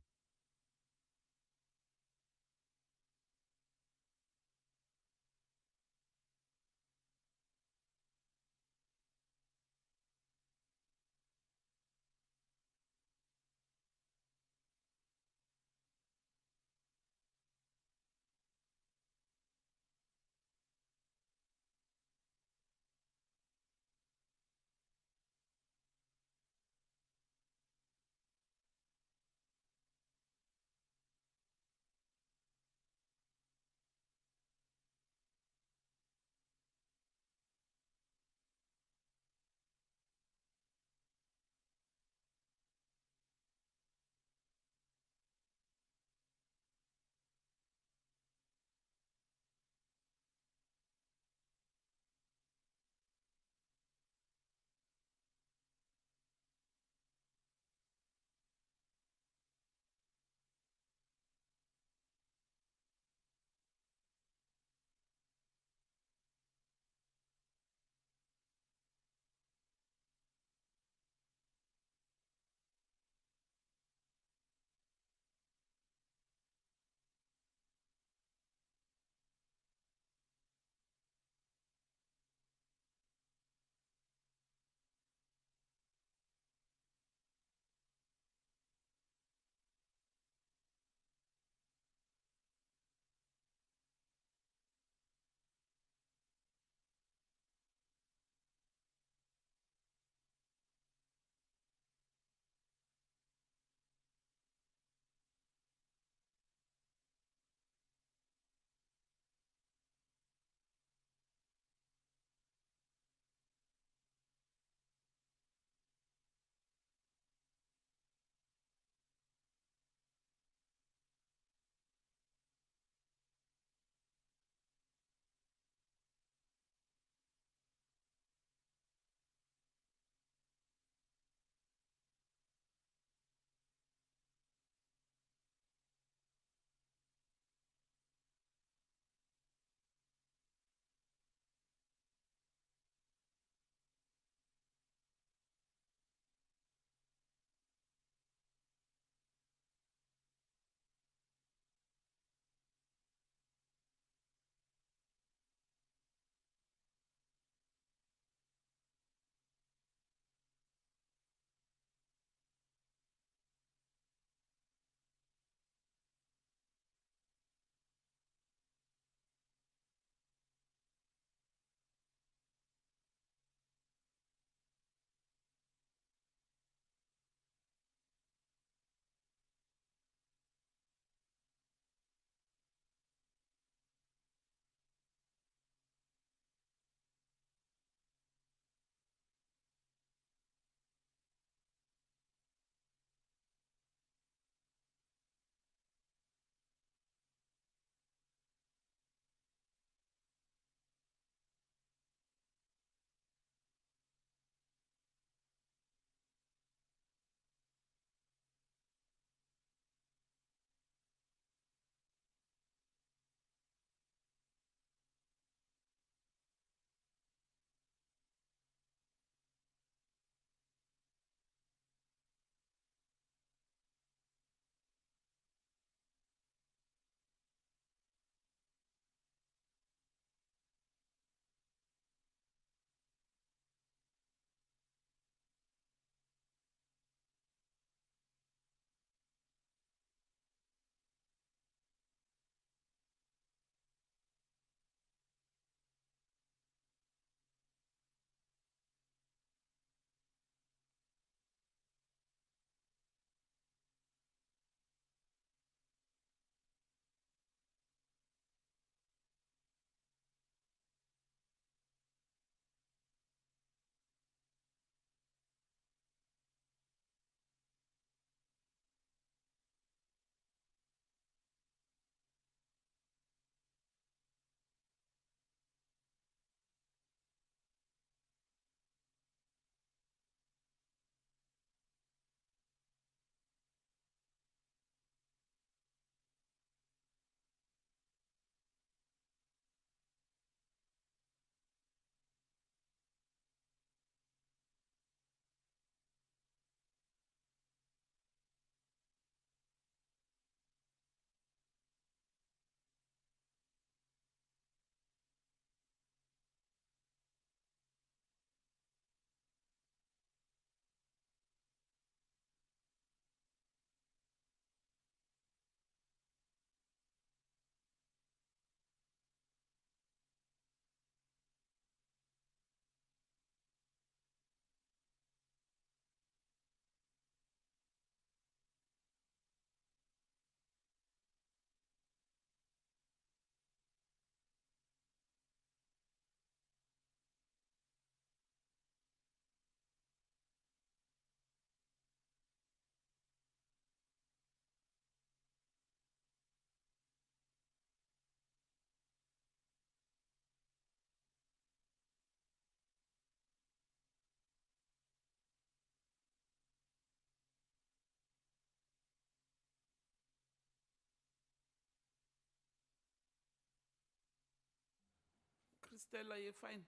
Christella, you're fine.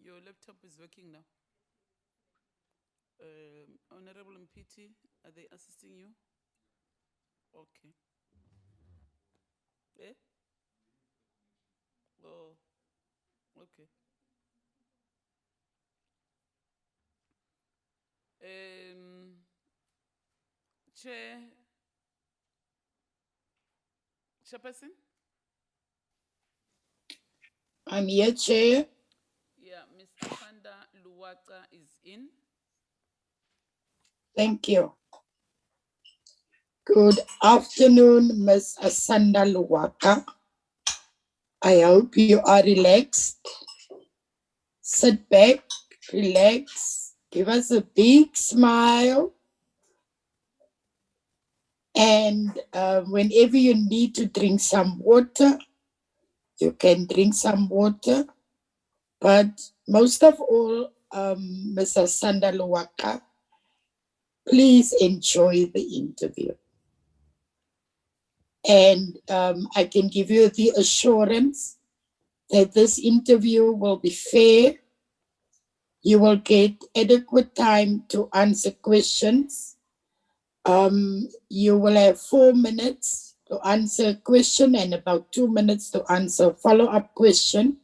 Your laptop is working now. Honorable Mpiti, are they assisting you? Okay. Eh? Oh, okay. Chair, Chairperson? I'm here, Chair. Yeah, Miss Asanda Luwaka is in. Thank you. Good afternoon, Ms. Asanda Luwaka. I hope you are relaxed. Sit back, relax, give us a big smile. And whenever you need to drink some water, you can drink some water. But most of all, Ms. Asanda Luwaka, please enjoy the interview. And I can give you the assurance that this interview will be fair. You will get adequate time to answer questions. You will have 4 minutes to answer a question and about 2 minutes to answer a follow-up question.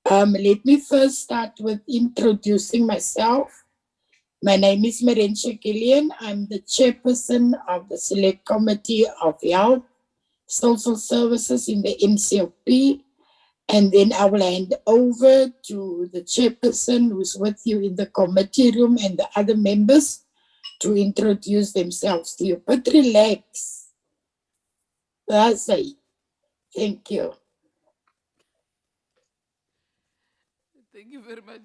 Let me first start with introducing myself. My name is Marensha Gillian. I'm the chairperson of the Select Committee of Health, Social Services in the NCOP. And then I will hand over to the chairperson who's with you in the committee room and the other members to introduce themselves to you. But relax. That's it. Thank you. Thank you very much,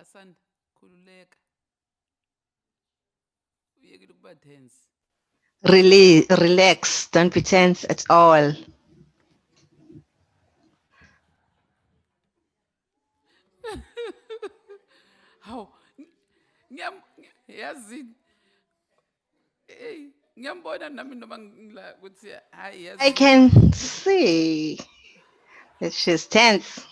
Asanda. Kululeka. Uyekile ukuba tense. Relax, don't be tense at all. How? Yazini. Hey, ngiyambona nami noma ngila ukuthi hayi yazi. I can see that she's tense.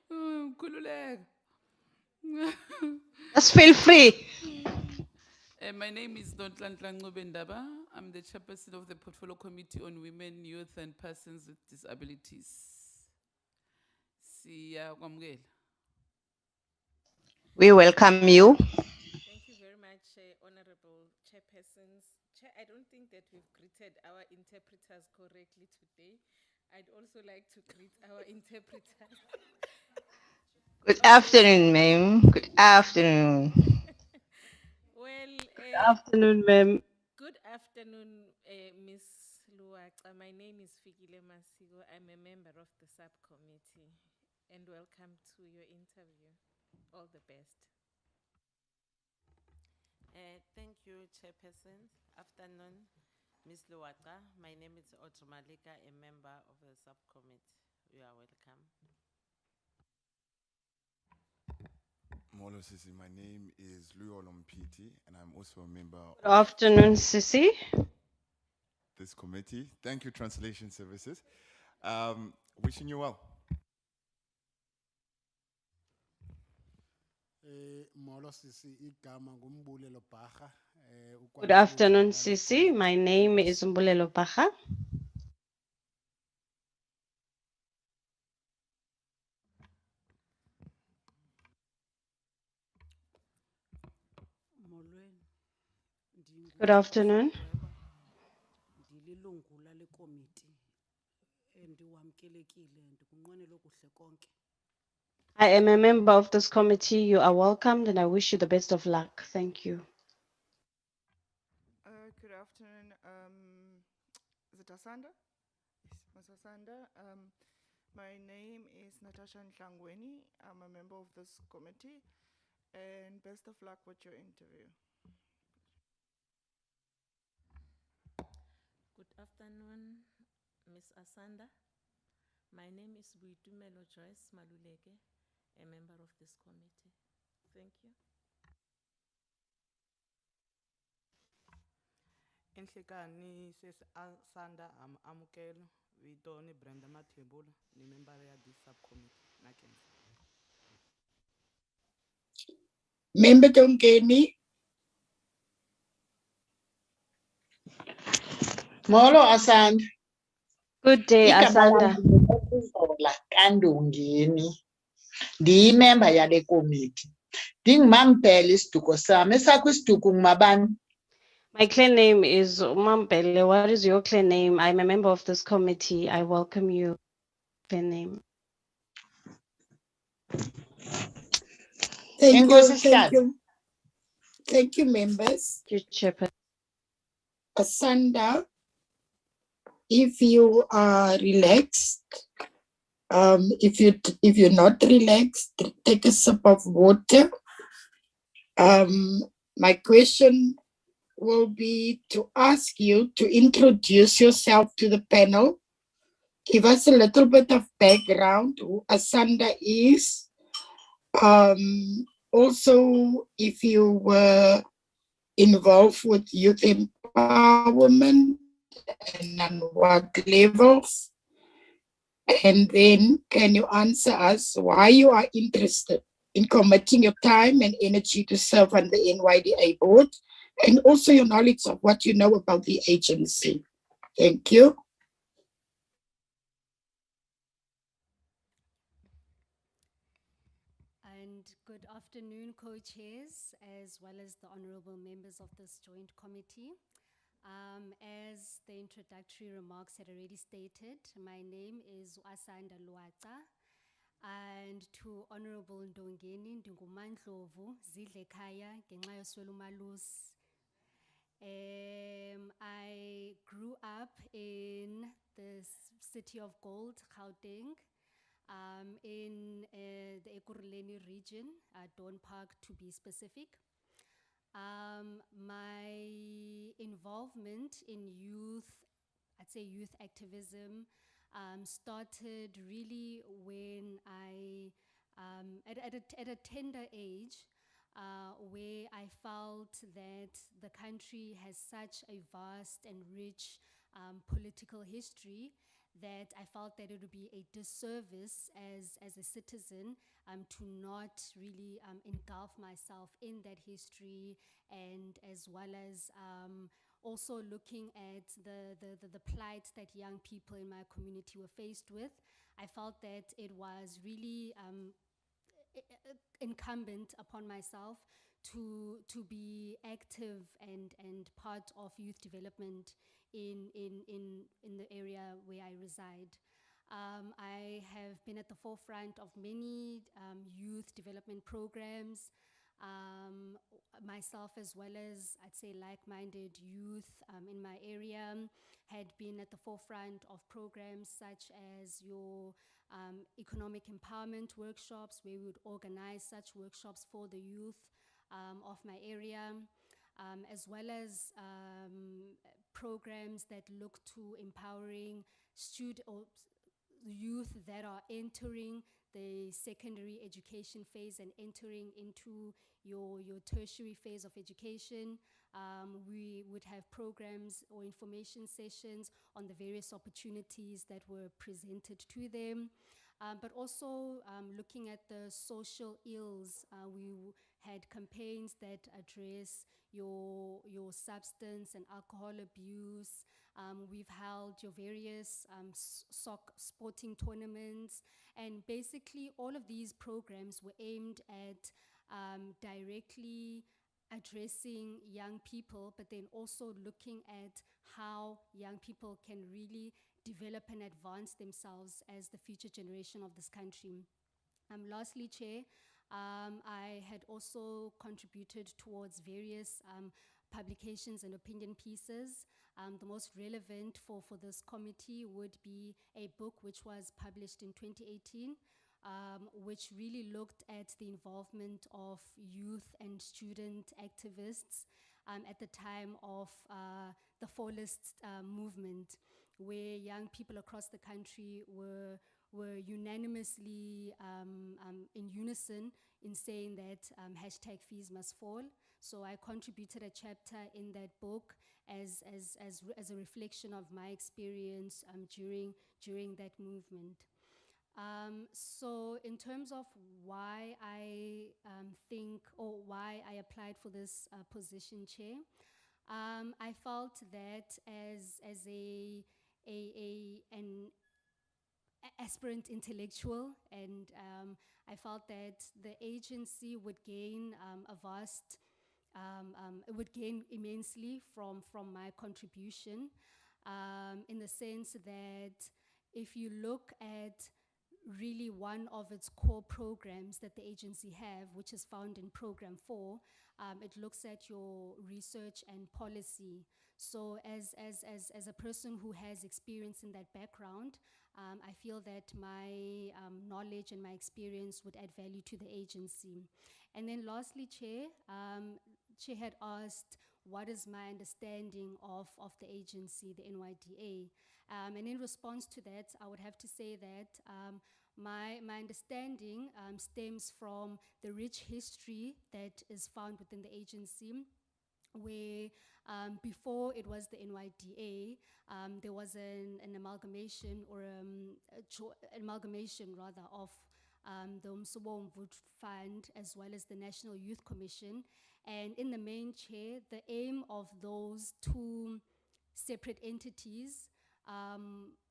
Kululeka. Just feel free. My name is Nonhlanhla Ncobendaba. I'm the chairperson of the Portfolio Committee on Women, Youth and Persons with Disabilities. Siyakwamukela. We welcome you. Thank you very much, Honorable Chairpersons. Chair, I don't think that we've greeted our interpreters correctly today. I'd also like to greet our interpreters. Good afternoon, ma'am. Good afternoon. Well, Good afternoon, ma'am. good afternoon, Miss Luwaka. My name is Fikile Masigo. I'm a member of the subcommittee, and welcome to your interview. All the best. Thank you, Chairperson. Afternoon, Ms. Luwaka. My name is Otromalika, a member of the subcommittee. You are welcome. Molo Sisi, my name is Luyolo Mpiti, and I'm also a member Good afternoon, Sisi. this committee. Thank you, Translation Services. Wishing you well. Molo Sisi, igama nguMbulelo Bharha. Good afternoon, Sisi. My name is Mbulelo Bharha. Molweni. Good afternoon. Ndililungu lale committee. Ndiwamkelekile ndikunqwenela okuhle konke. I am a member of this committee. You are welcomed and I wish you the best of luck. Thank you. Good afternoon. Is it Asanda? Yes, Ms. Asanda. My name is Natasha Nhlangweni. I'm a member of this committee, and best of luck with your interview. Good afternoon, Ms. Asanda. My name is Buitumelo Joyce Maluleke, a member of this committee. Thank you. Enhlekani Sanda amukelo vito ni Brenda Mathebula ni member ya this subcommittee na kenza. Member Dongeni, Molo Asanda. Good day, Igama Asanda. lami nguNokuzola Kandongeni. Ndiyimember yale committee. Ndingumampela isiduko sami. Esakho isiduko ngumabani? My clan name is Umampele. What is your clan name? I'm a member of this committee. I welcome you. Clan name. thank you, Enkosi thank Sihlalo. you. Thank you, members. Thank you, Chairperson. Asanda, if you are relaxed, if you're not relaxed, take a sip of water. My question will be to ask you to introduce yourself to the panel. Give us a little bit of background who Asanda is. Also, if you were involved with youth empowerment and on what levels. And then can you answer us why you are interested in committing your time and energy to serve on the NYDA board, and also your knowledge of what you know about the agency. Thank you. And good afternoon, co-chairs, as well as the honorable members of this joint committee. As the introductory remarks had already stated, my name is Asanda Luaca, and to Honorable Ndongeni Ndungumandlovu Zidle Kaya ngenxa yoswela umalusi. I grew up in the city of Gold, Gauteng, in the Ekurhuleni region, Dawn Park to be specific. My involvement in youth, I'd say youth activism, started really when I, at a tender age, where I felt that the country has such a vast and rich political history that I felt that it would be a disservice as a citizen to not really engulf myself in that history, and as well as also looking at the plight that young people in my community were faced with. I felt that it was really incumbent upon myself to be active and part of youth development in the area where I reside. I have been at the forefront of many youth development programs, myself as well as, I'd say, like-minded youth in my area had been at the forefront of programs such as your economic empowerment workshops, where we would organize such workshops for the youth of my area, as well as programs that look to empowering youth that are entering the secondary education phase and entering into your tertiary phase of education. We would have programs or information sessions on the various opportunities that were presented to them. But also looking at the social ills, we had campaigns that address your substance and alcohol abuse. We've held your various sporting tournaments, and basically all of these programs were aimed at directly addressing young people, but then also looking at how young people can really develop and advance themselves as the future generation of this country. Lastly, Chair, I had also contributed towards various publications and opinion pieces. The most relevant for this committee would be a book which was published in 2018, which really looked at the involvement of youth and student activists at the time of the Fallist movement, where young people across the country were unanimously in unison in saying that hashtag fees must fall. So I contributed a chapter in that book, as a reflection of my experience during that movement. So in terms of why I think or why I applied for this position, Chair, I felt that as an aspirant intellectual, and I felt that the agency would gain it would gain immensely from my contribution, in the sense that if you look at really one of its core programs that the agency have, which is found in Program 4, it looks at your research and policy. So as a person who has experience in that background, I feel that my knowledge and my experience would add value to the agency. And then lastly, Chair, Chair had asked, what is my understanding of the agency, the NYDA? And in response to that, I would have to say that my understanding stems from the rich history that is found within the agency, where before it was the NYDA, there was an amalgamation or amalgamation rather of the Umsubo Mvut Fund as well as the National Youth Commission. And in the main, Chair, the aim of those two separate entities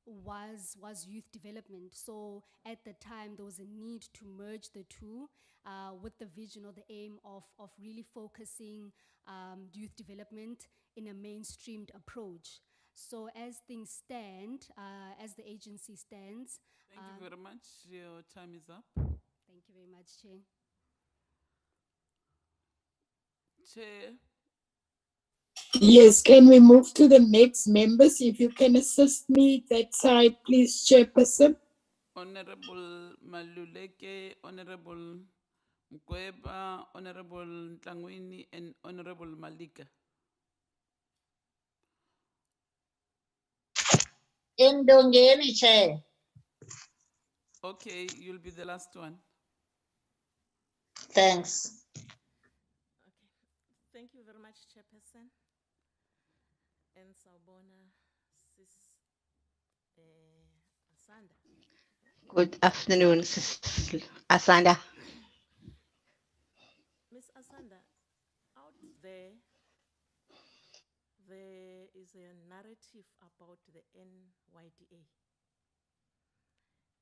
was youth development. So at the time, there was a need to merge the two with the vision or the aim of really focusing youth development in a mainstreamed approach. So as things stand, as the agency stands. Thank you very much. Your time is up. Thank you very much, Chair. Chair. Yes, can we move to the next members? If you can assist me that side, please, Chairperson. Honorable Maluleke, Honorable Mkweba, Honorable Ntangwini, and Honorable Malika. Ndongeni, Chair. Okay, you'll be the last one. Thanks. Thank you very much, Chairperson. And Sawubona, Sis Asanda. Good afternoon, Sis Asanda. Miss Asanda, out there is a narrative about the NYDA,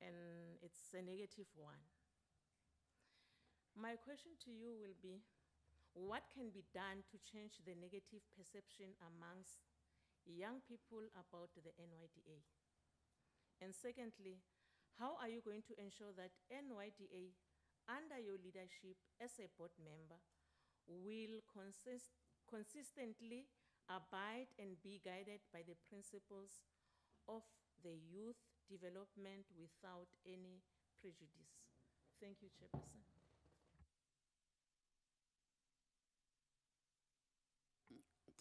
and it's a negative one. My question to you will be, what can be done to change the negative perception amongst young people about the NYDA? And secondly, how are you going to ensure that NYDA, under your leadership as a board member, will consistently abide and be guided by the principles of the youth development without any prejudice? Thank you, Chairperson.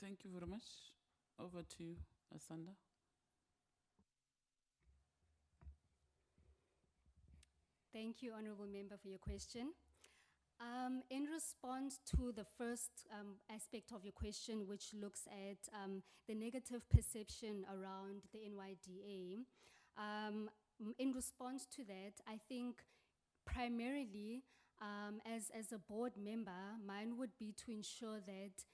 Thank you very much. Over to you, Asanda. Thank you, Honorable Member, for your question. In response to the first aspect of your question, which looks at the negative perception around the NYDA, in response to that, I think primarily as a board member, mine would be to ensure that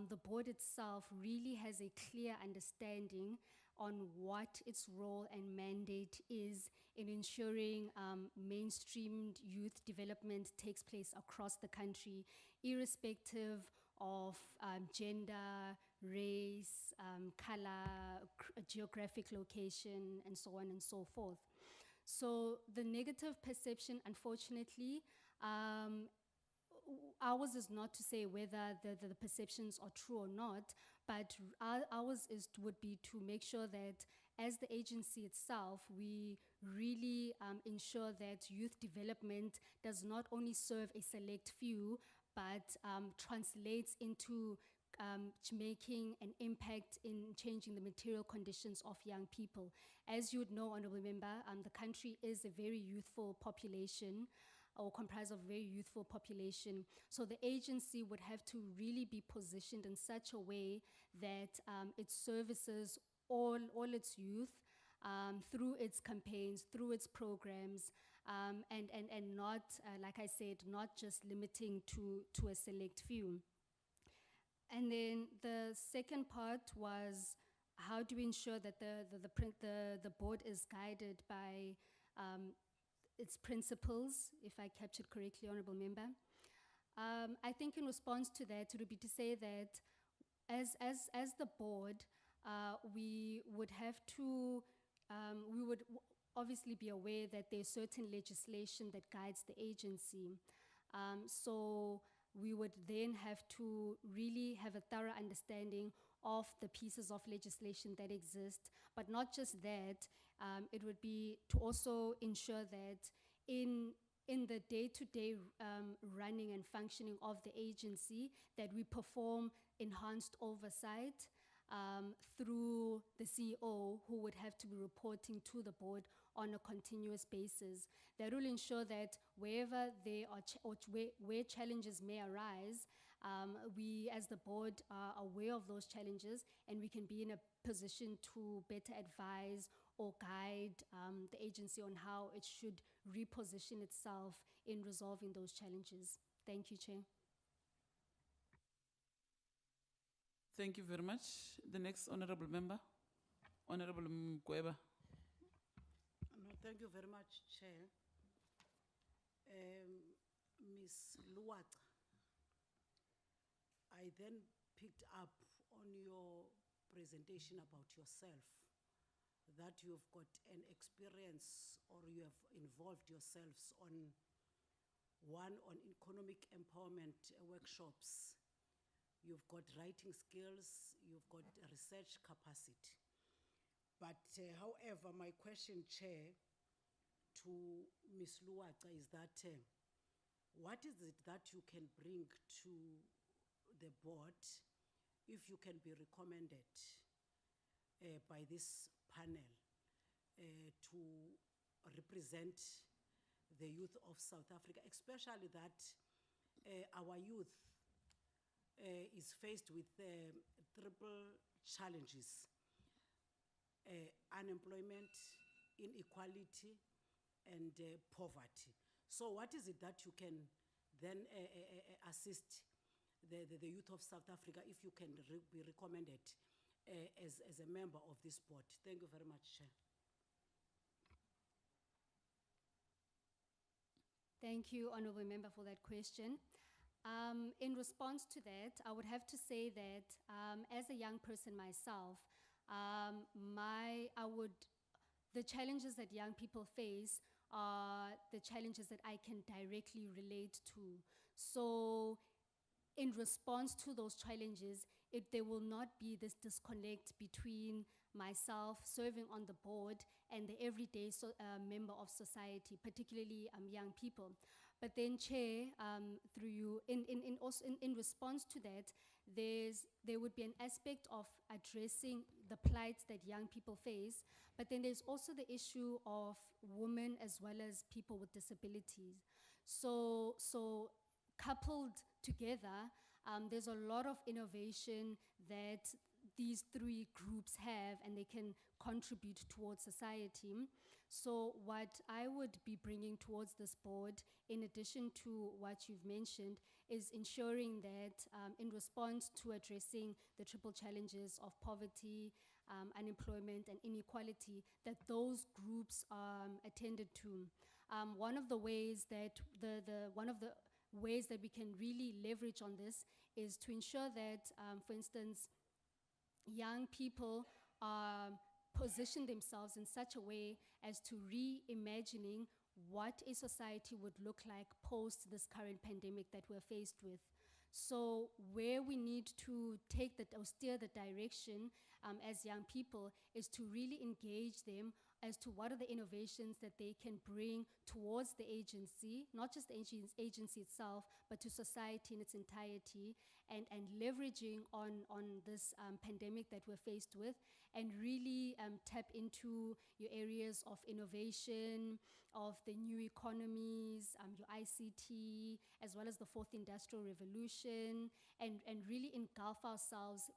the board itself really has a clear understanding on what its role and mandate is in ensuring mainstreamed youth development takes place across the country, irrespective of gender, race, color, geographic location, and so on and so forth. So the negative perception, unfortunately, ours is not to say whether the perceptions are true or not, but ours would be to make sure that as the agency itself, we really ensure that youth development does not only serve a select few, but translates into making an impact in changing the material conditions of young people. As you would know, Honorable Member, the country is a very youthful population. or comprise of very youthful population. So the agency would have to really be positioned in such a way that it services all its youth through its campaigns, through its programs, and not, like I said, not just limiting to a select few. And then the second part was, how do we ensure that the board is guided by its principles, if I captured correctly, Honorable Member? I think in response to that, it would be to say that as the board, we would have to, we would obviously be aware that there's certain legislation that guides the agency. So we would then have to really have a thorough understanding of the pieces of legislation that exist, but not just that, it would be to also ensure that in the day-to-day running and functioning of the agency, that we perform enhanced oversight through the CEO, who would have to be reporting to the board on a continuous basis. That will ensure that wherever there are where challenges may arise, we as the board are aware of those challenges, and we can be in a position to better advise or guide the agency on how it should reposition itself in resolving those challenges. Thank you, Chair. Thank you very much. The next honorable member, Honorable Mkweba. No, thank you very much, Chair. Ms. Luwata, I then picked up on your presentation about yourself, that you've got an experience, or you have involved yourselves on economic empowerment workshops. You've got writing skills, you've got research capacity. But however, my question, Chair, to Ms. Luwata is that what is it that you can bring to the board if you can be recommended by this panel to represent the youth of South Africa, especially that our youth is faced with triple challenges: unemployment, inequality, and poverty. So what is it that you can then assist the youth of South Africa if you can be recommended as a member of this board? Thank you very much, Chair. Thank you, Honorable Member, for that question. In response to that, I would have to say that as a young person myself, the challenges that young people face are the challenges that I can directly relate to. So in response to those challenges, there will not be this disconnect between myself serving on the board and the everyday member of society, particularly young people. But then, Chair, through you, in response to that, there would be an aspect of addressing the plight that young people face, but then there's also the issue of women as well as people with disabilities. So coupled together, there's a lot of innovation that these three groups have, and they can contribute towards society. So what I would be bringing towards this board, in addition to what you've mentioned, is ensuring that in response to addressing the triple challenges of poverty, unemployment, and inequality, that those groups are attended to. One of the ways that we can really leverage on this is to ensure that, for instance, young people position themselves in such a way as to reimagining what a society would look like post this current pandemic that we're faced with. So where we need to take that or steer the direction as young people is to really engage them as to what are the innovations that they can bring towards the agency, not just the agency itself, but to society in its entirety, and leveraging on this pandemic that we're faced with, and really tap into your areas of innovation, of the new economies, your ICT, as well as the fourth industrial revolution, and really engulf ourselves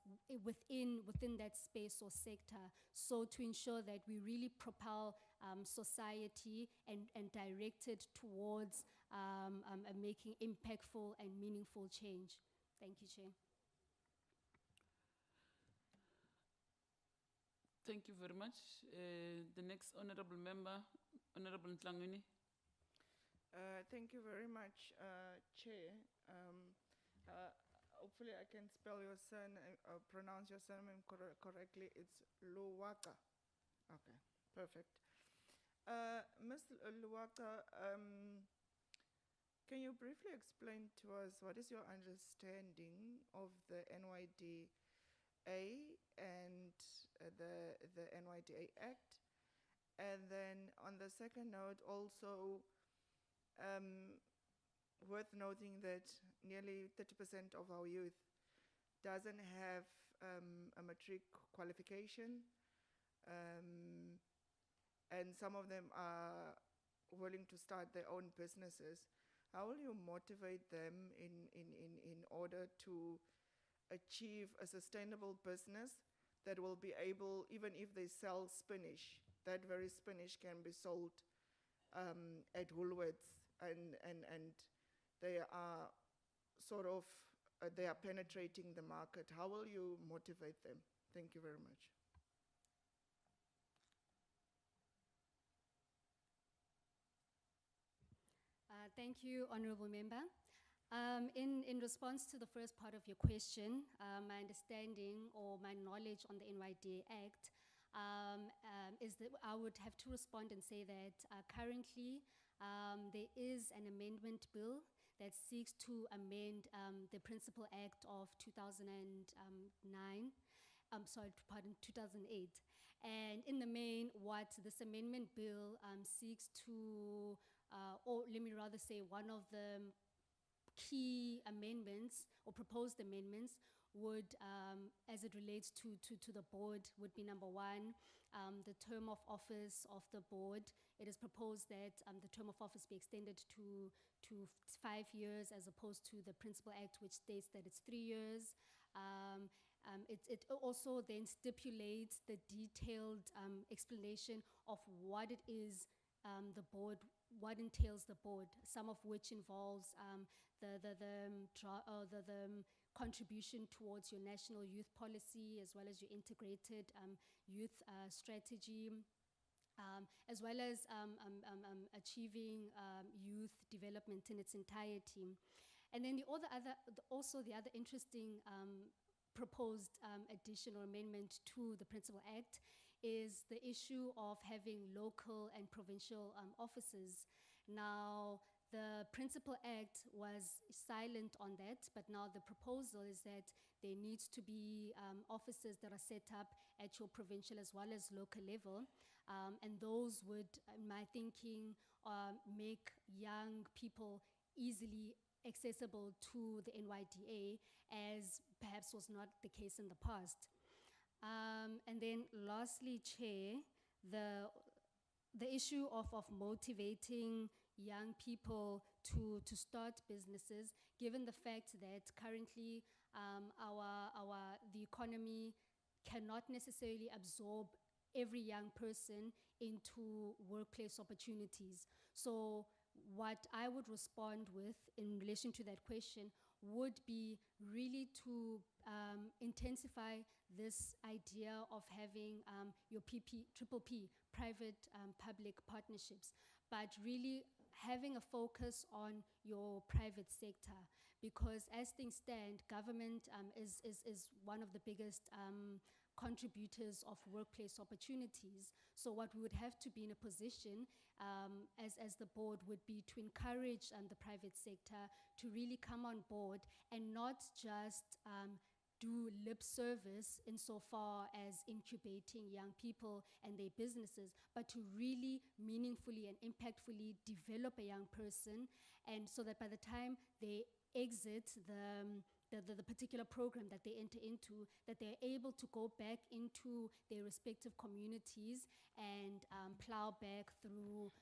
within that space or sector, so to ensure that we really propel society and direct it towards making impactful and meaningful change. Thank you, Chair. Thank you very much. The next honorable member, Honorable Ntlangwini. Thank you very much, Chair. Hopefully I can spell your surname, pronounce your surname correctly. It's Luwaka. Okay, perfect. Ms. Luwaka, can you briefly explain to us what is your understanding of the NYDA and the NYDA Act? And then on the second note, also worth noting that nearly 30% of our youth doesn't have a matric qualification, and some of them are willing to start their own businesses. How will you motivate them in order to achieve a sustainable business that will be able, even if they sell spinach, that very spinach can be sold at Woolworths, and they are sort of, they are penetrating the market. How will you motivate them? Thank you very much. Thank you, Honorable Member. In response to the first part of your question, my understanding or my knowledge on the NYDA Act is that I would have to respond and say that currently there is an amendment bill that seeks to amend the Principal Act of 2009. 2008. And in the main, what this amendment bill seeks to, or let me rather say, one of the key amendments or proposed amendments would, as it relates to the board, would be number one, the term of office of the board. It is proposed that the term of office be extended to 5 years as opposed to the Principal Act, which states that it's 3 years. It also then stipulates the detailed explanation of what it is the board, what entails the board, some of which involves the contribution towards your national youth policy, as well as your integrated youth strategy, as well as achieving youth development in its entirety. And then the other interesting proposed addition or amendment to the Principal Act is the issue of having local and provincial offices. Now, the Principal Act was silent on that, but now the proposal is that there needs to be offices that are set up at your provincial as well as local level, and those would, in my thinking, make young people easily accessible to the NYDA, as perhaps was not the case in the past. And then lastly, Chair, the issue of motivating young people to start businesses, given the fact that currently the economy cannot necessarily absorb every young person into workplace opportunities. So what I would respond with in relation to that question would be really to intensify this idea of having your triple P, private public partnerships, but really having a focus on your private sector, because as things stand, government is one of the biggest contributors of workplace opportunities. So what we would have to be in a position as the board would be to encourage the private sector to really come on board and not just do lip service insofar as incubating young people and their businesses, but to really meaningfully and impactfully develop a young person, and so that by the time they exit the particular program that they enter into, that they're able to go back into their respective communities and plow back through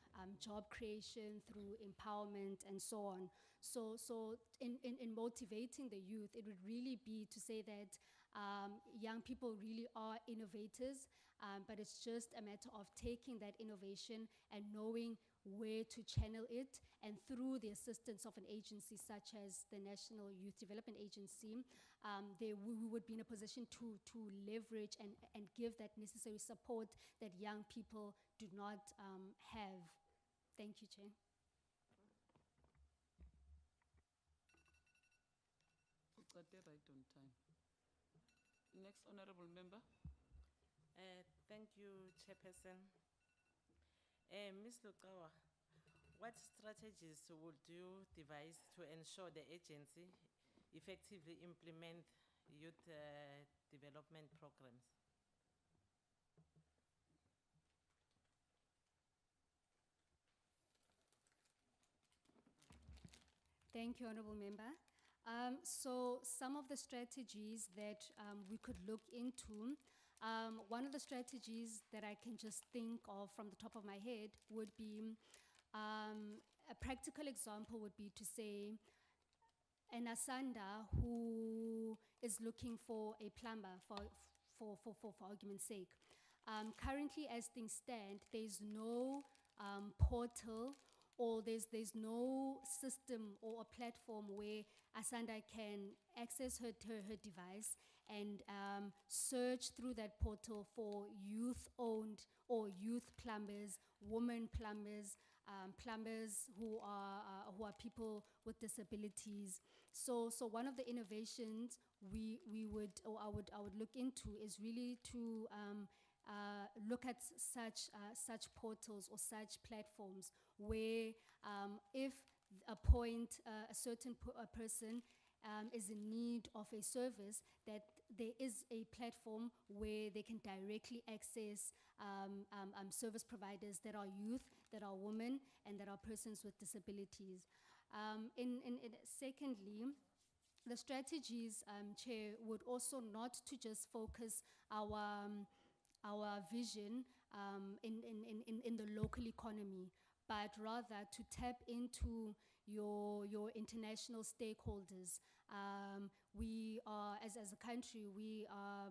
job creation, through empowerment, and so on. So in motivating the youth, it would really be to say that young people really are innovators, but it's just a matter of taking that innovation and knowing where to channel it, and through the assistance of an agency such as the National Youth Development Agency, we would be in a position to leverage and give that necessary support that young people do not have. Thank you, Chair. Uqade right on time. Next honorable member. Thank you, Chairperson. Ms. Lukawa, what strategies would you devise to ensure the agency effectively implement youth development programs? Thank you, Honorable Member. So some of the strategies that we could look into, one of the strategies that I can just think of from the top of my head would be, a practical example would be to say, an Asanda who is looking for a plumber for argument's sake. Currently, as things stand, there's no portal, or there's no system or a platform where Asanda can access her device and search through that portal for youth-owned or youth plumbers, women plumbers, plumbers who are people with disabilities. So one of the innovations we would, or I would look into, is really to look at such portals or such platforms where if a certain person is in need of a service, that there is a platform where they can directly access service providers that are youth, that are women, and that are persons with disabilities. Secondly, the strategies, Chair, would also not to just focus our vision in the local economy, but rather to tap into your international stakeholders. We are, as a country, we are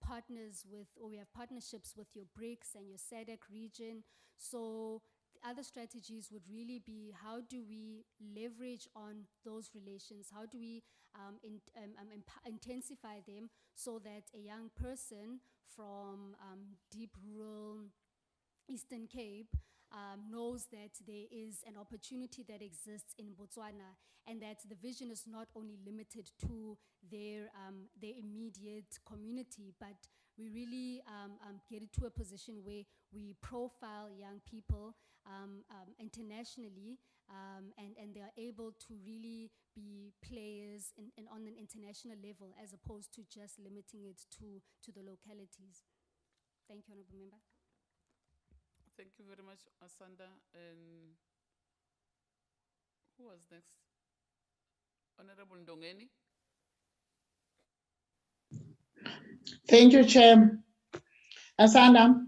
partners with, or we have partnerships with your BRICS and your SADC region. So the other strategies would really be, how do we leverage on those relations? How do we intensify them so that a young person from deep rural Eastern Cape knows that there is an opportunity that exists in Botswana, and that the vision is not only limited to their immediate community, but we really get it to a position where we profile young people internationally, and they are able to really be players on an international level, as opposed to just limiting it to the localities. Thank you, Honourable Member. Thank you very much, Asanda. And who was next? Honorable Ndongeni. Thank you, Chair. Asanda,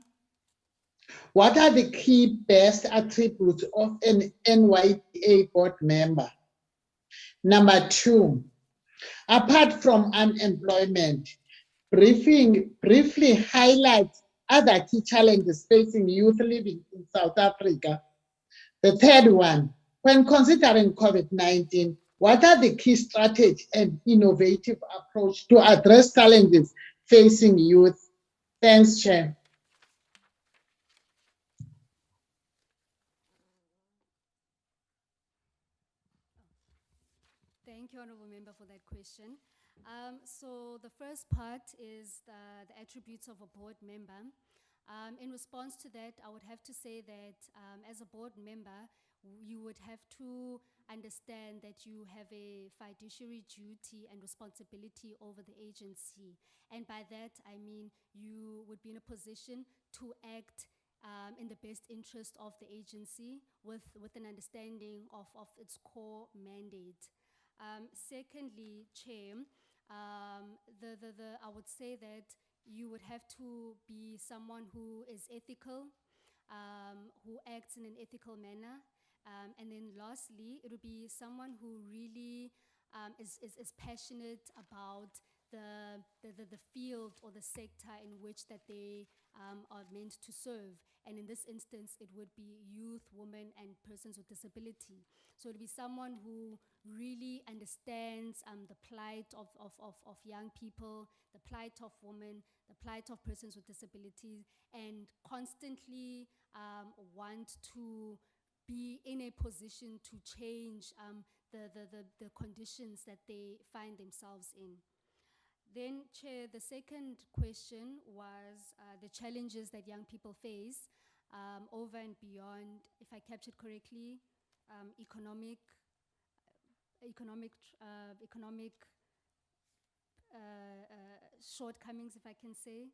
what are the key best attributes of an NYDA board member? Number two, apart from unemployment, briefly highlight other key challenges facing youth living in South Africa. The third one, when considering COVID-19, what are the key strategies and innovative approach to address challenges facing youth? Thanks, Chair. Thank you, Honourable Member, for that question. So the first part is the attributes of a board member. In response to that, I would have to say that as a board member, you would have to understand that you have a fiduciary duty and responsibility over the agency. And by that, I mean you would be in a position to act in the best interest of the agency with an understanding of its core mandate. Secondly, Chair, I would say that you would have to be someone who is ethical, who acts in an ethical manner. And then lastly, it would be someone who really is passionate about the field or the sector in which that they are meant to serve. And in this instance, it would be youth, women, and persons with disability. So it would be someone who really understands the plight of young people, the plight of women, the plight of persons with disabilities, and constantly want to be in a position to change the conditions that they find themselves in. Then, Chair, the second question was the challenges that young people face over and beyond, if I captured correctly, economic shortcomings, if I can say.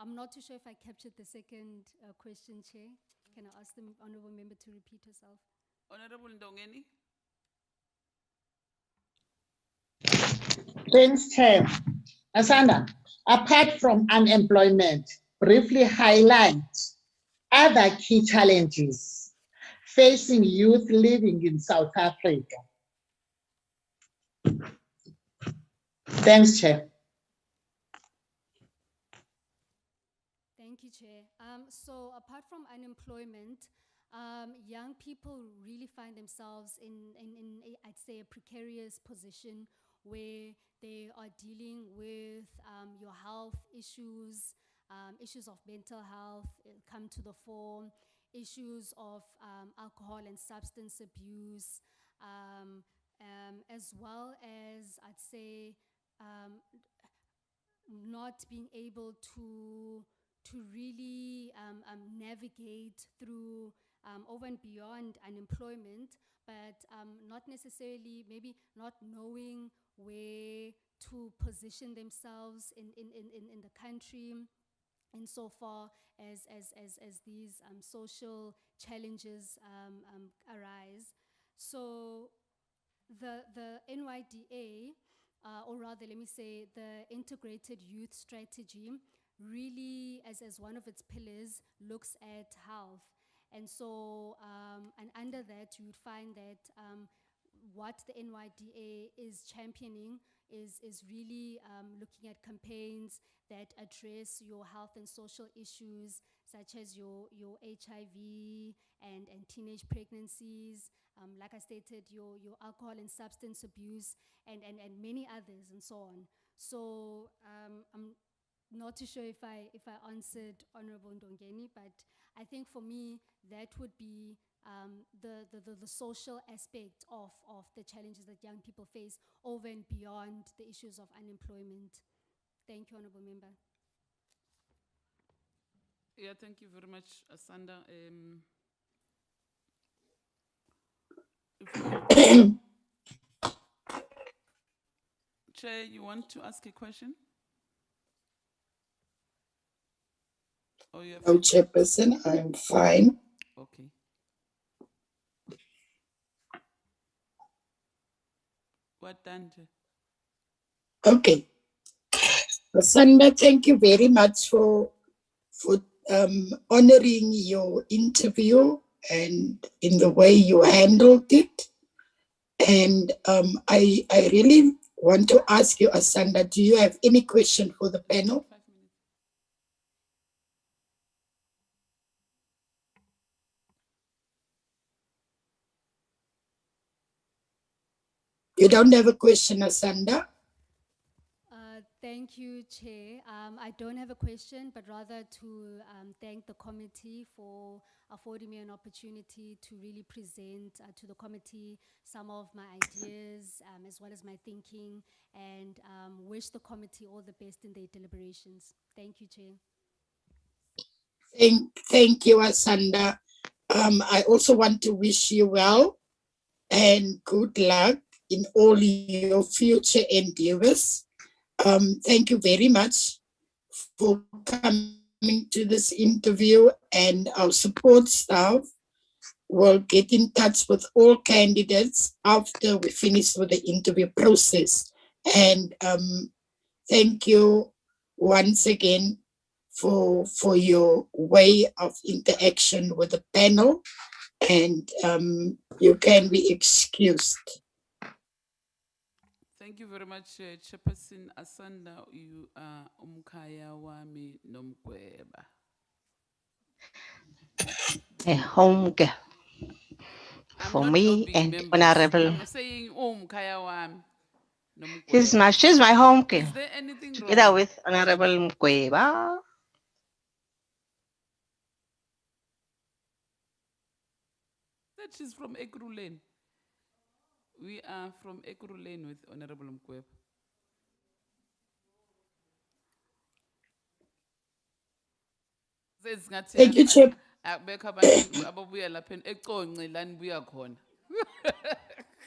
I'm not too sure if I captured the second question, Chair. Can I ask the honorable member to repeat herself? Honorable Ndongeni. Thanks, Chair. Asanda, apart from unemployment, briefly highlight other key challenges facing youth living in South Africa. Thanks, Chair. Thank you, Chair. So apart from unemployment, young people really find themselves in I'd say, a precarious position where they are dealing with your health issues, issues of mental health come to the fore, issues of alcohol and substance abuse, as well as, I'd say, not being able to really navigate through over and beyond unemployment, but not necessarily, maybe not knowing where to position themselves in the country, insofar as these social challenges arise. So the NYDA, or rather let me say the Integrated Youth Strategy, really as one of its pillars looks at health. And so, and under that you would find that what the NYDA is championing is really looking at campaigns that address your health and social issues, such as your HIV and teenage pregnancies, like I stated, your alcohol and substance abuse, and many others, and so on. So I'm not too sure if I answered Honorable Ndongeni, but I think for me that would be the social aspect of the challenges that young people face over and beyond the issues of unemployment. Thank you, Honorable Member. Yeah, thank you very much, Asanda. Chair, you want to ask a question? Or you have No, Chairperson, I'm fine. Okay. What done? Okay. Asanda, thank you very much for honoring your interview and in the way you handled it. And I really want to ask you, Asanda, do you have any question for the panel? You don't have a question, Asanda? Thank you, Chair. I don't have a question, but rather to thank the committee for affording me an opportunity to really present to the committee some of my ideas, as well as my thinking, and wish the committee all the best in their deliberations. Thank you, Chair. Thank you, Asanda. I also want to wish you well and good luck in all your future endeavors. Thank you very much for coming to this interview, and our support staff will get in touch with all candidates after we finish with the interview process. And thank you once again for your way of interaction with the panel, and you can be excused. Thank you very much, Chairperson Asanda. You are umkhaya wami nomgweba. A home girl I'm for not me lobbying and members. Honorable. I'm saying umkhaya wami She's nomgweba. my home girl. Is there anything Together wrong? with Honorable Mkweba. That she's from Ekurhuleni. We are from Ekurhuleni with Honorable Mkweb. Thank you, Chair. Abekho abantu ababuya lapha eConce la nibuya khona.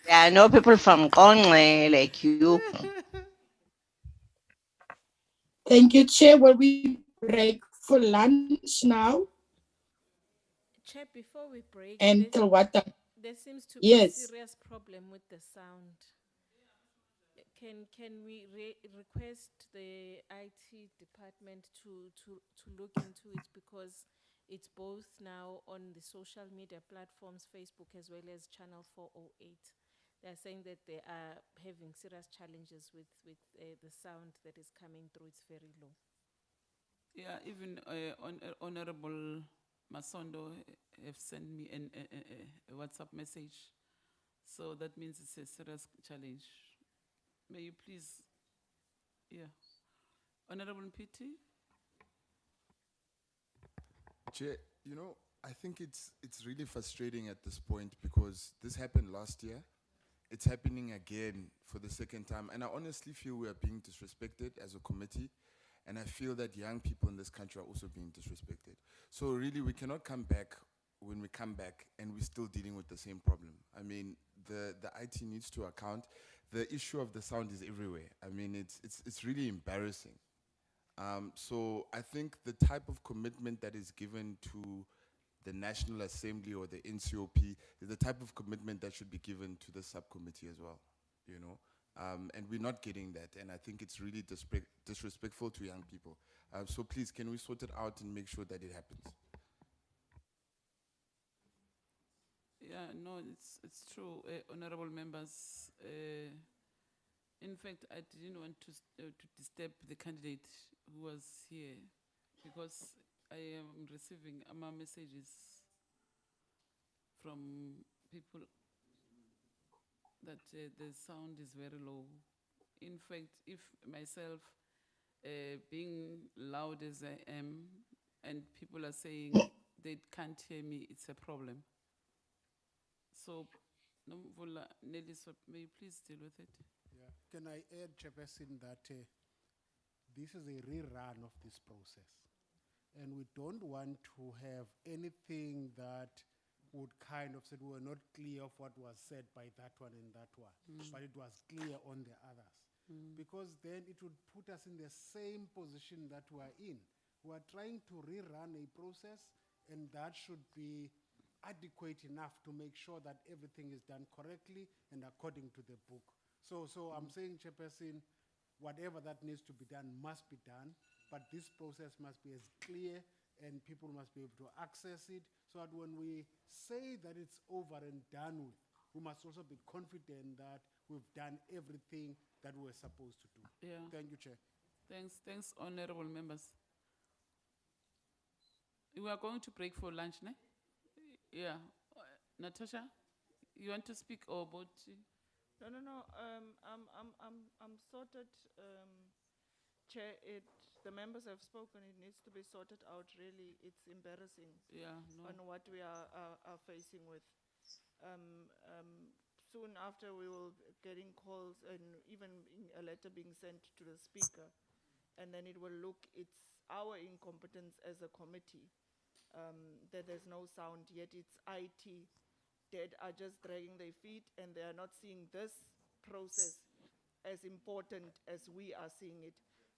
There are no people from Konwe like you. Thank you, Chair. Will we break for lunch now? Chair, before we break, Until what time? there seems to be Yes. serious problem with the sound. Can we request the IT department to look into it, because it's both now on the social media platforms, Facebook as well as Channel 408. They're saying that they are having serious challenges with the sound that is coming through. It's very low. Yeah, even Honorable Masondo have sent me a WhatsApp message. So that means it's a serious challenge. May you please, yeah. Honorable Mpiti? Chair, you know, I think it's really frustrating at this point because this happened last year. It's happening again for the second time. And I honestly feel we are being disrespected as a committee. And I feel that young people in this country are also being disrespected. So really, we cannot come back when we come back and we're still dealing with the same problem. I mean, the IT needs to account. The issue of the sound is everywhere. I mean, it's really embarrassing. So I think the type of commitment that is given to the National Assembly or the NCOP is the type of commitment that should be given to the subcommittee as well, you know. And we're not getting that, and I think it's really disrespectful to young people. So please, can we sort it out and make sure that it happens? Yeah, no, it's true, honorable members. In fact, I didn't want to disturb the candidate who was here because I am receiving messages from people that the sound is very low. In fact, if myself being loud as I am and people are saying they can't hear me, it's a problem. So, Nomvula Nelly, may you please deal with it? Yeah. Can I add, Chairperson, that this is a rerun of this process. And we don't want to have anything that would kind of say we were not clear of what was said by that one and that one, but it was clear on the others. Because then it would put us in the same position that we are in. We are trying to rerun a process, and that should be adequate enough to make sure that everything is done correctly and according to the book. So I'm saying, Chairperson, whatever that needs to be done must be done, but this process must be as clear and people must be able to access it, so that when we say that it's over and done with, we must also be confident that we've done everything that we're supposed to do. Yeah. Thank you, Chair. Thanks, honorable members. We are going to break for lunch, ne? Yeah. Natasha, you want to speak about? No. I'm sorted. Chair, the members have spoken. It needs to be sorted out. Really, it's embarrassing. Yeah. No. On what we are facing with. Soon after, we will be getting calls and even a letter being sent to the speaker, and then it will look. It's our incompetence as a committee. That there's no sound, yet it's IT that are just dragging their feet, and they are not seeing this process as important as we are seeing it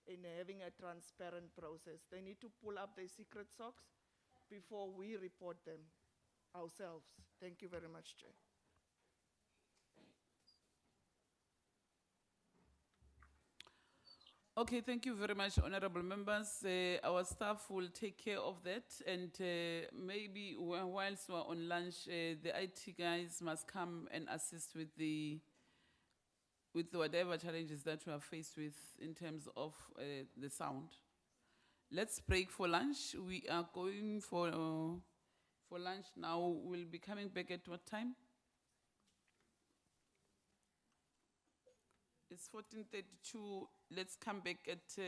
in having a transparent process. They need to pull up their secret socks before we report them. ourselves. Thank you very much, Chair. Okay, thank you very much, honorable members. Our staff will take care of that, and maybe whilst we're on lunch, the IT guys must come and assist with whatever challenges that we are faced with in terms of the sound. Let's break for lunch. We are going for lunch now. We'll be coming back at what time? It's 14:32. Let's come back at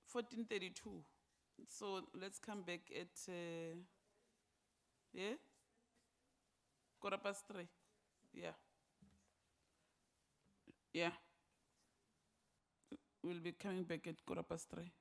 14:32. So let's come back at yeah, 3:15. Yeah, yeah. We'll be coming back at 3:15.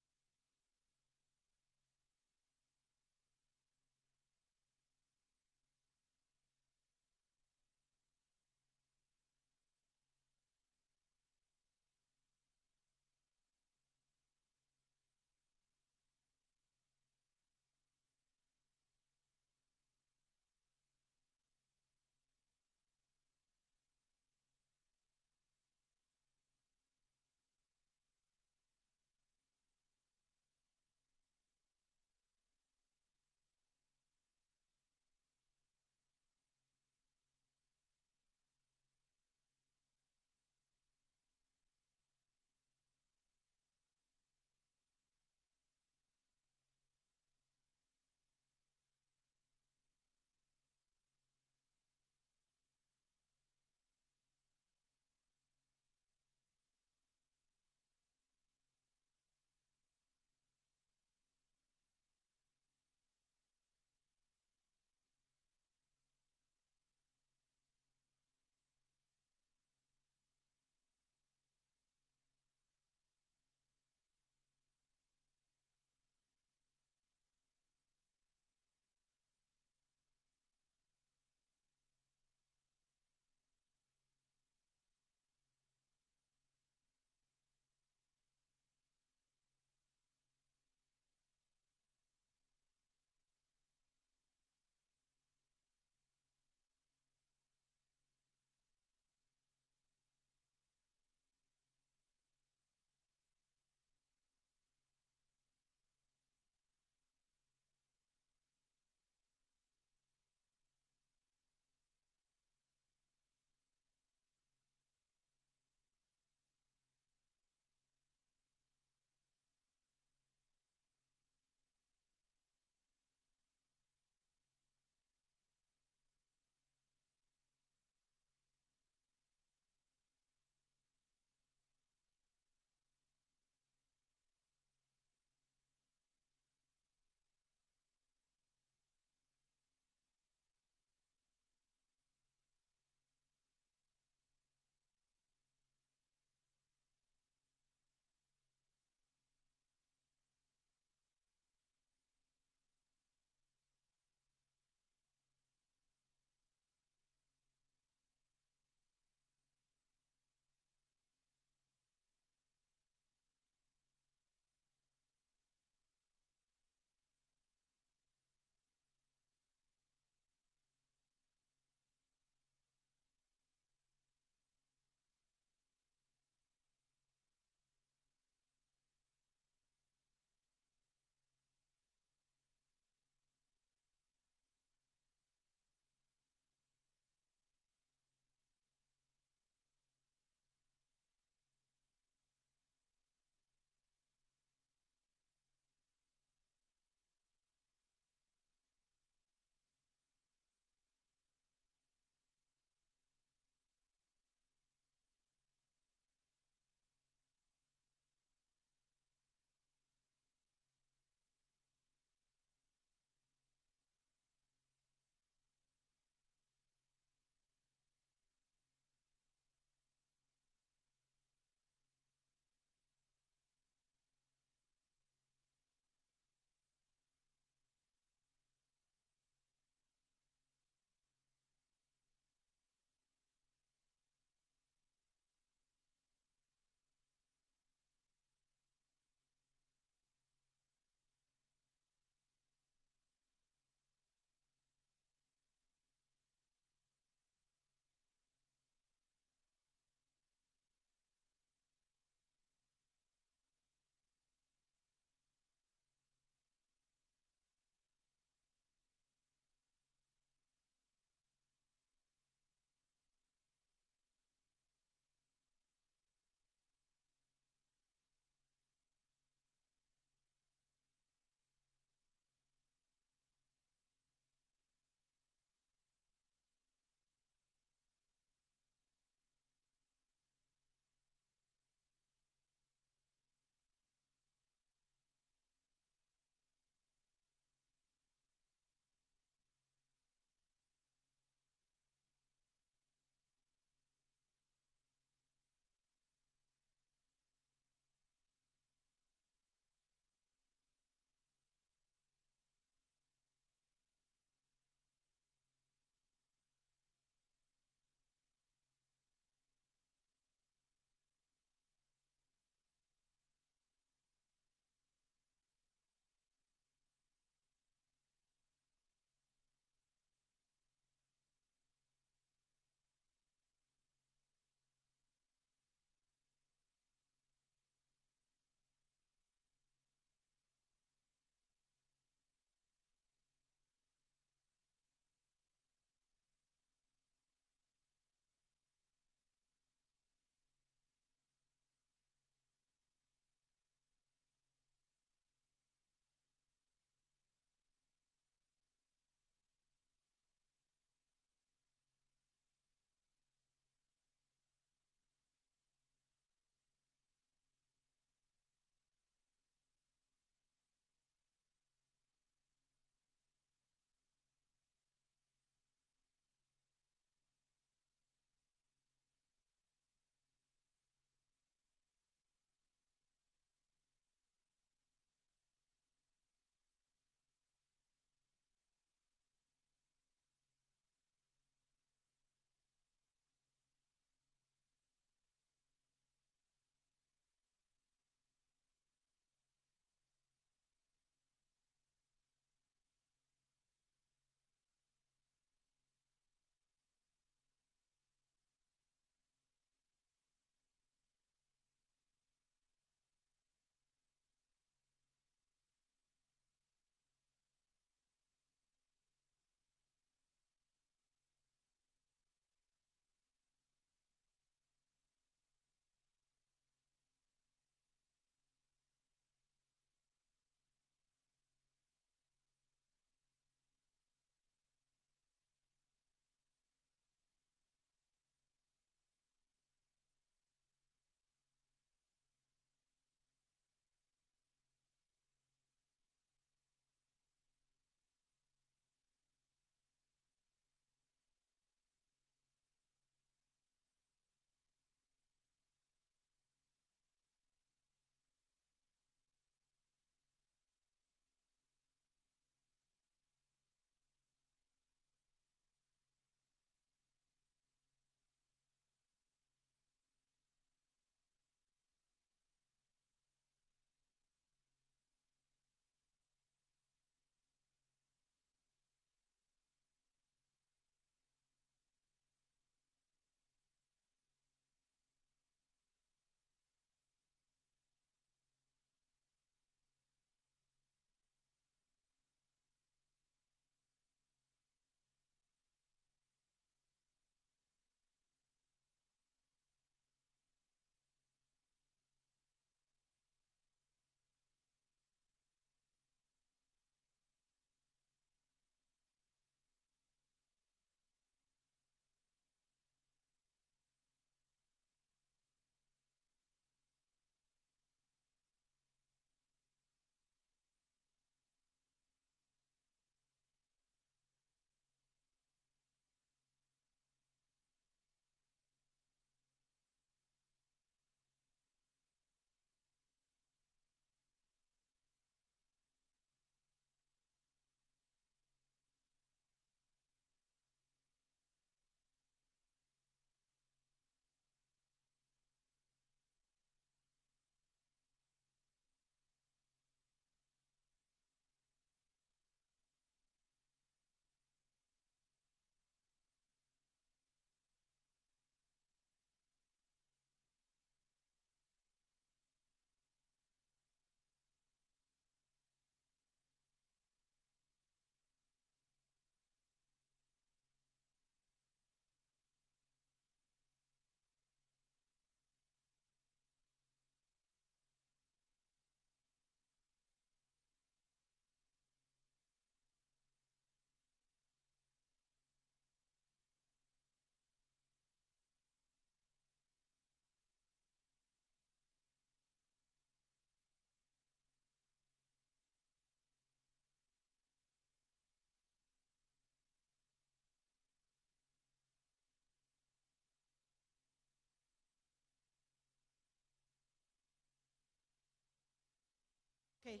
Okay.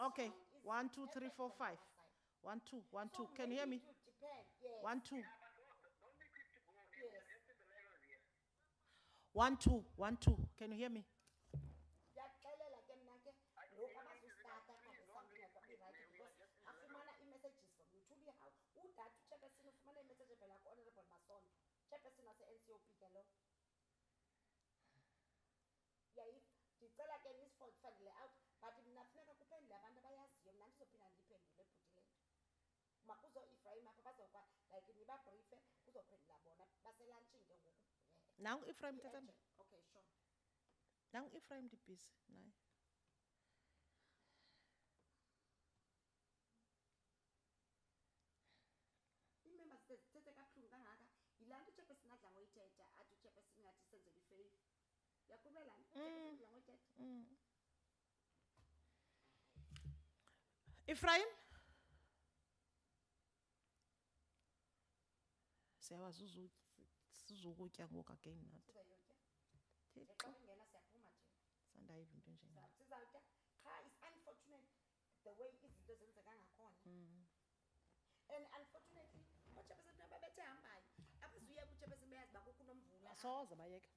Okay, 1, 2, 3, 4, 5. 1, 2, 1, 2. Can you hear me? 1, 2. 1, 2, 1, 2. Can you hear me? Ndiyakuxelela ke mna ke ngoku abazustata apha besound ingekabi right because afumana ii-messages from you tuli how udade uchairperson ufumana imessage evela ku-honorable Masondo chairperson wase-NCOP ke lo yayiva ndicela ke nisifandile out but mna funeka kuphendule abantu abayaziyo mna ndizophinda ndiyiphendule bhuti le nto makuzo-Ephraim apha bazokwa like nibabrife kuzophendula bona baselantshini ke ngoku Nangu Ephraim tata. okay sure Nangu Ephraim busy naye. ii-members zithethe kabuhlungu kangaka yilaa nto uchairperson adla ngoyithetha athi uchairperson ingathi senzela ifeyiva yakulela uchairperson adla ngoyithetha Ephraim? Siyawazi sizokutya ngoku again nathi. xa bengena siyaphuma nje Sandayiva into enjena. sizawutya qha is unfortunate the way izinto zenzeka ngakhona and unfortunately oochairperson ababethe hambayo abazuyeka uchairperson beyazi uba kukho unomvula Soze bayeka.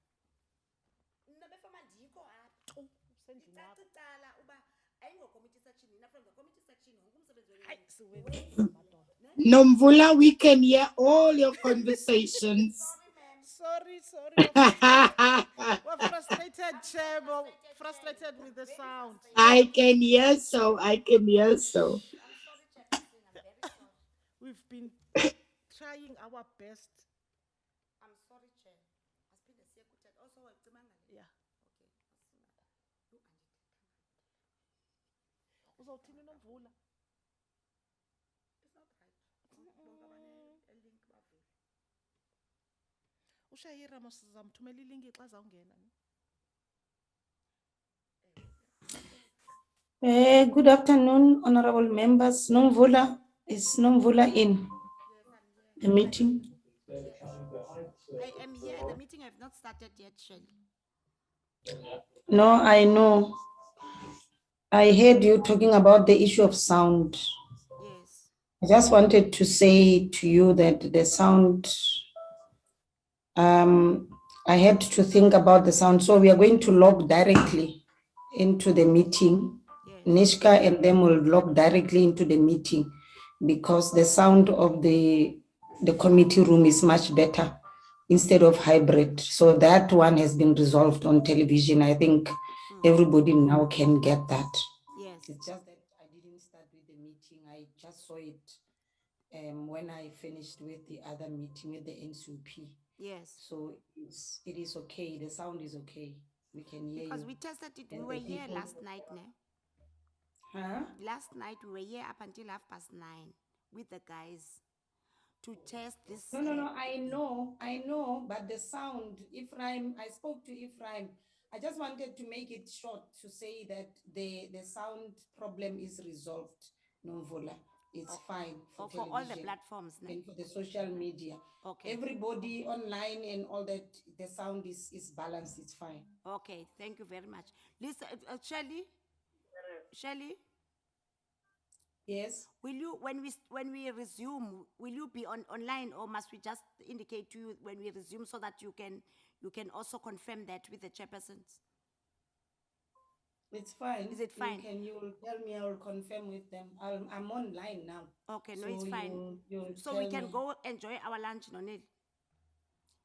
mna befama ndikho apha Usendlini yakho. icaca icala uba ayingo-committee section yina from the committee section wonke umsebenzi Hayi siwenza madoda. Nomvula, we can hear all your conversations. Sorry. We're frustrated, Chair. Frustrated with the sound. I can hear so. I can hear so. I'm sorry, chairperson. I'm very sorry. We've been trying our best. I'm sorry, Chair. Asiphinde siye kuthetha. Also wacimanga le. Yeah. Okay. Uzawuthini Nomvula? It's not right. Bonke abane-link bavule. Ushayira mosizamthumela ilinki xa zawungena. Good afternoon, honorable members. Nomvula, is Nomvula in Yes, I'm here. the meeting? Yes. I am here. The meeting have not started yet, Shelley. No, I know. I heard you talking about the issue of sound. Yes. I just wanted to say to you that the sound, I had to think about the sound. So we are going to log directly into the meeting. Yes. Nishka and them will log directly into the meeting because the sound of the committee room is much better instead of hybrid. So that one has been resolved on television. I think everybody now can get that. Yes. It's just that I didn't start with the meeting. I just saw it when I finished with the other meeting with the NCP. Yes. So it is okay. The sound is okay. We can hear Because you. we tested it. We And were the here people- last night, ne? Huh? Last night we were here up until 9:30 with the guys to test this. No, I know, but the sound, Ephraim, I spoke to Ephraim. I just wanted to make it short to say that the sound problem is resolved, Nomvula. It's fine for for all television. the platforms, ne? And for the social media. Okay. Everybody online and all that, the sound is balanced, it's fine. Okay, thank you very much. Listen, Shelley, Yes. will you, when we resume, will you be online or must we just indicate to you when we resume so that you can also confirm that with the chairpersons? It's fine. Is it fine? You will tell me, I will confirm with them. I'm online now. Okay, no, So it's fine. you'll So we tell can me. go enjoy our lunch, no need.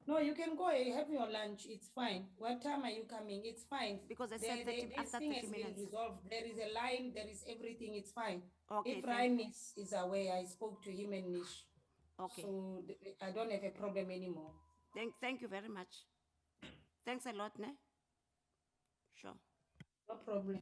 No, you can go have your lunch. It's fine. What time are you coming? It's fine. Because I said 30 this after thing 30 has minutes. been resolved. There is a line. There is everything. It's fine. Okay, Ephraim is aware. I spoke to him and Nish. Okay. So I don't have a problem anymore. Thank you very much. Thanks a lot, ne? Sure. No problem.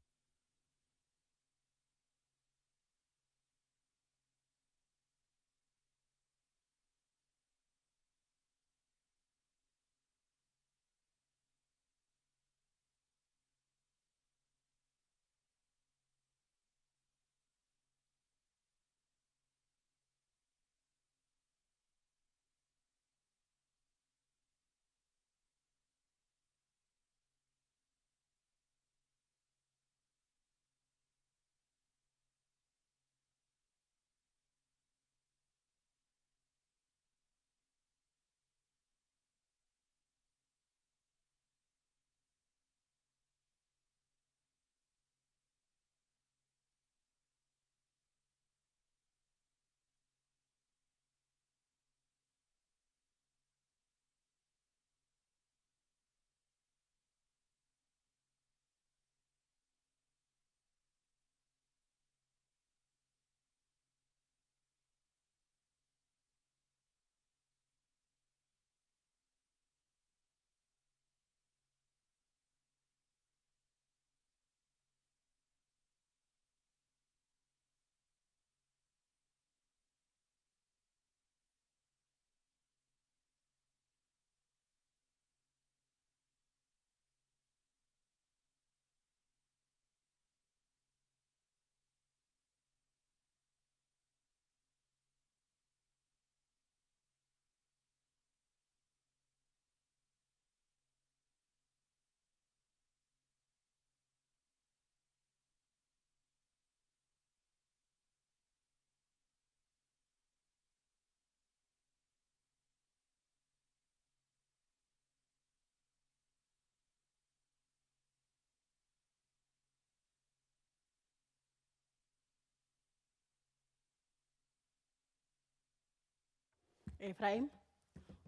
Ephraim,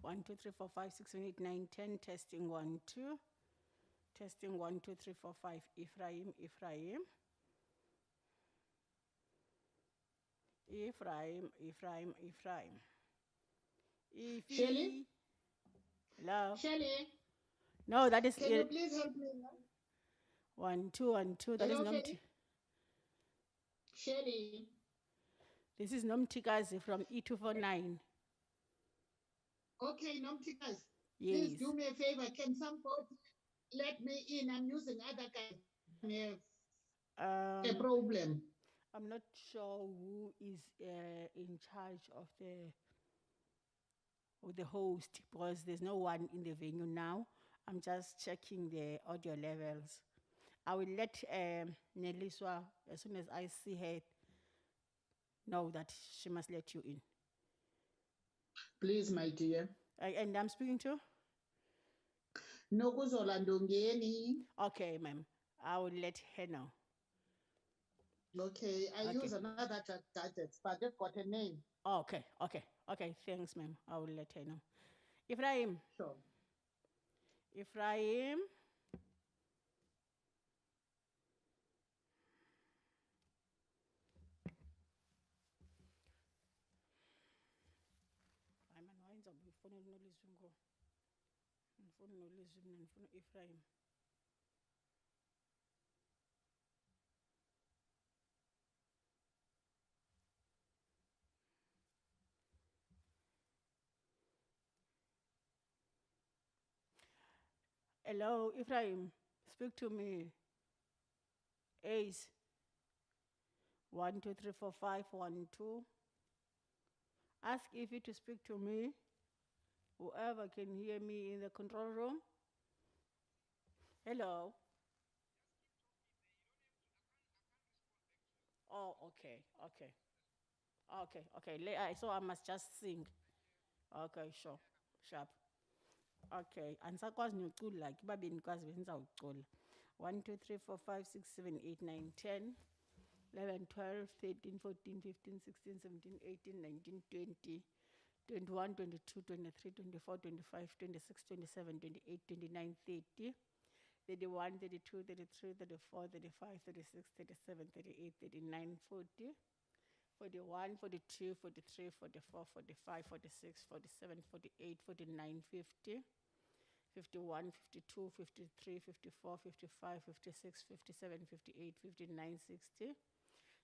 1, 2, 3, 4, 5, 6, 7, 8, 9, 10. Testing 1, 2. Testing 1, 2, 3, 4, 5. Ephraim, Ephraim. Ephraim, Ephraim, Ephraim. Shirley? Hello? Shirley? No, that is Can you please help me? 1, 2, 1, 2. That is Hello, Nomti. Shirley? This is Nomtikazi from E249. Okay, Nomtikas, Yes. please do me a favor. Can somebody let me in? I'm using other guys. A problem. I'm not sure who is in charge of the host because there's no one in the venue now. I'm just checking the audio levels. I will let Neliswa, as soon as I see her, know that she must let you in. Please, my dear. And I'm speaking to? Nokuzola Ndongeni. Okay, ma'am. I will let her know. Okay, I use another gadget, but they've got a name. Okay. Thanks, ma'am. I will let her know. Ephraim. Sure. Ephraim. Ephraim. Hello, Ephraim. Speak to me. Ace. 1, 2, 3, 4, 5, 1, 2. Ask Ify to speak to me. Whoever can hear me in the control room. Hello. Oh, okay. So I must just sing. Okay, sure. Sharp. Okay. Ansakwazi nokucula ke babini kwazi benizawucula. 1, 2, 3, 4, 5, 6, 7, 8, 9, 10. 11, 12, 13, 14, 15, 16, 17, 18, 19, 20, 21, 22, 23, 24, 25, 26, 27, 28, 29, 30, 31, 32, 33, 34, 35, 36, 37, 38, 39, 40, 41, 42, 43, 44, 45, 46, 47, 48, 49, 50, 51, 52, 53, 54, 55, 56, 57, 58, 59, 60,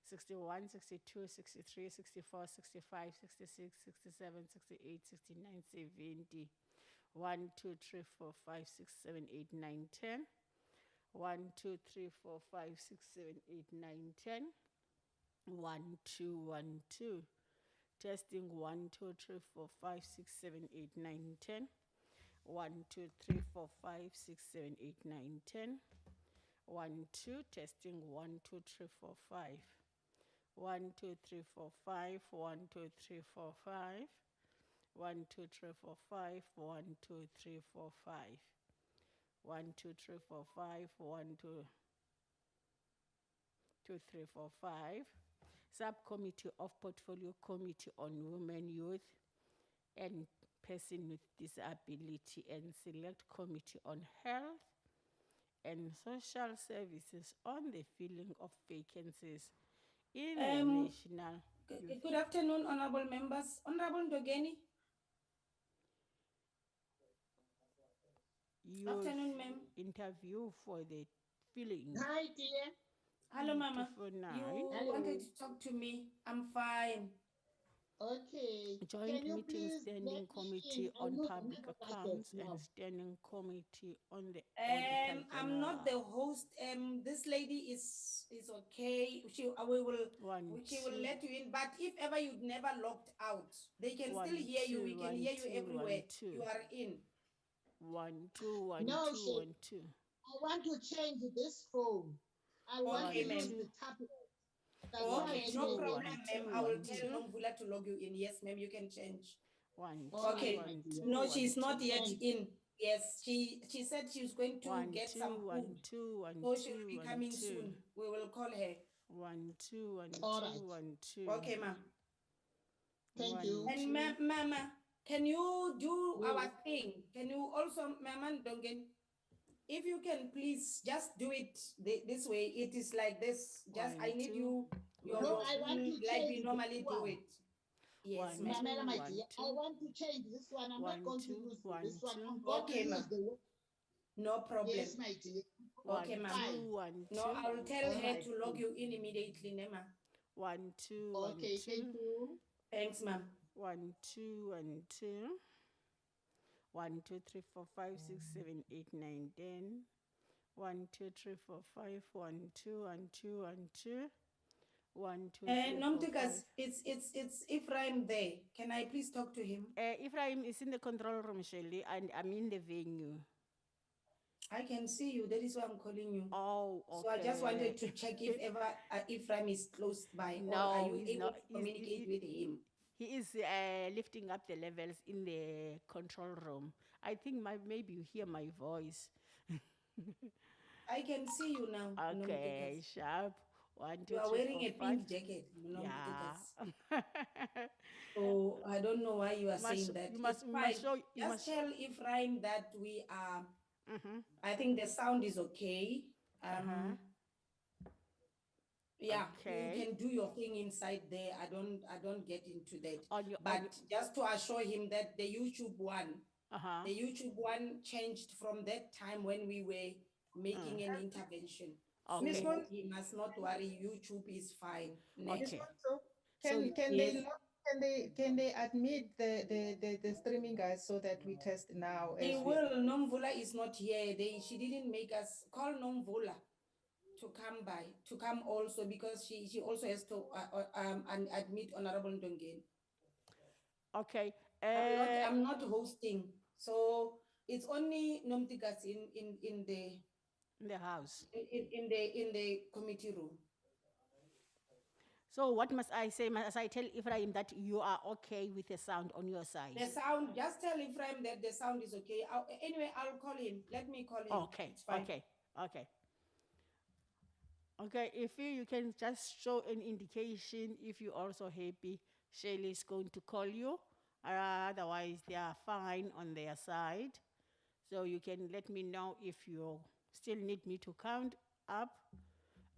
61, 62, 63, 64, 65, 66, 67, 68, 69, 70. 1, 2, 3, 4, 5, 6, 7, 8, 9, 10. 1, 2, 3, 4, 5, 6, 7, 8, 9, 10. 1, 2, 1, 2. Testing 1, 2, 3, 4, 5, 6, 7, 8, 9, 10. 1, 2, 3, 4, 5, 6, 7, 8, 9, 10. 1, 2. Testing 1, 2, 3, 4, 5. 1, 2, 3, 4, 5. 1, 2, 3, 4, 5. 1, 2, 3, 4, 5. 1, 2, 3, 4, 5. 1, 2, 3, 4, 5. 1, 2, 3, 4, 5. Subcommittee of Portfolio Committee on Women, Youth, and Person with Disability, and Select Committee on Health and Social Services on the filling of vacancies in the National Youth. Good afternoon, honorable members. Honorable Ndogeni. Afternoon, ma'am. Interview for the filling. Hi, dear. Hello, Mama. You wanted to talk to me. I'm fine. Okay. Joint Can you meeting please standing let me committee in? I on use public another accounts gadget and now. standing committee on the auditor I'm not the general. host. This lady is okay. She will let you in. But if ever you'd never locked out, they can still hear you. We can hear you everywhere. You are in. 1, 2, 1, No, 2, 1, 2. I want to change this phone. I want to Okay, use ma'am. the tablet. That's why Okay, I no made problem, it. ma'am. I will tell Nomvula to log you in. Yes, ma'am, you can change. 1, 2, Okay. 1, 2. No, she's not yet Thank in. Yes, she said she was going to 1, get 2, some 1, food. 2, 1, So 2, she'll be 1, coming 2. soon. We will call her. 1, 2, 1, All 2, right. 1, 2. Okay, ma'am. Thank 1, you. And 2. Mama, Can you do We- our thing? Can you also, Maman Dongen, if you can please just do it this way, it is like this. Just I need you, your No, I want full, to like change we this normally do one. it. Yes, ma'am. Mamela, my dear, I want to change this one. I'm not going to use this one. I'm going to Okay, use ma'am. the one. No problem. Yes, my dear. Okay, ma'am. Fine. No, I'll tell All her right. to log you in immediately, Nema. Okay, thank you. Thanks, ma'am. 1, 2, and 2. 1, 2, 3, 4, 5, 6, 7, 8, 9, 10. 1, 2, 3, 4, 5, 1, 2, and 2, and 2. 1, 2, 3, 4, 5. Nomtikas, it's Ephraim there. Can I please talk to him? Ephraim is in the control room, Shirley, and I'm in the venue. I can see you. That is why I'm calling you. Oh, okay. So I just wanted to check if ever Ephraim is close by, or are No, you he's able not. to communicate with him? He is lifting up the levels in the control room. I think maybe you hear my voice. I can see you now. Okay, Nomtikas. sharp. 1, 2, You are 3, wearing 4, a 5. pink jacket. Yeah. So I don't know why you are Must- saying that. you It's must- you fine. must show- you Just must- tell Ephraim that we are. Mhm. I think the sound is okay. Yeah, you Okay. can do your thing inside there. I don't get into that. On your- But just to assure him that the YouTube one, Uh-huh. the YouTube one changed from that time when we were making an intervention. Okay. So he must not worry. YouTube is fine. Next. Okay. Can So- can Yes. they not, can they admit the streaming guys so that we test now They as we will. Nomvula is not here. She didn't make us call Nomvula to come by, to come also, because she also has to admit Honorable Ndongeni. Okay. I'm not hosting, so it's only Nomtikas in the house. In the committee room. So what must I say? Must I tell Ephraim that you are okay with the sound on your side? The sound, just tell Ephraim that the sound is okay. Anyway, I'll call him. Let me call him. Okay, It's fine. okay, okay. Okay, if you can just show an indication if you're also happy, Shirley is going to call you. Otherwise, they are fine on their side. So you can let me know if you still need me to count up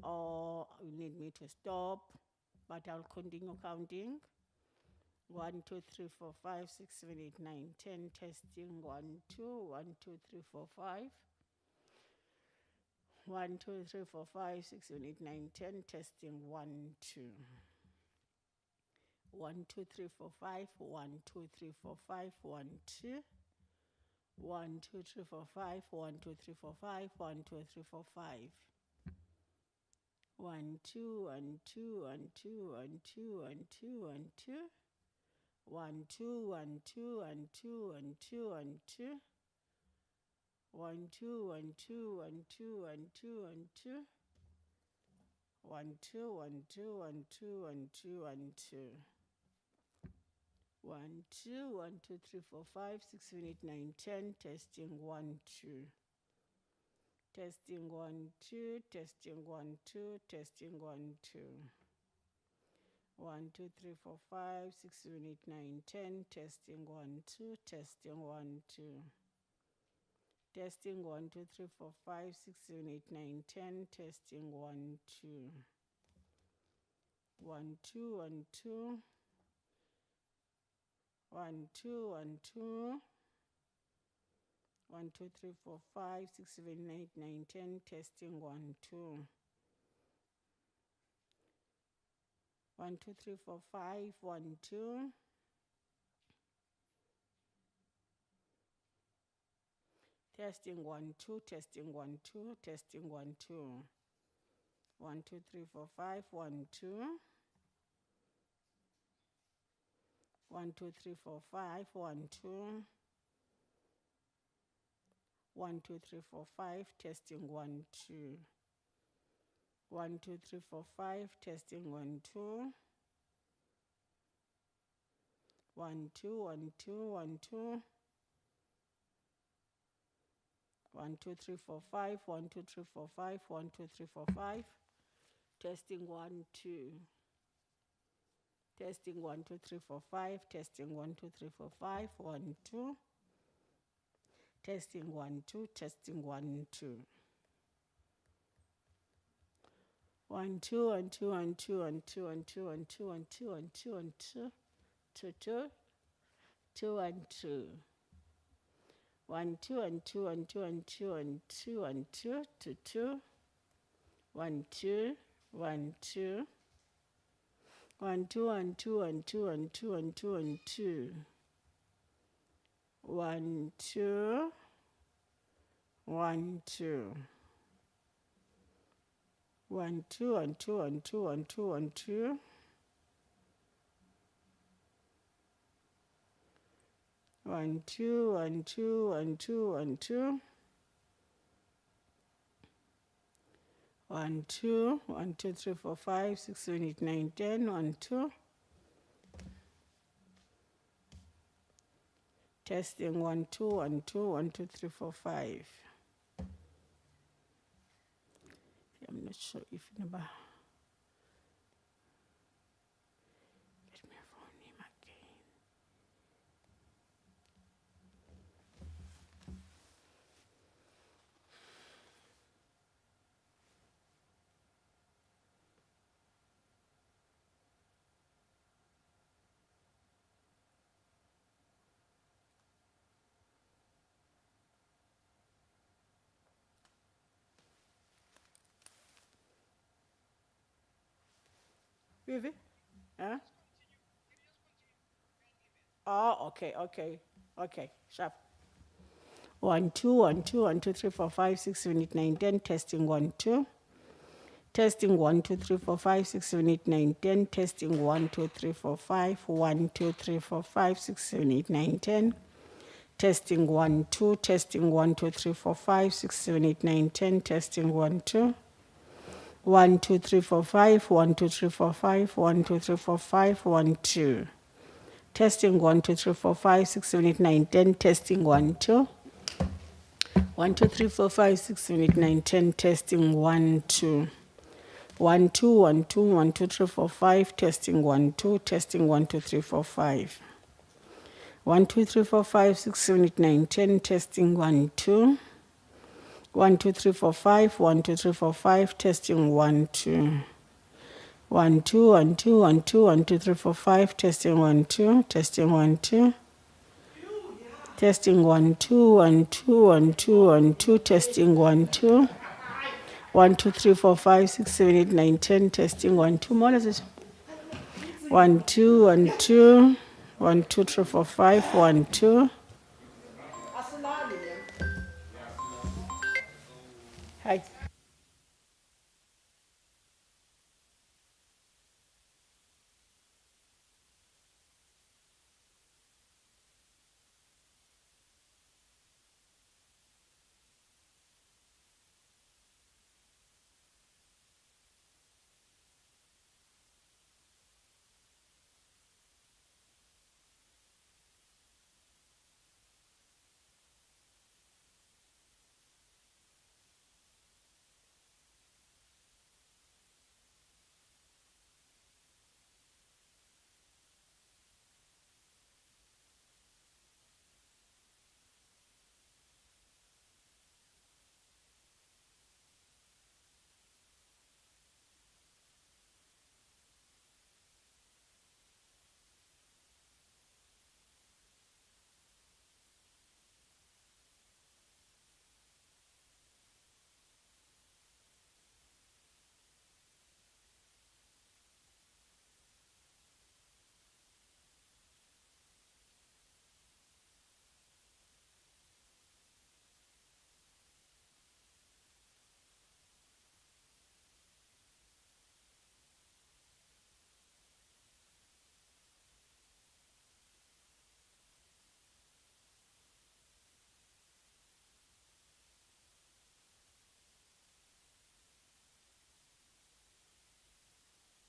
or you need me to stop, but I'll continue counting. 1, 2, 3, 4, 5, 6, 7, 8, 9, 10. Testing 1, 2, 1, 2, 3, 4, 5. 1, 2, 3, 4, 5, 6, 7, 8, 9, 10. Testing 1, 2. 1, 2, 3, 4, 5. 1, 2, 3, 4, 5. 1, 2. 1, 2, 3, 4, 5. 1, 2, 3, 4, 5. 1, 2, 3, 4, 5. 1, 2, and 2, and 2, and 2, and 2, and 2. 1, 2, and 2, and 2, and 2, and 2. 1, 2, and 2, and 2, and 2, and 2. 1, 2, and 2, and 2, and 2, and 2. 1, 2, 1, 2, 3, 4, 5, 6, 7, 8, 9, 10. Testing 1, 2. Testing 1, 2. Testing 1, 2. Testing 1, 2. 1, 2, 3, 4, 5, 6, 7, 8, 9, 10. Testing 1, 2. Testing 1, 2. Testing 1, 2, 3, 4, 5, 6, 7, 8, 9, 10. Testing 1, 2. 1, 2, and 2. 1, 2, and 2. 1, 2, 3, 4, 5, 6, 7, 8, 9, 10. Testing 1, 2. 1, 2, 3, 4, 5, 1, 2. Testing 1, 2. Testing 1, 2. Testing 1, 2. 1, 2, 3, 4, 5, 1, 2. 1, 2, 3, 4, 5, 1, 2. 1, 2, 3, 4, 5, testing 1, 2. 1, 2, 3, 4, 5, testing 1, 2. 1, 2, 1, 2, 1, 2. 1, 2, 3, 4, 5, 1, 2, 3, 4, 5, 1, 2, 3, 4, 5. Testing 1, 2. Testing 1, 2, 3, 4, 5. Testing 1, 2, 3, 4, 5. 1, 2. Testing 1, 2. Testing 1, 2. 1, 2, 1, 2, 1, 2, 1, 2, 1, 2, 1, 2, 1, 2, 1, 2, 1, 2. 2, 2. 2, 1, 2. 1, 2, 1, 2, 1, 2, 1, 2, 1, 2, 1, 2, 2, 2. 1, 2. 1, 2. 1, 2, 1, 2, 1, 2, 1, 2, 1, 2, 1, 2. 1, 2. 1, 2. 1, 2, 1, 2, 1, 2, 1, 2, 1, 2. 1, 2, 1, 2, 1, 2, 1, 2. 1, 2, 1, 2, 3, 4, 5, 6, 7, 8, 9, 10. 1, 2. Testing 1, 2, 1, 2, 1, 2, 3, 4, 5. I'm not sure if number. Let me phone him again. Vivi? Huh? Oh, okay, okay, okay, sharp. 1, 2, 1, 2, 1, 2, 3, 4, 5, 6, 7, 8, 9, 10. Testing 1, 2. Testing 1, 2, 3, 4, 5, 6, 7, 8, 9, 10. Testing 1, 2, 3, 4, 5. 1, 2, 3, 4, 5, 6, 7, 8, 9, 10. Testing 1, 2. Testing 1, 2, 3, 4, 5, 6, 7, 8, 9, 10. Testing 1, 2. 1, 2, 3, 4, 5. 1, 2, 3, 4, 5. 1, 2, 3, 4, 5. 1, 2. Testing 1, 2, 3, 4, 5, 6, 7, 8, 9, 10. Testing 1, 2. 1, 2, 3, 4, 5, 6, 7, 8, 9, 10. Testing 1, 2. 1, 2, 1, 2, 1, 2, 3, 4, 5. Testing 1, 2. Testing 1, 2, 3, 4, 5. 1, 2, 3, 4, 5, 6, 7, 8, 9, 10. Testing 1, 2. 1, 2, 3, 4, 5. 1, 2, 3, 4, 5. Testing 1, 2. 1, 2, 1, 2, 1, 2, 1, 2, 3, 4, 5. Testing 1, 2. Testing 1, 2. Testing 1, 2, 1, 2, 1, 2, 1, 2. Testing 1, 2. 1, 2, 3, 4, 5, 6, 7, 8, 9, 10. Testing 1, 2. More is it? 1, 2, 1, 2. 1, 2, 3, 4, 5. 1, 2. Hi.